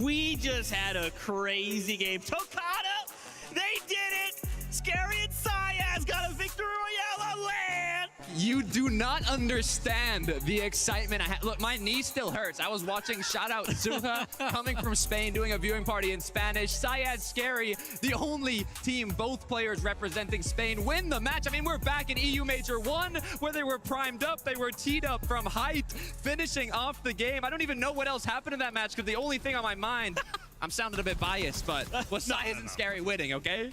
we just had a crazy game. Tokata, they did it! Scary and Syaz got a victory royale on LAN! You do not understand the excitement I had. Look, my knee still hurts. I was watching, shout out Zuha, coming from Spain, doing a viewing party in Spanish. Syaz Scary, the only team, both players representing Spain, win the match. I mean, we're back in EU Major 1, where they were primed up, they were teed up from height, finishing off the game. I don't even know what else happened in that match, because the only thing on my mind, I'm sounding a bit biased, but was Syaz and Scary winning, okay?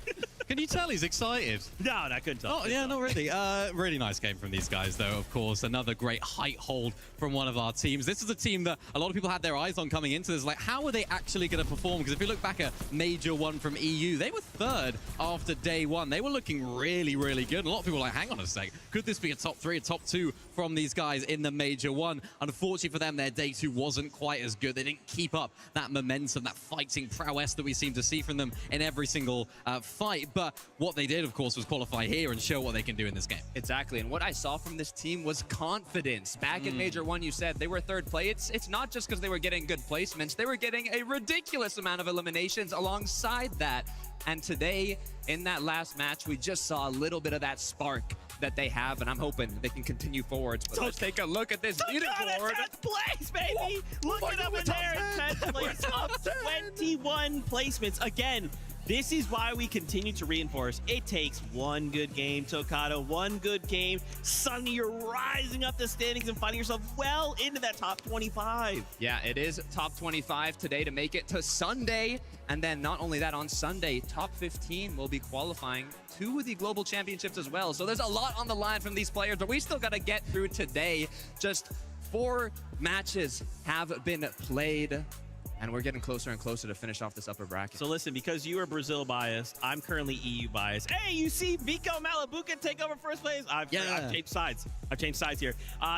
Can you tell he's excited? No, I couldn't tell. Oh, yeah, not really. Really nice game from these guys, though, of course. Another great height hold from one of our teams. This is a team that a lot of people had their eyes on coming into this. Like, how are they actually going to perform? Because if you look back at Major 1 from EU, they were third after day one. They were looking really, really good. A lot of people were like, hang on a sec. Could this be a top 3, a top 2 from these guys in the Major 1? Unfortunately for them, their day 2 wasn't quite as good. They didn't keep up that momentum, that fighting prowess that we seem to see from them in every single fight. But what they did, of course, was qualify here and show what they can do in this game. Exactly, and what I saw from this team was confidence. Back in Major 1, you said they were third place. It's not just because they were getting good placements. They were getting a ridiculous amount of eliminations alongside that. And today, in that last match, we just saw a little bit of that spark that they have, and I'm hoping they can continue forwards. But let's take a look at this leaderboard. 10th place, baby! Look it up in there. 10th place up 21 placements. Again, this is why we continue to reinforce. It takes one good game, Tokata, one good game. Suddenly you're rising up the standings and finding yourself well into that top 25. Yeah, it is top 25 today to make it to Sunday. And then not only that, on Sunday, top 15 will be qualifying to the Global Championships as well. So there's a lot on the line from these players, but we still got to get through today. Just 4 matches have been played, and we're getting closer and closer to finish off this upper bracket. So listen, because you are Brazil biased, I'm currently EU biased. Hey, you see Vico Malabuca take over first place? I've changed sides. I've changed sides here.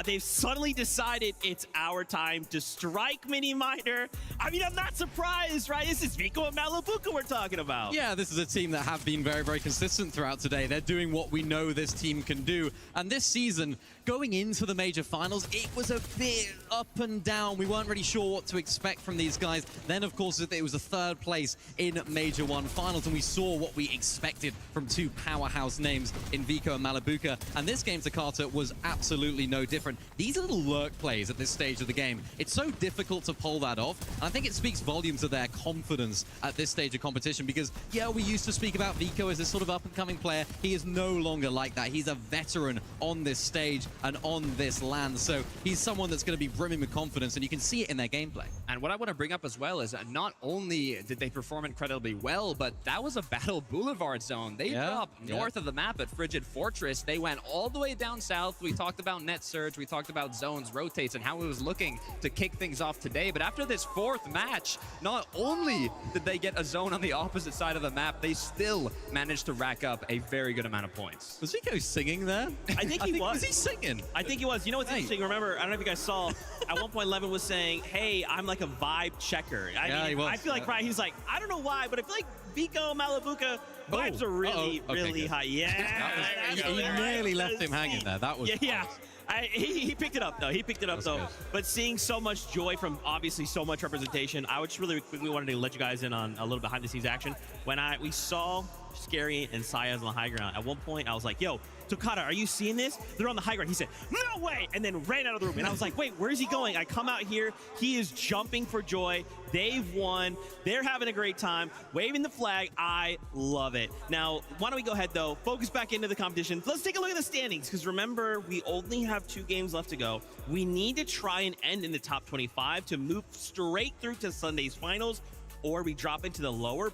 They've suddenly decided it's our time to strike Mini Miner. I mean, I'm not surprised, right? This is Vico and Malabuca we're talking about. Yeah, this is a team that have been very, very consistent throughout today. They're doing what we know this team can do. And this season, going into the major finals, it was a bit up and down. We weren't really sure what to expect from these guys. Then, of course, it was a 3rd place in Major 1 finals, and we saw what we expected from 2 powerhouse names in Vico and Malabuca. And this game, Takata, was absolutely no different. These little lurk plays at this stage of the game, it's so difficult to pull that off. And I think it speaks volumes of their confidence at this stage of competition because, yeah, we used to speak about Vico as this sort of up-and-coming player. He is no longer like that. He's a veteran on this stage and on this LAN. So he's someone that's going to be brimming with confidence, and you can see it in their gameplay. And what I want to bring up as well is not only did they perform incredibly well, but that was a Battle Boulevard zone. They dropped north of the map at Frigid Fortress. They went all the way down south. We talked about net surge. We talked about zones, rotates, and how it was looking to kick things off today. But after this 4th match, not only did they get a zone on the opposite side of the map, they still managed to rack up a very good amount of points. Was Vico singing there? I think he was. Was he singing? I think he was. You know what's interesting? Remember, I don't know if you guys saw, at one point Levin was saying, hey, I'm like a vibe checker. I feel like Brian, he's like, I don't know why, but I feel like Vico Malabuca vibes are really high. Yeah. You nearly left him hanging there. That was He picked it up though. Good. But seeing so much joy from obviously so much representation, I would just really quickly wanted to let you guys in on a little behind the scenes action. When we saw Scary and Sayaz on the high ground, at one point I was like, yo, Tokata, are you seeing this? They're on the high ground. He said, no way, and then ran out of the room. And I was like, wait, where is he going? I come out here. He is jumping for joy. They've won. They're having a great time, waving the flag. I love it. Now, why don't we go ahead, though, focus back into the competition. Let's take a look at the standings, because remember, we only have 2 games left to go. We need to try and end in the top 25 to move straight through to Sunday's finals, or we drop into the lower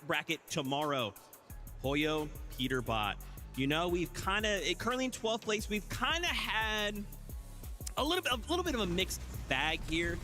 bracket tomorrow. Hoyo, Peterbot. You know, we've kind of, currently in 12th place, we've kind of had a little bit of a mixed bag here.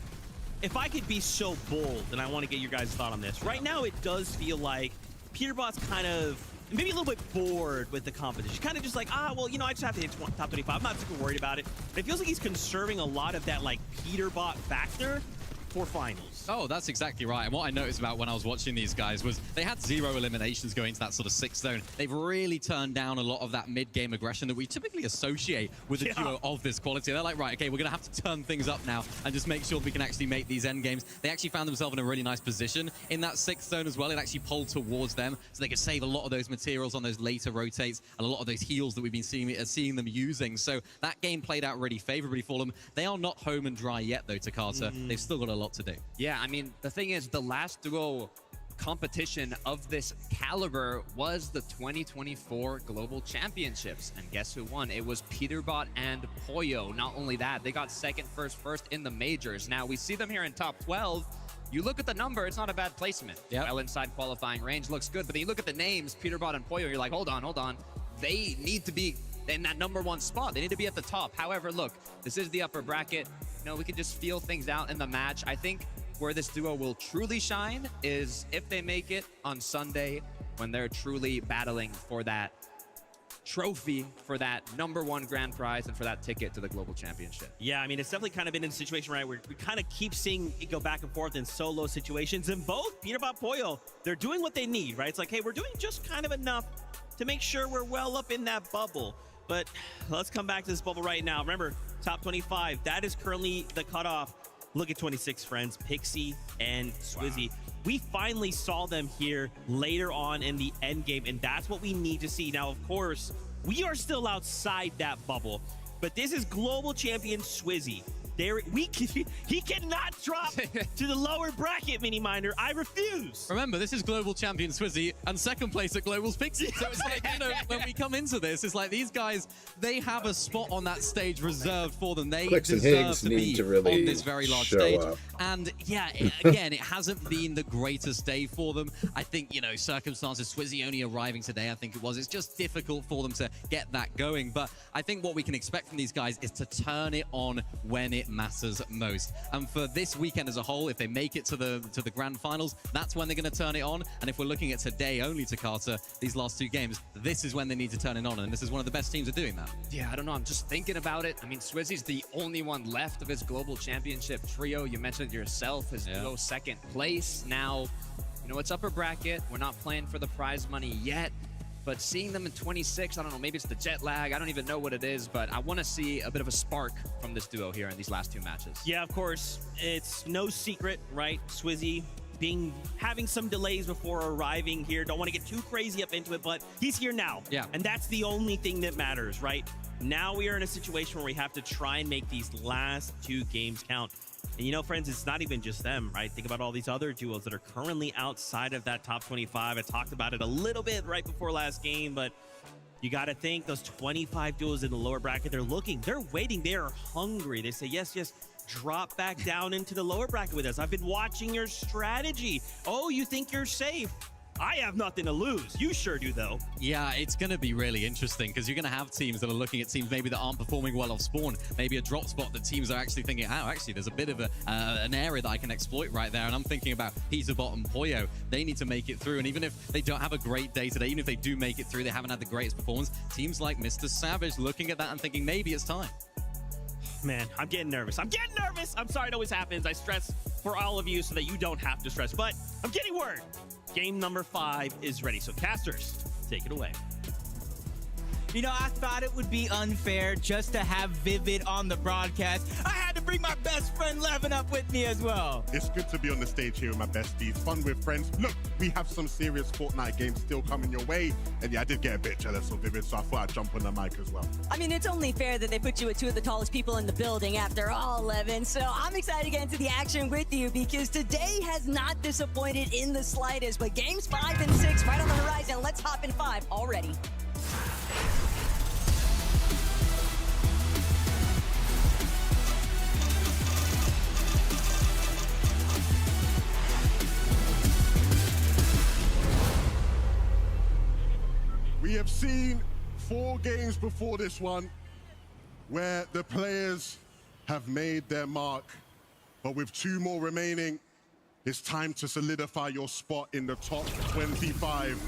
If I could be so bold, and I want to get your guys' thought on this. Right now, it does feel like Peterbot's kind of maybe a little bit bored with the competition. Kind of just like, well, you know, I just have to hit top 25. I'm not super worried about it. But it feels like he's conserving a lot of that, like, Peterbot factor for finals. Oh, that's exactly right. And what I noticed about when I was watching these guys was they had 0 eliminations going into that sort of 6th zone. They've really turned down a lot of that mid-game aggression that we typically associate with a duo of this quality. They're like, right, okay, we're going to have to turn things up now and just make sure we can actually make these end games. They actually found themselves in a really nice position in that 6th zone as well. It actually pulled towards them so they could save a lot of those materials on those later rotates and a lot of those heals that we've been seeing them using. So that game played out really favorably for them. They are not home and dry yet, though, Takata. They've still got a lot to do. Yeah, I mean, the thing is, the last duo competition of this caliber was the 2024 Global Championships. And guess who won? It was Peterbot and Poyo. Not only that, they got second, first in the majors. Now, we see them here in top 12. You look at the number, it's not a bad placement. Well inside qualifying range, looks good. But then you look at the names, Peterbot and Poyo, you're like, hold on. They need to be in that #1 spot. They need to be at the top. However, look, this is the upper bracket. You know, we can just feel things out in the match. I think where this duo will truly shine is if they make it on Sunday when they're truly battling for that trophy, for that #1 grand prize, and for that ticket to the Global Championship. Yeah, I mean, it's definitely kind of been in a situation, right, where we kind of keep seeing it go back and forth in solo situations. And both Peterbot, Poyo, they're doing what they need, right? It's like, hey, we're doing just kind of enough to make sure we're well up in that bubble. But let's come back to this bubble right now. Remember, top 25, that is currently the cutoff. Look at 26, friends, Pixie and Swizzy. Wow. We finally saw them here later on in the end game, and that's what we need to see. Now, of course, We are still outside that bubble, but this is global champion Swizzy. He cannot drop to the lower bracket, Mini Miner. I refuse. Remember, this is global champion Swizzy and second place at Global's Pixie. So it's like, you know, when we come into this, it's like these guys, they have a spot on that stage reserved for them. They Clicks and deserve Higgs to need be to really on this very large show stage. up. And yeah, again, it hasn't been the greatest day for them. I think, you know, circumstances, Swizzy only arriving today, I think it was. It's just difficult for them to get that going. But I think what we can expect from these guys is to turn it on when it matters most. And for this weekend as a whole, if they make it to the grand finals, that's when they're going to turn it on. And if we're looking at today only, Takata, these last two games, this is when they need to turn it on. And this is one of the best teams at doing that. Yeah, I don't know. I'm just thinking about it. I mean, Swizzy's the only one left of his global championship trio. You mentioned it yourself, his duo second place. Now, you know, it's upper bracket. We're not playing for the prize money yet. But seeing them in 26, I don't know, maybe it's the jet lag. I don't even know what it is, but I want to see a bit of a spark from this duo here in these last two matches. Yeah, of course. It's no secret, right? Swizzy having some delays before arriving here. Don't want to get too crazy up into it, but he's here now. Yeah. And that's the only thing that matters, right? Now we are in a situation where we have to try and make these last two games count. And you know, friends, it's not even just them, right? Think about all these other duos that are currently outside of that top 25. I talked about it a little bit right before last game, but you got to think those 25 duos in the lower bracket, they're waiting, they are hungry. They say, yes, drop back down into the lower bracket with us. I've been watching your strategy. Oh, you think you're safe? I have nothing to lose. You sure do, though. Yeah, it's going to be really interesting because you're going to have teams that are looking at teams maybe that aren't performing well off spawn, maybe a drop spot that teams are actually thinking, oh, actually, there's a bit of an area that I can exploit right there. And I'm thinking about Peterbot and Poyo. They need to make it through. And even if they don't have a great day today, even if they do make it through, they haven't had the greatest performance, teams like Mr. Savage looking at that and thinking maybe it's time. Man, I'm getting nervous. I'm sorry it always happens. I stress for all of you so that you don't have to stress, but I'm getting word. Game number 5 is ready. So casters, take it away. You know, I thought it would be unfair just to have Vivid on the broadcast. I had to bring my best friend Levin up with me as well. It's good to be on the stage here with my besties. Fun with friends. Look, we have some serious Fortnite games still coming your way. And yeah, I did get a bit jealous of Vivid, so I thought I'd jump on the mic as well. I mean, it's only fair that they put you with two of the tallest people in the building after all, Levin. So I'm excited to get into the action with you because today has not disappointed in the slightest. But games 5 and 6 right on the horizon. Let's hop in 5 already. We have seen 4 games before this one where the players have made their mark, but with 2 more remaining, it's time to solidify your spot in the top 25.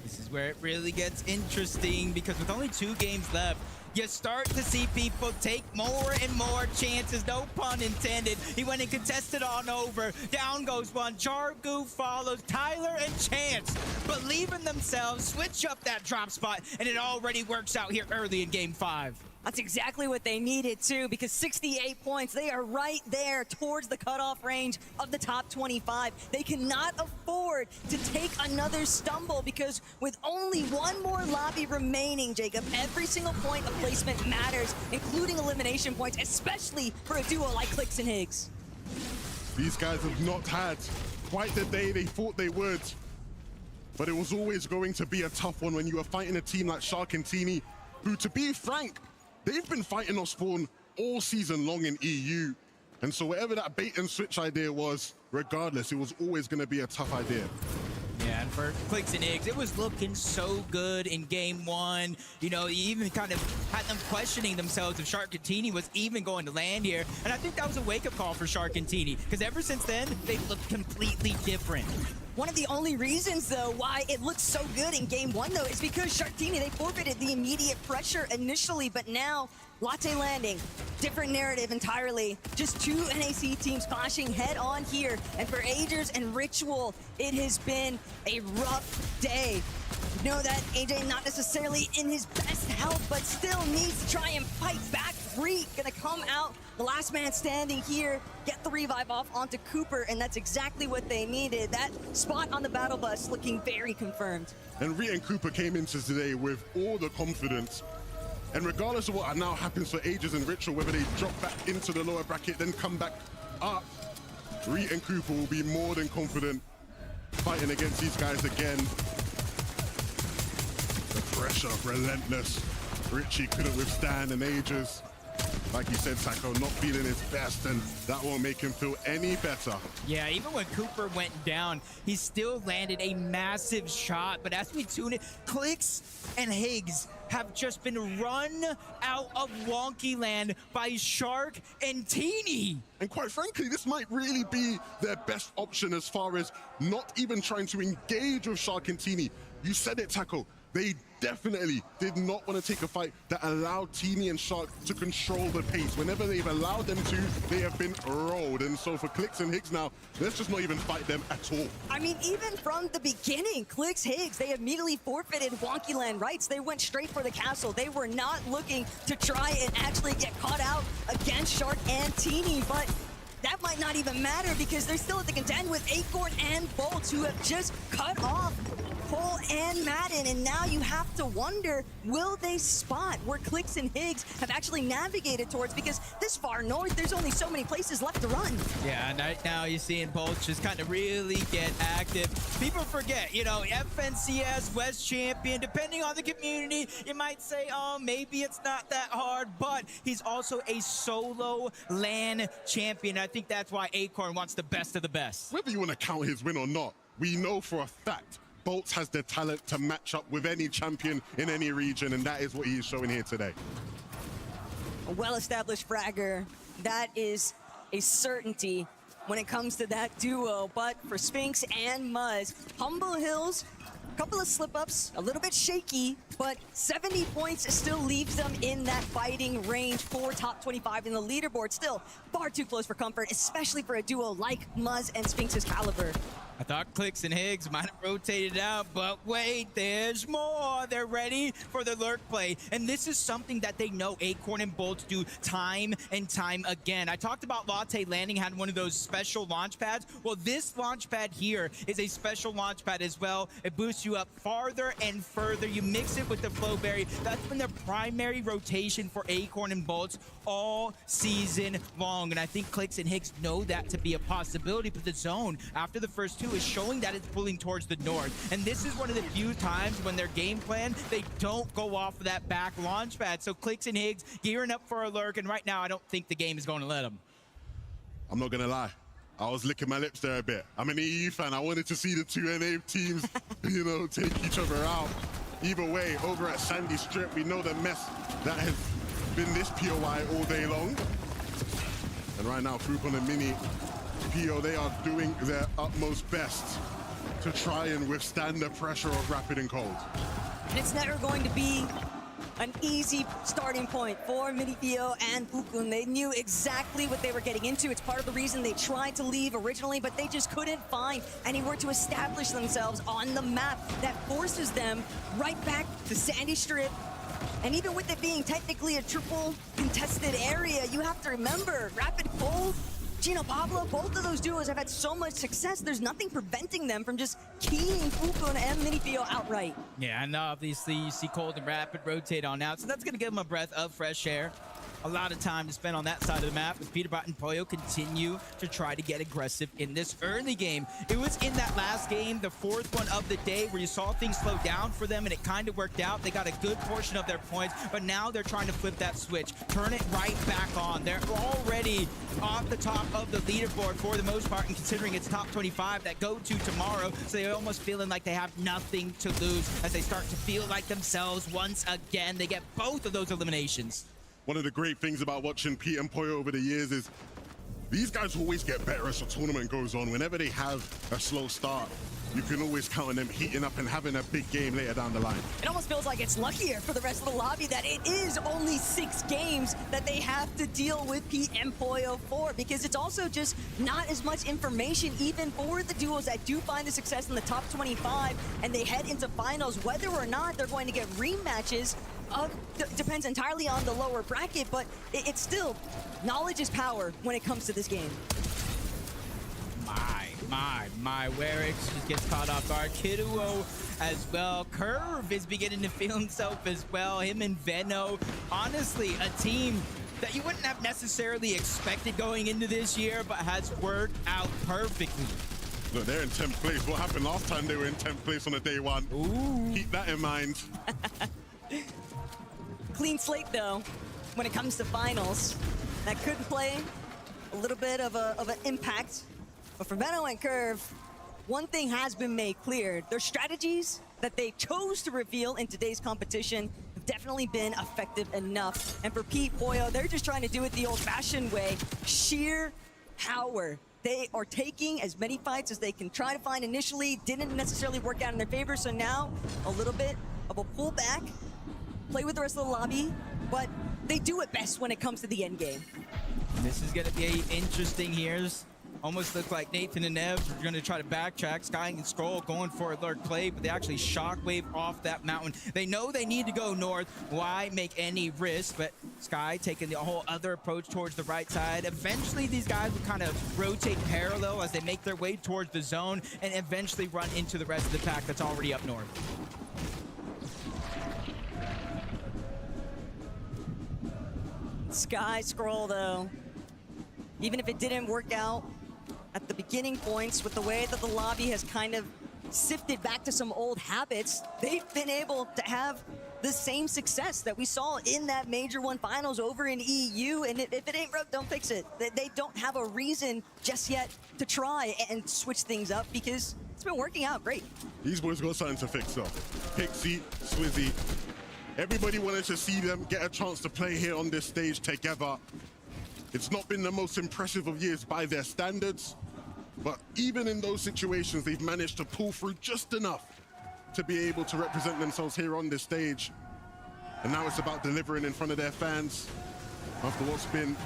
This is where it really gets interesting because with only 2 games left, you start to see people take more and more chances, no pun intended. He went and contested on over. Down goes one. Jargoo follows. Tyler and Chance believe in themselves, switch up that drop spot, and it already works out here early in game 5. That's exactly what they needed, too, because 68 points, they are right there towards the cutoff range of the top 25. They cannot afford to take another stumble because with only 1 more lobby remaining, Jacob, every single point of placement matters, including elimination points, especially for a duo like Clicks and Higgs. These guys have not had quite the day they thought they would, but it was always going to be a tough one when you were fighting a team like Shark and Teeny, who, to be frank, they've been fighting off spawn all season long in EU. And so whatever that bait and switch idea was, regardless, it was always going to be a tough idea. Yeah, and for Clicks and Higgs, it was looking so good in game 1. You know, you even kind of had them questioning themselves if Shark and Teeny was even going to land here. And I think that was a wake-up call for Shark and Teeny, because ever since then, they've looked completely different. One of the only reasons, though, why it looked so good in game 1, though, is because Sharktini, they forfeited the immediate pressure initially, but now Latte landing, different narrative entirely. Just 2 NAC teams clashing head on here. And for Agers and Ritual, it has been a rough day. You know that AJ not necessarily in his best health, but still needs to try and fight back 3 gonna come out. The last man standing here, get the revive off onto Cooper, and that's exactly what they needed. That spot on the battle bus looking very confirmed. And Reet and Cooper came into today with all the confidence. And regardless of what now happens for Ages and Ritual, whether they drop back into the lower bracket, then come back up, Reet and Cooper will be more than confident fighting against these guys again. The pressure, relentless. Richie couldn't withstand, and Ages, like you said, Taco, not feeling his best, and that won't make him feel any better. Yeah, even when Cooper went down, he still landed a massive shot. But as we tune in, Clicks and Higgs have just been run out of Wonky Land by Shark and Teeny. And quite frankly, this might really be their best option as far as not even trying to engage with Shark and Teeny. You said it, Taco. They definitely did not want to take a fight that allowed Teeny and Shark to control the pace. Whenever they've allowed them to, they have been rolled. And so for Clicks and Higgs now, let's just not even fight them at all. I mean, even from the beginning, Clicks, Higgs, they immediately forfeited Wonky Land rights. They went straight for the castle. They were not looking to try and actually get caught out against Shark and Teeny, but that might not even matter because they're still at the contend with Acorn and Bolts, who have just cut off Cole and Madden, and now you have to wonder, will they spot where Clicks and Higgs have actually navigated towards? Because this far north, there's only so many places left to run. Yeah, and right now you're seeing Bolts just kind of really get active. People forget, you know, FNCS, West Champion, depending on the community, you might say, oh, maybe it's not that hard, but he's also a solo LAN champion. I think that's why Acorn wants the best of the best. Whether you want to count his win or not, we know for a fact Bolts has the talent to match up with any champion in any region, and that is what he is showing here today. A well-established fragger, that is a certainty when it comes to that duo. But for Spinx and Muzz, Humble Hills, a couple of slip-ups, a little bit shaky, but 70 points still leaves them in that fighting range for top 25 in the leaderboard. Still far too close for comfort, especially for a duo like Muzz and Spinx's caliber. I thought Clicks and Higgs might have rotated out, but wait, there's more. They're ready for the lurk play. And this is something that they know Acorn and Bolts do time and time again. I talked about Latte Landing had one of those special launch pads. Well, this launch pad here is a special launch pad as well. It boosts you up farther and further. You mix it with the Flowberry. That's been their primary rotation for Acorn and Bolts all season long. And I think Clicks and Higgs know that to be a possibility, but the zone after the first two is showing that it's pulling towards the north. And this is one of the few times when their game plan, they don't go off of that back launch pad. So Clicks and Higgs gearing up for a lurk, and right now I don't think the game is going to let them. I'm not going to lie. I was licking my lips there a bit. I'm an EU fan. I wanted to see the two NA teams, you know, take each other out. Either way, over at Sandy Strip, we know the mess that has been this POI all day long. And right now, Frucon and Mini, PO, they are doing their utmost best to try and withstand the pressure of Rapid and Cold. And it's never going to be an easy starting point for Minipio and Fukun. They knew exactly what they were getting into. It's part of the reason they tried to leave originally, but they just couldn't find anywhere to establish themselves on the map that forces them right back to Sandy Strip. And even with it being technically a triple contested area, you have to remember, Rapid Cold, Gino Pablo, both of those duos have had so much success, there's nothing preventing them from just keying Fukun and Minifio outright. Yeah, and obviously you see Cold and Rapid rotate on out, so that's going to give them a breath of fresh air. A lot of time to spend on that side of the map as Peterbot and Pollo continue to try to get aggressive in this early game. It was in that last game, the fourth one of the day, where you saw things slow down for them and it kind of worked out. They got a good portion of their points, but now they're trying to flip that switch, turn it right back on. They're already off the top of the leaderboard for the most part, and considering it's top 25 that go to tomorrow, so they're almost feeling like they have nothing to lose as they start to feel like themselves once again. They get both of those eliminations. One of the great things about watching Pete and Pollo over the years is these guys always get better as the tournament goes on. Whenever they have a slow start, you can always count on them heating up and having a big game later down the line. It almost feels like it's luckier for the rest of the lobby that it is only 6 games that they have to deal with Pete and Pollo for, because it's also just not as much information even for the duos that do find the success in the top 25 and they head into finals, whether or not they're going to get rematches depends entirely on the lower bracket, but it's still, knowledge is power when it comes to this game. My Werix just gets caught off guard. Kiduo as well. Curve is beginning to feel himself as well. Him and Veno, honestly, a team that you wouldn't have necessarily expected going into this year, but has worked out perfectly. Look, they're in 10th place. What happened last time they were in 10th place on a day one? Ooh. Keep that in mind. Clean slate, though, when it comes to finals. That could play a little bit of an impact. But for Veno and Curve, one thing has been made clear. Their strategies that they chose to reveal in today's competition have definitely been effective enough. And for Pete, Poyo, they're just trying to do it the old-fashioned way. Sheer power. They are taking as many fights as they can try to find initially. Didn't necessarily work out in their favor, so now a little bit of a pullback. Play with the rest of the lobby, but they do it best when it comes to the end game. This is going to be interesting here. Almost look like Nathan and Ev are going to try to backtrack. Sky and Scroll going for a lurk play, but they actually shockwave off that mountain. They know they need to go north. Why make any risk? But Sky taking the whole other approach towards the right side. Eventually, these guys will kind of rotate parallel as they make their way towards the zone and eventually run into the rest of the pack that's already up north. Sky Scroll, though, even if it didn't work out at the beginning points, with the way that the lobby has kind of sifted back to some old habits, they've been able to have the same success that we saw in that Major 1 finals over in EU. And if it ain't broke, don't fix it. They don't have a reason just yet to try and switch things up because it's been working out great. These boys got something to fix though. Pixie, Swizzy, everybody wanted to see them get a chance to play here on this stage together. It's not been the most impressive of years by their standards, but even in those situations, they've managed to pull through just enough to be able to represent themselves here on this stage. And now it's about delivering in front of their fans after what's been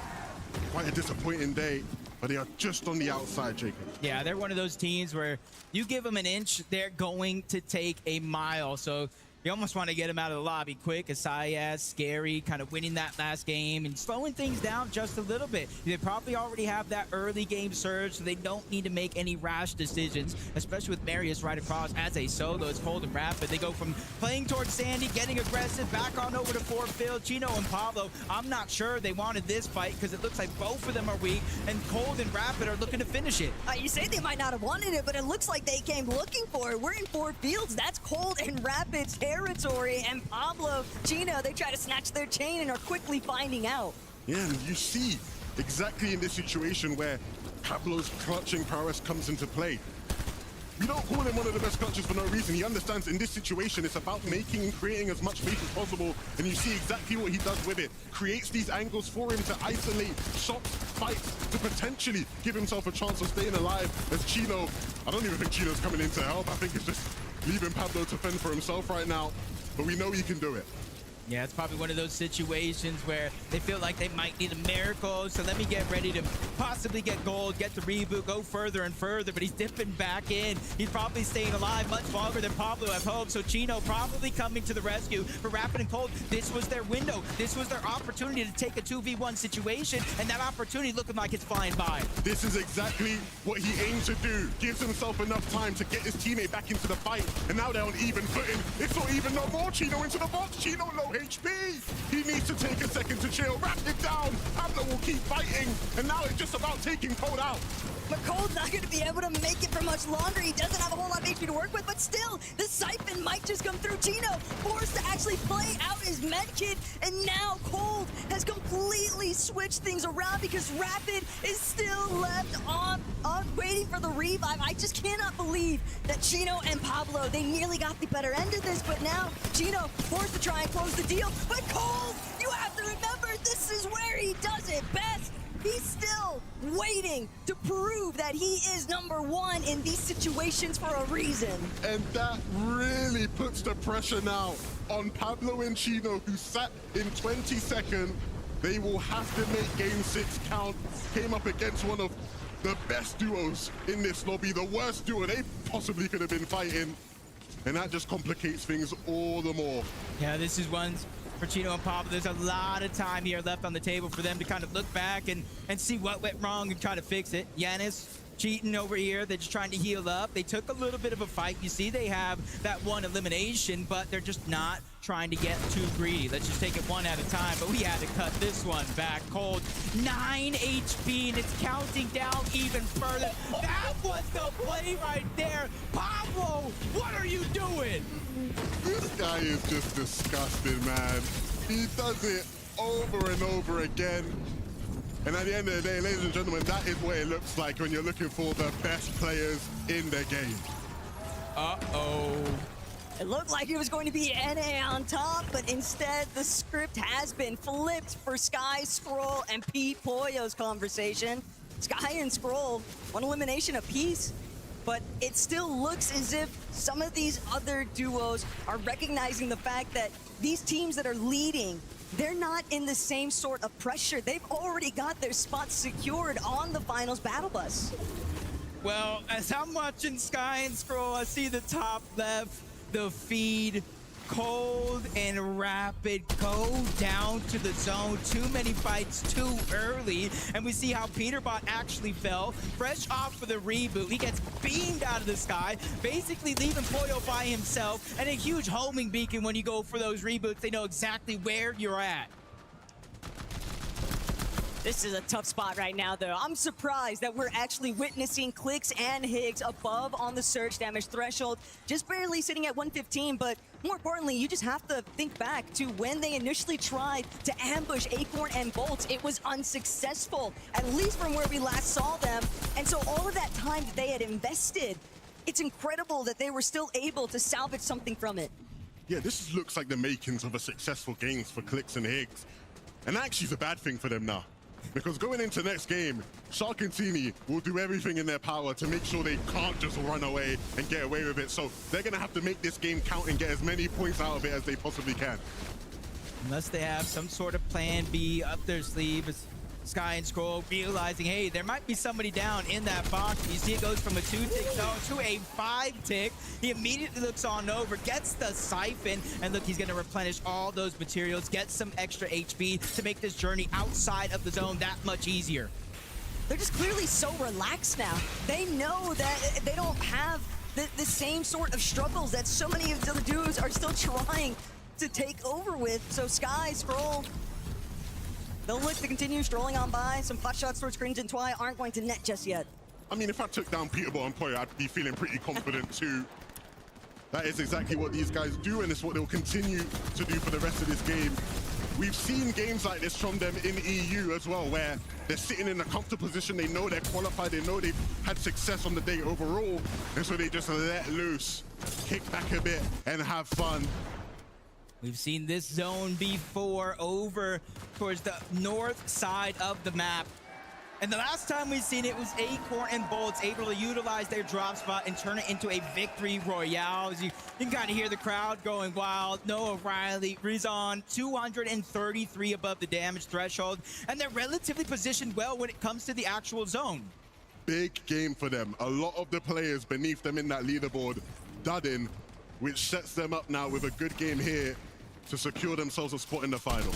quite a disappointing day, but they are just on the outside, Jacob. Yeah, they're one of those teams where you give them an inch, they're going to take a mile. So you almost want to get him out of the lobby quick. Asayas, Scary, kind of winning that last game and slowing things down just a little bit. They probably already have that early game surge, so they don't need to make any rash decisions, especially with Marius right across as a solo. It's cold and rapid. They go from playing towards Sandy, getting aggressive, back on over to Fort Phil. Chino and Pablo, I'm not sure they wanted this fight because it looks like both of them are weak, and Cold and Rapid are looking to finish it. You say they might not have wanted it, but it looks like they came looking for it. We're in Fort Fields. That's Cold and Rapid's territory, and Pablo, Chino, they try to snatch their chain and are quickly finding out. Yeah, and you see exactly in this situation where Pablo's clutching prowess comes into play. We don't call him one of the best clutches for no reason. He understands in this situation it's about making and creating as much space as possible, and you see exactly what he does with it. Creates these angles for him to isolate shots, fights, to potentially give himself a chance of staying alive. As Chino, I don't even think Chino's coming in to help. I think it's just leaving Pablo to fend for himself right now, but we know he can do it. Yeah, it's probably one of those situations where they feel like they might need a miracle, so let me get ready to possibly get gold, get the reboot, go further and further, but he's dipping back in. He's probably staying alive much longer than Pablo have hoped, so Chino probably coming to the rescue for Rapid and Cold. This was their window. This was their opportunity to take a 2v1 situation, and that opportunity looking like it's flying by. This is exactly what he aimed to do. Gives himself enough time to get his teammate back into the fight, and now they're on even footing. It's not even no more. Chino into the box. Chino low HP. He needs to take a second to chill. Rapid down. Pablo will keep fighting, and now it's just about taking Cold out. But Cold's not going to be able to make it for much longer. He doesn't have a whole lot of HP to work with, but still, the siphon might just come through. Chino forced to actually play out his medkit, and now Cold has completely switched things around because Rapid is still left on waiting for the revive. I just cannot believe that Chino and Pablo, they nearly got the better end of this, but now Chino forced to try and close the deal. But Cold, you have to remember, this is where he does it best. He's still waiting to prove that he is #1 in these situations for a reason. And that really puts the pressure now on Pablo and Chino, who sat in 22nd. They will have to make game 6 count. Came up against one of the best duos in this lobby, the worst duo they possibly could have been fighting. And that just complicates things all the more. Yeah, this is one for Chino and Pablo. There's a lot of time here left on the table for them to kind of look back and see what went wrong and try to fix it. Giannis cheating over here. They're just trying to heal up. They took a little bit of a fight. You see they have that one elimination, but they're just not trying to get too greedy. Let's just take it one at a time, but we had to cut this one back cold. 9 HP, and it's counting down even further. That was the play right there. Pablo, what are you doing? This guy is just disgusting, man. He does it over and over again. And at the end of the day, ladies and gentlemen, that is what it looks like when you're looking for the best players in the game. Uh-oh. It looked like it was going to be NA on top, but instead the script has been flipped for Sky, Scroll, and Pete Pollo's conversation. Sky and Scroll, one elimination apiece, but it still looks as if some of these other duos are recognizing the fact that these teams that are leading, they're not in the same sort of pressure. They've already got their spots secured on the finals battle bus. Well, as I'm watching Sky and Scroll, I see the top left, the feed, cold and rapid go down to the zone. Too many fights too early, and we see how Peterbot actually fell fresh off of the reboot. He gets beamed out of the sky, basically leaving Pollo by himself, and a huge homing beacon. When you go for those reboots, they know exactly where you're at. This is a tough spot right now, though. I'm surprised that we're actually witnessing Clix and Higgs above on the surge damage threshold, just barely sitting at 115, but more importantly, you just have to think back to when they initially tried to ambush Acorn and Bolts. It was unsuccessful, at least from where we last saw them, and so all of that time that they had invested, it's incredible that they were still able to salvage something from it. Yeah, this looks like the makings of a successful games for Clix and Higgs. And actually, it's a bad thing for them now. Because going into next game, Shark and Tini will do everything in their power to make sure they can't just run away and get away with it. So they're going to have to make this game count and get as many points out of it as they possibly can. Unless they have some sort of plan B up their sleeve. Sky and Scroll realizing, hey, there might be somebody down in that box. You see it goes from a 2-tick zone to a 5-tick. He immediately looks on over, gets the siphon, and look, he's going to replenish all those materials, get some extra HP to make this journey outside of the zone that much easier. They're just clearly so relaxed now. They know that they don't have the same sort of struggles that so many of the other duos are still trying to take over with. So Sky, Scroll, they'll look to continue strolling on by. Some pot shots towards Cringe and Twy aren't going to net just yet. I mean, if I took down Peterbot and Pollo, I'd be feeling pretty confident too. That is exactly what these guys do, and it's what they'll continue to do for the rest of this game. We've seen games like this from them in EU as well, where they're sitting in a comfortable position. They know they're qualified. They know they've had success on the day overall, and so they just let loose, kick back a bit, and have fun. We've seen this zone before over towards the north side of the map. And the last time we've seen it was Acorn and Bolts able to utilize their drop spot and turn it into a victory royale. As you can kind of hear the crowd going wild. Noah Riley, Rizon, 233 above the damage threshold. And they're relatively positioned well when it comes to the actual zone. Big game for them. A lot of the players beneath them in that leaderboard dud in, which sets them up now with a good game here to secure themselves a spot in the final.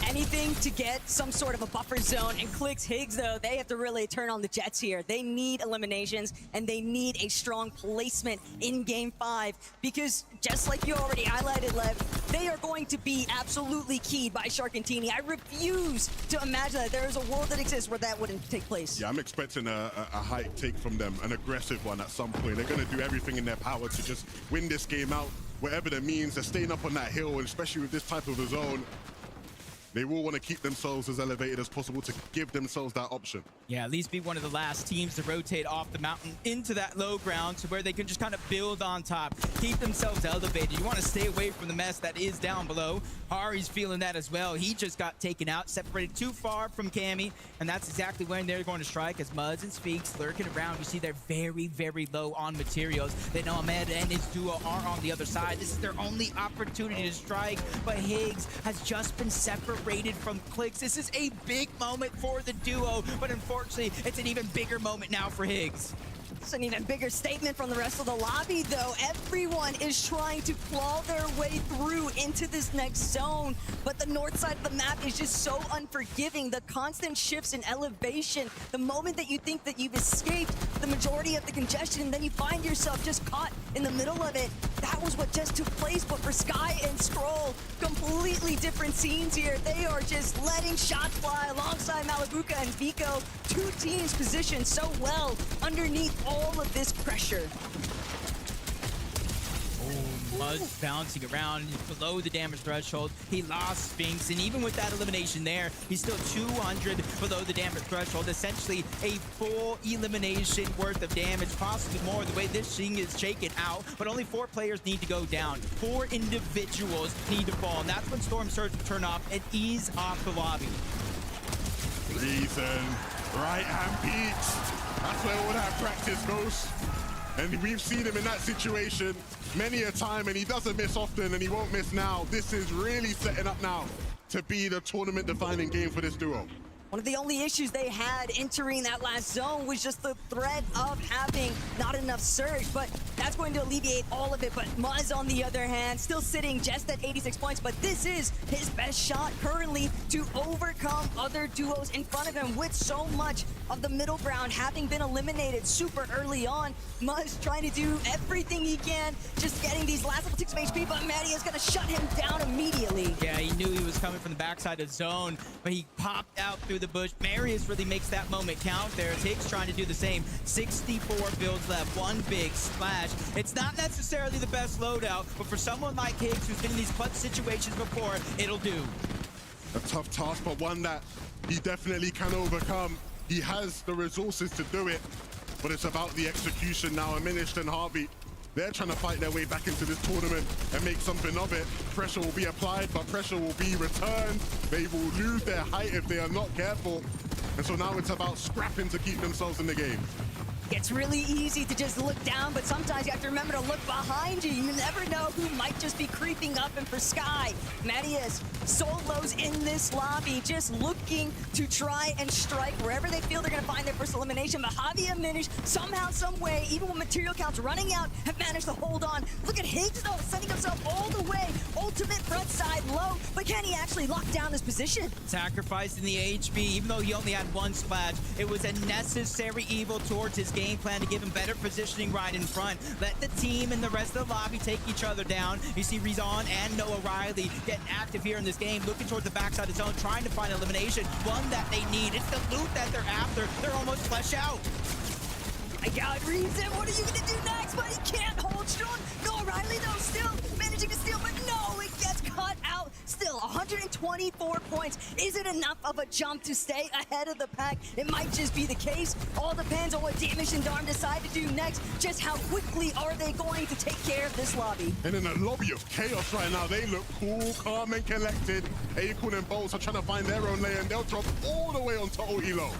Anything to get some sort of a buffer zone, and Clix Higgs, though, they have to really turn on the Jets here. They need eliminations, and they need a strong placement in Game 5, because just like you already highlighted, Lev, they are going to be absolutely keyed by Shark and Tini. I refuse to imagine that there is a world that exists where that wouldn't take place. Yeah, I'm expecting a high take from them, an aggressive one at some point. They're going to do everything in their power to just win this game out, whatever that means. They're staying up on that hill, and especially with this type of a zone, they will want to keep themselves as elevated as possible to give themselves that option. Yeah, at least be one of the last teams to rotate off the mountain into that low ground to where they can just kind of build on top, keep themselves elevated. You want to stay away from the mess that is down below. Hari's feeling that as well. He just got taken out, separated too far from Cammy, and that's exactly when they're going to strike as Mudds and Speaks lurking around. You see they're very, very low on materials. They know Ahmed and his duo are on the other side. This is their only opportunity to strike, but Higgs has just been separated from Clix. This is a big moment for the duo, but unfortunately, it's an even bigger moment now for Higgs. It's an even bigger statement from the rest of the lobby, though. Everyone is trying to claw their way through into this next zone, but the north side of the map is just so unforgiving. The constant shifts in elevation, the moment that you think that you've escaped the majority of the congestion, then you find yourself just caught in the middle of it. That was what just took place, but for Sky and Scroll, completely different scenes here. They are just letting shots fly alongside Malabuka and Vico. Two teams positioned so well underneath all of this pressure. Muzz bouncing around below the damage threshold. He lost Sphinx, and even with that elimination there, he's still 200 below the damage threshold. Essentially a full elimination worth of damage, possibly more the way this thing is shaken out. But only 4 players need to go down. 4 individuals need to fall, and that's when Storm Surge will turn off and ease off the lobby. Reason, right-hand peaks. That's where all that practice goes. And we've seen him in that situation many a time, and he doesn't miss often, and he won't miss now. This is really setting up now to be the tournament-defining game for this duo. One of the only issues they had entering that last zone was just the threat of having not enough surge, but that's going to alleviate all of it. But Muzz, on the other hand, still sitting just at 86 points, but this is his best shot currently to overcome other duos in front of him with so much of the middle ground having been eliminated super early on. Muzz trying to do everything he can, just getting these last little ticks of HP, but Maddie is going to shut him down immediately. Yeah, he knew he was coming from the backside of zone, but he popped out through the bush. Marius really makes that moment count there. Higgs trying to do the same. 64 builds left, one big splash. It's not necessarily the best loadout, but for someone like Higgs who's been in these clutch situations before, it'll do. A tough task, but one that he definitely can overcome. He has the resources to do it, but it's about the execution now. Aminished and Heartbeat, they're trying to fight their way back into this tournament and make something of it. Pressure will be applied, but pressure will be returned. They will lose their height if they are not careful. And so now it's about scrapping to keep themselves in the game. It's really easy to just look down, but sometimes you have to remember to look behind you. You never know who might just be creeping up. And for Sky, Marius solos in this lobby, just looking to try and strike wherever they feel they're going to find their first elimination. But Javi and Minish, somehow, some way, even with material counts running out, have managed to hold on. Look at Higgs, though, sending himself all the way. Ultimate front side low, but can he actually lock down his position? Sacrificing the HP, even though he only had one splash, it was a necessary evil towards his game plan to give him better positioning right in front. Let the team and the rest of the lobby take each other down. You see Rezon and Noah Riley getting active here in this game, looking towards the backside of the zone, trying to find elimination, one that they need. It's the loot that they're after. They're almost flesh out. My God, Reason, what are you going to do next? But he can't hold strong. Noah Riley, though, still managing to steal, but no, it gets cut out. Still, 124 points. Is it enough of a jump to stay ahead of the pack? It might just be the case. All depends on what Damage and Darm decide to do next. Just how quickly are they going to take care of this lobby? And in a lobby of chaos right now, they look cool, calm, and collected. Acorn and Bolts are trying to find their own lane, and they'll drop all the way onto Elo.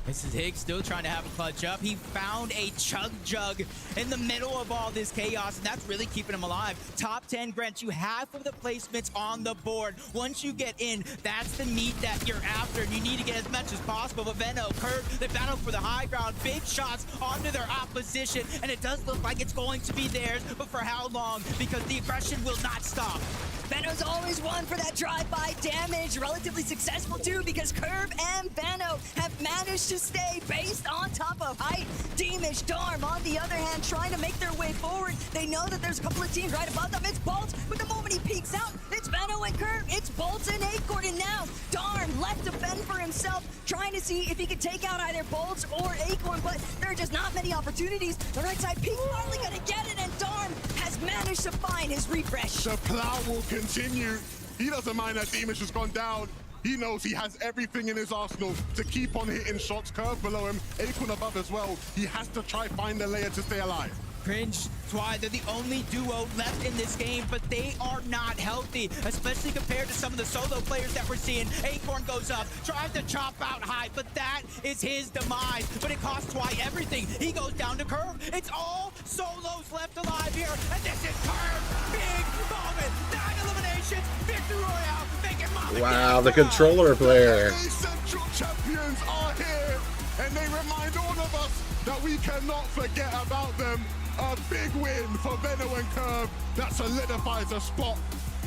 This is Higgs still trying to have a clutch up. He found a chug jug in the middle of all this chaos, and that's really keeping him alive. Top 10 grants you half of the placements on the board. Once you get in, that's the meat that you're after, and you need to get as much as possible. But Venno, Kurt, they battle for the high ground. Big shots onto their opposition, and it does look like it's going to be theirs, but for how long? Because the aggression will not stop. Venno's always one for that drive-by damage. Relatively successful, too, because Curb and Venno have managed to stay based on top of height. Damage, Darm, on the other hand, trying to make their way forward. They know that there's a couple of teams right above them. It's Bolts, but the moment he peeks out, it's Venno and Curb. It's Bolts and Acorn, and now Darm left to fend for himself, trying to see if he could take out either Bolts or Acorn, but there are just not many opportunities. The right side peek finally gonna get it, and Darm has managed to find his refresh. The plow will continue. He doesn't mind that Damage has gone down. He knows he has everything in his arsenal to keep on hitting shots. Curve below him, Acorn above as well. He has to try find the layer to stay alive. Cringe, that's why they're the only duo left in this game, but they are not healthy, especially compared to some of the solo players that we're seeing. Acorn goes up, tries to chop out high, but that is his demise. But it costs Twy everything. He goes down to Curve. It's all solos left alive here, and this is Curve. Big moment, 9 eliminations, victory royale, making Mama Wow, the controller player. LA Central champions are here. and they remind all of us that we cannot forget about them. A big win for Venno and Curve that solidifies a spot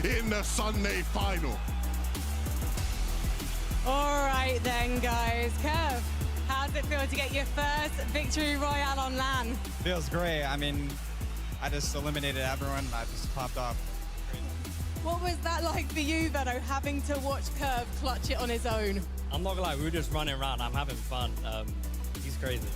in the Sunday final. All right then, guys. Curve, how does it feel to get your first victory royale on LAN? Feels great. I mean, I just eliminated everyone. I just popped off. What was that like for you, Venno, having to watch Curve clutch it on his own? I'm not gonna lie, we were just running around. I'm having fun. He's crazy.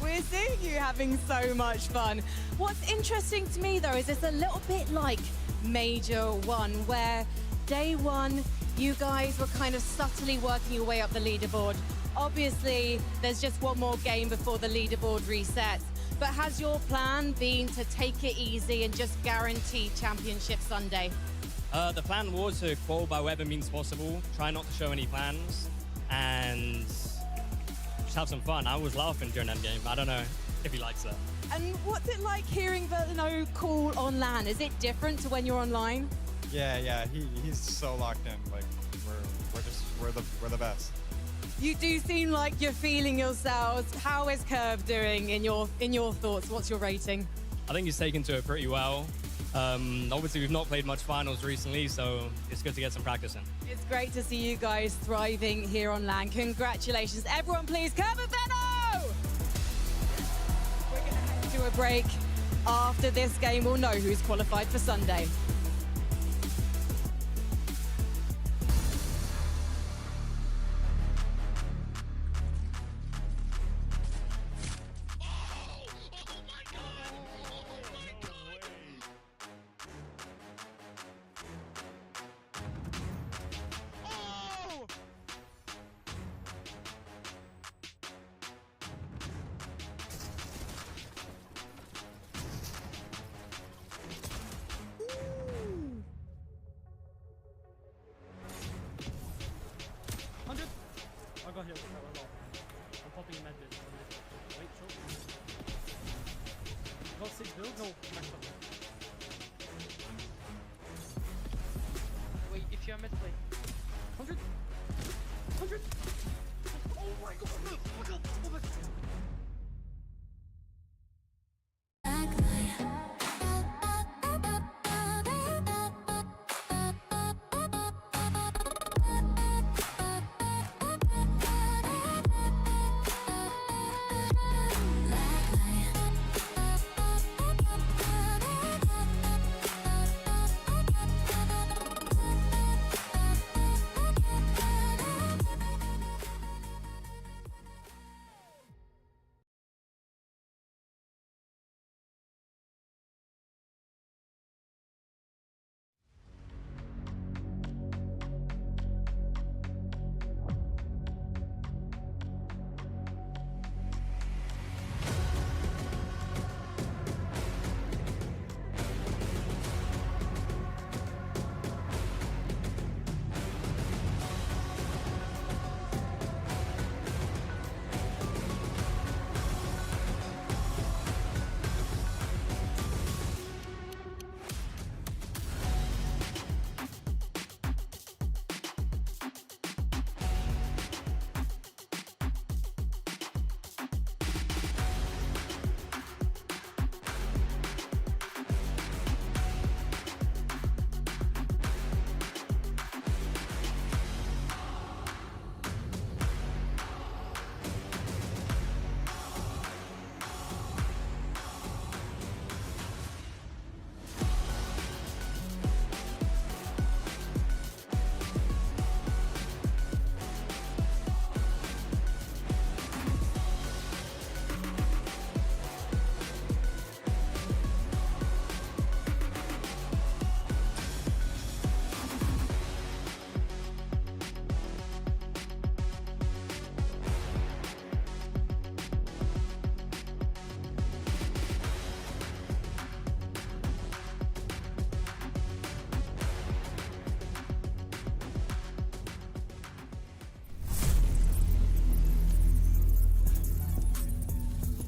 We're seeing you having so much fun. What's interesting to me, though, is it's a little bit like Major 1, where day 1, you guys were kind of subtly working your way up the leaderboard. Obviously, there's just one more game before the leaderboard resets. But has your plan been to take it easy and just guarantee Championship Sunday? The plan was to qual by whatever means possible, try not to show any plans, and just have some fun. I was laughing during that game. I don't know if he likes that. And what's it like hearing Venno call on LAN? Is it different to when you're online? Yeah. He's so locked in. Like we're the best. You do seem like you're feeling yourselves. How is Curve doing in your thoughts? What's your rating? I think he's taken to it pretty well. Obviously, we've not played much finals recently, so it's good to get some practice in. It's great to see you guys thriving here on LAN. Congratulations. Everyone, please, Curve and Venno! We're going to head to a break. After this game, we'll know who's qualified for Sunday. I got hit. I'm popping a med bit. Wait, short. Got 6 builds? No, maxed up. Wait, if you have med play. 100! 100! Oh my god! Oh my god! Oh my god!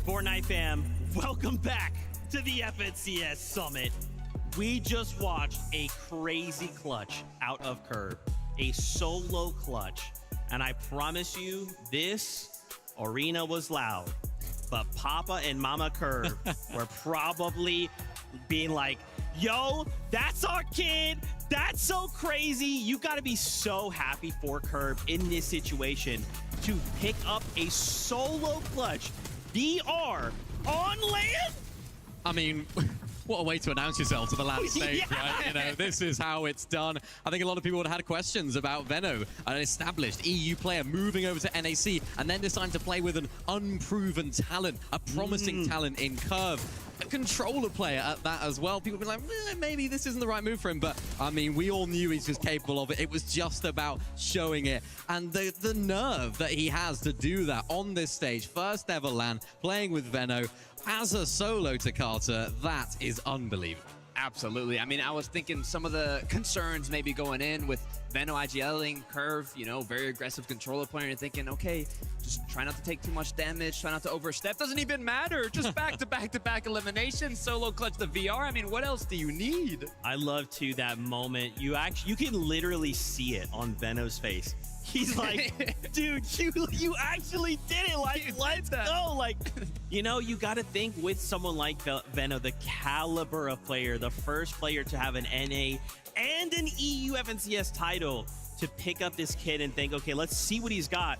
Fortnite fam, welcome back to the FNCS Summit. We just watched a crazy clutch out of Curve, a solo clutch, and I promise you, this Arena was loud, but Papa and Mama Curve were probably being like, yo, that's our kid. That's so crazy. You got to be so happy for Curve in this situation to pick up a solo clutch VR on LAN. I mean, what a way to announce yourself to the LAN stage, right? You know, this is how it's done. I think a lot of people would have had questions about Veno, an established EU player moving over to NAC and then deciding to play with an unproven talent, a promising talent in Curve. A controller player at that as well. People would be like, maybe this isn't the right move for him. But, I mean, we all knew he's just capable of it. It was just about showing it. And the nerve that he has to do that on this stage, first ever LAN, playing with Veno as a solo to Carter, that is unbelievable. Absolutely. I mean, I was thinking some of the concerns maybe going in with Veno IGLing, Curve, you know, very aggressive controller player, and thinking, okay, just try not to take too much damage, try not to overstep. Doesn't even matter. Just back-to-back elimination, solo clutch the VR. I mean, what else do you need? I love, too, that moment. You can literally see it on Veno's face. He's like, dude, you actually did it. Like, let's go. Like, you know, you got to think with someone like Veno, the caliber of player, the first player to have an NA and an EU FNCS title, to pick up this kid and think, okay, let's see what he's got.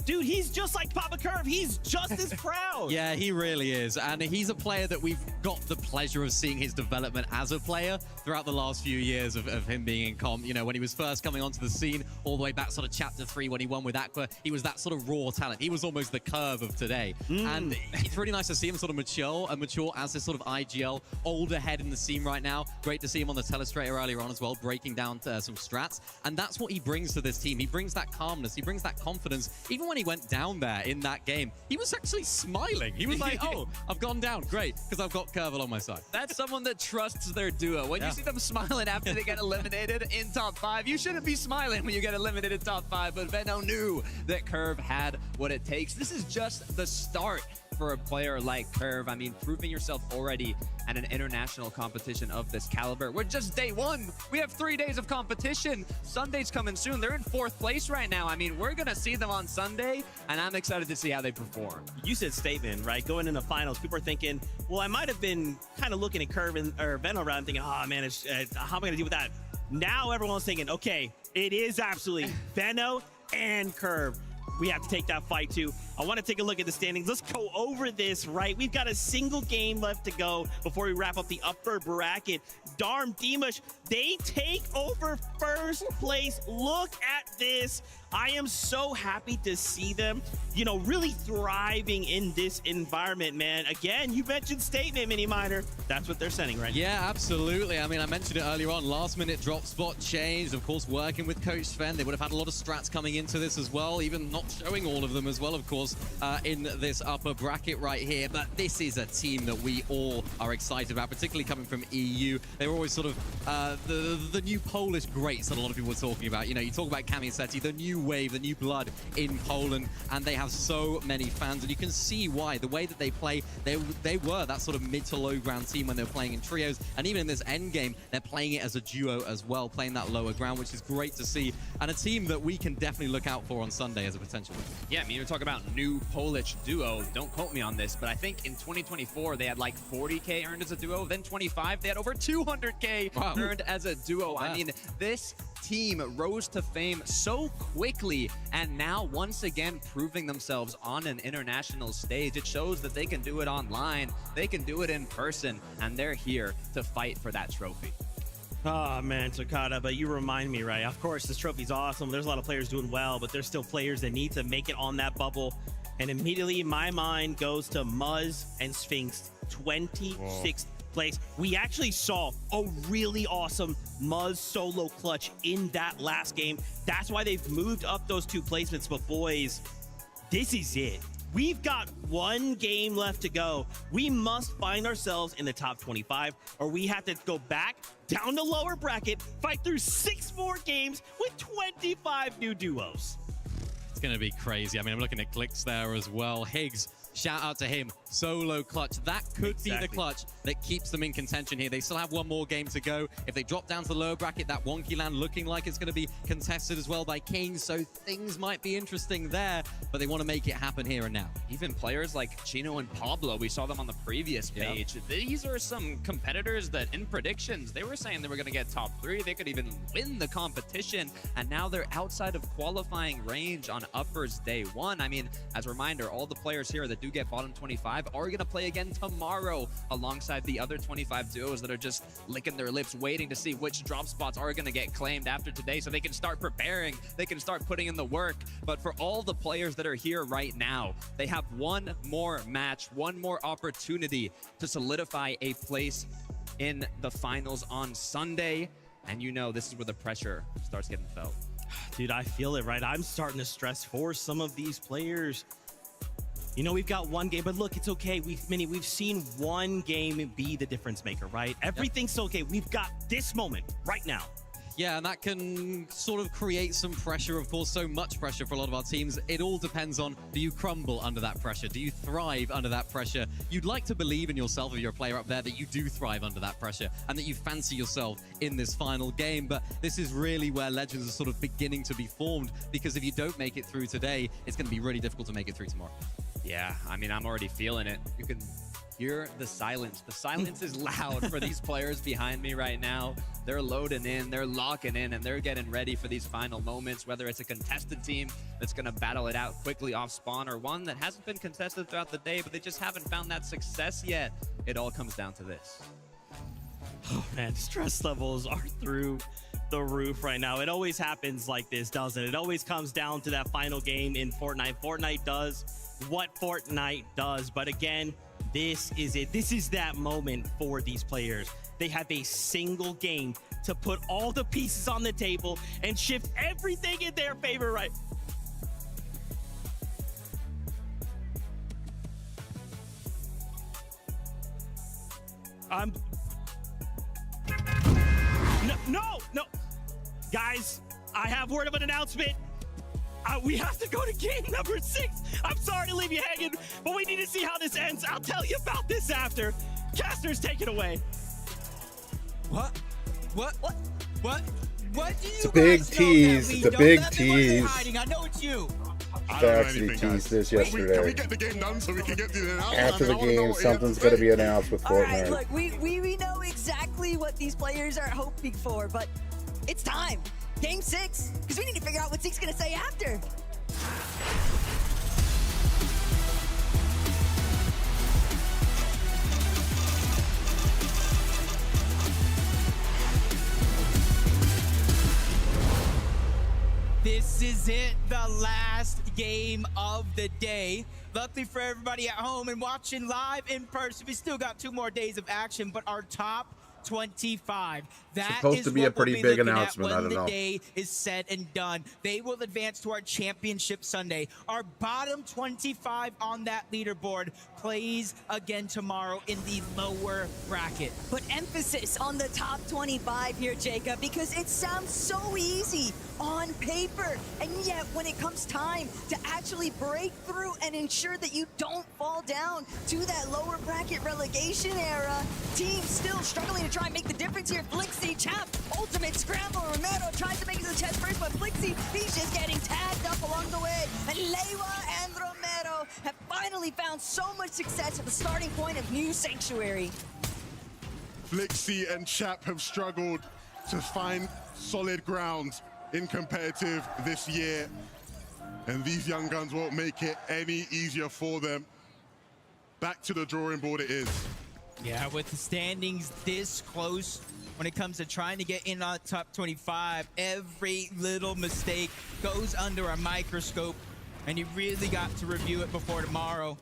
Dude, he's just like Papa Curve. He's just as proud. Yeah, he really is. And he's a player that we've got the pleasure of seeing his development as a player throughout the last few years of him being in comp. You know, when he was first coming onto the scene, all the way back sort of chapter 3 when he won with Aqua, he was that sort of raw talent. He was almost the Curve of today. And it's really nice to see him sort of mature as this sort of IGL older head in the scene right now. Great to see him on the telestrator earlier on as well, breaking down some strats. And that's what he brings to this team. He brings that calmness. He brings that confidence. Even when he went down there in that game, he was actually smiling. He was like, oh, I've gone down. Great, because I've got Curve on my side. That's someone that trusts their duo. When you see them smiling after they get eliminated in top 5, you shouldn't be smiling when you get eliminated in top 5, but Veno knew that Curve had what it takes. This is just the start for a player like Curve. I mean, proving yourself already at an international competition of this caliber. We're just day 1. We have 3 days of competition. Sunday's coming soon. They're in 4th place right now. I mean, we're going to see them on Sunday, and I'm excited to see how they perform. You said statement, right? Going into finals, people are thinking, well, I might have been kind of looking at Curve or Veno around thinking, oh, man, how am I going to deal with that? Now everyone's thinking, okay, it is absolutely Veno and Curve. We have to take that fight too. I want to take a look at the standings. Let's go over this, right? We've got a single game left to go before we wrap up the upper bracket. Darm Dimash, they take over first place. Look at this. I am so happy to see them, you know, really thriving in this environment, man. Again, you mentioned statement, Mini Miner. That's what they're sending right now. Yeah, absolutely. I mean, I mentioned it earlier on. Last minute drop spot changed. Of course, working with Coach Sven, they would have had a lot of strats coming into this as well, even not showing all of them as well, of course, in this upper bracket right here. But this is a team that we all are excited about, particularly coming from EU. They were always sort of the new Polish greats that a lot of people were talking about. You know, you talk about Kamisetti, the new wave, the new blood in Poland, and they have so many fans, and you can see why. The way that they play, they were that sort of mid to low ground team when they were playing in trios, and even in this end game, they're playing it as a duo as well, playing that lower ground, which is great to see, and a team that we can definitely look out for on Sunday as a potential win. Yeah, I mean, you're talking about new Polish duo. Don't quote me on this, but I think in 2024, they had like 40K earned as a duo. Then 25, they had over 200K earned as a duo. I mean, this team rose to fame so quickly, and now once again proving themselves on an international stage. It shows that they can do it online, they can do it in person, and they're here to fight for that trophy. Oh, man, Takada, but you remind me, right? Of course, this trophy's awesome. There's a lot of players doing well, but there's still players that need to make it on that bubble. And immediately my mind goes to Muzz and Sphinx, 26th place. We actually saw a really awesome Muzz solo clutch in that last game. That's why they've moved up those 2 placements. But boys, this is it. We've got 1 game left to go. We must find ourselves in the top 25, or we have to go back down to lower bracket, fight through 6 more games with 25 new duos. It's going to be crazy. I mean, I'm looking at clicks there as well. Higgs shout out to him. Solo clutch. That could be the clutch that keeps them in contention here. They still have one more game to go. If they drop down to the lower bracket, that wonky land looking like it's going to be contested as well by Kings, so things might be interesting there, but they want to make it happen here and now. Even players like Chino and Pablo, we saw them on the previous page. These are some competitors that in predictions, they were saying they were going to get top 3. They could even win the competition, and now they're outside of qualifying range on Uppers day 1. I mean, as a reminder, all the players here that do get bottom 25 are going to play again tomorrow alongside the other 25 duos that are just licking their lips waiting to see which drop spots are going to get claimed after today so they can start preparing, they can start putting in the work. But for all the players that are here right now, they have one more match, one more opportunity to solidify a place in the finals on Sunday. And you know this is where the pressure starts getting felt. Dude, I feel it, right? I'm starting to stress for some of these players. You know, we've got one game, but look, it's okay. We've seen one game be the difference maker, right? Everything's okay. We've got this moment right now. Yeah, and that can sort of create some pressure, of course, so much pressure for a lot of our teams. It all depends on, do you crumble under that pressure? Do you thrive under that pressure? You'd like to believe in yourself, if you're a player up there, that you do thrive under that pressure and that you fancy yourself in this final game. But this is really where legends are sort of beginning to be formed, because if you don't make it through today, it's going to be really difficult to make it through tomorrow. Yeah, I mean, I'm already feeling it. You can hear the silence. The silence is loud for these players behind me right now. They're loading in, they're locking in, and they're getting ready for these final moments, whether it's a contested team that's going to battle it out quickly off spawn, or one that hasn't been contested throughout the day, but they just haven't found that success yet. It all comes down to this. Oh man, stress levels are through the roof right now. It always happens like this, doesn't it? It always comes down to that final game in Fortnite. Fortnite does what Fortnite does, but again, this is it. This is that moment for these players. They have a single game to put all the pieces on the table and shift everything in their favor, right? No. Guys, I have word of an announcement. We have to go to game number 6. I'm sorry to leave you hanging, but we need to see how this ends. I'll tell you about this after. Casters, take it away. What do you It's a big tease. It's a big tease. I know it's you. I actually teased this yesterday. Can we get the game done so we can get the announcement? After the game, something's going to be announced with All right, Fortnite. look, we know exactly what these players are hoping for, but it's time. Game 6, because we need to figure out what Zeke's going to say after. This is it, the last game of the day. Luckily for everybody at home and watching live in person, we still got 2 more days of action, but our top 25. That Supposed is to be a what we'll pretty big looking at announcement, I when don't the know. day is said and done. They will advance to our championship Sunday. Our bottom 25 on that leaderboard plays again tomorrow in the lower bracket. But emphasis on the top 25 here, Jacob, because it sounds so easy on paper, and yet when it comes time to actually break through and ensure that you don't fall down to that lower bracket relegation era, teams still struggling to try and make the difference here. Flixie, Chap, ultimate scramble. Romero tries to make it to the chest first, but Flixie, he's just getting tagged up along the way. And Leiwa and Romero have finally found so much success at the starting point of New Sanctuary. Flixie and Chap have struggled to find solid ground in competitive this year, and these young guns won't make it any easier for them. Back to the drawing board it is. Yeah, with the standings this close, when it comes to trying to get in on top 25, every little mistake goes under a microscope, and you really got to review it before tomorrow.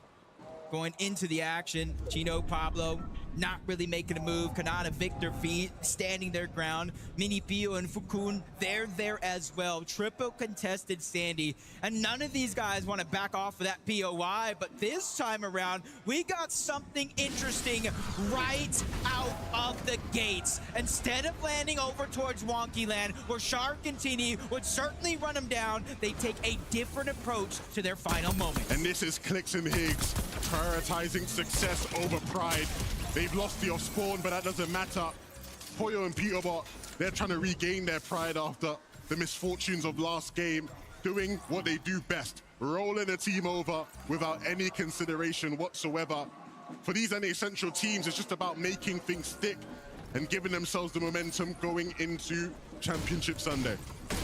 Going into the action, Chino, Pablo, not really making a move. Kanata, Victor, V standing their ground. Mini Pio and Fukun, they're there as well. Triple contested Sandy, and none of these guys want to back off of that POI, but this time around, we got something interesting right out of the gates. Instead of landing over towards Wonky Land, where Shark and Tini would certainly run them down, they take a different approach to their final moment. And this is Clix and Higgs prioritizing success over pride. They've lost the off spawn, but that doesn't matter. Poyo and Peterbot, they're trying to regain their pride after the misfortunes of last game, doing what they do best, rolling a team over without any consideration whatsoever. For these NA Central teams, it's just about making things stick and giving themselves the momentum going into Championship Sunday.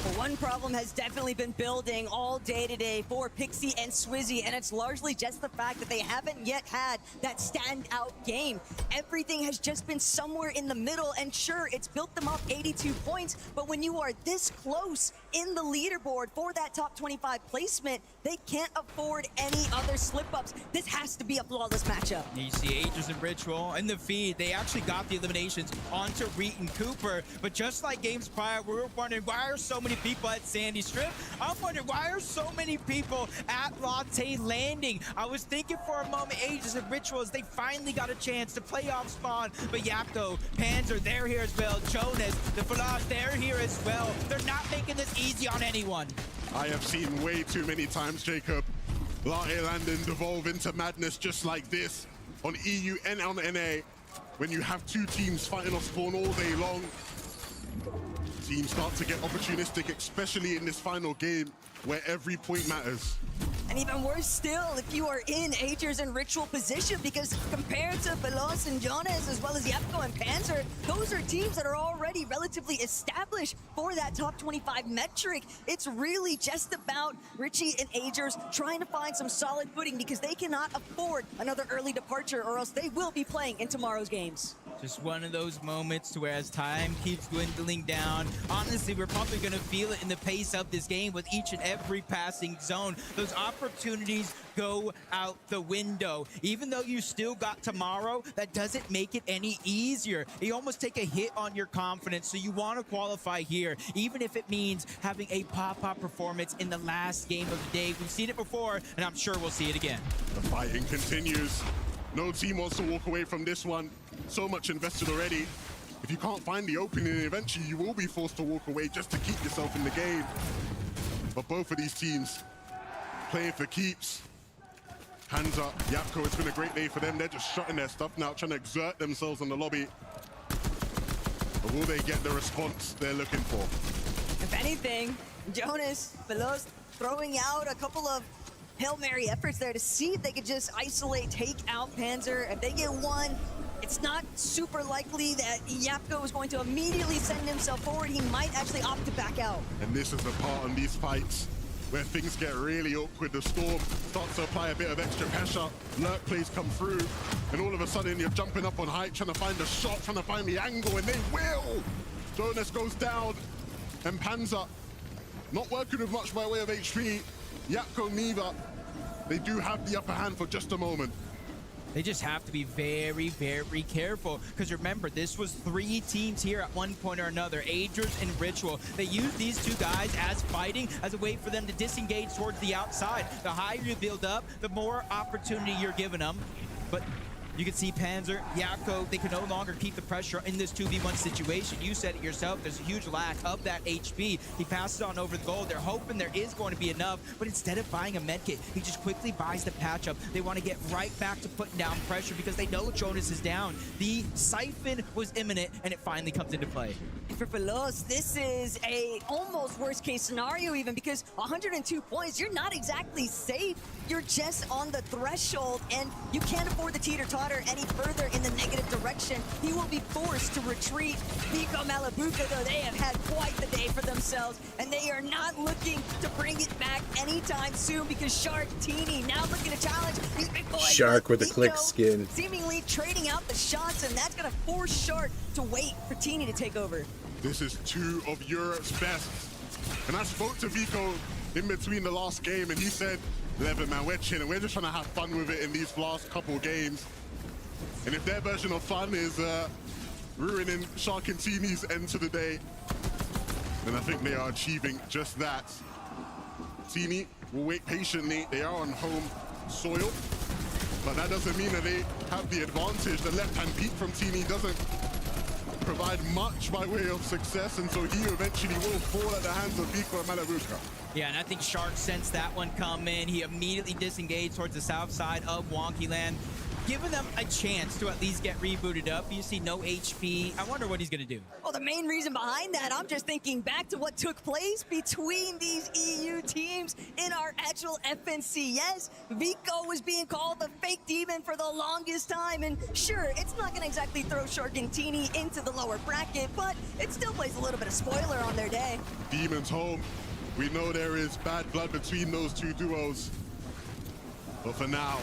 Well, one problem has definitely been building all day today for Pixie and Swizzy, and it's largely just the fact that they haven't yet had that standout game. Everything has just been somewhere in the middle, and sure, it's built them up 82 points, but when you are this close in the leaderboard for that top 25 placement, they can't afford any other slip-ups. This has to be a flawless matchup. You see Aegis and Ritual in the feed. They actually got the eliminations onto Reet and Cooper, but just like games prior, we were wondering why are so many people at Sandy Strip? I'm wondering why are so many people at Latte Landing? I was thinking for a moment, Aegis and Rituals, they finally got a chance to play off spawn, but Yapko, Panzer, they're here as well. Jonas, the Falaz, they're here as well. They're not making this easy on anyone. I have seen way too many times, Jacob, Latte Landing devolve into madness just like this on EU and on NA. When you have two teams fighting off spawn all day long, teams start to get opportunistic, especially in this final game where every point matters. And even worse still, if you are in Aegis and Ritual position, because compared to Veloz and Jonas, as well as Yapko and Panzer, those are teams that are already relatively established for that top 25 metric. It's really just about Richie and Aegis trying to find some solid footing, because they cannot afford another early departure, or else they will be playing in tomorrow's games. Just one of those moments to where as time keeps dwindling down, honestly, we're probably going to feel it in the pace of this game with each and every passing zone. Those opportunities go out the window. Even though you still got tomorrow, that doesn't make it any easier. You almost take a hit on your confidence, so you want to qualify here, even if it means having a pop-up performance in the last game of the day. We've seen it before, and I'm sure we'll see it again. The fighting continues. No team wants to walk away from this one. So much invested already. If you can't find the opening, eventually you will be forced to walk away just to keep yourself in the game. But both of these teams playing for keeps. Hands up, Yapko, it's been a great day for them. They're just shutting their stuff now, trying to exert themselves in the lobby. But will they get the response they're looking for? If anything, Jonas, Veloz throwing out a couple of Hail Mary efforts there to see if they could just isolate, take out Panzer. If they get one, it's not super likely that Yapko is going to immediately send himself forward. He might actually opt to back out. And this is the part on these fights where things get really awkward. The Storm starts to apply a bit of extra pressure. Lurk plays come through, and all of a sudden you're jumping up on height, trying to find the shot, trying to find the angle, and they will! Jonas goes down, and Panzer not working with much by way of HP. Yapko neither. They do have the upper hand for just a moment. They just have to be very, very careful, because remember, this was 3 teams here at one point or another, Aegis and Ritual. They used these 2 guys as fighting, as a way for them to disengage towards the outside. The higher you build up, the more opportunity you're giving them. But you can see Panzer, Yapko, they can no longer keep the pressure in this 2v1 situation. You said it yourself, there's a huge lack of that HP. He passes on over the gold. They're hoping there is going to be enough, but instead of buying a medkit, he just quickly buys the patch up. They want to get right back to putting down pressure because they know Jonas is down. The siphon was imminent, and it finally comes into play. And for Veloz, this is a almost worst case scenario even, because 102 points, you're not exactly safe. You're just on the threshold, and you can't afford the teeter-totter any further in the negative direction. He will be forced to retreat. Pico Malabuca, though, they have had quite the day for themselves, and they are not looking to bring it back anytime soon, because Shark Teeny now looking to challenge these big boys. Shark with the Pico click skin. seemingly trading out the shots, and that's going to force Shark to wait for Teeny to take over. This is 2 of Europe's best. And I spoke to Vico in between the last game, and he said, Levin, man, we're chilling. We're just trying to have fun with it in these last couple games. And if their version of fun is ruining Shark and Teeny's end to the day, then I think they are achieving just that. Teeny will wait patiently. They are on home soil, but that doesn't mean that they have the advantage. The left-hand peek from Teeny doesn't provide much by way of success, and so he eventually will fall at the hands of Biko and Malabuka. Yeah, and I think Shark sensed that one come in. He immediately disengaged towards the south side of Wonky Land, giving them a chance to at least get rebooted up. You see no HP. I wonder what he's going to do. Well, the main reason behind that, I'm just thinking back to what took place between these EU teams in our actual FNC. Yes, Vico was being called the fake demon for the longest time, and sure, it's not going to exactly throw Sharkantini into the lower bracket, but it still plays a little bit of spoiler on their day. Demon's home. We know there is bad blood between those two duos, but for now,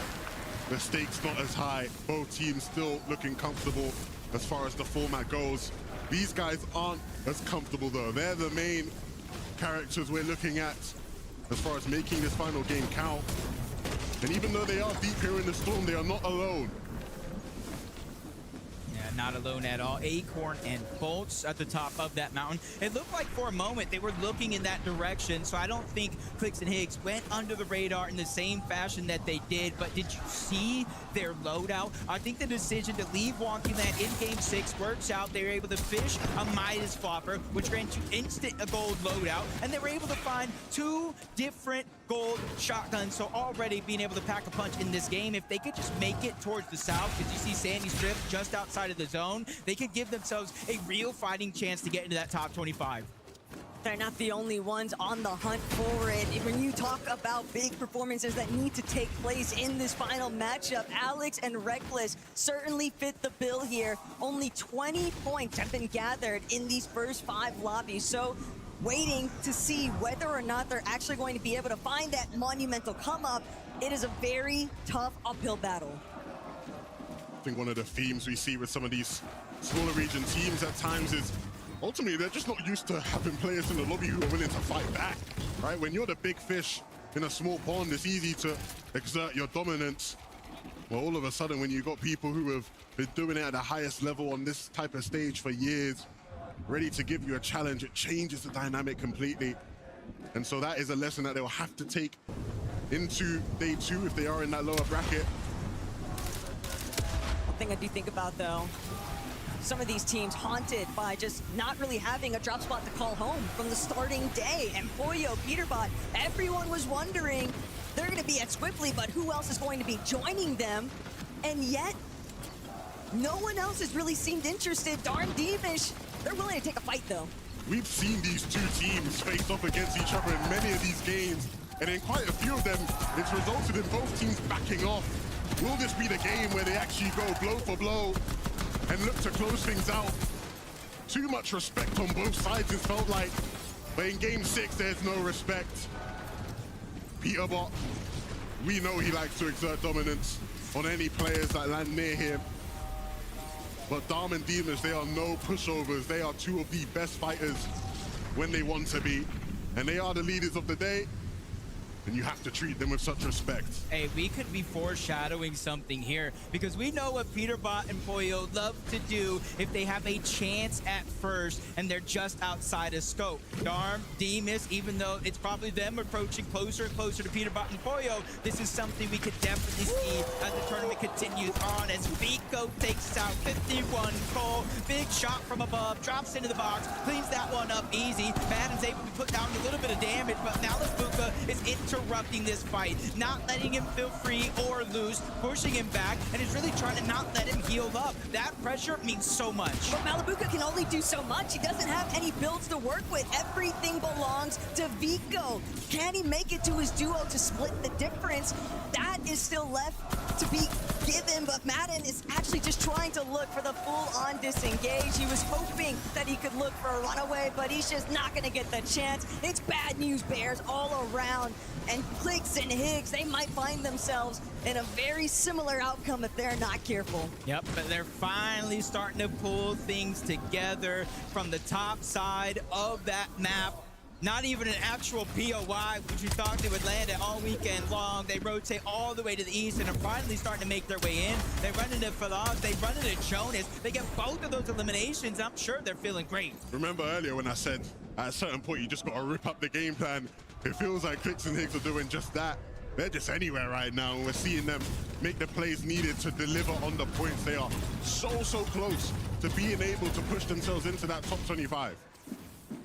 the stakes not as high. Both teams still looking comfortable as far as the format goes. These guys aren't as comfortable though. They're the main characters we're looking at as far as making this final game count. And even though they are deep here in the storm, they are not alone. Not alone at all. Acorn and Bolts at the top of that mountain. It looked like for a moment they were looking in that direction, so I don't think Clicks and Higgs went under the radar in the same fashion that they did, but did you see their loadout? I think the decision to leave Wonky Land in Game 6 works out. They were able to fish a Midas Flopper, which grants you instant a gold loadout, and they were able to find 2 different gold shotguns, so already being able to pack a punch in this game. If they could just make it towards the south, because you see Sandy Strip just outside of the zone, they could give themselves a real fighting chance to get into that top 25. They're not the only ones on the hunt for it. When you talk about big performances that need to take place in this final matchup, Alex and Reckless certainly fit the bill here. Only 20 points have been gathered in these first 5 lobbies, so waiting to see whether or not they're actually going to be able to find that monumental come up. It is a very tough uphill battle. I think one of the themes we see with some of these smaller region teams at times is ultimately they're just not used to having players in the lobby who are willing to fight back, right? When you're the big fish in a small pond, it's easy to exert your dominance. Well, all of a sudden, when you've got people who have been doing it at the highest level on this type of stage for years, ready to give you a challenge, it changes the dynamic completely. And so that is a lesson that they'll have to take into day 2 if they are in that lower bracket. One thing I do think about, though, some of these teams haunted by just not really having a drop spot to call home from the starting day. And Pollo, Peterbot, everyone was wondering, they're going to be at Squibbly, but who else is going to be joining them? And yet, no one else has really seemed interested. Darn Deemish, they're willing to take a fight, though. We've seen these 2 teams face off against each other in many of these games, and in quite a few of them, it's resulted in both teams backing off. Will this be the game where they actually go blow for blow and look to close things out? Too much respect on both sides, it felt like. But in Game 6, there's no respect. Peterbot, we know he likes to exert dominance on any players that land near him. But Dom and Deemish, they are no pushovers. They are 2 of the best fighters when they want to be. And they are the leaders of the day. And you have to treat them with such respect. Hey, we could be foreshadowing something here, because we know what Peterbot and Pollo love to do if they have a chance at first and they're just outside of scope. Darm, Demus, even though it's probably them approaching closer and closer to Peterbot and Pollo, this is something we could definitely see as the tournament continues on, as Vico takes out 51 Cole. Big shot from above, drops into the box, cleans that one up easy. Madden's able to put down a little bit of damage, but now Labuka is interrupting this fight, not letting him feel free or loose, pushing him back, and is really trying to not let him heal up. That pressure means so much. But Malabuka can only do so much. He doesn't have any builds to work with. Everything belongs to Vico. Can he make it to his duo to split the difference? That is still left to be given, but Madden is actually just trying to look for the full-on disengage. He was hoping that he could look for a runaway, but he's just not going to get the chance. It's bad news bears all around. And Clicks and Higgs, they might find themselves in a very similar outcome if they're not careful. Yep, but they're finally starting to pull things together from the top side of that map. Not even an actual POI, which we thought they would land it all weekend long. They rotate all the way to the east and are finally starting to make their way in. They run into Falas, they run into Jonas. They get both of those eliminations. I'm sure they're feeling great. Remember earlier when I said at a certain point you just got to rip up the game plan? It feels like Clix and Higgs are doing just that. They're just anywhere right now, and we're seeing them make the plays needed to deliver on the points. They are so close to being able to push themselves into that top 25.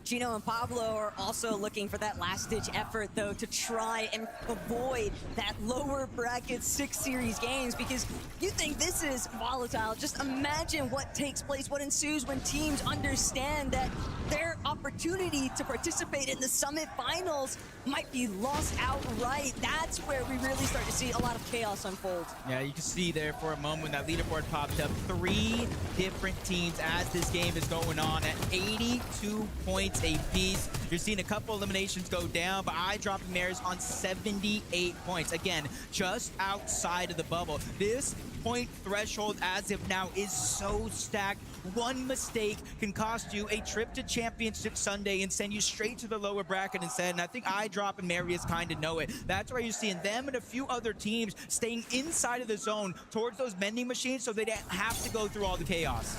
Gino and Pablo are also looking for that last-ditch effort, though, to try and avoid that lower bracket 6 series games, because you think this is volatile. Just imagine what takes place, what ensues when teams understand that their opportunity to participate in the Summit Finals might be lost outright. That's where we really start to see a lot of chaos unfold. Yeah, you can see there for a moment when that leaderboard popped up, 3 different teams as this game is going on at 82 points apiece. You're seeing a couple eliminations go down, but Eyedropping Mares on 78 points. Again, just outside of the bubble. This point threshold as of now is so stacked. One mistake can cost you a trip to Championship Sunday and send you straight to the lower bracket instead. And I think Eyedropping Marius kind of know it. That's why you're seeing them and a few other teams staying inside of the zone towards those vending machines so they don't have to go through all the chaos.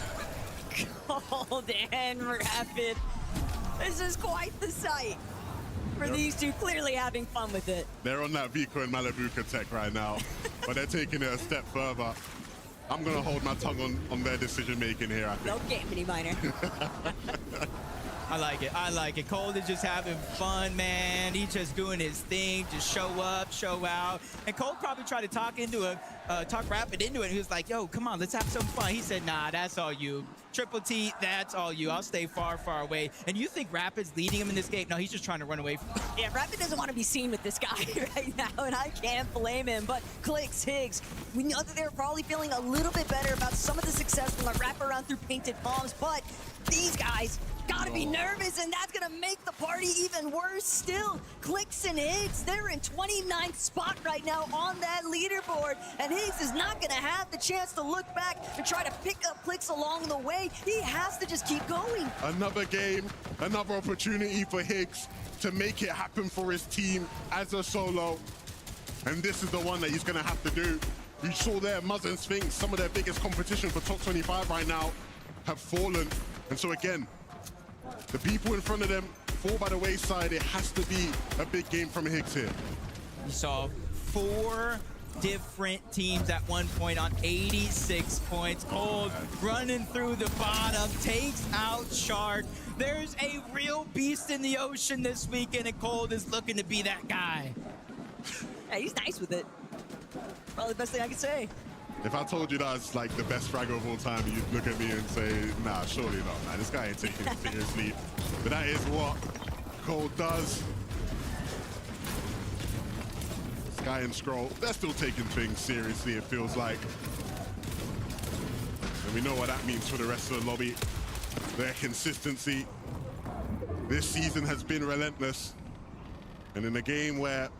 Cold and Rapid. This is quite the sight for these two, clearly having fun with it. They're on that Vico and Malibuca tech right now, but they're taking it a step further. I'm going to hold my tongue on their decision-making here, I think. No game, Mini Miner. I like it. I like it. Cold is just having fun, man. He's just doing his thing. Just show up, show out. And Cold probably tried to talk Rapid into it. He was like, yo, come on, let's have some fun. He said, nah, that's all you. Triple T, that's all you. I'll stay far, far away. And you think Rapid's leading him in this game? No, he's just trying to run away from him. Yeah, Rapid doesn't want to be seen with this guy right now, and I can't blame him. But Clix, Higgs, we know that they're probably feeling a little bit better about some of the success from the wraparound through Painted Palms, but these guys gotta be nervous, and that's gonna make the party even worse still. Clix and Higgs, they're in 29th spot right now on that leaderboard, and Higgs is not gonna have the chance to look back and try to pick up Clix along the way. He has to just keep going. Another game, another opportunity for Higgs to make it happen for his team as a solo, and this is the one that he's gonna have to do. You saw there, Muzz and Sphinx, some of their biggest competition for top 25 right now, have fallen, and so again, the people in front of them fall by the wayside. It has to be a big game from Higgs here. You saw 4 different teams at one point on 86 points. Cold running through the bottom, takes out Shark. There's a real beast in the ocean this weekend, and Cold is looking to be that guy. Yeah, he's nice with it. Probably the best thing I can say. If I told you that was like the best fragger of all time, you'd look at me and say, nah, surely not, man. This guy ain't taking it seriously. But that is what Cold does. Sky and Scroll, they're still taking things seriously, it feels like. And we know what that means for the rest of the lobby. Their consistency. This season has been relentless. And in a game where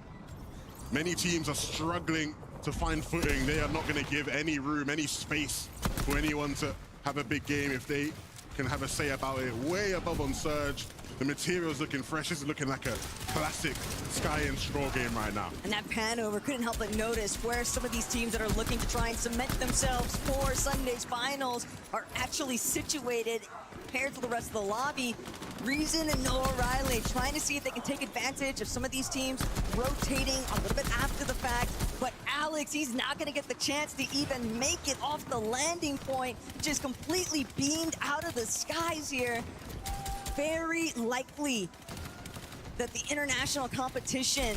many teams are struggling to find footing, they are not going to give any room, any space for anyone to have a big game if they can have a say about it. Way above on Surge. The material's looking fresh. This is looking like a classic Sky and Straw game right now. And that pan over, couldn't help but notice where some of these teams that are looking to try and cement themselves for Sunday's finals are actually situated compared to the rest of the lobby. Reason and Noah Riley trying to see if they can take advantage of some of these teams rotating a little bit after the fact. But Alex, he's not going to get the chance to even make it off the landing point, just completely beamed out of the skies here. Very likely that the international competition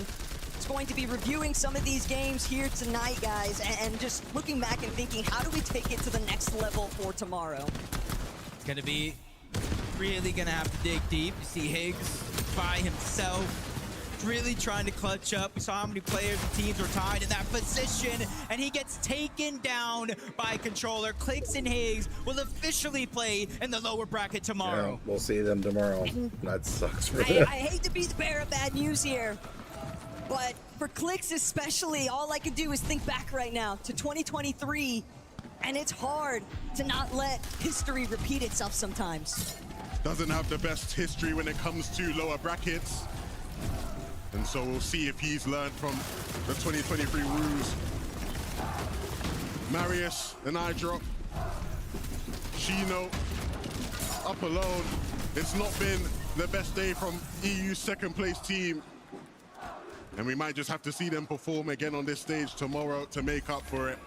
is going to be reviewing some of these games here tonight, guys, and just looking back and thinking, how do we take it to the next level for tomorrow? It's gonna be really gonna have to dig deep. You see Higgs by himself, really trying to clutch up. We saw how many players and teams were tied in that position, and he gets taken down by Controller. Clix and Higgs will officially play in the lower bracket tomorrow. Yeah, we'll see them tomorrow. That sucks for them. I hate to be the bearer of bad news here, but for Clix especially, all I can do is think back right now to 2023, and it's hard to not let history repeat itself sometimes. doesn't have the best history when it comes to lower brackets. And so we'll see if he's learned from the 2023 rules. Marius, an eye drop. Chino, up alone. It's not been the best day from EU's second place team. And we might just have to see them perform again on this stage tomorrow to make up for it.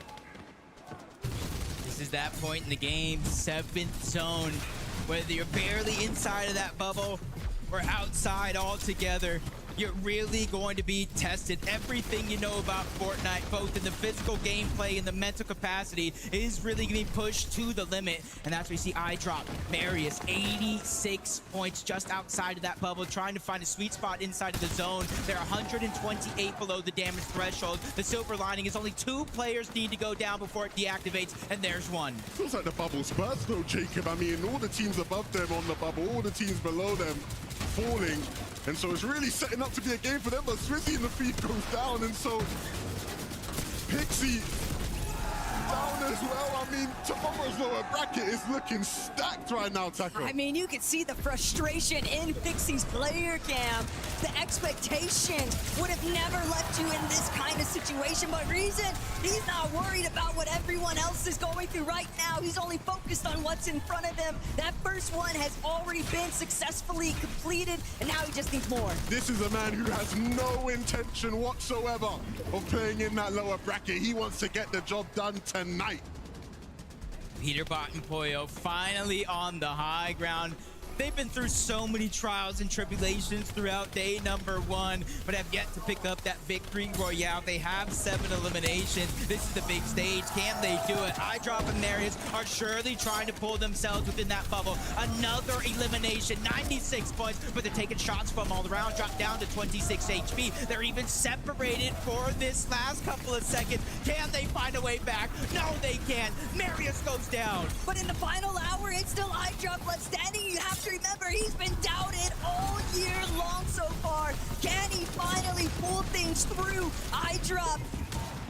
This is that point in the game, 7th zone. Whether you're barely inside of that bubble or outside altogether, you're really going to be tested. Everything you know about Fortnite, both in the physical gameplay and the mental capacity, is really going to be pushed to the limit. And that's where you see iDrop, Marius, 86 points just outside of that bubble, trying to find a sweet spot inside of the zone. They're 128 below the damage threshold. The silver lining is only 2 players need to go down before it deactivates, and there's one. Feels like the bubble's burst though, Jacob. I mean, all the teams above them on the bubble, all the teams below them falling. And so it's really setting up to be a game for them, but Swizzy in the feed goes down, and so Pixie down as well. I mean, tomorrow's lower bracket is looking stacked right now, Taco. I mean, you can see the frustration in Pixie's player cam. The expectations would have never left you in this kind of situation, but Reason, he's not worried about what everyone else is going through right now. He's only focused on what's in front of him. That first one has already been successfully completed, and now he just needs more. This is a man who has no intention whatsoever of playing in that lower bracket. He wants to get the job done tonight. Peterbot and Poyo finally on the high ground. They've been through so many trials and tribulations throughout day number 1, but have yet to pick up that victory royale. They have 7 eliminations. This is the big stage. Can they do it? iDrop and Marius are surely trying to pull themselves within that bubble. Another elimination, 96 points, but they're taking shots from all around. Drop down to 26 HP. They're even separated for this last couple of seconds. Can they find a way back? No, they can't. Marius goes down. But in the final hour, it's still iDrop left standing. You have to remember, he's been doubted all year long so far. Can he finally pull things through? iDrop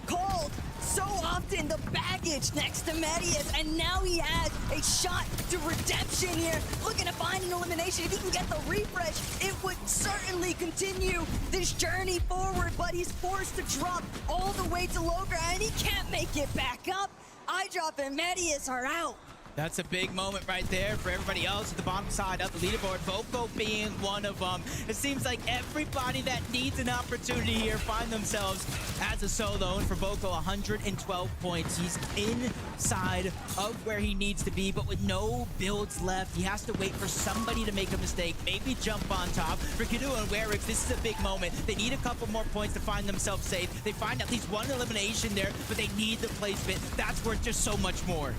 called so often the baggage next to Medius, and now he has a shot to redemption here. Looking to find an elimination. If he can get the refresh, it would certainly continue this journey forward, but he's forced to drop all the way to low ground, and he can't make it back up. iDrop and Medius are out. That's a big moment right there for everybody else at the bottom side of the leaderboard. Voco being one of them. It seems like everybody that needs an opportunity here find themselves as a solo. And for Voco, 112 points. He's inside of where he needs to be, but with no builds left, he has to wait for somebody to make a mistake, maybe jump on top. For Kido and Werix, this is a big moment. They need a couple more points to find themselves safe. They find at least one elimination there, but they need the placement. That's worth just so much more.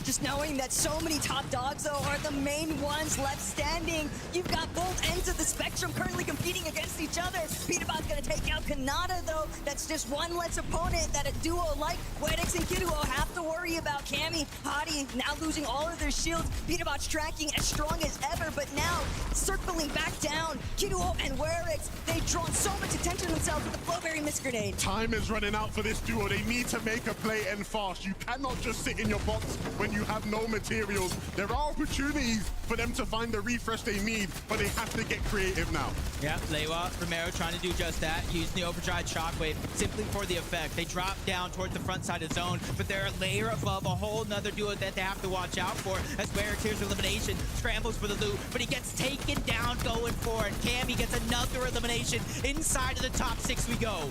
Just knowing that so many top dogs, though, are the main ones left standing. You've got both ends of the spectrum currently competing against each other. Peterbot's going to take out Kanata, though. That's just one less opponent that a duo like Wedix and Kiduo have to worry about. Cammy, Hadi now losing all of their shields. Peterbot's tracking as strong as ever, but now circling back down. Kiduo and Werix, they've drawn so much attention to themselves with the Flowberry Mist Grenade. Time is running out for this duo. They need to make a play and fast. You cannot just sit in your box when you have no materials. There are opportunities for them to find the refresh they need, but they have to get creative now. Yeah, Lewa, Romero trying to do just that, using the overdrive shockwave simply for the effect. They drop down towards the front side of zone, but they're a layer above a whole nother duo that they have to watch out for. As Werix here's elimination, scrambles for the loot, but he gets taken down going for it. Cammy gets another elimination. Inside of the top 6 we go.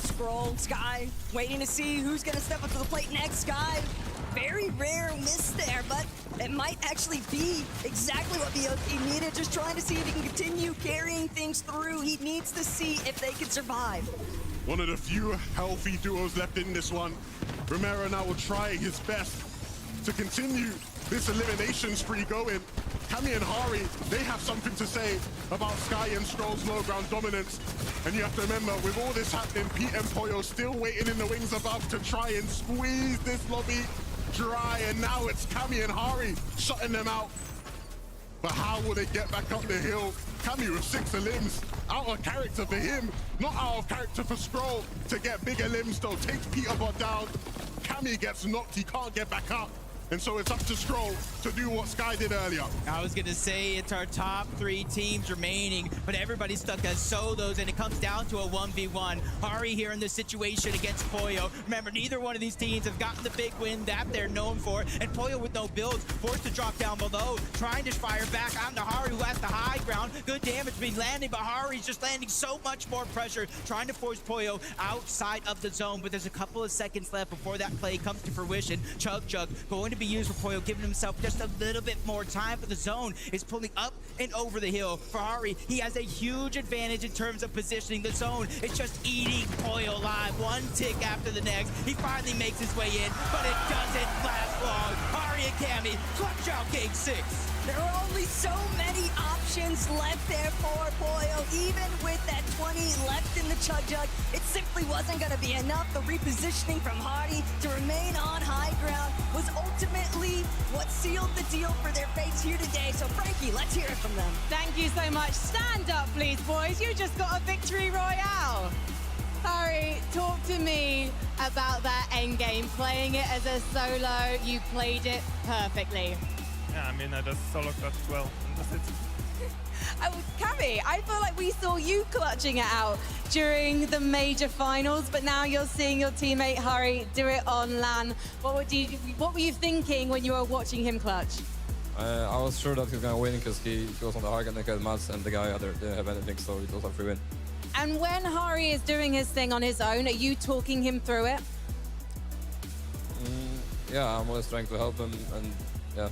Scroll, Sky, waiting to see who's going to step up to the plate next. Sky, very rare miss there, but it might actually be exactly what BOT needed. Just trying to see if he can continue carrying things through. He needs to see if they can survive. One of the few healthy duos left in this one. Romero now will try his best to continue this elimination spree going. Cammy and Hari, they have something to say about Sky and Stroll's low ground dominance. And you have to remember, with all this happening, Pete and Poyo still waiting in the wings above to try and squeeze this lobby dry. And now it's Cammy and Hari shutting them out. But how will they get back up the hill? Cammy with 6 limbs, out of character for him, not out of character for Scroll to get bigger limbs though. Takes Peterbot down. Cammy gets knocked, he can't get back up. And so it's up to Scroll to do what Sky did earlier. I was gonna say it's our top 3 teams remaining, but everybody's stuck as solos, and it comes down to a 1v1. Hari here in this situation against Poyo. Remember, neither one of these teams have gotten the big win that they're known for, and Poyo with no builds, forced to drop down below, trying to fire back onto Hari, who has the high ground. Good damage being landing, but Hari's just landing so much more pressure, trying to force Poyo outside of the zone, but there's a couple of seconds left before that play comes to fruition. Chug going to be used for Poyo, giving himself just a little bit more time, but the zone is pulling up and over the hill. For Hari, he has a huge advantage in terms of positioning. The zone is just eating Poyo alive, one tick after the next. He finally makes his way in, but it doesn't last long. Hari and Cammy clutch out game 6. There are only so many options left there for Poyo. Even with that 20 left in the Chug Jug, it simply wasn't going to be enough. The repositioning from Hardy to remain on high ground was ultimately what sealed the deal for their fates here today. So Frankie, let's hear it from them. Thank you so much. Stand up, please, boys. You just got a victory royale. Hari, talk to me about that end game. Playing it as a solo, you played it perfectly. Yeah, I mean, I just solo clutched well, and that's it. Cammy, I feel like we saw you clutching it out during the major finals, but now you're seeing your teammate Hari do it on LAN. What were you thinking when you were watching him clutch? I was sure that he was going to win because he was on the high and they had mats, and the guy didn't have anything, so it was a free win. And when Hari is doing his thing on his own, are you talking him through it? Yeah, I'm always trying to help him, and yeah,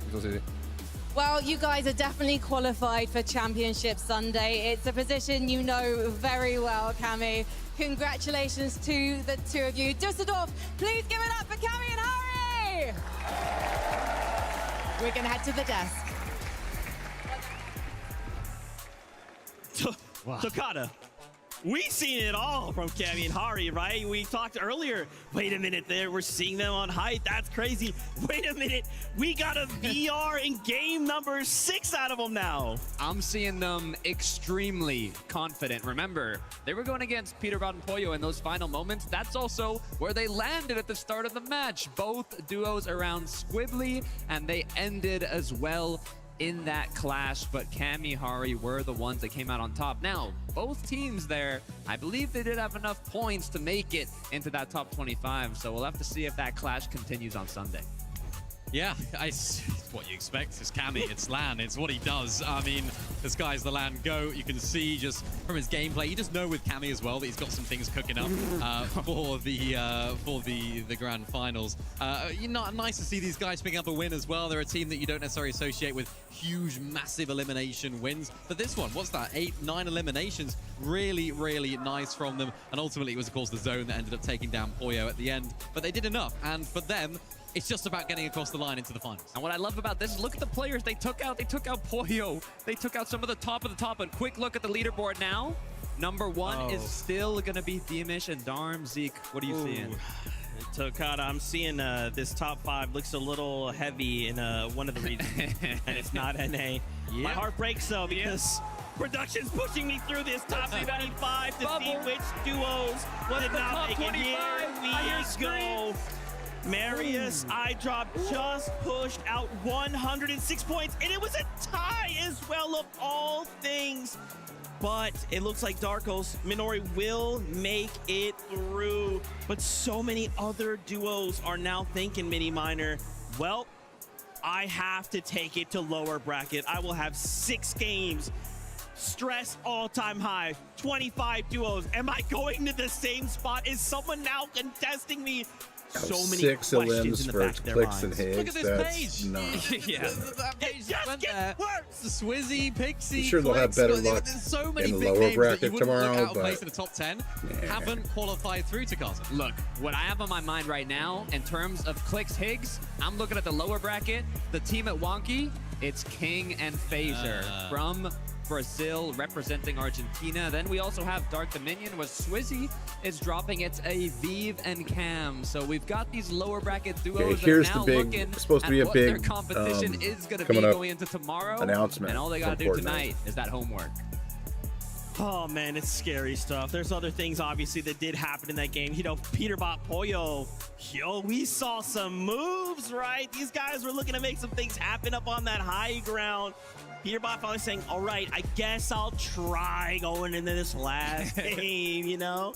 it was easy. Well, you guys are definitely qualified for Championship Sunday. It's a position you know very well, Cammy. Congratulations to the two of you. Dusseldorf, please give it up for Cammy and Hari! We're gonna head to the desk. Tokata, we seen it all from Cammy and Hari, right? We talked earlier. Wait a minute there, we're seeing them on height. That's crazy. Wait a minute, we got a VR in game number 6 out of them now. I'm seeing them extremely confident. Remember, they were going against Peterbot and Poyo in those final moments. That's also where they landed at the start of the match. Both duos around Squibbly, and they ended as well in that clash, but Cammy, Hari were the ones that came out on top. Now, both teams there, I believe they did have enough points to make it into that top 25, so we'll have to see if that clash continues on Sunday. Yeah, it's what you expect. It's Cammy, it's LAN, it's what he does. I mean, this guy's the LAN GOAT. You can see just from his gameplay, you just know with Cammy as well that he's got some things cooking up for the grand finals. Nice to see these guys picking up a win as well. They're a team that you don't necessarily associate with huge, massive elimination wins. But this one, what's that? 8, 9 eliminations. Really, really nice from them. And ultimately, it was, of course, the zone that ended up taking down Poyo at the end. But they did enough. And for them, it's just about getting across the line into the finals. And what I love about this is look at the players they took out. They took out Poyo. They took out some of the top of the top. And quick look at the leaderboard now. Number 1 is still going to be Themish and Darm. Zeke, what are you seeing? Tokata, I'm seeing this top 5 looks a little heavy in one of the regions, and it's not NA. My heart breaks though because production's pushing me through this top 25 to see which duos did not make it. Here we go. Marius, iDrop just pushed out 106 points, and it was a tie as well of all things. But it looks like Darkos, Minori will make it through. But so many other duos are now thinking, Mini Miner, well, I have to take it to lower bracket. I will have 6 games. Stress all-time high, 25 duos. Am I going to the same spot? Is someone now contesting me? So many 6 questions in the for back of their Clicks and minds. Higgs. Look at this That's page. nuts. Yeah. That page just went there. It's the Swizzy, Pixie, I'm sure they'll have Clicks, better luck there's so many in the big lower names bracket that you wouldn't tomorrow, look out of but place in the top 10 haven't qualified through to Gaza. Look, what I have on my mind right now in terms of Clicks Higgs, I'm looking at the lower bracket. The team at Wonky, it's King and Phaser from Brazil representing Argentina. Then we also have Dark Dominion, where Swizzy is dropping its Aviv and Cam. So we've got these lower bracket duos that are now looking supposed to be at a what big their competition is going to be coming up going into tomorrow. announcement And all they got to from do Fortnite. tonight is that homework. Oh man, it's scary stuff. There's other things obviously that did happen in that game. You know, Peterbot Pollo, yo, we saw some moves, right? These guys were looking to make some things happen up on that high ground. Peterbot finally saying, all right, I guess I'll try going into this last game, you know?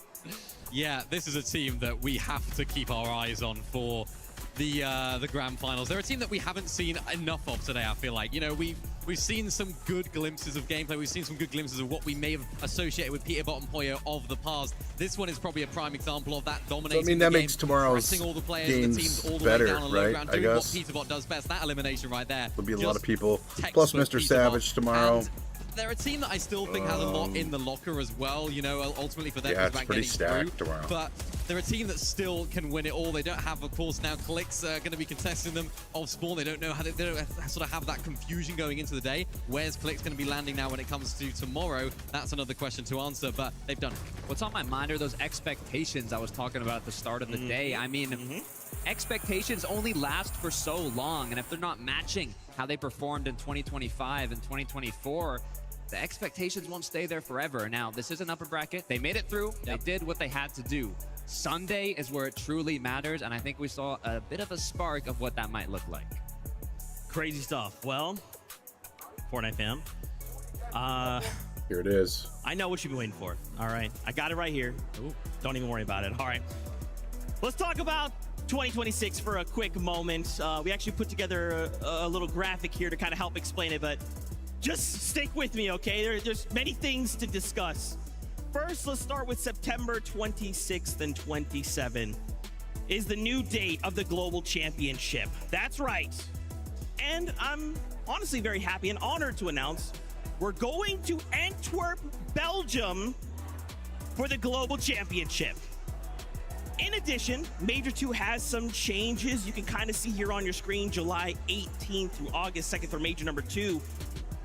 Yeah, this is a team that we have to keep our eyes on for the grand finals. They're a team that we haven't seen enough of today, I feel like. You know, we've seen some good glimpses of gameplay. We've seen some good glimpses of what we may have associated with Peterbot and Pollo of the past. This one is probably a prime example of that dominating. So, I mean, that makes tomorrow's pressing all the players, games the teams all the better, way down on low right? ground, I doing what guess. Peterbot does best. That elimination right there. There'll be a lot of Just people. textbook Plus Mr. Peterbot. Savage tomorrow. And they're a team that I still think has a lot in the locker as well. You know, ultimately for them, Yeah, it's it's about pretty getting stacked through. tomorrow. But they're a team that still can win it all. They don't have, of course, now Clicks going to be contesting them off spawn. They don't know how they don't sort of have that confusion going into the day. Where's Clicks going to be landing now when it comes to tomorrow? That's another question to answer, but they've done it. What's on my mind are those expectations I was talking about at the start of the day. I mean, expectations only last for so long, and if they're not matching how they performed in 2025 and 2024, the expectations won't stay there forever. Now, this is an upper bracket. They made it through. They did what they had to do. Sunday is where it truly matters, and I think we saw a bit of a spark of what that might look like. Crazy stuff. Well, Fortnite fam, here it is. I know what you've been waiting for. All right, I got it right here. Ooh, don't even worry about it. All right, let's talk about 2026 for a quick moment. We actually put together a little graphic here to kind of help explain it, but just stick with me, okay? There's many things to discuss. First, let's start with September 26th and 27th is the new date of the Global Championship. That's right. And I'm honestly very happy and honored to announce we're going to Antwerp, Belgium for the Global Championship. In addition, Major 2 has some changes. You can kind of see here on your screen, July 18th through August 2nd for Major number 2.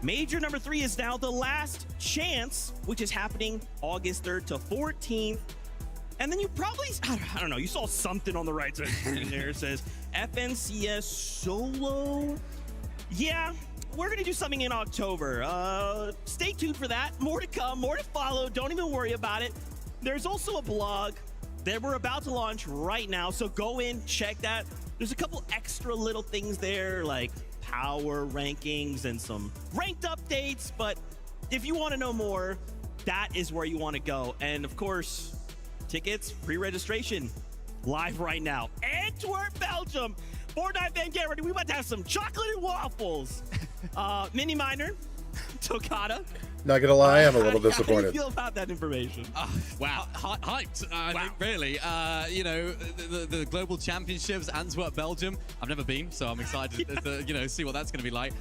Major number 3 is now the last chance, which is happening August 3rd to 14th. And then you probably, I don't know, you saw something on the right side there. It says FNCS Solo. Yeah, we're going to do something in October. Stay tuned for that. More to come, more to follow. Don't even worry about it. There's also a blog that we're about to launch right now. So go in, check that. There's a couple extra little things there, like power rankings and some ranked updates. But if you want to know more, that is where you want to go. And of course, tickets, pre-registration, live right now. Antwerp, Belgium. Fortnite fan, get ready. We about to have some chocolate and waffles. Mini Miner, Tokata. Not gonna lie, I'm a little How do disappointed. you feel about that information? Wow, hyped. I think really. You know, the Global Championships, Antwerp, Belgium. I've never been, so I'm excited to you know, see what that's going to be like.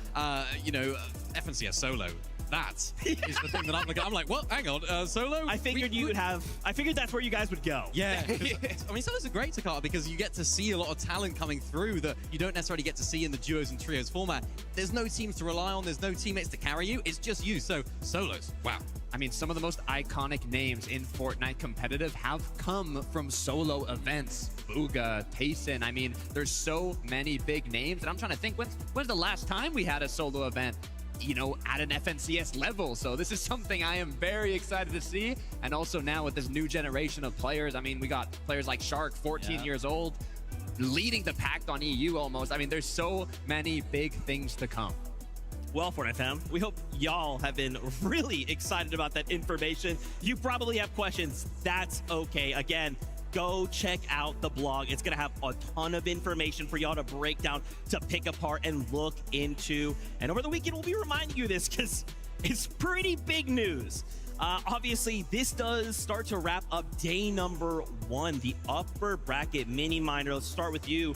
You know, FNCS Solo. That is the thing that I'm looking at. I'm like, what? Hang on, Solo? I figured you would have. I figured that's where you guys would go. Yeah. I mean, Solos are great, Takata, because you get to see a lot of talent coming through that you don't necessarily get to see in the duos and trios format. There's no teams to rely on. There's no teammates to carry you. It's just you. So Solos, wow. I mean, some of the most iconic names in Fortnite competitive have come from solo events. Booga, Tayson. I mean, there's so many big names, and I'm trying to think, when's the last time we had a solo event, you know, at an FNCS level? So this is something I am very excited to see. And also now with this new generation of players, I mean, we got players like Shark, 14 years old, leading the pack on EU almost. I mean, there's so many big things to come. Well, Fortnite fam, we hope y'all have been really excited about that information. You probably have questions. That's okay. Again, go check out the blog. It's going to have a ton of information for y'all to break down, to pick apart, and look into. And over the weekend, we'll be reminding you of this because it's pretty big news. Obviously, this does start to wrap up day number 1, the upper bracket mini minor. Let's start with you.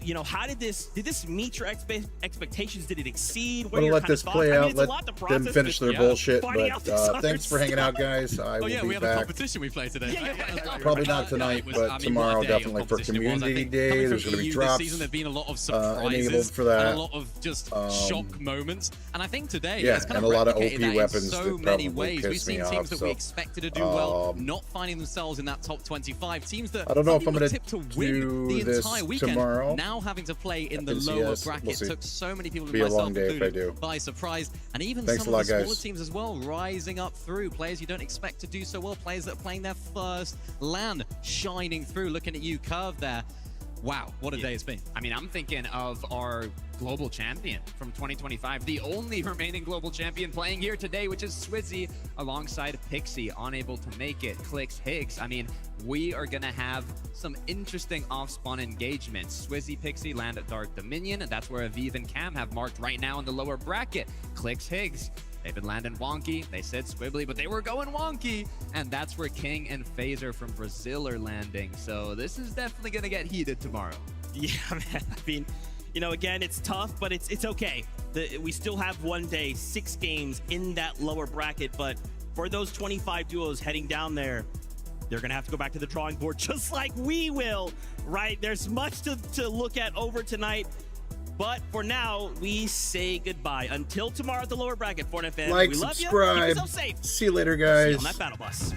You know, how did this meet your expectations? Did it exceed? I'm gonna let this play out. Let them finish their bullshit. But thanks for hanging out, guys. I will be we have back. a competition we play today. Probably not tonight, but tomorrow definitely for Community Day. There's going to be drops. This season, there've been a lot of surprises enabled for that. and a lot of just shock moments. And I think today, yeah, it's kind and of a lot of OP replicated weapons that in so that many probably ways. We've piss me seen teams off, that we expected to do well, not finding themselves in that top 25. Teams that I don't know if I'm going going to to win do the this entire weekend tomorrow. now now having to play in the FNCS, lower we'll bracket see. took so many people, Be a myself long day if I included, do. by surprise. And even Thanks some a of the lot, smaller guys. teams as well rising up through. Players you don't expect to do so well. Players that are playing their first LAN shining through. Looking at you, Curve there. Wow, what a day it's been. I mean, I'm thinking of our global champion from 2025, the only remaining global champion playing here today, which is Swizzy alongside Pixie, unable to make it. Clicks, Higgs. I mean, we are going to have some interesting off-spawn engagements. Swizzy, Pixie land at Dark Dominion, and that's where Aviv and Cam have marked right now in the lower bracket. Clicks, Higgs. They've been landing wonky. They said squibbly, but they were going wonky. And that's where King and Phaser from Brazil are landing. So this is definitely going to get heated tomorrow. Yeah, man. I mean, you know, again, it's tough, but it's okay. We still have one day, 6 games in that lower bracket. But for those 25 duos heading down there, they're going to have to go back to the drawing board just like we will, right? There's much to look at over tonight. But for now, we say goodbye. Until tomorrow at the lower bracket, Fortnite fans. Like, we love you. Keep subscribe. yourself safe. See you later, See you guys. on that battle bus.